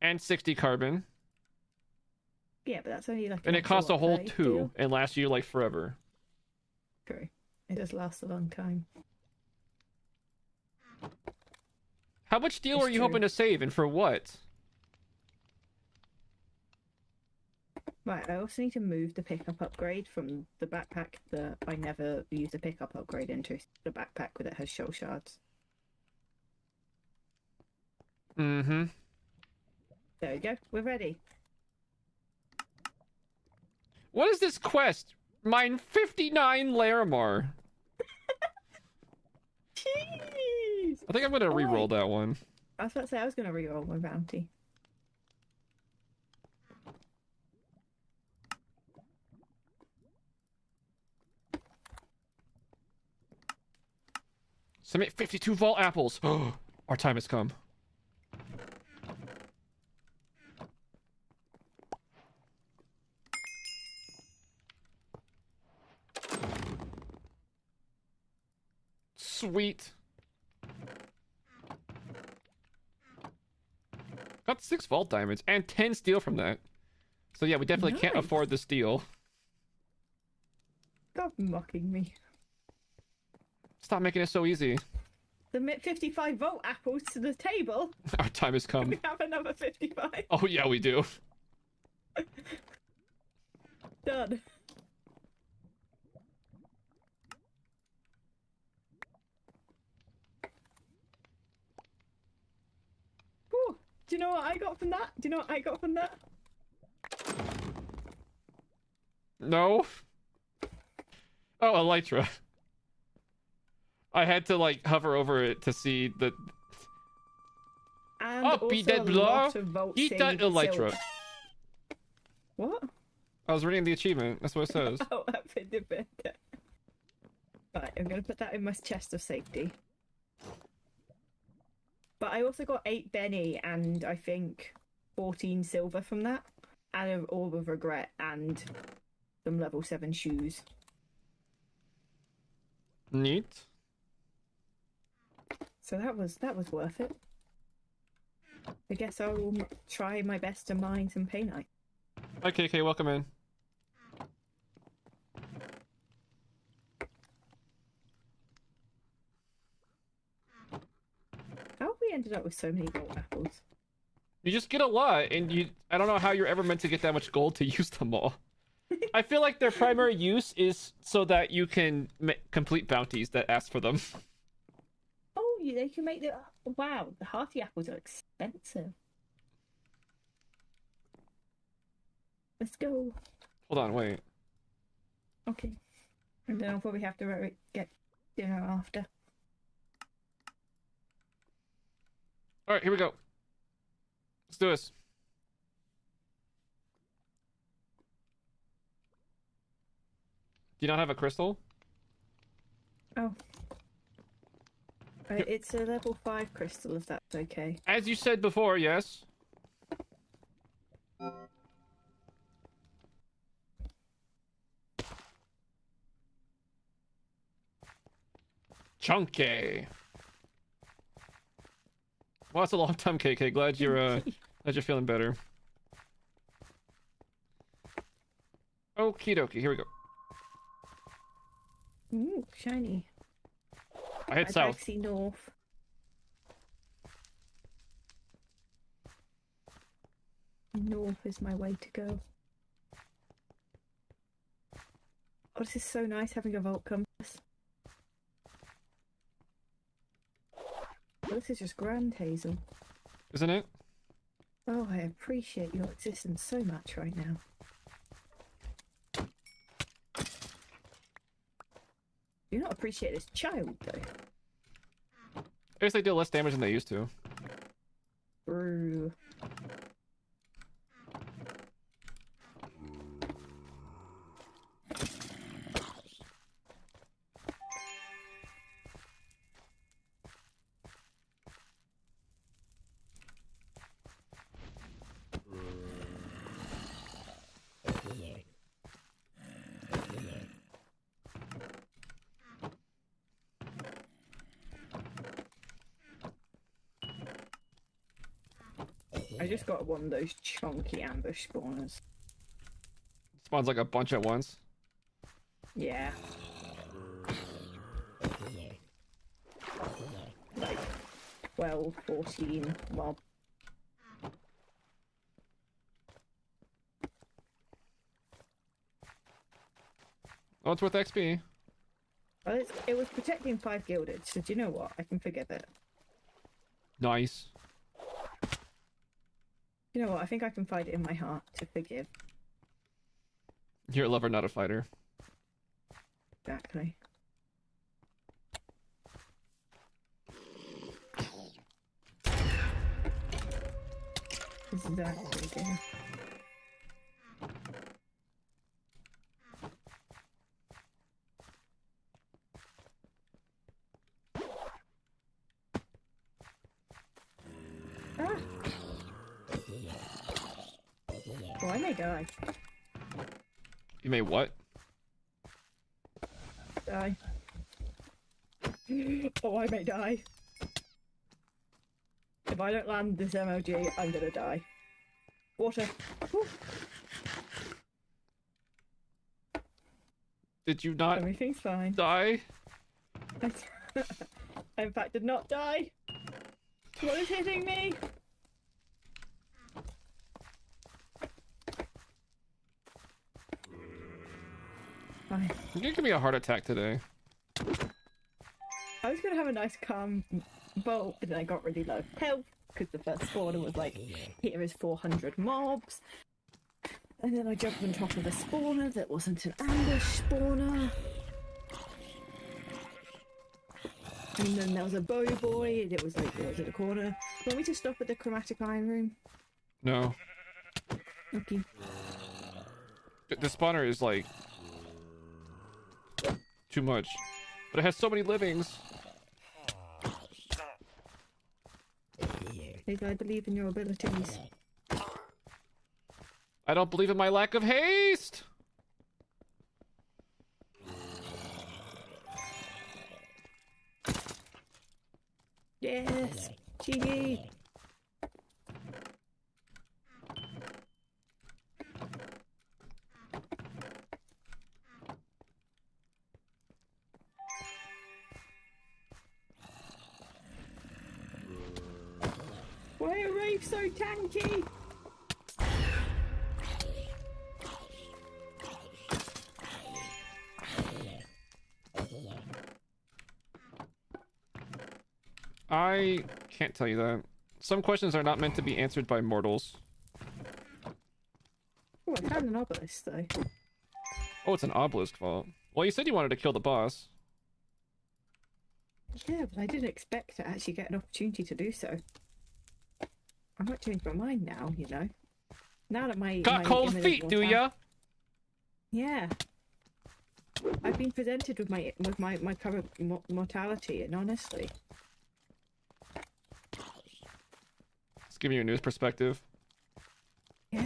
And 60 carbon. Yeah, but that's only like... And it costs a whole 2 steel. and lasts you like forever. True. It does last a long time. How much steel It's are you true. hoping to save and for what? Right, I also need to move the pickup upgrade from the backpack that I never use a pickup upgrade into the backpack that has shell shards. Mm-hmm. There we go. We're ready. What is this quest? Mine 59 Larimar. Jeez! I think I'm gonna Oh, re-roll wait. that one. I was about to say I was going to reroll my bounty. Submit 52 vault apples. Our time has come. Sweet. Got 6 vault diamonds and 10 steel from that. So yeah, we definitely can't Nice. afford the steel. Stop mocking me. Stop making it so easy. Submit 55 volt apples to the table. Our time has come. We have another 55. Oh yeah, we do. Done. Ooh, do you know what I got from that? Do you know what I got from that? No. Oh, elytra. I had to like hover over it to see the. And Oh, beat also that a blow. lot of volt Eat that saved elytra. silk. What? I was reading the achievement. That's what it says. Oh, that fit the bit. Right, I'm gonna put that in my chest of safety. But I also got 8 Benny and I think 14 silver from that. And an orb of regret and some level 7 shoes. Neat. So that was worth it. I guess I will try my best to mine some painite. Hi, KK. Welcome in. How have we ended up with so many gold apples? You just get a lot, and I don't know how you're ever meant to get that much gold to use them all. I feel like their primary use is so that you can complete bounties that ask for them. Oh, they can make the... Wow, the hearty apples are expensive. Let's go. Hold on, wait. Okay. And then I'll probably have to get dinner after. All right, here we go. Let's do this. Do you not have a crystal? Oh. It's a level 5 crystal, if that's okay. As you said before, yes. Chunky. Well, that's a long time, KK. Glad you're feeling better. Okie dokie, here we go. Ooh, shiny. I head south. Galaxy North. North is my way to go. Oh, this is so nice having a vault compass. Oh, this is just grand, Hazel. Isn't it? Oh, I appreciate your existence so much right now. Do not appreciate this child, though. I guess they deal less damage than they used to. Brew. I just got one of those chunky ambush spawners. Spawns like a bunch at once. Yeah. Like 12, 14 mob. Oh, it's worth XP. Well, it was protecting 5 gilded, so do you know what? I can forgive it. Nice. You know what? I think I can find it in my heart to forgive. You're a lover, not a fighter. Exactly. Exactly, dear. Ah! Oh, I may die. You may what? Die. Oh, I may die. If I don't land this MOG, I'm gonna die. Water. Whew. Did you not Everything's fine. die? I, in fact, did not die. What is hitting me? Fine. You're gonna give me a heart attack today. I was gonna have a nice calm bolt, but then I got really low health because the first spawner was like, here is 400 mobs. And then I jumped on top of a spawner that wasn't an ambush spawner. And then there was a bow boy, and it was like, it was in a corner. Want me to stop at the chromatic iron room? No. Okay. The spawner is like too much. But it has so many livings. Because I believe in your abilities. I don't believe in my lack of haste. Yes! GG! Why are Raves so tanky? I can't tell you that. Some questions are not meant to be answered by mortals. Oh, I found an obelisk though. Oh, it's an obelisk vault. Well, you said you wanted to kill the boss. Yeah, but I didn't expect to actually get an opportunity to do so. I might change my mind now, you know. Now that my Got my cold imminent feet, do ya? Yeah. I've been presented with my current mortality, and honestly, It's giving you a news perspective. yeah.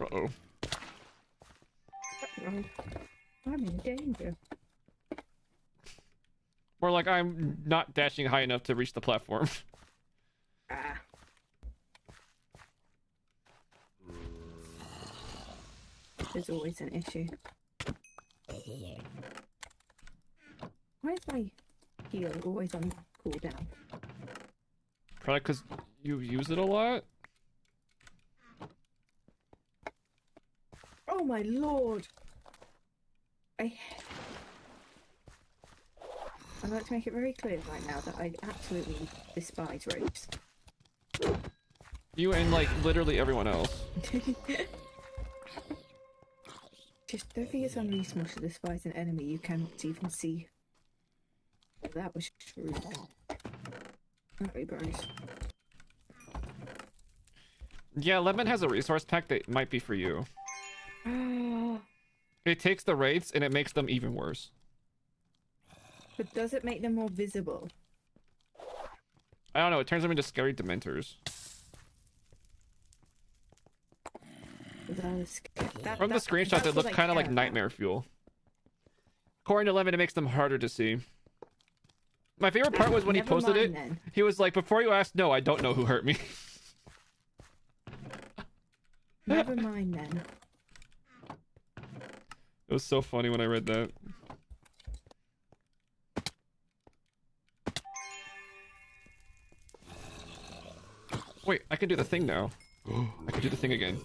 Uh-oh. Oh, I'm in danger. More like I'm not dashing high enough to reach the platform. Ah. There's always an issue. Why is my heal always on cooldown? Probably because you use it a lot. Oh my lord! I'd like to make it very clear right now that I absolutely despise rapes. You and like literally everyone else. Just don't think it's unreasonable to despise an enemy you cannot even see. That was rude. Alright, bros. Yeah, Lemon has a resource pack that might be for you. It takes the wraiths and it makes them even worse. But does it make them more visible? I don't know, it turns them into scary dementors. From the screenshot, they look kind of like nightmare fuel. According to Lemon, it makes them harder to see. My favorite part was when he posted it. Then. He was like, before you ask, no, I don't know who hurt me. Never mind then. It was so funny when I read that. Wait, I can do the thing now. I can do the thing again.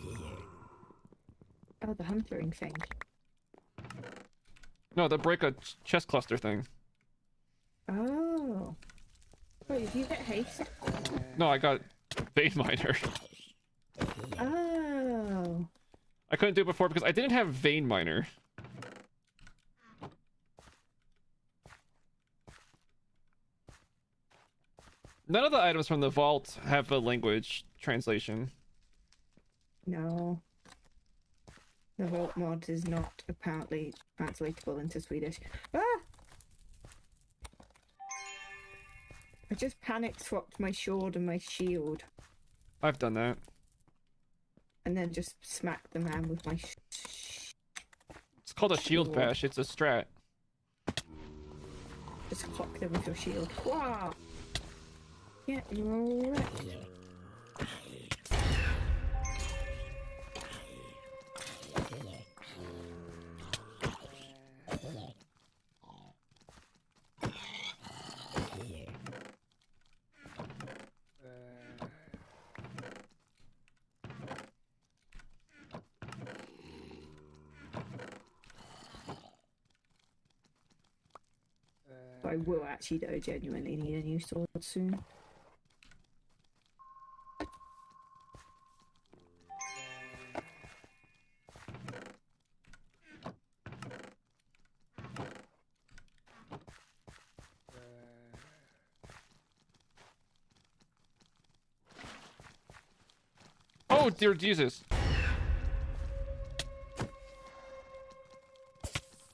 Oh, the huntering thing. No, the break a chest cluster thing. Oh. Wait, did you get haste? No, I got Vein Miner. Oh. I couldn't do it before because I didn't have Vein Miner. None of the items from the vault have a language translation. No. The vault mod is not apparently translatable into Swedish. Ah! I just panic swapped my sword and my shield, I've done that. and then just smacked the man with my It's called a shield bash. It's a strat. just clock them with your shield. Wow! Get wrecked. I will actually, though, genuinely need a new sword soon. Oh dear Jesus!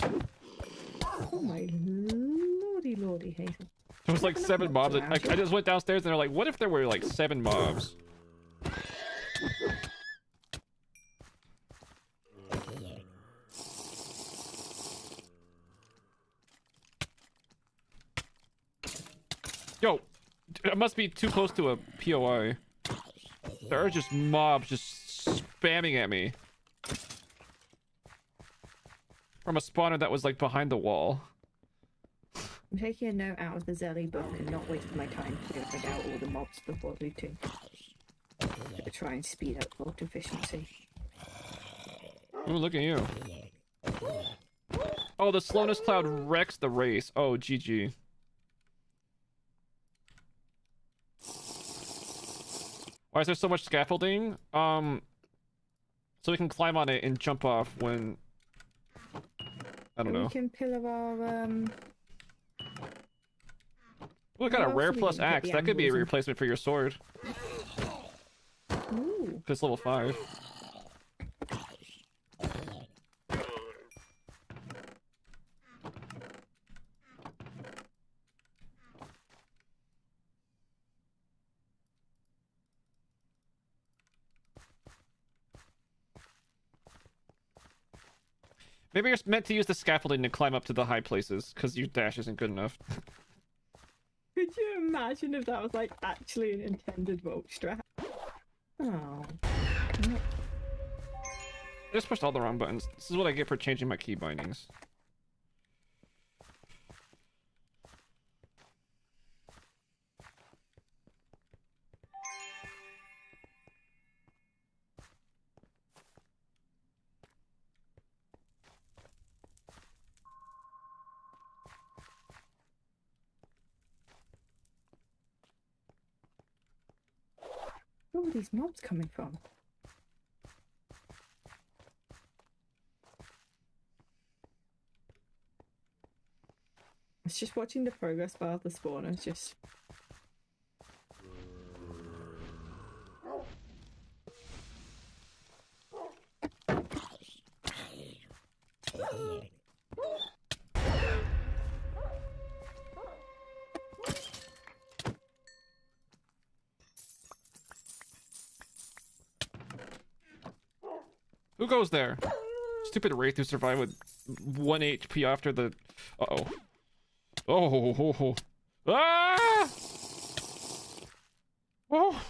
Oh my lordy, Hazel. There was like 7 mobs. I just went downstairs and they're like, what if there were like 7 mobs? Yo, it must be too close to a POI. There are just mobs just spamming at me. From a spawner that was like behind the wall. I'm taking a note out of the Zelly book and not wasting my time clearing out all the mobs before looting. To try and speed up vault efficiency. Ooh, look at you. Oh, the slowness cloud wrecks the race. Oh, GG. Why is there so much scaffolding? So we can climb on it and jump off when... I don't know. We can pillar our, We got a Well, rare so we plus can put axe. the That could be a angles in. replacement for your sword. ooh, It's level 5. Maybe you're meant to use the scaffolding to climb up to the high places, because your dash isn't good enough. could you imagine if that was like actually an intended vault strat? Oh. I just pushed all the wrong buttons. This is what I get for changing my key bindings. Where are these mobs coming from? I was just watching the progress bar of the spawners, just... Who goes there? Stupid Wraith who survived with 1 HP after the... Uh-oh. Oh. Ah! Oh!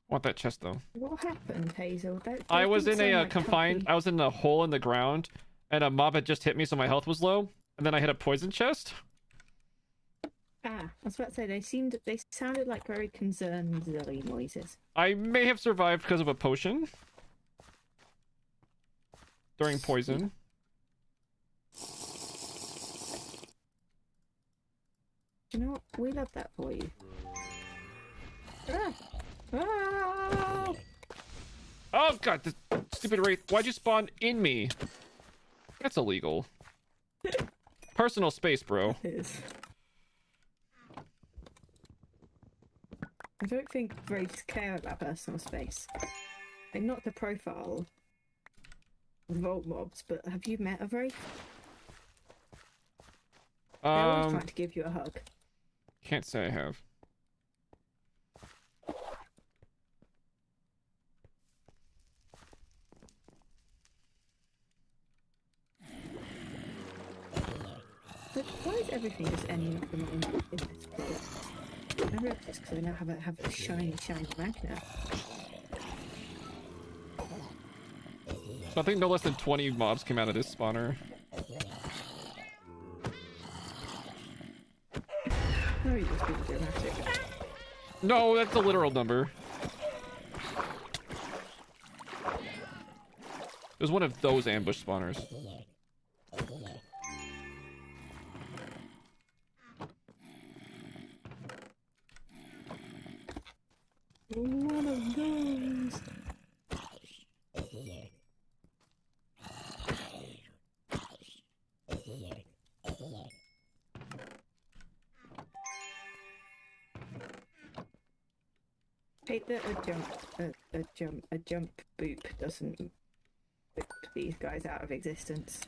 Want that chest, though. What happened, Hazel? I was in a confined... I was in a hole in the ground, and a mob had just hit me, so my health was low. And then I hit a poison chest. Ah, I was about to say, they sounded like very concerned Zelly noises. I may have survived because of a potion. During poison. You know what? We love that for you. Ah! Ah! Oh god, this stupid Wraith. Why'd you spawn in me? That's illegal. Personal space, bro. It is. I don't think wraiths care about personal space. They're not the profile of vault mobs, but have you met a wraith? They're always trying to give you a hug. Can't say I have. But why is everything just ending up in this plot? Maybe it's just because I now have a shiny magnet. So I think no less than 20 mobs came out of this spawner. No, you're just being dramatic. No, that's a literal number. It was one of those ambush spawners. One of those. Hate that a jump boop doesn't whip these guys out of existence.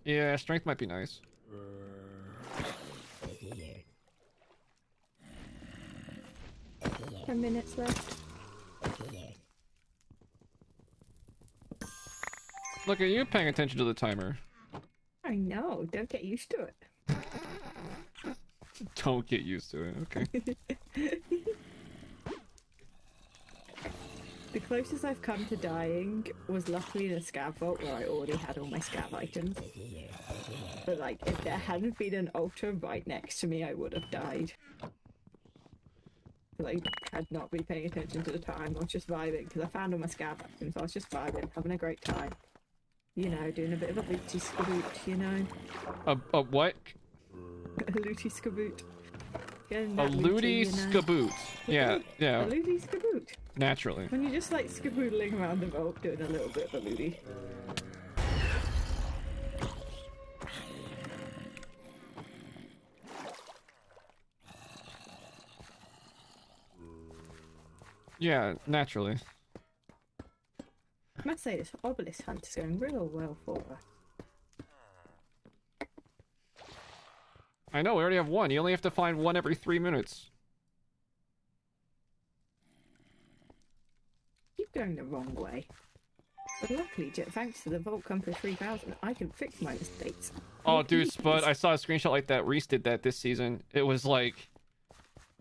Yeah, strength might be nice. 10 minutes left. Look at you paying attention to the timer. I know, don't get used to it. Don't get used to it, okay. The closest I've come to dying was luckily in a scav vault where I already had all my scav items. But like, if there hadn't been an altar right next to me, I would have died. But I had not been paying attention to the time. I was just vibing because I found all my scav items. I was just vibing, having a great time. You know, doing a bit of a looty skaboot, you know. A what? A looty skaboot. A looty skaboot. Yeah, yeah. A looty skaboot. Naturally. When you're just like skaboodling around the vault doing a little bit of a looty. Yeah, naturally. I must say, this obelisk hunt is going real well for her. I know, we already have one. You only have to find one every 3 minutes. Keep going the wrong way. But luckily, thanks to the Vault Compass 3000, I can fix my mistakes. Oh, dude, Spud, I saw a screenshot like that. Reese did that this season. It was like...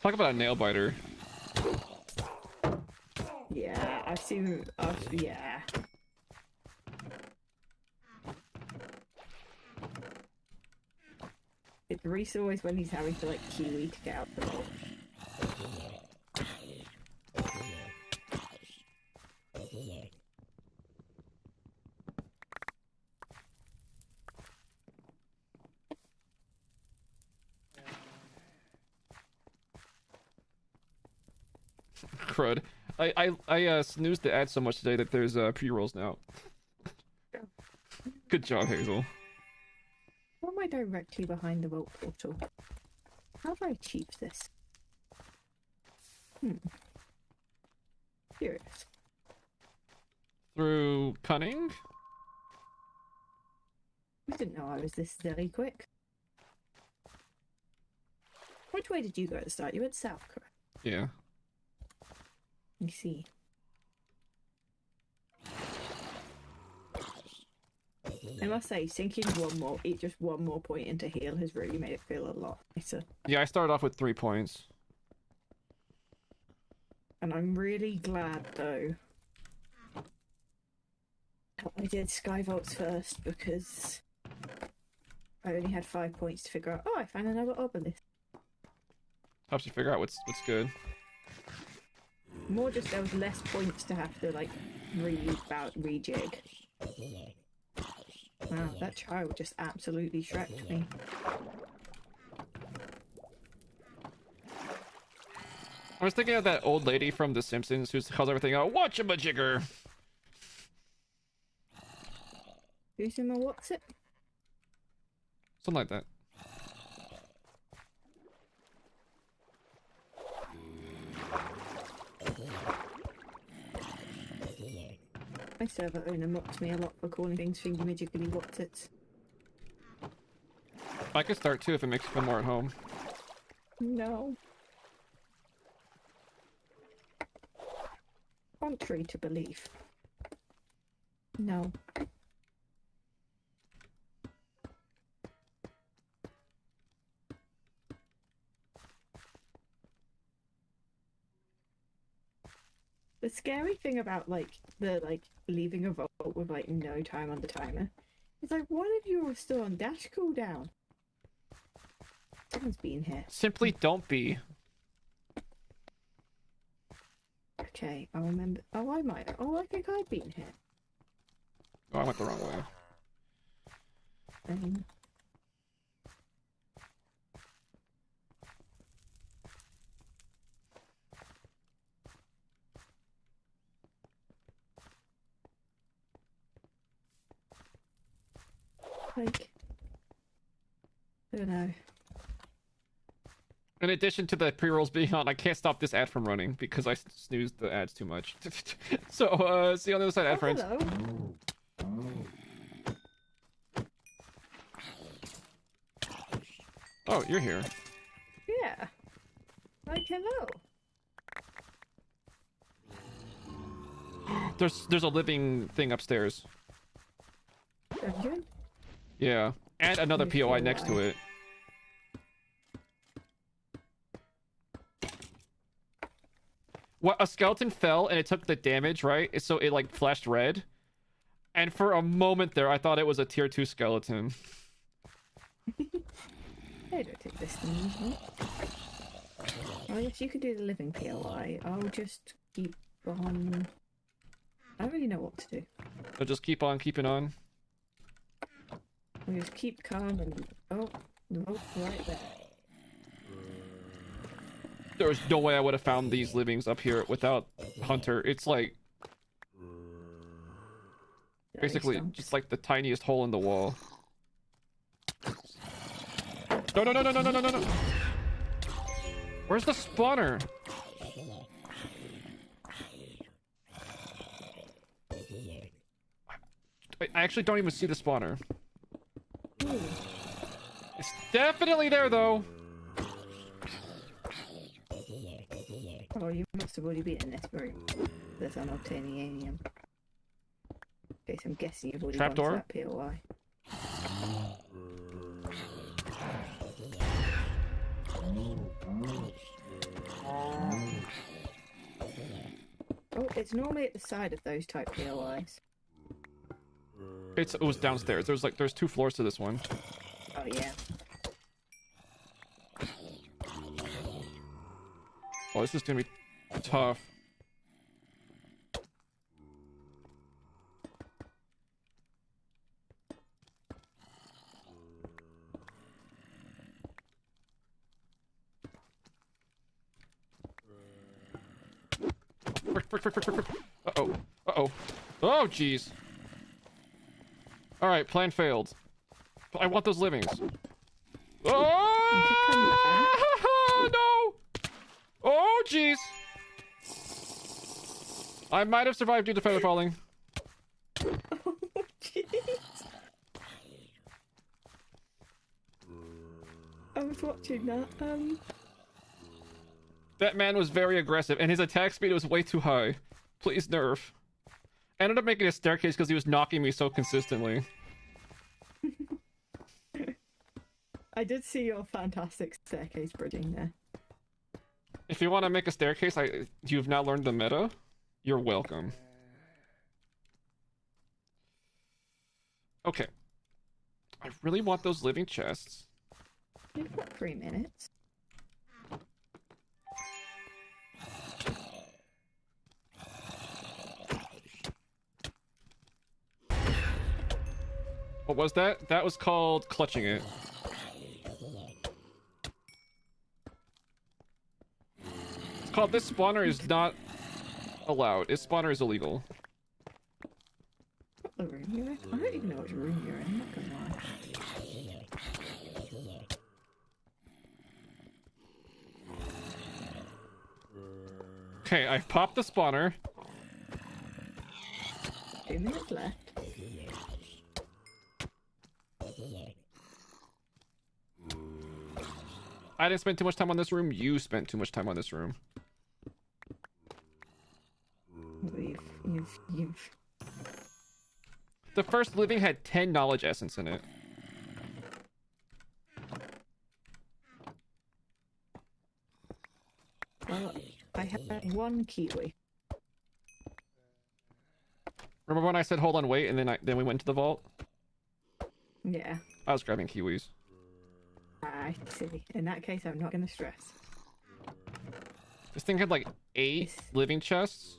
Talk about a nail biter. Yeah, I've seen... yeah. It's Reese always when he's having to, like, Kiwi to get out the vault. Crud. I snoozed the ad so much today that there's pre-rolls now. Good job, Hazel. Why am I directly behind the vault portal? How do I achieve this? Curious. Through cunning? I didn't know I was this silly quick. Which way did you go at the start? You went south, correct? Yeah. I see. I must say, sinking just one more point into heal has really made it feel a lot nicer. Yeah, I started off with 3 points. And I'm really glad, though, I did SkyVaults first, because I only had 5 points to figure out, oh, I found another obelisk. Helps you figure out what's good. More just there was less points to have to, like, rejig. Wow, that child just absolutely shreked me. I was thinking of that old lady from The Simpsons who calls everything a whatchamajigger. Who's in my what's it? Something like that. My server owner mocked me a lot for calling things thingy-majigly what's-its. I could start too if it makes you feel more at home. No. Contrary to belief. No. The scary thing about leaving a vault with no time on the timer is one of you are still on dash cooldown. Someone's been here. Simply don't be. Okay, I'll remember. Oh, I might. Oh, I think I've been here. Oh, I went the wrong way. I don't know. In addition to the pre-rolls being on, I can't stop this ad from running because I snoozed the ads too much. So, see you on the other side, ad friends. Hello. Oh, you're here. Yeah. Hello. There's a living thing upstairs. Dungeon? Yeah, and another Yes, POI you're next to right. it. What, a skeleton fell and it took the damage, right? So it flashed red. And for a moment there, I thought it was a tier 2 skeleton. I don't take this thing, isn't it? Well, yes, you could do the living POI. I'll just keep on. I don't really know what to do. So just keep on keeping on. I'll just keep calm and. Oh, the rope's right there. There's no way I would have found these livings up here without Hunter. It's basically just the tiniest hole in the wall. No, no, no, no, no, no, no, no, no. Where's the spawner? I actually don't even see the spawner. Ooh. It's definitely there, though. Oh, you must have already beaten this room. There's unobtainium. Okay, so I'm guessing you've already gone to Trapdoor? that POI. Oh, it's normally at the side of those type POIs. It was downstairs. There's 2 floors to this one. Oh yeah. Oh, this is gonna be tough. Frick. Uh-oh. Uh-oh. Oh, jeez. Alright, plan failed. I want those livings. Oh! No! Oh, jeez. I might have survived due to feather falling. Oh, jeez. I was watching that. That man was very aggressive, and his attack speed was way too high. Please nerf. I ended up making a staircase because he was knocking me so consistently. I did see your fantastic staircase bridging there. If you want to make a staircase, you've now learned the meta. You're welcome. Okay. I really want those living chests. You've got 3 minutes. What was that? That was called clutching it. It's called this spawner is not allowed. This spawner is illegal. What the room you're in? I don't even know which room you're in, I'm not gonna lie. Okay, I've popped the spawner. Do minutes left. I didn't spend too much time on this room. You spent too much time on this room. You've... The first living had 10 knowledge essence in it. Well, I had one kiwi. Remember when I said hold on, wait, and then we went to the vault? Yeah. I was grabbing kiwis. I see. In that case, I'm not going to stress. This thing had like 8 living chests.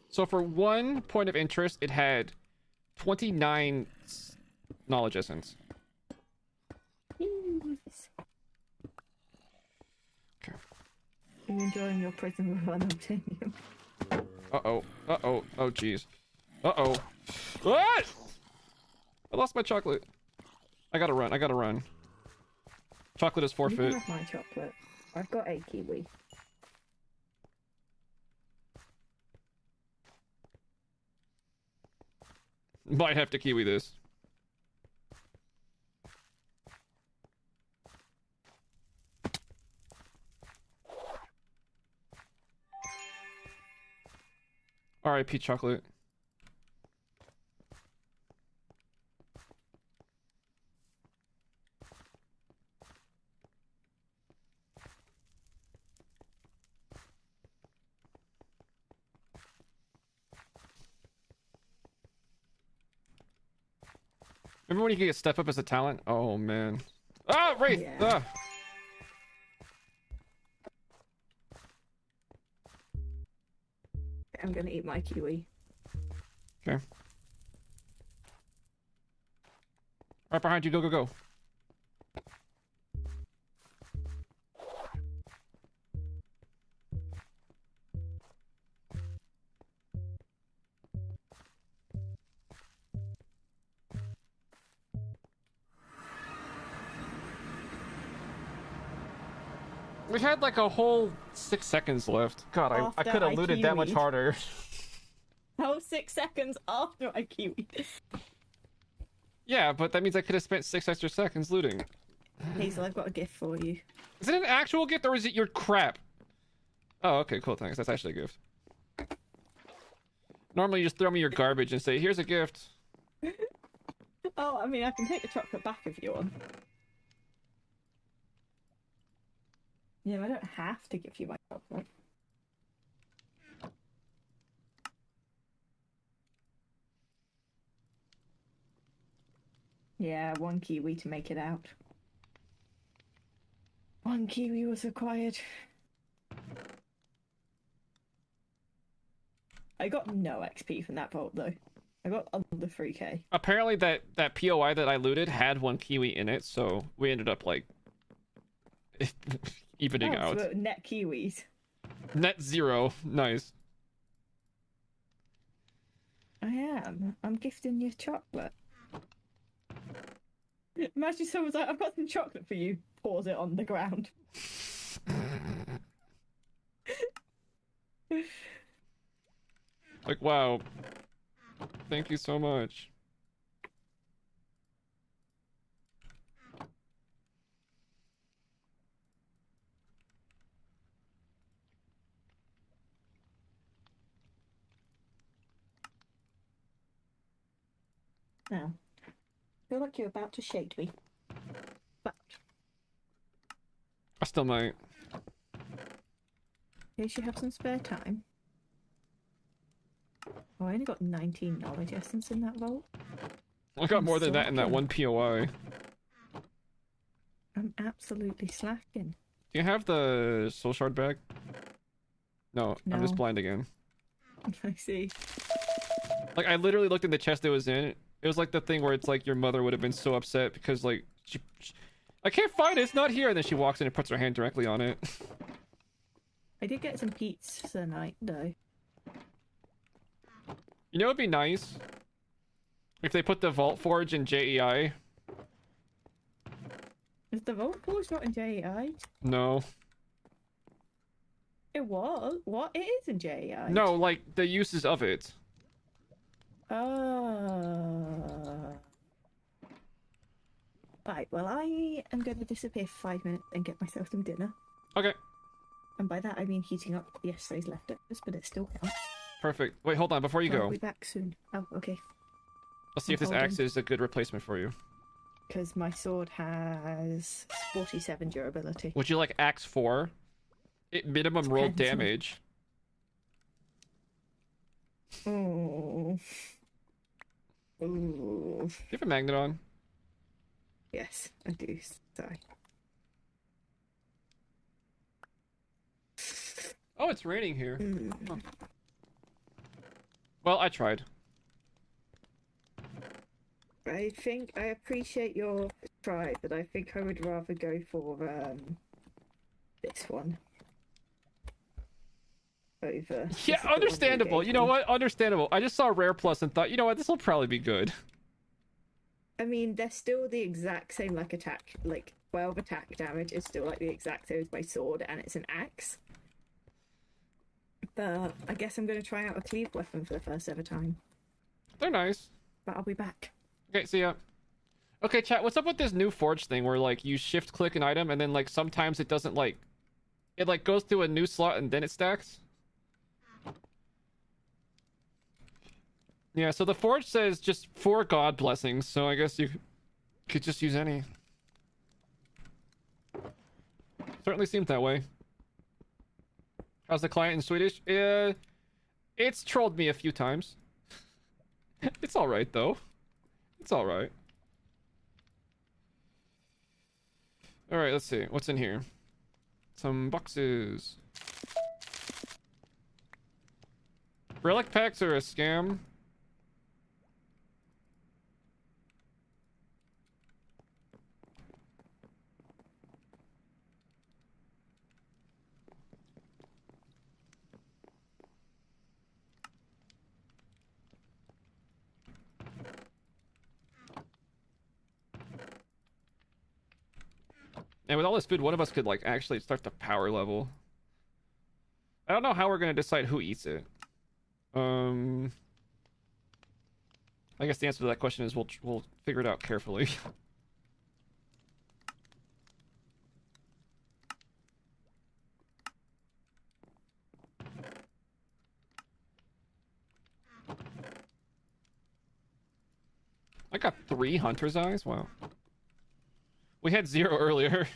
So for 1 point of interest, it had 29 knowledge essence. Okay. Are you enjoying your prison with unobtainium? Uh-oh. Uh-oh. Oh, jeez. Uh-oh. What? I lost my chocolate. I gotta run. I gotta run. Chocolate is forfeit. You can have my chocolate. I've got a kiwi. Might have to kiwi this. R.I.P. chocolate. Remember when you could get step up as a talent? Oh man. Ah, Wraith! Yeah. Ah. I'm gonna eat my kiwi. Okay. Right behind you, go, go, go. We had like a whole 6 seconds left. God, I After could have I looted that much kiwied. harder. Oh, 6 seconds after I kiwied. Yeah, but that means I could have spent 6 extra seconds looting. Hazel, I've got a gift for you. Is it an actual gift or is it your crap? Oh, okay, cool, thanks. That's actually a gift. Normally you just throw me your garbage and say, here's a gift. Oh, I mean, I can take the chocolate back if you want. Yeah, I don't have to give you my chocolate. Yeah, 1 kiwi to make it out. 1 kiwi was required. I got no XP from that vault though. I got under 3k. Apparently that POI that I looted had 1 kiwi in it, so we ended up like evening out. So net kiwis. Net 0. Nice. I am. I'm gifting you chocolate. Imagine someone's like, I've got some chocolate for you. Pours it on the ground. Like, wow. Thank you so much. Now, I feel like you're about to shake me. But, I still might. in case you have some spare time. Oh, I only got 19 knowledge essence in that vault. I got more than that in that slacking. 1 POI. I'm absolutely slacking. Do you have the soul shard bag? No, I'm just No. blind again. I see. Like, I literally looked in the chest it was in. It was like the thing where it's like your mother would have been so upset because like she I can't find it, it's not here, and then she walks in and puts her hand directly on it. I did get some pizza tonight, though. You know, it'd be nice if they put the Vault Forge in JEI. Is the Vault Forge not in JEI? No. It was. What? It isn't JI. No, like the uses of it. Oh. Right, well, I am going to disappear for 5 minutes and get myself some dinner. Okay, And by that, I mean heating up yesterday's leftovers, but it still counts. perfect. Wait, hold on. Before you I'll go, be back soon. Oh, okay. let's see if this holding. axe is a good replacement for you. Because my sword has 47 durability. Would you like axe 4? It minimum roll Depends on- damage. Oh. Ooh. Do you have a magnet on? Yes, I do. Sorry. Oh, it's raining here. Mm. Huh. Well, I tried. I think I appreciate your try, but I think I would rather go for this one over. Yeah, understandable. You know what? Understandable. I just saw Rare Plus and thought, you know what? This will probably be good. I mean, they're still the exact same, like, attack, like 12 attack damage is still like the exact same as my sword, and it's an axe. But I guess I'm going to try out a cleave weapon for the first ever time. They're nice. But I'll be back. Okay, see ya. Okay, chat, what's up with this new Forge thing where, like, you shift-click an item and then, like, sometimes it doesn't, like... It, like, goes through a new slot and then it stacks? Yeah, so the Forge says just 4 God blessings, so I guess you could just use any. Certainly seemed that way. How's the client in Swedish? It's trolled me a few times. It's alright, though. It's alright. Alright, let's see. What's in here? Some boxes. Relic packs are a scam. And with all this food, one of us could, like, actually start the power level. I don't know how we're gonna decide who eats it. I guess the answer to that question is we'll figure it out carefully. I got 3 hunter's eyes? Wow. We had 0 earlier.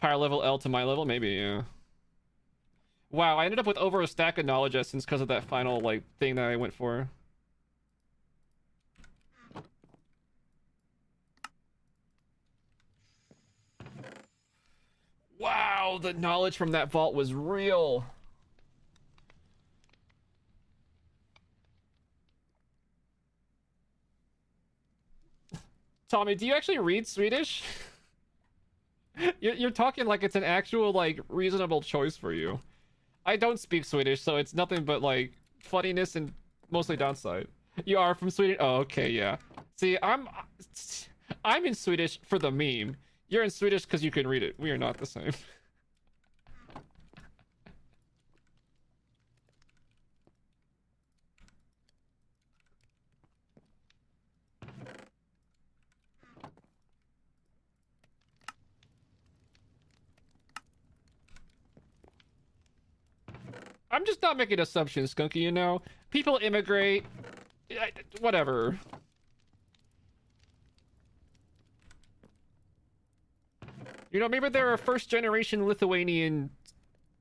Power level L to my level? Maybe, yeah. Wow, I ended up with over a stack of knowledge essence because of that final, like, thing that I went for. Wow, the knowledge from that vault was real. Tommy, do you actually read Swedish? You're talking like it's an actual, like, reasonable choice for you. I don't speak Swedish, so it's nothing but, like, funniness and mostly downside. You are from Sweden? Oh, okay, yeah. See, I'm in Swedish for the meme. You're in Swedish because you can read it. We are not the same. I'm just not making assumptions, Skunky, you know? People immigrate. Whatever. You know, maybe they're a first-generation Lithuanian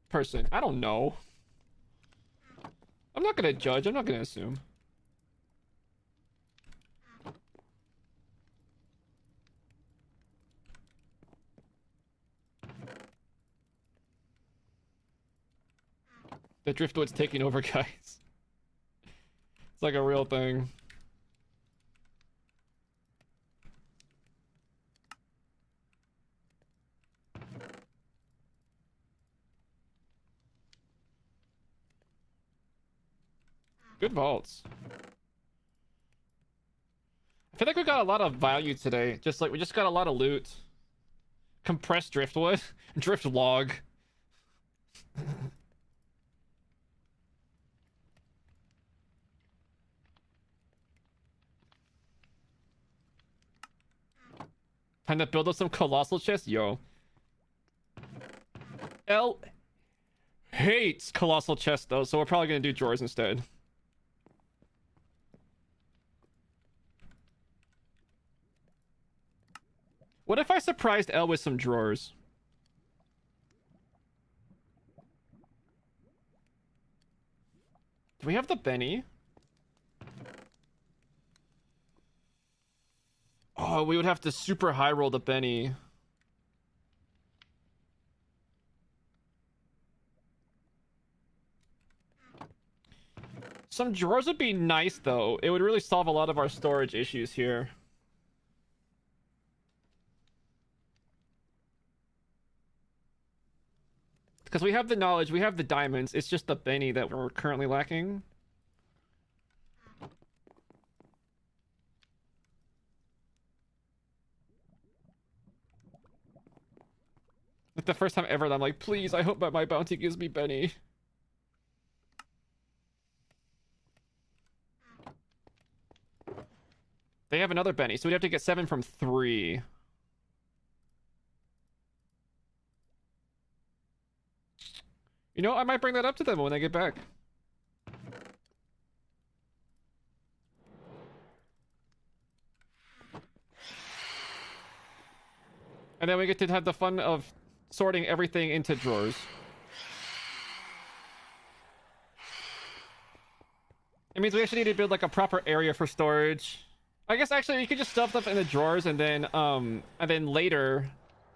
person. I don't know. I'm not gonna judge. I'm not gonna assume. The driftwood's taking over, guys. It's like a real thing. Good vaults. I feel like we got a lot of value today. Just like we just got a lot of loot. Compressed driftwood. Drift log. Time to build up some colossal chests, yo. L hates colossal chests though, so we're probably gonna do drawers instead. What if I surprised L with some drawers? Do we have the Benny? Oh, we would have to super high roll the Benny. Some drawers would be nice though. It would really solve a lot of our storage issues here. Because we have the knowledge, we have the diamonds. It's just the Benny that we're currently lacking. Like the first time ever, I'm like, please, I hope that my bounty gives me Benny. They have another Benny, so we'd have to get 7 from 3. You know, I might bring that up to them when I get back. And then we get to have the fun of sorting everything into drawers. It means we actually need to build like a proper area for storage. I guess actually you could just stuff stuff in the drawers and then later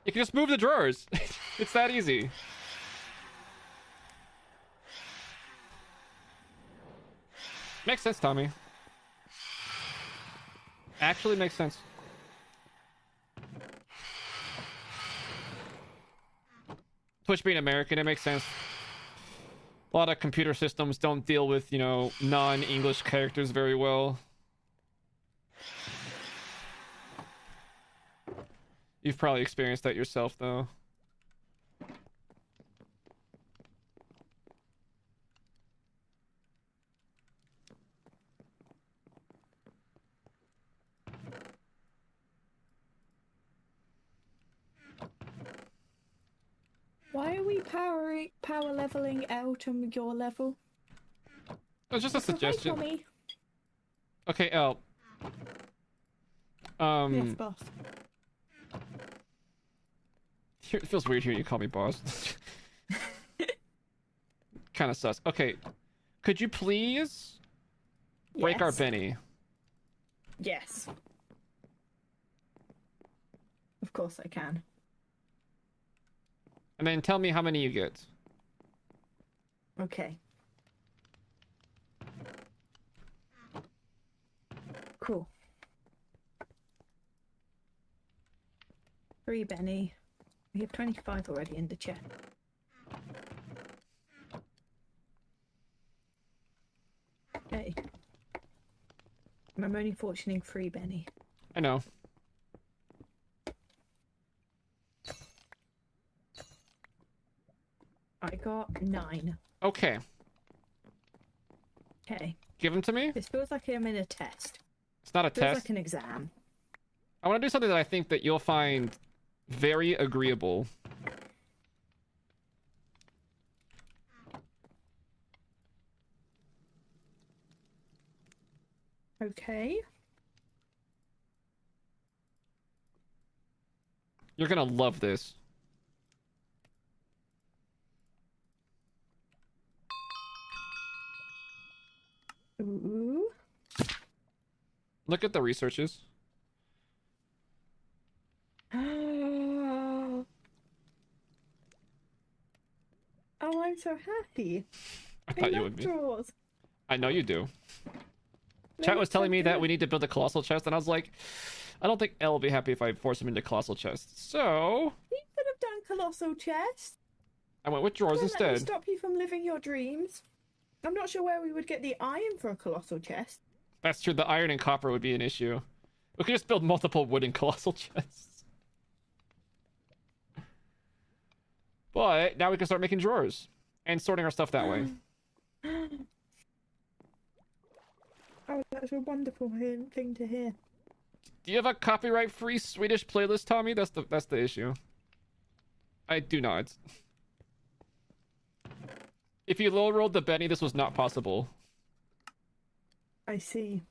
you can just move the drawers. It's that easy. Makes sense, Tommy. Actually makes sense. Twitch being American, it makes sense. A lot of computer systems don't deal with, you know, non-English characters very well. You've probably experienced that yourself, though. Why are we power leveling L to your level? It's just a suggestion. Hi, Tommy. Okay, L. Yes, boss. It feels weird hearing you call me boss. Kind of sus. Okay, could you please break our Yes. Benny? Yes. Of course I can. And then tell me how many you get. Okay. Cool. 3 Benny. We have 25 already in the chat. Okay. And I'm only fortuning 3 Benny. I know. I got 9. Okay. Okay. Give them to me. This feels like I'm in a test. It's not a Feels test. like an exam. I want to do something that I think that you'll find very agreeable. Okay. You're gonna love this. Ooh. Look at the researches. Oh, I'm so happy. I thought you love would be. drawers. I know you do. They Chat look was so telling me that good. we need to build a colossal chest, and I was like, I don't think Elle will be happy if I force him into colossal chests. So You could have done colossal chest. I went with drawers Don't let me instead. stop you from living your dreams. I'm not sure where we would get the iron for a colossal chest. That's true. The iron and copper would be an issue. We could just build multiple wooden colossal chests. But But now we can start making drawers and sorting our stuff that way. Oh, that's a wonderful thing to hear. Do you have a copyright-free Swedish playlist, Tommy? That's the issue. I do not. If you low rolled the Benny, this was not possible. I see.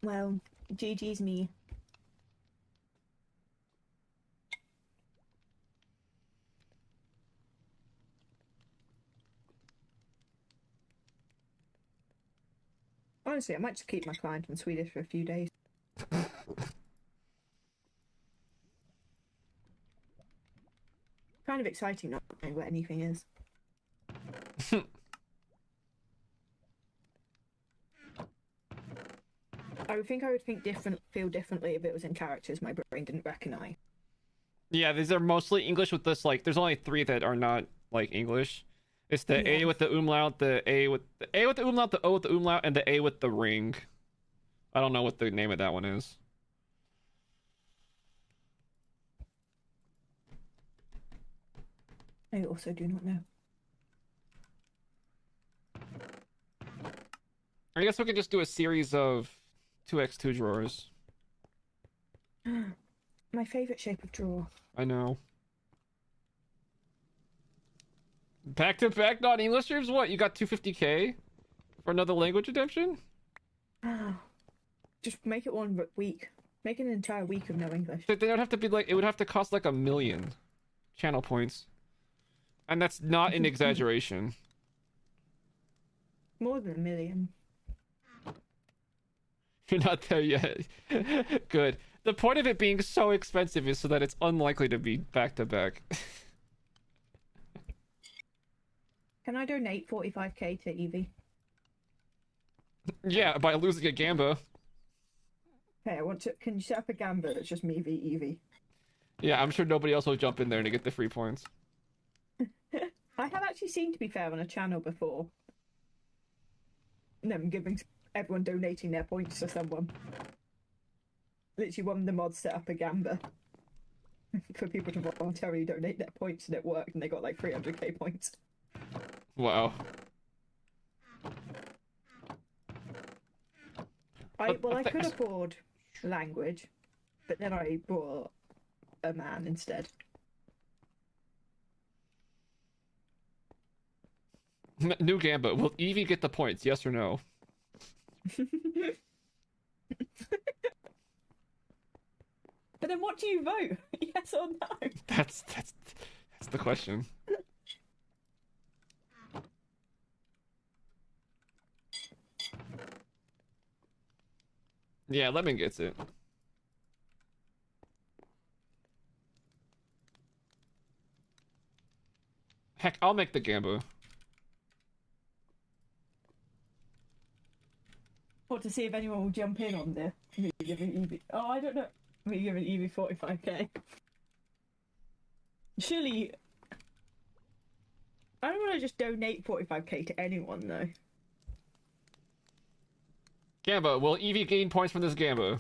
Well, GG's me. Honestly, I might just keep my client on Swedish for a few days. Kind of exciting not knowing what anything is. I would think feel differently if it was in characters my brain didn't recognize. Yeah, these are mostly English with this, like, there's only 3 that are not, like, English. It's the A with the umlaut, the A with the umlaut, the O with the umlaut, and the A with the ring. I don't know what the name of that one is. I also do not know. I guess we can just do a series of 2x2 drawers. My favorite shape of drawer. I know. Back-to-back non-English streams? What, you got 250k for another language redemption? Just make it one week. Make an entire week of no English. They would have to be like, it would have to cost like 1 million channel points. And that's not an exaggeration. More than 1 million. You're not there yet. Good. The point of it being so expensive is so that it's unlikely to be back-to-back. Can I donate 45k to Evie? Yeah, by losing a Gamba. Hey, can you set up a Gamba that's just me v Evie? Yeah, I'm sure nobody else will jump in there to get the free points. I have actually seen, to be fair, on a channel before. Them giving everyone donating their points to someone. Literally, one of the mods set up a Gamba for people to voluntarily donate their points, and it worked, and they got like 300k points. Wow. I could afford language, but then I bought a man instead. New Gamba. Will Evie get the points? Yes or no? But then what do you vote? Yes or no? That's the question. Yeah, Lemon gets it. Heck, I'll make the Gamba. Or to see if anyone will jump in on the me giving Evie. Oh, I don't know. Me giving Evie 45k. Surely. I don't want to just donate 45k to anyone, though. Gamba, will Evie gain points from this Gamba?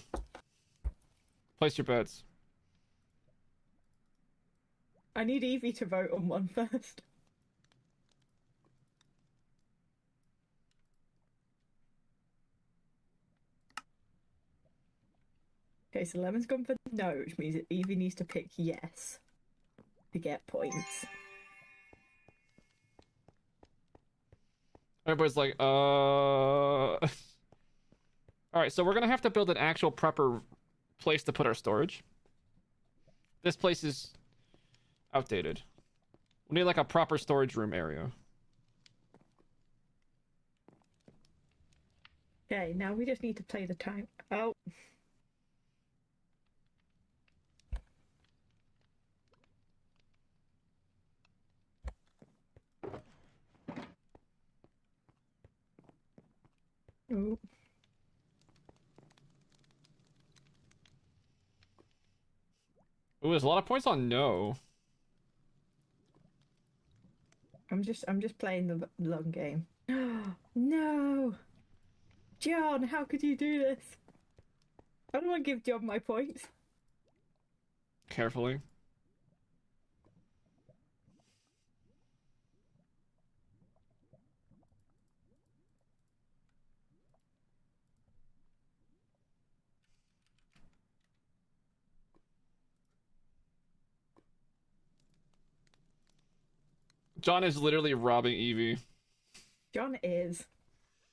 Place your bets. I need Evie to vote on one first. Okay, so Lemon's gone for no, which means that Evie needs to pick yes to get points. Everybody's like, Alright, so we're gonna have to build an actual proper place to put our storage. This place is outdated. We need like a proper storage room area. Okay, now we just need to play the time. Oh. Ooh. Ooh, there's a lot of points on no. I'm just playing the long game. No, John, how could you do this? I don't want to give John my points. Carefully. John is literally robbing Evie. John is.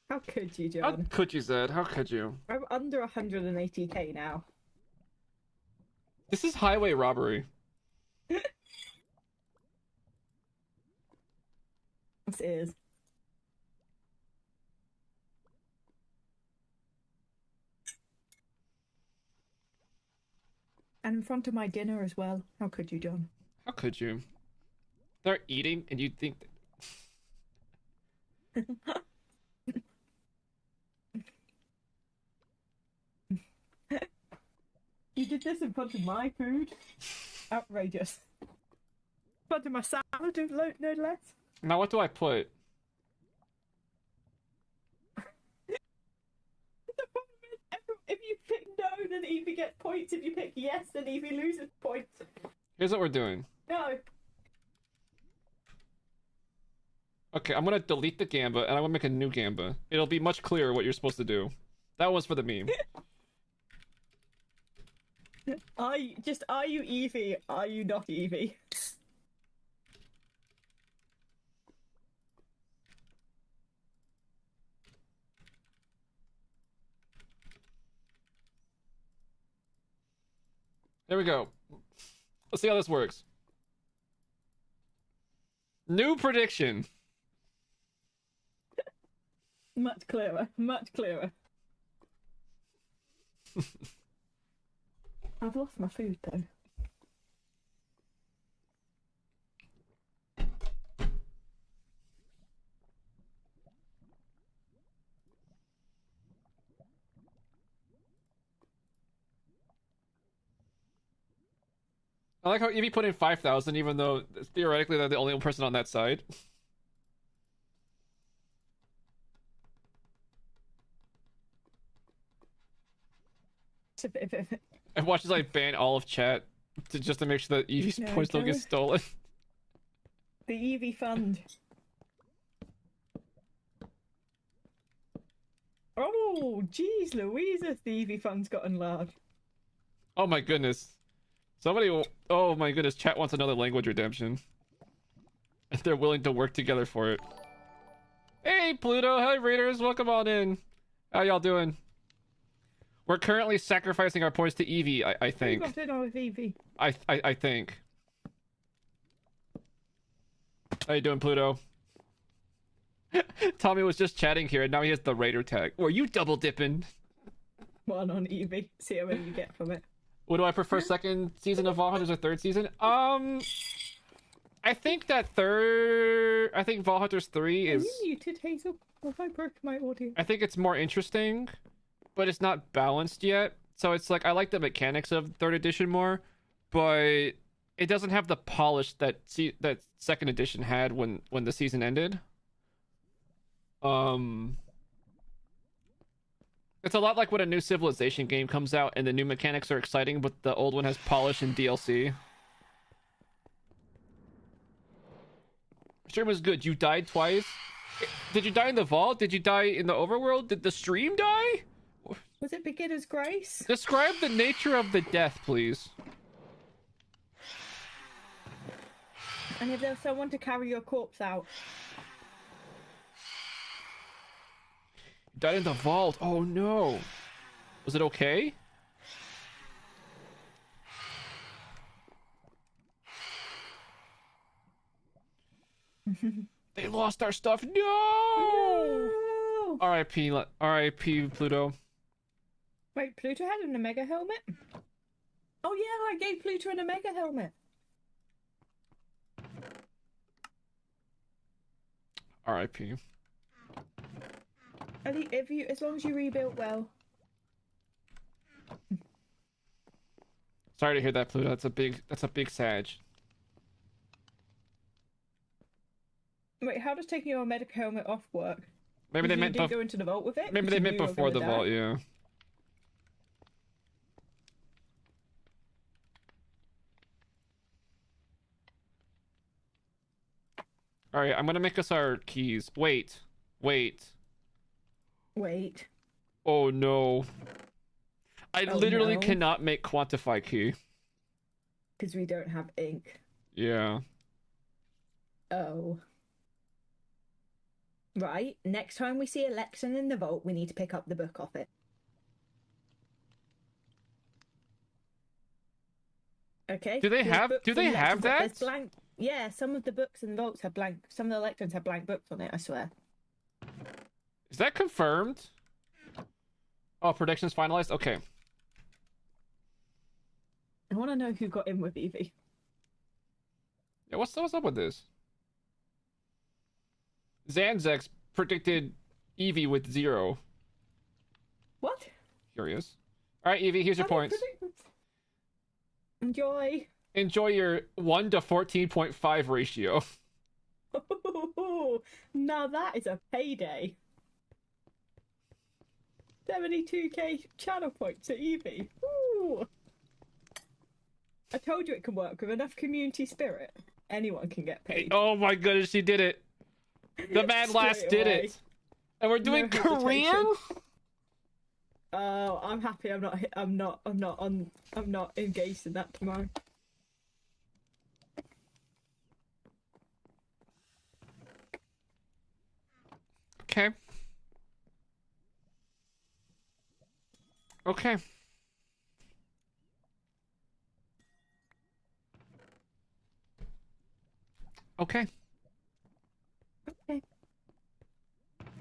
How could you, How John? could you, Zed? How could you? I'm under 180k now. This is highway robbery. This is. And in front of my dinner as well. How could you, John? How could you? They're eating and you think that... You did this in front of my food? Outrageous. In front of my salad, no less. Now what do I put? The problem is, if you pick no, then Evie gets points. If you pick yes, then Evie loses points. Here's what we're doing. No. Okay, I'm gonna delete the Gamba and I'm gonna make a new Gamba. It'll be much clearer what you're supposed to do. That one's for the meme. Are you Evie? Are you not Evie? There we go. Let's see how this works. New prediction. Much clearer. Much clearer. I've lost my food though. I like how Evie put in 5,000 even though theoretically they're the only person on that side. And watch as I ban all of chat just to make sure that Evie's No, points don't get go. stolen. The Evie fund. Oh, jeez Louise, the Evie fund's gotten large. Oh my goodness. Oh my goodness, chat wants another language redemption. And they're willing to work together for it. Hey Pluto, hi Raiders, welcome on in. How y'all doing? We're currently sacrificing our points to Evie, I think. Who got in on with Evie? I think. How you doing, Pluto? Tommy was just chatting here and now he has the Raider tag. Were you double dipping? One on Evie. See how many you get from it. What do I prefer, second season of Vault Hunters or third season? I think Vault Hunters 3 Are is... you muted, Hazel? Or have I broken my audio? I think it's more interesting, but it's not balanced yet. So it's like, I like the mechanics of third edition more, but it doesn't have the polish that second edition had when the season ended. It's a lot like when a new Civilization game comes out and the new mechanics are exciting, but the old one has polish and DLC. Stream was good. You died twice. Did you die in the vault? Did you die in the overworld? Did the stream die? Was it Beginner's Grace? Describe the nature of the death, please. And if there's someone to carry your corpse out. Died in the vault. Oh no. Was it okay? They lost our stuff. No! No! R.I.P. Pluto. Wait, Pluto had an Omega helmet? Oh yeah, I gave Pluto an Omega helmet. R.I.P. As long as you rebuilt well. Sorry to hear that, Pluto. That's a big sag. Wait, how does taking your Omega helmet off work? Maybe they You meant didn't go into the vault with it? maybe they because meant you knew you were before the gonna die? vault, yeah. Alright, I'm gonna make us our keys. Wait. Wait. Oh no. I Oh, literally no. cannot make quantify key. Because we don't have ink. Yeah. Oh. Right. Next time we see a Lexan in the vault, we need to pick up the book off it. Okay. Do they have that? There's blank. Yeah, some of the books in the vaults have blank. Some of the lecterns have blank books on it. I swear. Is that confirmed? Oh, predictions finalized. Okay. I want to know who got in with Evie. Yeah, what's up with this? Zanzex predicted Evie with 0. What? Curious. All right, Evie, here's your points. Enjoy. Enjoy your 1 to 14.5 ratio. Now that is a payday. 72k channel points at Evie. Ooh. I told you it can work with enough community spirit. Anyone can get paid. Oh my goodness, she did it. The Mad Lass did it. And we're doing Korean? Oh, I'm happy I'm not engaged in that tomorrow. Okay. Okay. Okay. Okay.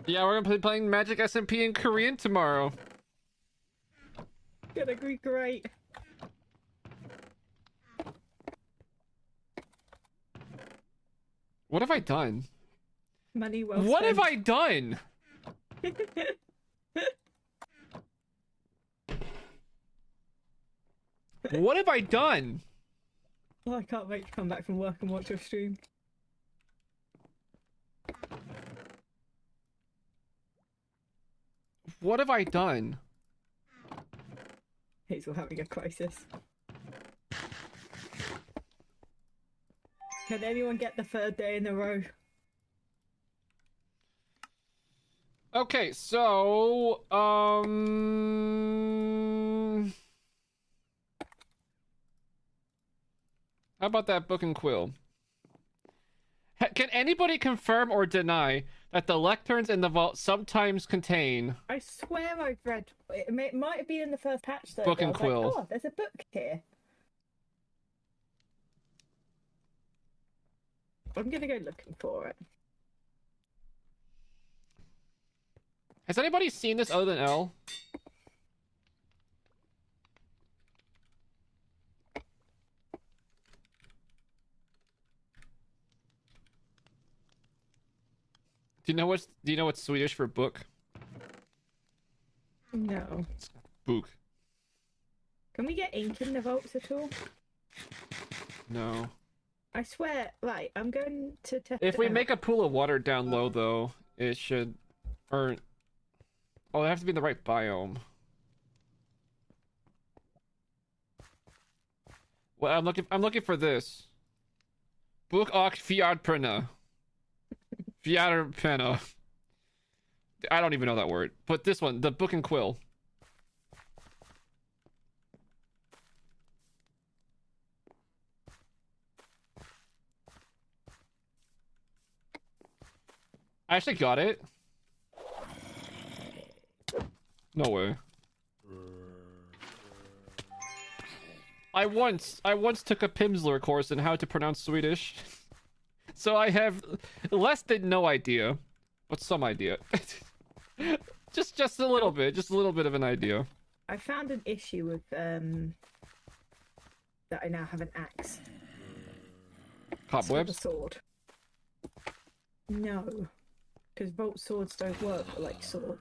Yeah, we're gonna be playing Magic SMP in Korean tomorrow. Gonna be great. What have I done? Money well What spent. have I done? What have I done? Oh, I can't wait to come back from work and watch your stream. What have I done? Hazel having a crisis. Can anyone get the 3rd day in a row? Okay, so how about that book and quill? Can anybody confirm or deny that the lecterns in the vault sometimes contain... I swear I've read... It might have been in the first patch though. Book and I was quill. Like, oh, there's a book here. I'm gonna go looking for it. Has anybody seen this other than Elle? Do you know what's Swedish for book? No. It's book. Can we get ink in the vaults at all? No. I swear, right, I'm going to test If it we out. make a pool of water down low, though, it should... Or... Oh, it has to be in the right biome. Well, I'm looking for this. Book och fjardprena. Fjardprena. I don't even know that word. But this one, the book and quill. I actually got it. No way. I once took a Pimsleur course in how to pronounce Swedish. So I have less than no idea, but some idea. just a little bit, just a little bit of an idea. I found an issue with that I now have an axe. Cobwebs? A sword. No, because vault swords don't work like sword.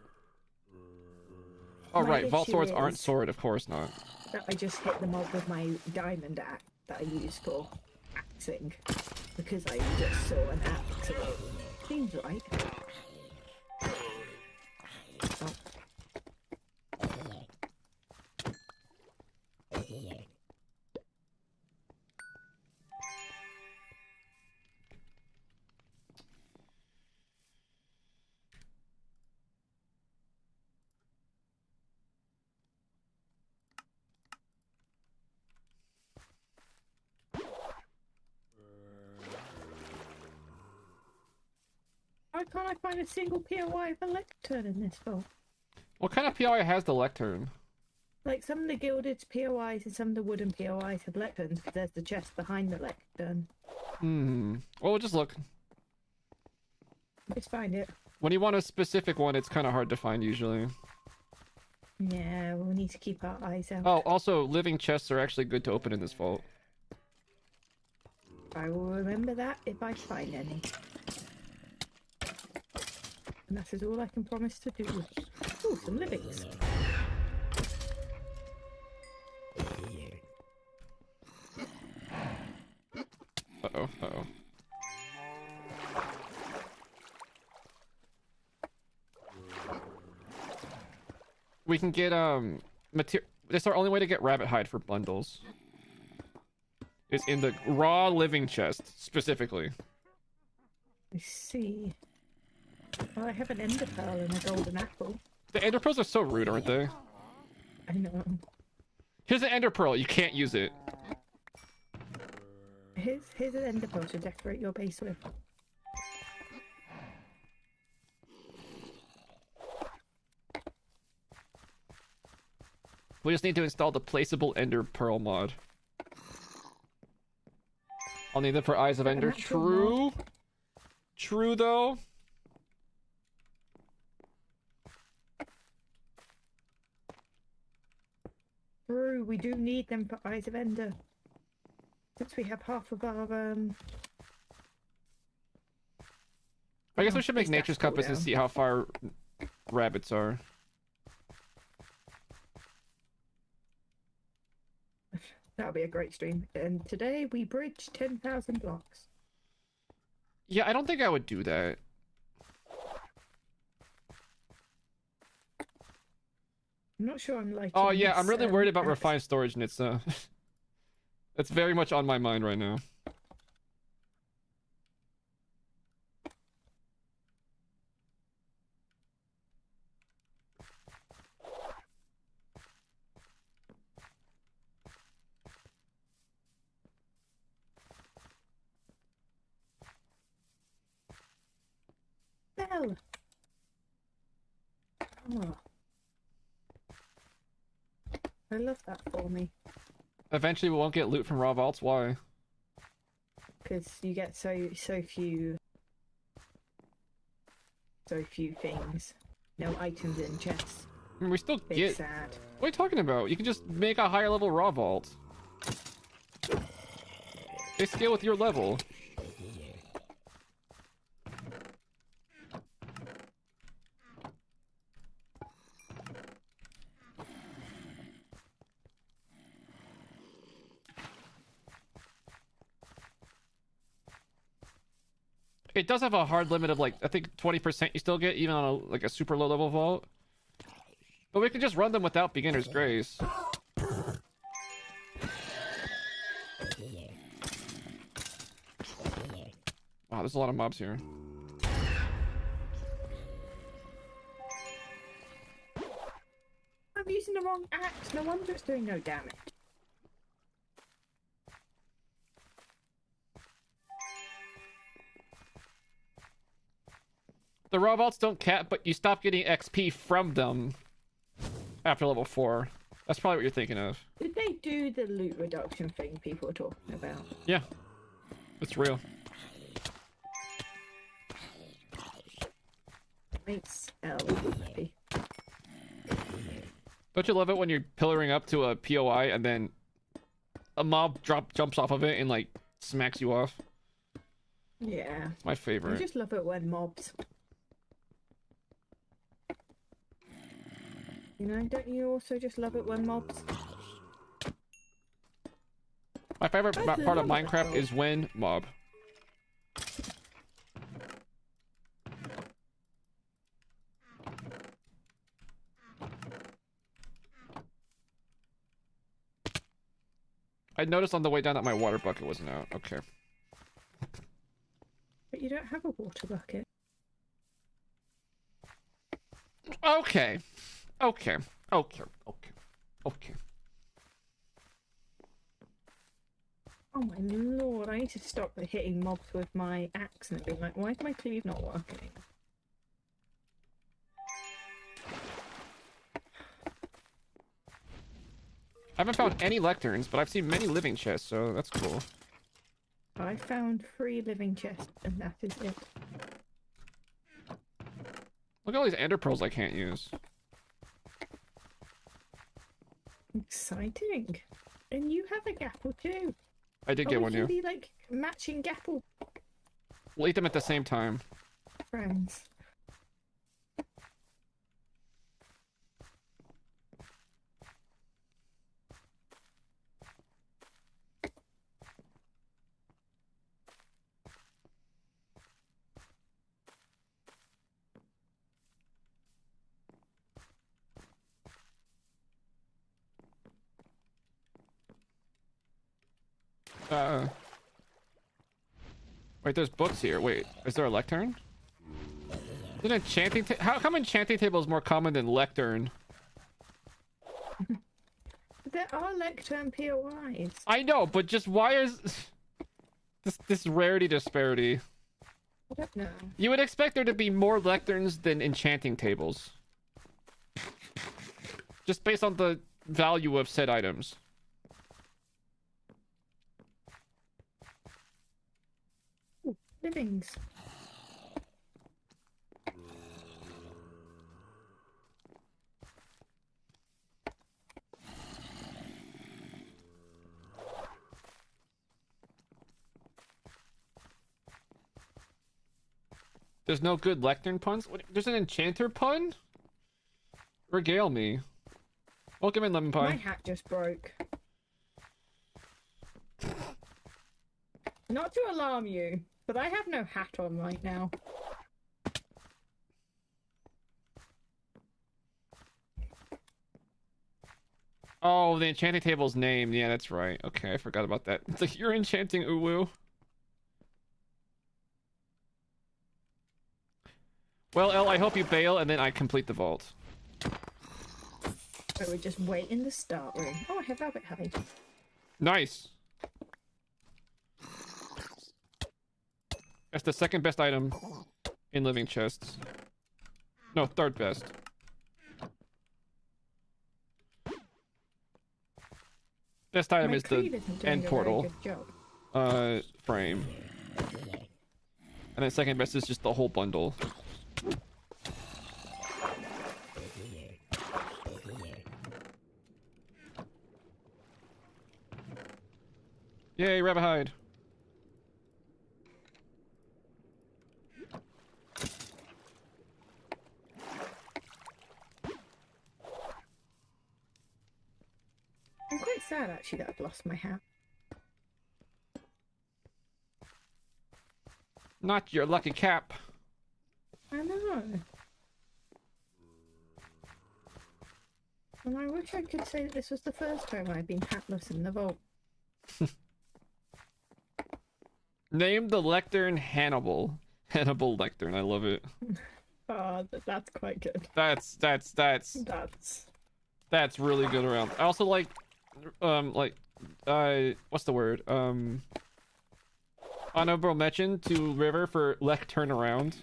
Oh My right, vault issue swords aren't is sword, of course not. that I just hit them off with my diamond axe that I use for axing, because I just saw an axe. So it seems right. Oh. Why can't I find a single POI of a lectern in this vault? What kind of POI has the lectern? Like, some of the gilded POIs and some of the wooden POIs have lecterns, because there's the chest behind the lectern. Well, we'll just look. Just find it. When you want a specific one, it's kind of hard to find usually. Yeah, we'll need to keep our eyes out. Oh, also, living chests are actually good to open in this vault. I will remember that if I find any. And that is all I can promise to do. Ooh, some livings. Uh-oh, uh-oh. We can get, material. That's our only way to get rabbit hide for bundles. It's in the raw living chest, specifically. I see. Well, I have an ender pearl and a golden apple. The ender pearls are so rude, aren't they? I know. Here's an ender pearl. You can't use it. Here's an ender pearl to decorate your base with. We just need to install the placeable ender pearl mod. I'll need them for Eyes of Ender. True. True, though. True, we do need them for Eyes of Ender. Since we have half of our, I guess we should make It's nature's that compass and cooldown. see how far rabbits are. That'll be a great stream. And today we bridged 10,000 blocks. Yeah, I don't think I would do that. I'm not sure I'm like. Oh yeah, I'm really worried about refined storage, and it's it's very much on my mind right now. Bell. Oh. I love that for me. Eventually, we won't get loot from raw vaults. Why? Because you get so few things. No items in chests. I mean, we still It's get. sad. What are you talking about? You can just make a higher level raw vault. They scale with your level. It does have a hard limit of like I think 20% you still get even on a super low level vault. But we can just run them without beginner's grace. Wow, there's a lot of mobs here. I'm using the wrong axe. No wonder it's doing no damage. The raw vaults don't cap, but you stop getting XP from them after level 4. That's probably what you're thinking of. Did they do the loot reduction thing people were talking about? Yeah, it's real. Makes L happy. Don't you love it when you're pillaring up to a POI and then a mob jumps off of it and like smacks you off? Yeah. It's my I favorite. just love it when mobs. You know, don't you also just love it when mobs? My favorite I part of love that Minecraft though. is when mob. I noticed on the way down that my water bucket wasn't out. Okay. But you don't have a water bucket. Okay. Okay. Okay. Okay. Okay. Oh my lord, I need to stop hitting mobs with my axe and being like, why is my cleave not working? I haven't found any lecterns, but I've seen many living chests, so that's cool. I found 3 living chests, and that is it. Look at all these ender pearls I can't use. Exciting. And you have a gapple too. I did get one, We yeah. can be like matching gapple We'll eat them at the same time. friends. Wait, there's books here. Wait, is there a lectern? Is an enchanting how come enchanting table is more common than lectern? There are lectern POIs. I know, but just why is this rarity disparity? I don't know. You would expect there to be more lecterns than enchanting tables. Just based on the value of said items. Ooh, livings. There's no good lectern puns? What, there's an enchanter pun? Regale me. Welcome in, lemon pie. My hat just broke. Not to alarm you, but I have no hat on right now. Oh, the enchanting table's name. Yeah, that's right. Okay, I forgot about that. It's like, you're enchanting Uwu. Well, El, I hope you bail and then I complete the vault. So we just wait in the start room. Oh, I have rabbit hide. Nice. That's the second best item in living chests. No, third best. Best item My is the creed isn't doing end a very portal good job. frame. And then second best is just the whole bundle. Yay, rabbit hide. I'm quite sad actually that I've lost my hat. Not your lucky cap. I know. And I wish I could say that this was the first time I've been hatless in the vault. Name the lectern Hannibal. Hannibal lectern, I love it. Oh, that's quite good. That's really good around. I also like what's the word? Honorable mention to River for lectern around.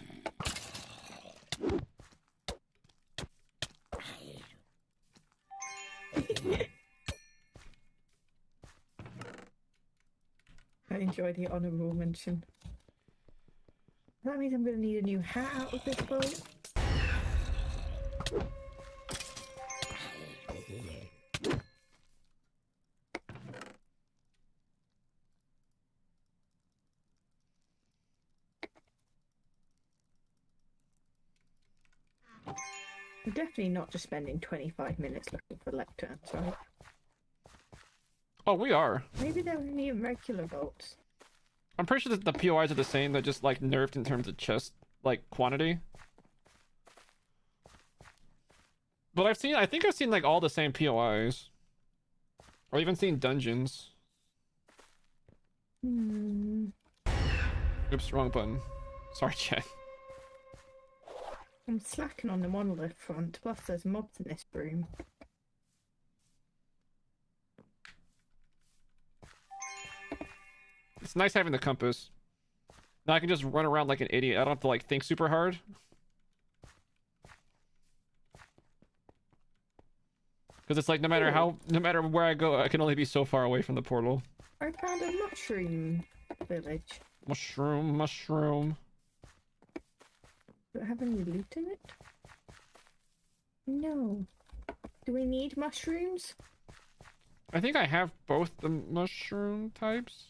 I enjoy the honourable mention. That means I'm going to need a new hat out of this boat. I'm definitely not just spending 25 minutes looking for lecterns, right? Oh, we are. Maybe they're only in regular vaults. I'm pretty sure that the POIs are the same. They're just like nerfed in terms of chest like quantity. But I think I've seen like all the same POIs. Or even seen dungeons. Oops, wrong button. Sorry, chat. I'm slacking on the monolith front, plus there's mobs in this room. It's nice having the compass. Now I can just run around like an idiot. I don't have to like think super hard. Because it's like no matter where I go, I can only be so far away from the portal. I found a mushroom village. Mushroom. Do I have any loot in it? No. Do we need mushrooms? I think I have both the mushroom types.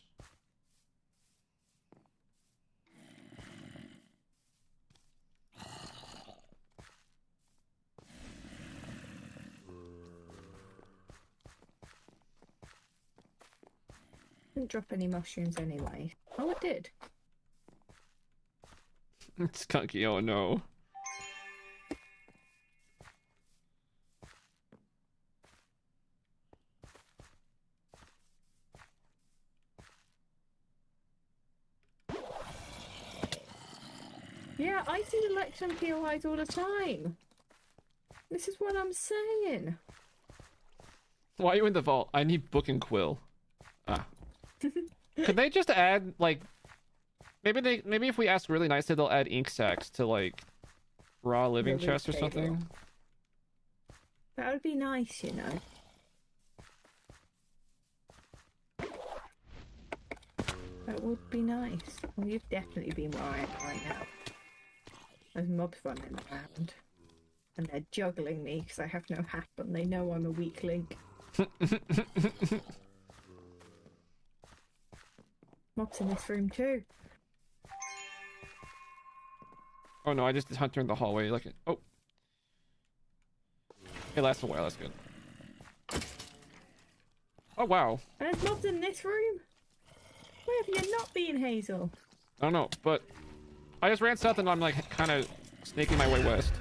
Didn't drop any mushrooms anyway. Oh, it did. It's Skunky, oh no. Yeah, I see the Lectern POIs all the time. This is what I'm saying. Why are you in the vault? I need book and quill. Ah. Could they just add, like... Maybe if we ask really nicely, they'll add ink sacks to, like, raw living The chests or loot something? table. That would be nice, you know. That would be nice. Well, you've definitely been where I am right now. There's mobs running around. And they're juggling me because I have no hat, but they know I'm a weak link. Mobs in this room too. Oh no, I just hunter in the hallway. Like, oh. It lasts a while, that's good. Oh wow. And there's mobs in this room? Where have you not been, Hazel? I don't know, but I just ran south and I'm like kind of snaking my way west.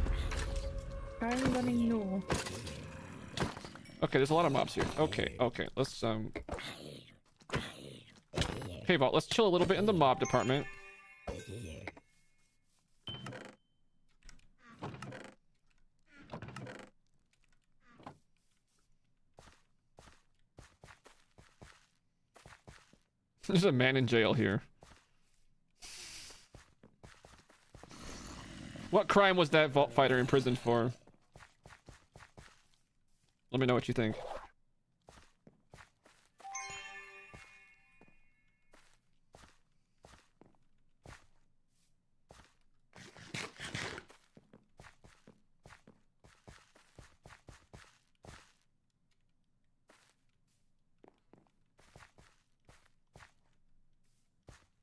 I'm running north. Okay, there's a lot of mobs here. Okay, let's okay, Vault, let's chill a little bit in the mob department. There's a man in jail here. What crime was that vault fighter imprisoned for? Let me know what you think.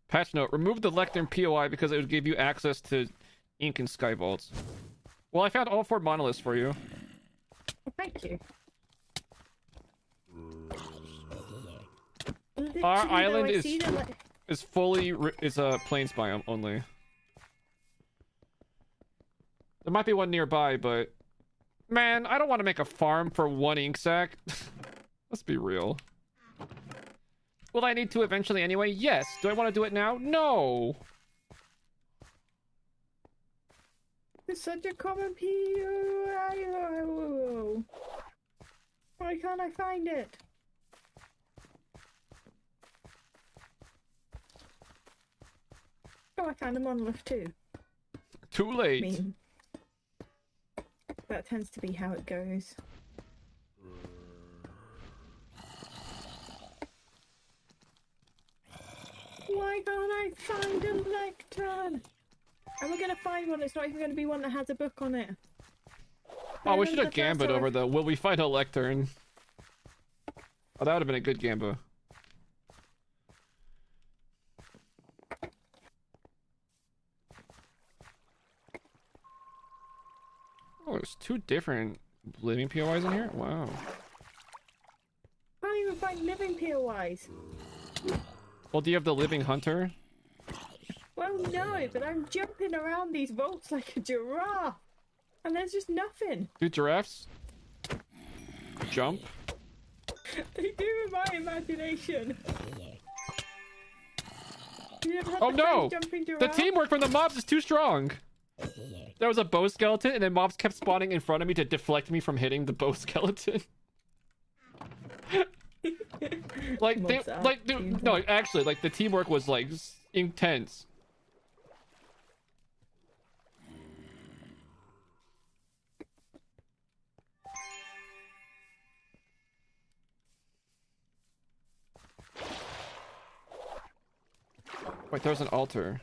Patch note, remove the Lectern POI because it would give you access to ink and SkyVaults. Well, I found all 4 monoliths for you. Oh, thank you. Our Literally, island though, I see the is fully is a plains biome only. There might be one nearby, but man, I don't want to make a farm for 1 ink sack. Let's be real. Will I need to eventually anyway? Yes. Do I want to do it now? No. It's such a common POI. Why can't I find it? Oh, I found a monolith too. Too I late. mean, that tends to be how it goes. Why can't I find a lectern? And we're gonna find one. It's not even gonna be one that has a book on it. Oh, we should have gambit over the will we find a lectern? Oh, that would have been a good gamba. Oh, there's 2 different living POIs in here? Wow. I can't even find living POIs. Well, do you have the living hunter? Well, no, but I'm jumping around these vaults like a giraffe. And there's just nothing. Do giraffes jump? They do in my imagination. You never had Oh the no! friend jumping The giraffe? teamwork from the mobs is too strong. There was a bow skeleton, and then mobs kept spawning in front of me to deflect me from hitting the bow skeleton. Like they, Mobs are like dude, no, actually, like the teamwork was like intense. Wait, there's an altar.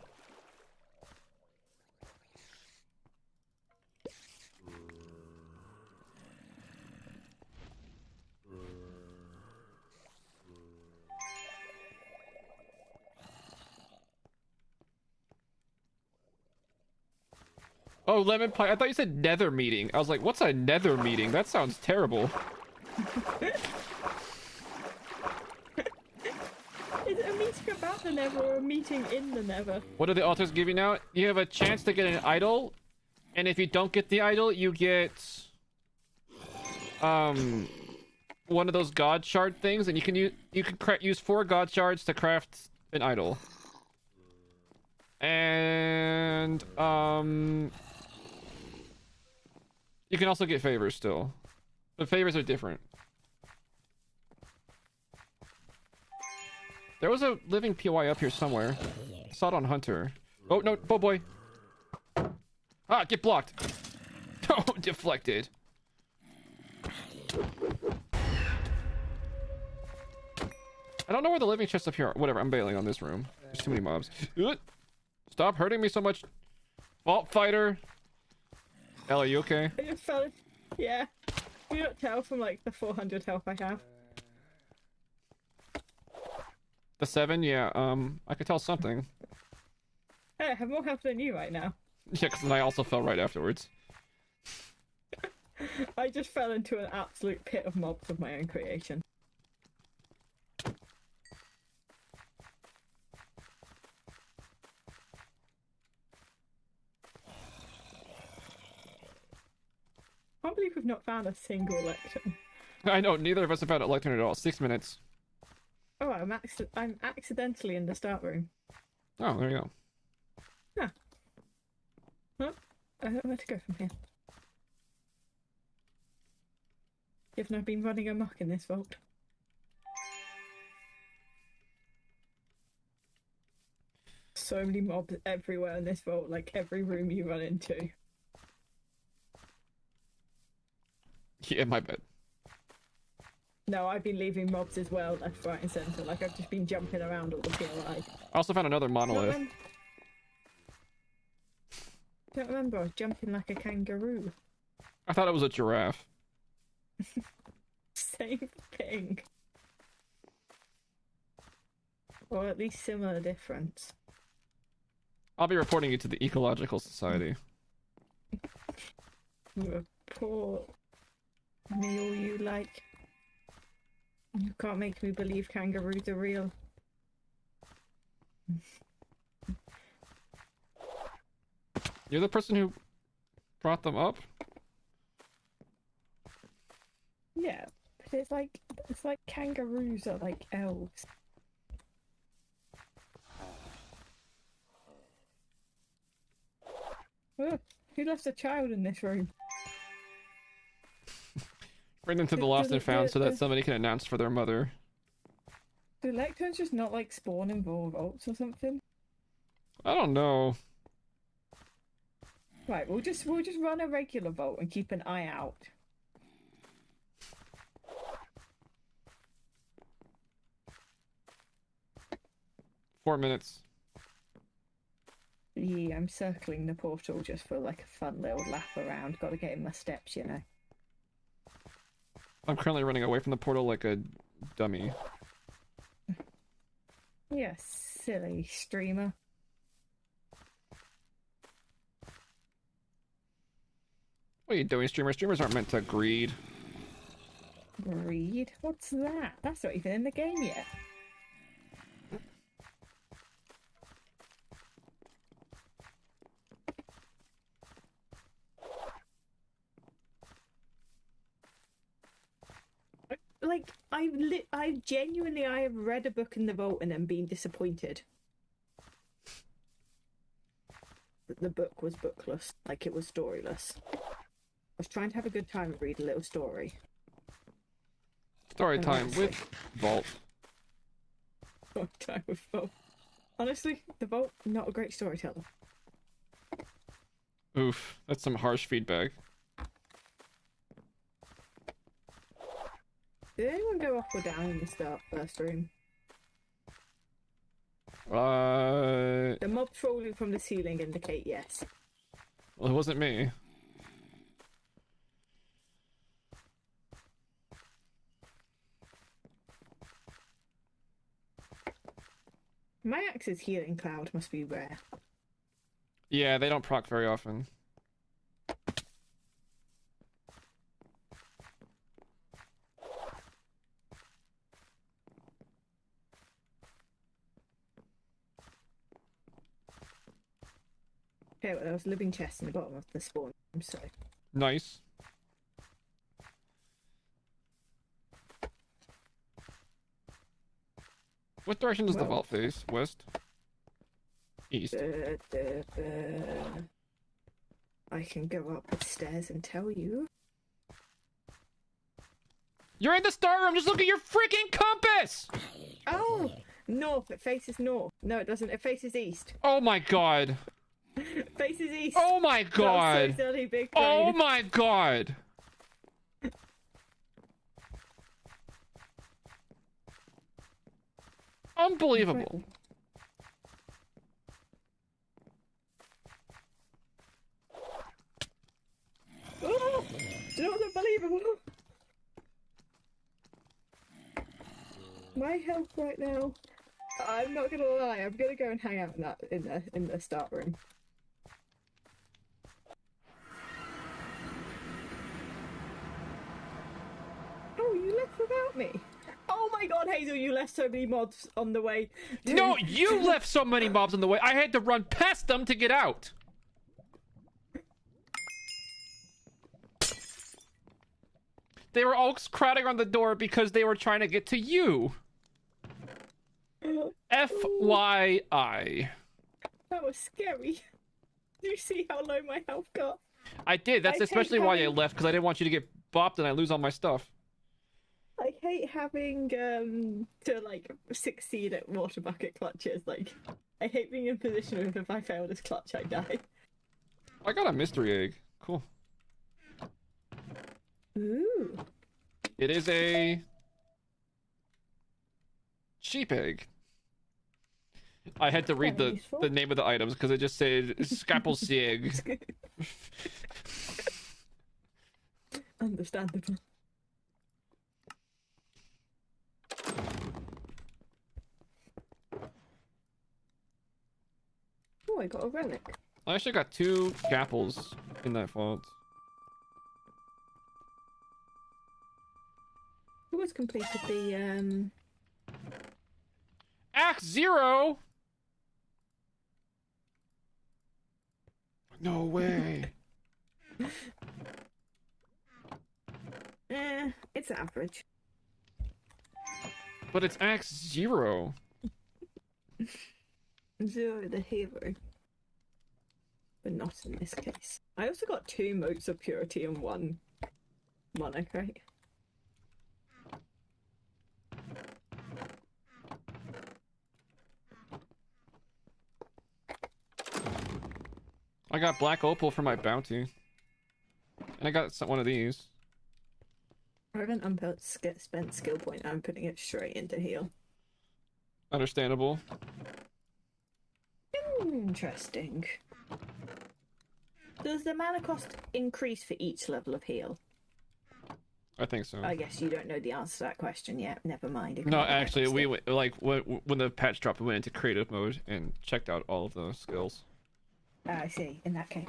Oh, lemon pie. I thought you said nether meeting. I was like, what's a nether meeting? That sounds terrible. Is it a meeting about the nether or a meeting in the nether? What do the altars give you now? You have a chance to get an idol, and if you don't get the idol, you get one of those god shard things, and you can use 4 god shards to craft an idol. And you can also get favors still. The favors are different. There was a living PY up here somewhere. I saw it on Hunter. Oh, no. Oh, boy. Ah, get blocked. Oh, deflected. I don't know where the living chests up here are. Whatever, I'm bailing on this room. There's too many mobs. Stop hurting me so much. Vault fighter. Elle, are you okay? I just fell. Yeah. You don't tell from like the 400 health I have. The 7? Yeah, I could tell something. Hey, I have more health than you right now. Yeah, because I also fell right afterwards. I just fell into an absolute pit of mobs of my own creation. I can't believe we've not found a single lectern. I know, neither of us have found a lectern at all. 6 minutes. Oh, I'm accidentally in the start room. Oh, there you go. Yeah. Huh? I don't know where to go from here. Given I've been running amok in this vault. So many mobs everywhere in this vault, like every room you run into. Yeah, my bad. No, I've been leaving mobs as well, left, right and centre. Like, I've just been jumping around all the PLI. I also found another monolith. Don't remember, I was jumping like a kangaroo. I thought it was a giraffe. Same thing. Or at least similar difference. I'll be reporting you to the Ecological Society. Report me all you like. You can't make me believe kangaroos are real. You're the person who brought them up? Yeah, but it's like kangaroos are like elves. Oh, who left a child in this room? Bring them to the lost and found so that somebody can announce for their mother. Do lecterns just not like spawn in vaults or something? I don't know. Right, we'll just run a regular vault and keep an eye out. Four minutes. Yeah, I'm circling the portal just for like a fun little lap around. Gotta get in my steps, you know. I'm currently running away from the portal like a dummy. Yeah, silly streamer. What are you doing, streamers? Streamers aren't meant to greed. Greed? What's that? That's not even in the game yet. Like, I genuinely have read a book in the vault and then been disappointed that the book was bookless, like it was storyless. I was trying to have a good time and read a little story. Story time with Vault. Good time with Vault. Honestly, the Vault, not a great storyteller. Oof, that's some harsh feedback. Did anyone go up or down in the first room? mobs falling from the ceiling indicate yes. Well, it wasn't me. My axe's healing cloud must be rare. Yeah, they don't proc very often. Okay, well, there was a living chest in the bottom of the spawn, so... Nice. What direction does the Well. vault face? West? East. I can go up the stairs and tell you. You're in the start room! Just look at your freaking compass! Oh! North, it faces north. No, it doesn't, it faces east. Oh my god. It faces east. Oh my god. That was so silly, big Oh brain. my god. Unbelievable. Oh, do you know what's unbelievable? My health right now. I'm not gonna lie. I'm gonna go and hang out in the start room. Oh, you left without me. Oh my god, Hazel, you left so many mobs on the way. No, you left so many mobs on the way. I had to run past them to get out. They were all crowding on the door because they were trying to get to you. FYI. That was scary. Do you see how low my health got? I did. That's I especially hate why I having- left, because I didn't want you to get bopped and I lose all my stuff. I hate having to like succeed at water bucket clutches. Like, I hate being in a position where if I fail this clutch, I die. I got a mystery egg. Cool. Ooh. It is a sheep egg. I had to read Very the useful. name of the items because it just said Scapelsieg. Understandable. Oh, I got a relic. I actually got 2 Scapels in that vault. Who has completed the Act 0! No way. it's average. But it's Act 0. Zero the hero. But not in this case. I also got 2 motes of purity and 1 monocrate. I got black opal for my bounty. And I got one of these. I haven't spent skill point. I'm putting it straight into heal. Understandable. Interesting. Does the mana cost increase for each level of heal? I think so. I guess you don't know the answer to that question yet. Never mind. No, actually, we went, like when the patch dropped, we went into creative mode and checked out all of the skills. I see. In that case,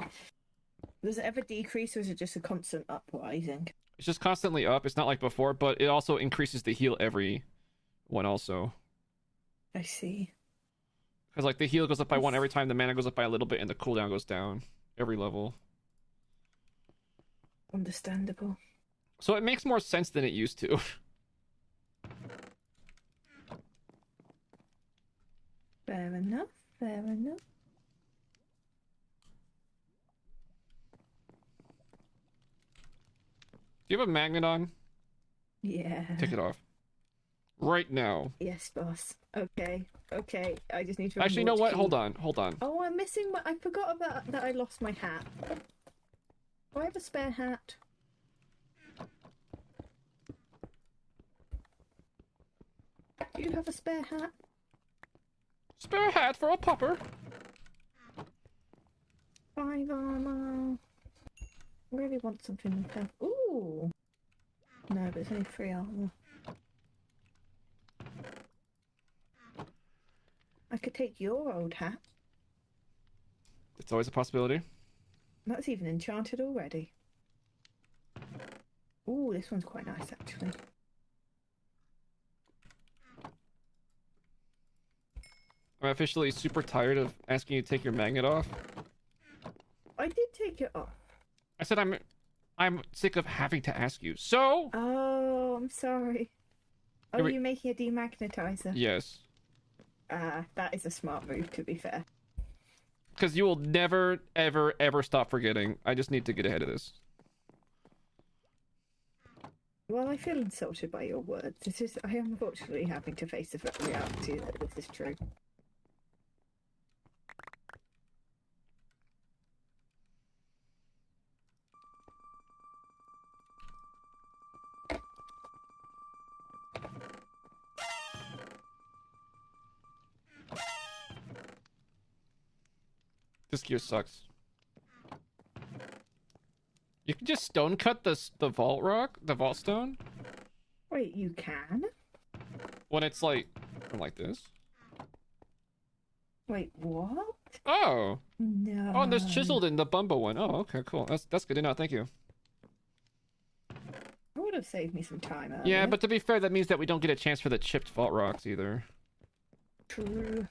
does it ever decrease, or is it just a constant uprising? It's just constantly up. It's not like before, but it also increases the heal every one also. I see. Because like the heal goes up by 1 every time, the mana goes up by a little bit, and the cooldown goes down every level. Understandable. So it makes more sense than it used to. Fair enough. Fair enough. Do you have a magnet on? Yeah. Take it off. Right now. Yes, boss. Okay. Okay. I just need to. Actually, you know what? key. Hold on. Hold on. Oh, I'm missing my. I forgot about that. I lost my hat. Do I have a spare hat? Do you have a spare hat? Spare hat for a popper. 5 armor. I really want something with health. Ooh! No, but it's only 3 armor. I could take your old hat. It's always a possibility. That's even enchanted already. Ooh, this one's quite nice actually. I'm officially super tired of asking you to take your magnet off. I did take it off. I said I'm sick of having to ask you. So Oh, I'm sorry. Oh, Here we- you're making a demagnetizer? yes, That is a smart move, to be fair. because you will never, ever, ever stop forgetting. I just need to get ahead of this. Well, I feel insulted by your words. It's just, I am unfortunately having to face the reality that this is true. This gear sucks. You can just stone cut the vault rock, the vault stone, Wait, you can? when it's like this. Wait, what? Oh, No. oh, and there's chiseled in the Bumbo one. Oh, okay, cool. That's good to know. Thank you. That would have saved me some time earlier. Yeah, but to be fair, that means that we don't get a chance for the chipped vault rocks either. True.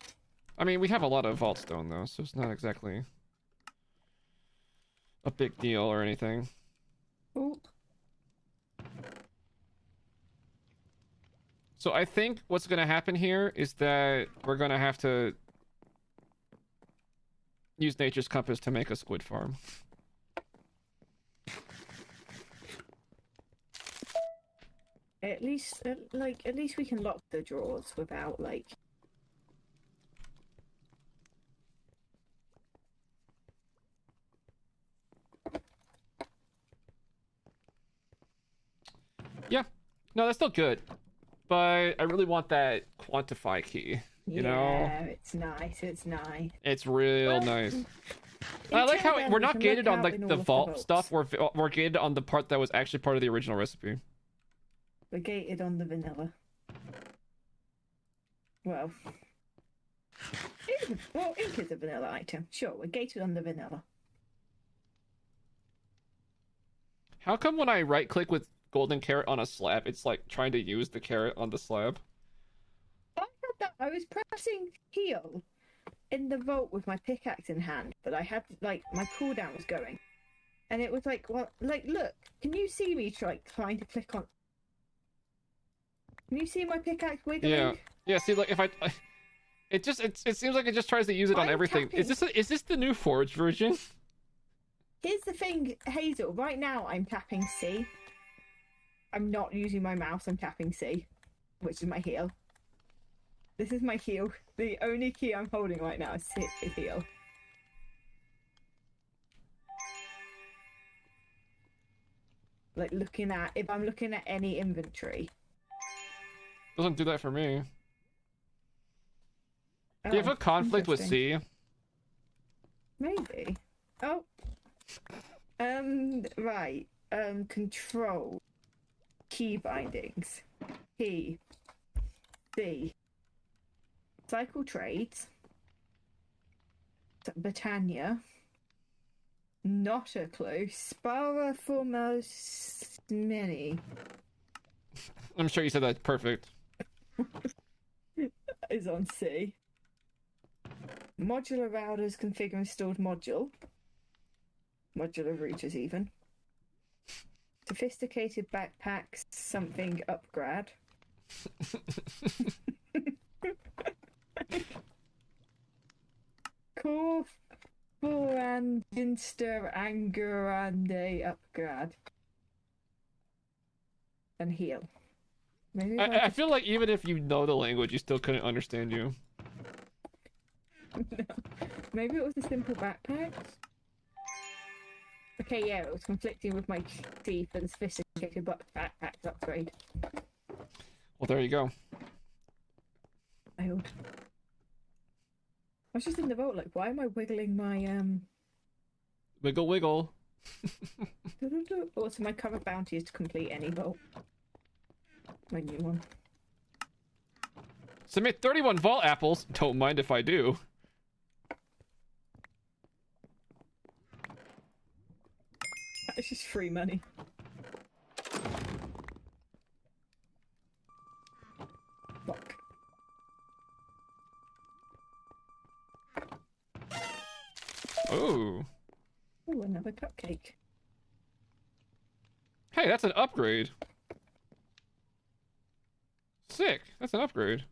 I mean, we have a lot of vault stone though, so it's not exactly a big deal or anything. Oh, So I think what's going to happen here is that we're going to have to use Nature's Compass to make a squid farm. at least we can lock the drawers without like. Yeah, no, that's still good, but I really want that quantify key. You know, It's nice. It's nice. it's real Well, nice. I like Until how then, we're we not can gated look on out like in the all of the vault vaults. stuff. We're gated on the part that was actually part of the original recipe. We're gated on the vanilla. Well, ink is a vanilla item. Sure, we're gated on the vanilla. How come when I right click with golden carrot on a slab, it's like trying to use the carrot on the slab? I had that. I was pressing heal in the vault with my pickaxe in hand, but I had like my cooldown was going, and it was like, well, like look, can you see me trying to click on? Can you see my pickaxe wiggling? Yeah, yeah. See, like if it seems like it just tries to use it on I'm everything. tapping. Is this the new Forge version? Here's the thing, Hazel. Right now, I'm tapping C. I'm not using my mouse. I'm tapping C, which is my heal. This is my heal. The only key I'm holding right now is heal. Like if I'm looking at any inventory. Doesn't do that for me. Oh, Do you have a conflict with interesting. C? Maybe. Oh. Right. Control. Key bindings. Key. C. Cycle trades. Britannia. Not a clue. Spara foremost mini I'm sure you said that perfect. is on C. Modular routers configure installed module. Modular routers even. Sophisticated backpacks something upgrade. Core and Insta Angerande upgrade. And heal. Maybe if I feel like even if you know the language, you still couldn't understand you. No. Maybe it was a simple backpack. Okay, yeah, it was conflicting with my C for the sophisticated backpack upgrade. Well, there you go. I was just in the vault, like, why am I wiggling my Wiggle, wiggle. Also, my current bounty is to complete any vault. My new one. Submit 31 vault apples. Don't mind if I do. That's just free money. Fuck. Oh. Oh, another cupcake. Hey, that's an upgrade. Sick. That's an upgrade.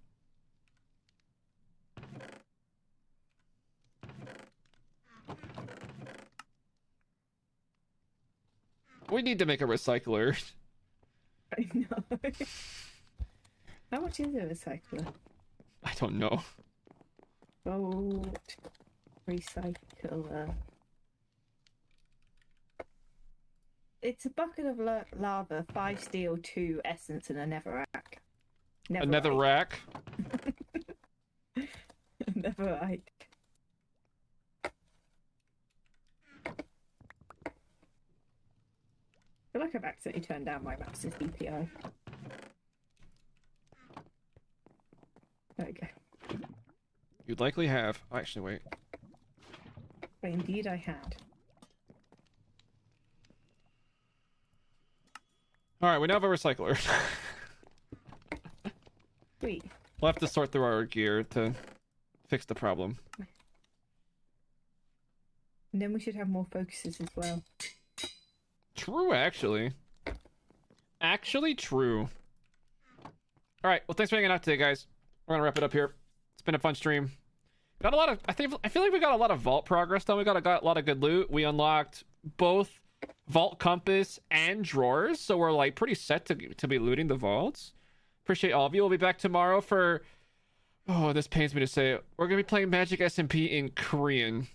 We need to make a recycler. I know. How much is a recycler? I don't know. Vault recycler. It's a bucket of lava, 5 steel, 2 essence, and a netherrack. Another rack. Netherite. I feel like I've accidentally turned down my map's DPI. There we go. You'd likely have. Oh, actually, wait. But indeed I had. Alright, we now have a recycler. Sweet. We'll have to sort through our gear to fix the problem. And then we should have more focuses as well. True, actually. Actually, true. Alright, well, thanks for hanging out today, guys. We're gonna wrap it up here. It's been a fun stream. Got a lot of... I feel like we got a lot of vault progress done. We got a lot of good loot. We unlocked both vault compass and drawers, so we're like pretty set to be looting the vaults. Appreciate all of you. We'll be back tomorrow for... Oh, this pains me to say it. We're gonna be playing Magic SMP in Korean.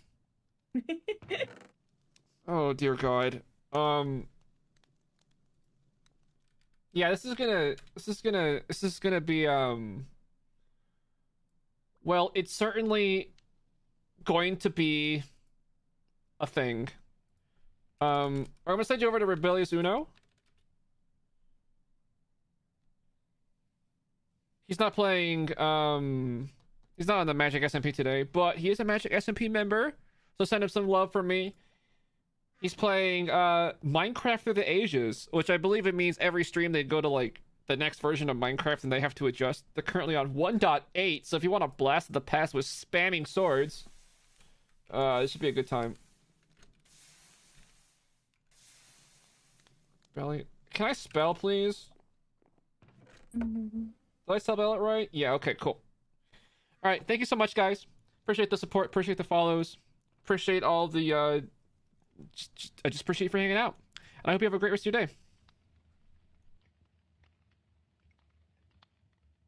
Oh, dear God. Yeah, this is gonna be, well, it's certainly going to be a thing. I'm gonna send you over to Rebellious Uno. He's not playing, he's not on the Magic SMP today, but he is a Magic SMP member, so send him some love from me. He's playing Minecraft Through the Ages, which I believe it means every stream they go to like the next version of Minecraft and they have to adjust. They're currently on 1.8, so if you want to blast the past with spamming swords, this should be a good time. Belly, can I spell, please? Did I spell it right? Yeah, okay, cool. All right, thank you so much, guys. Appreciate the support, appreciate the follows, appreciate all the I just appreciate you for hanging out. And I hope you have a great rest of your day.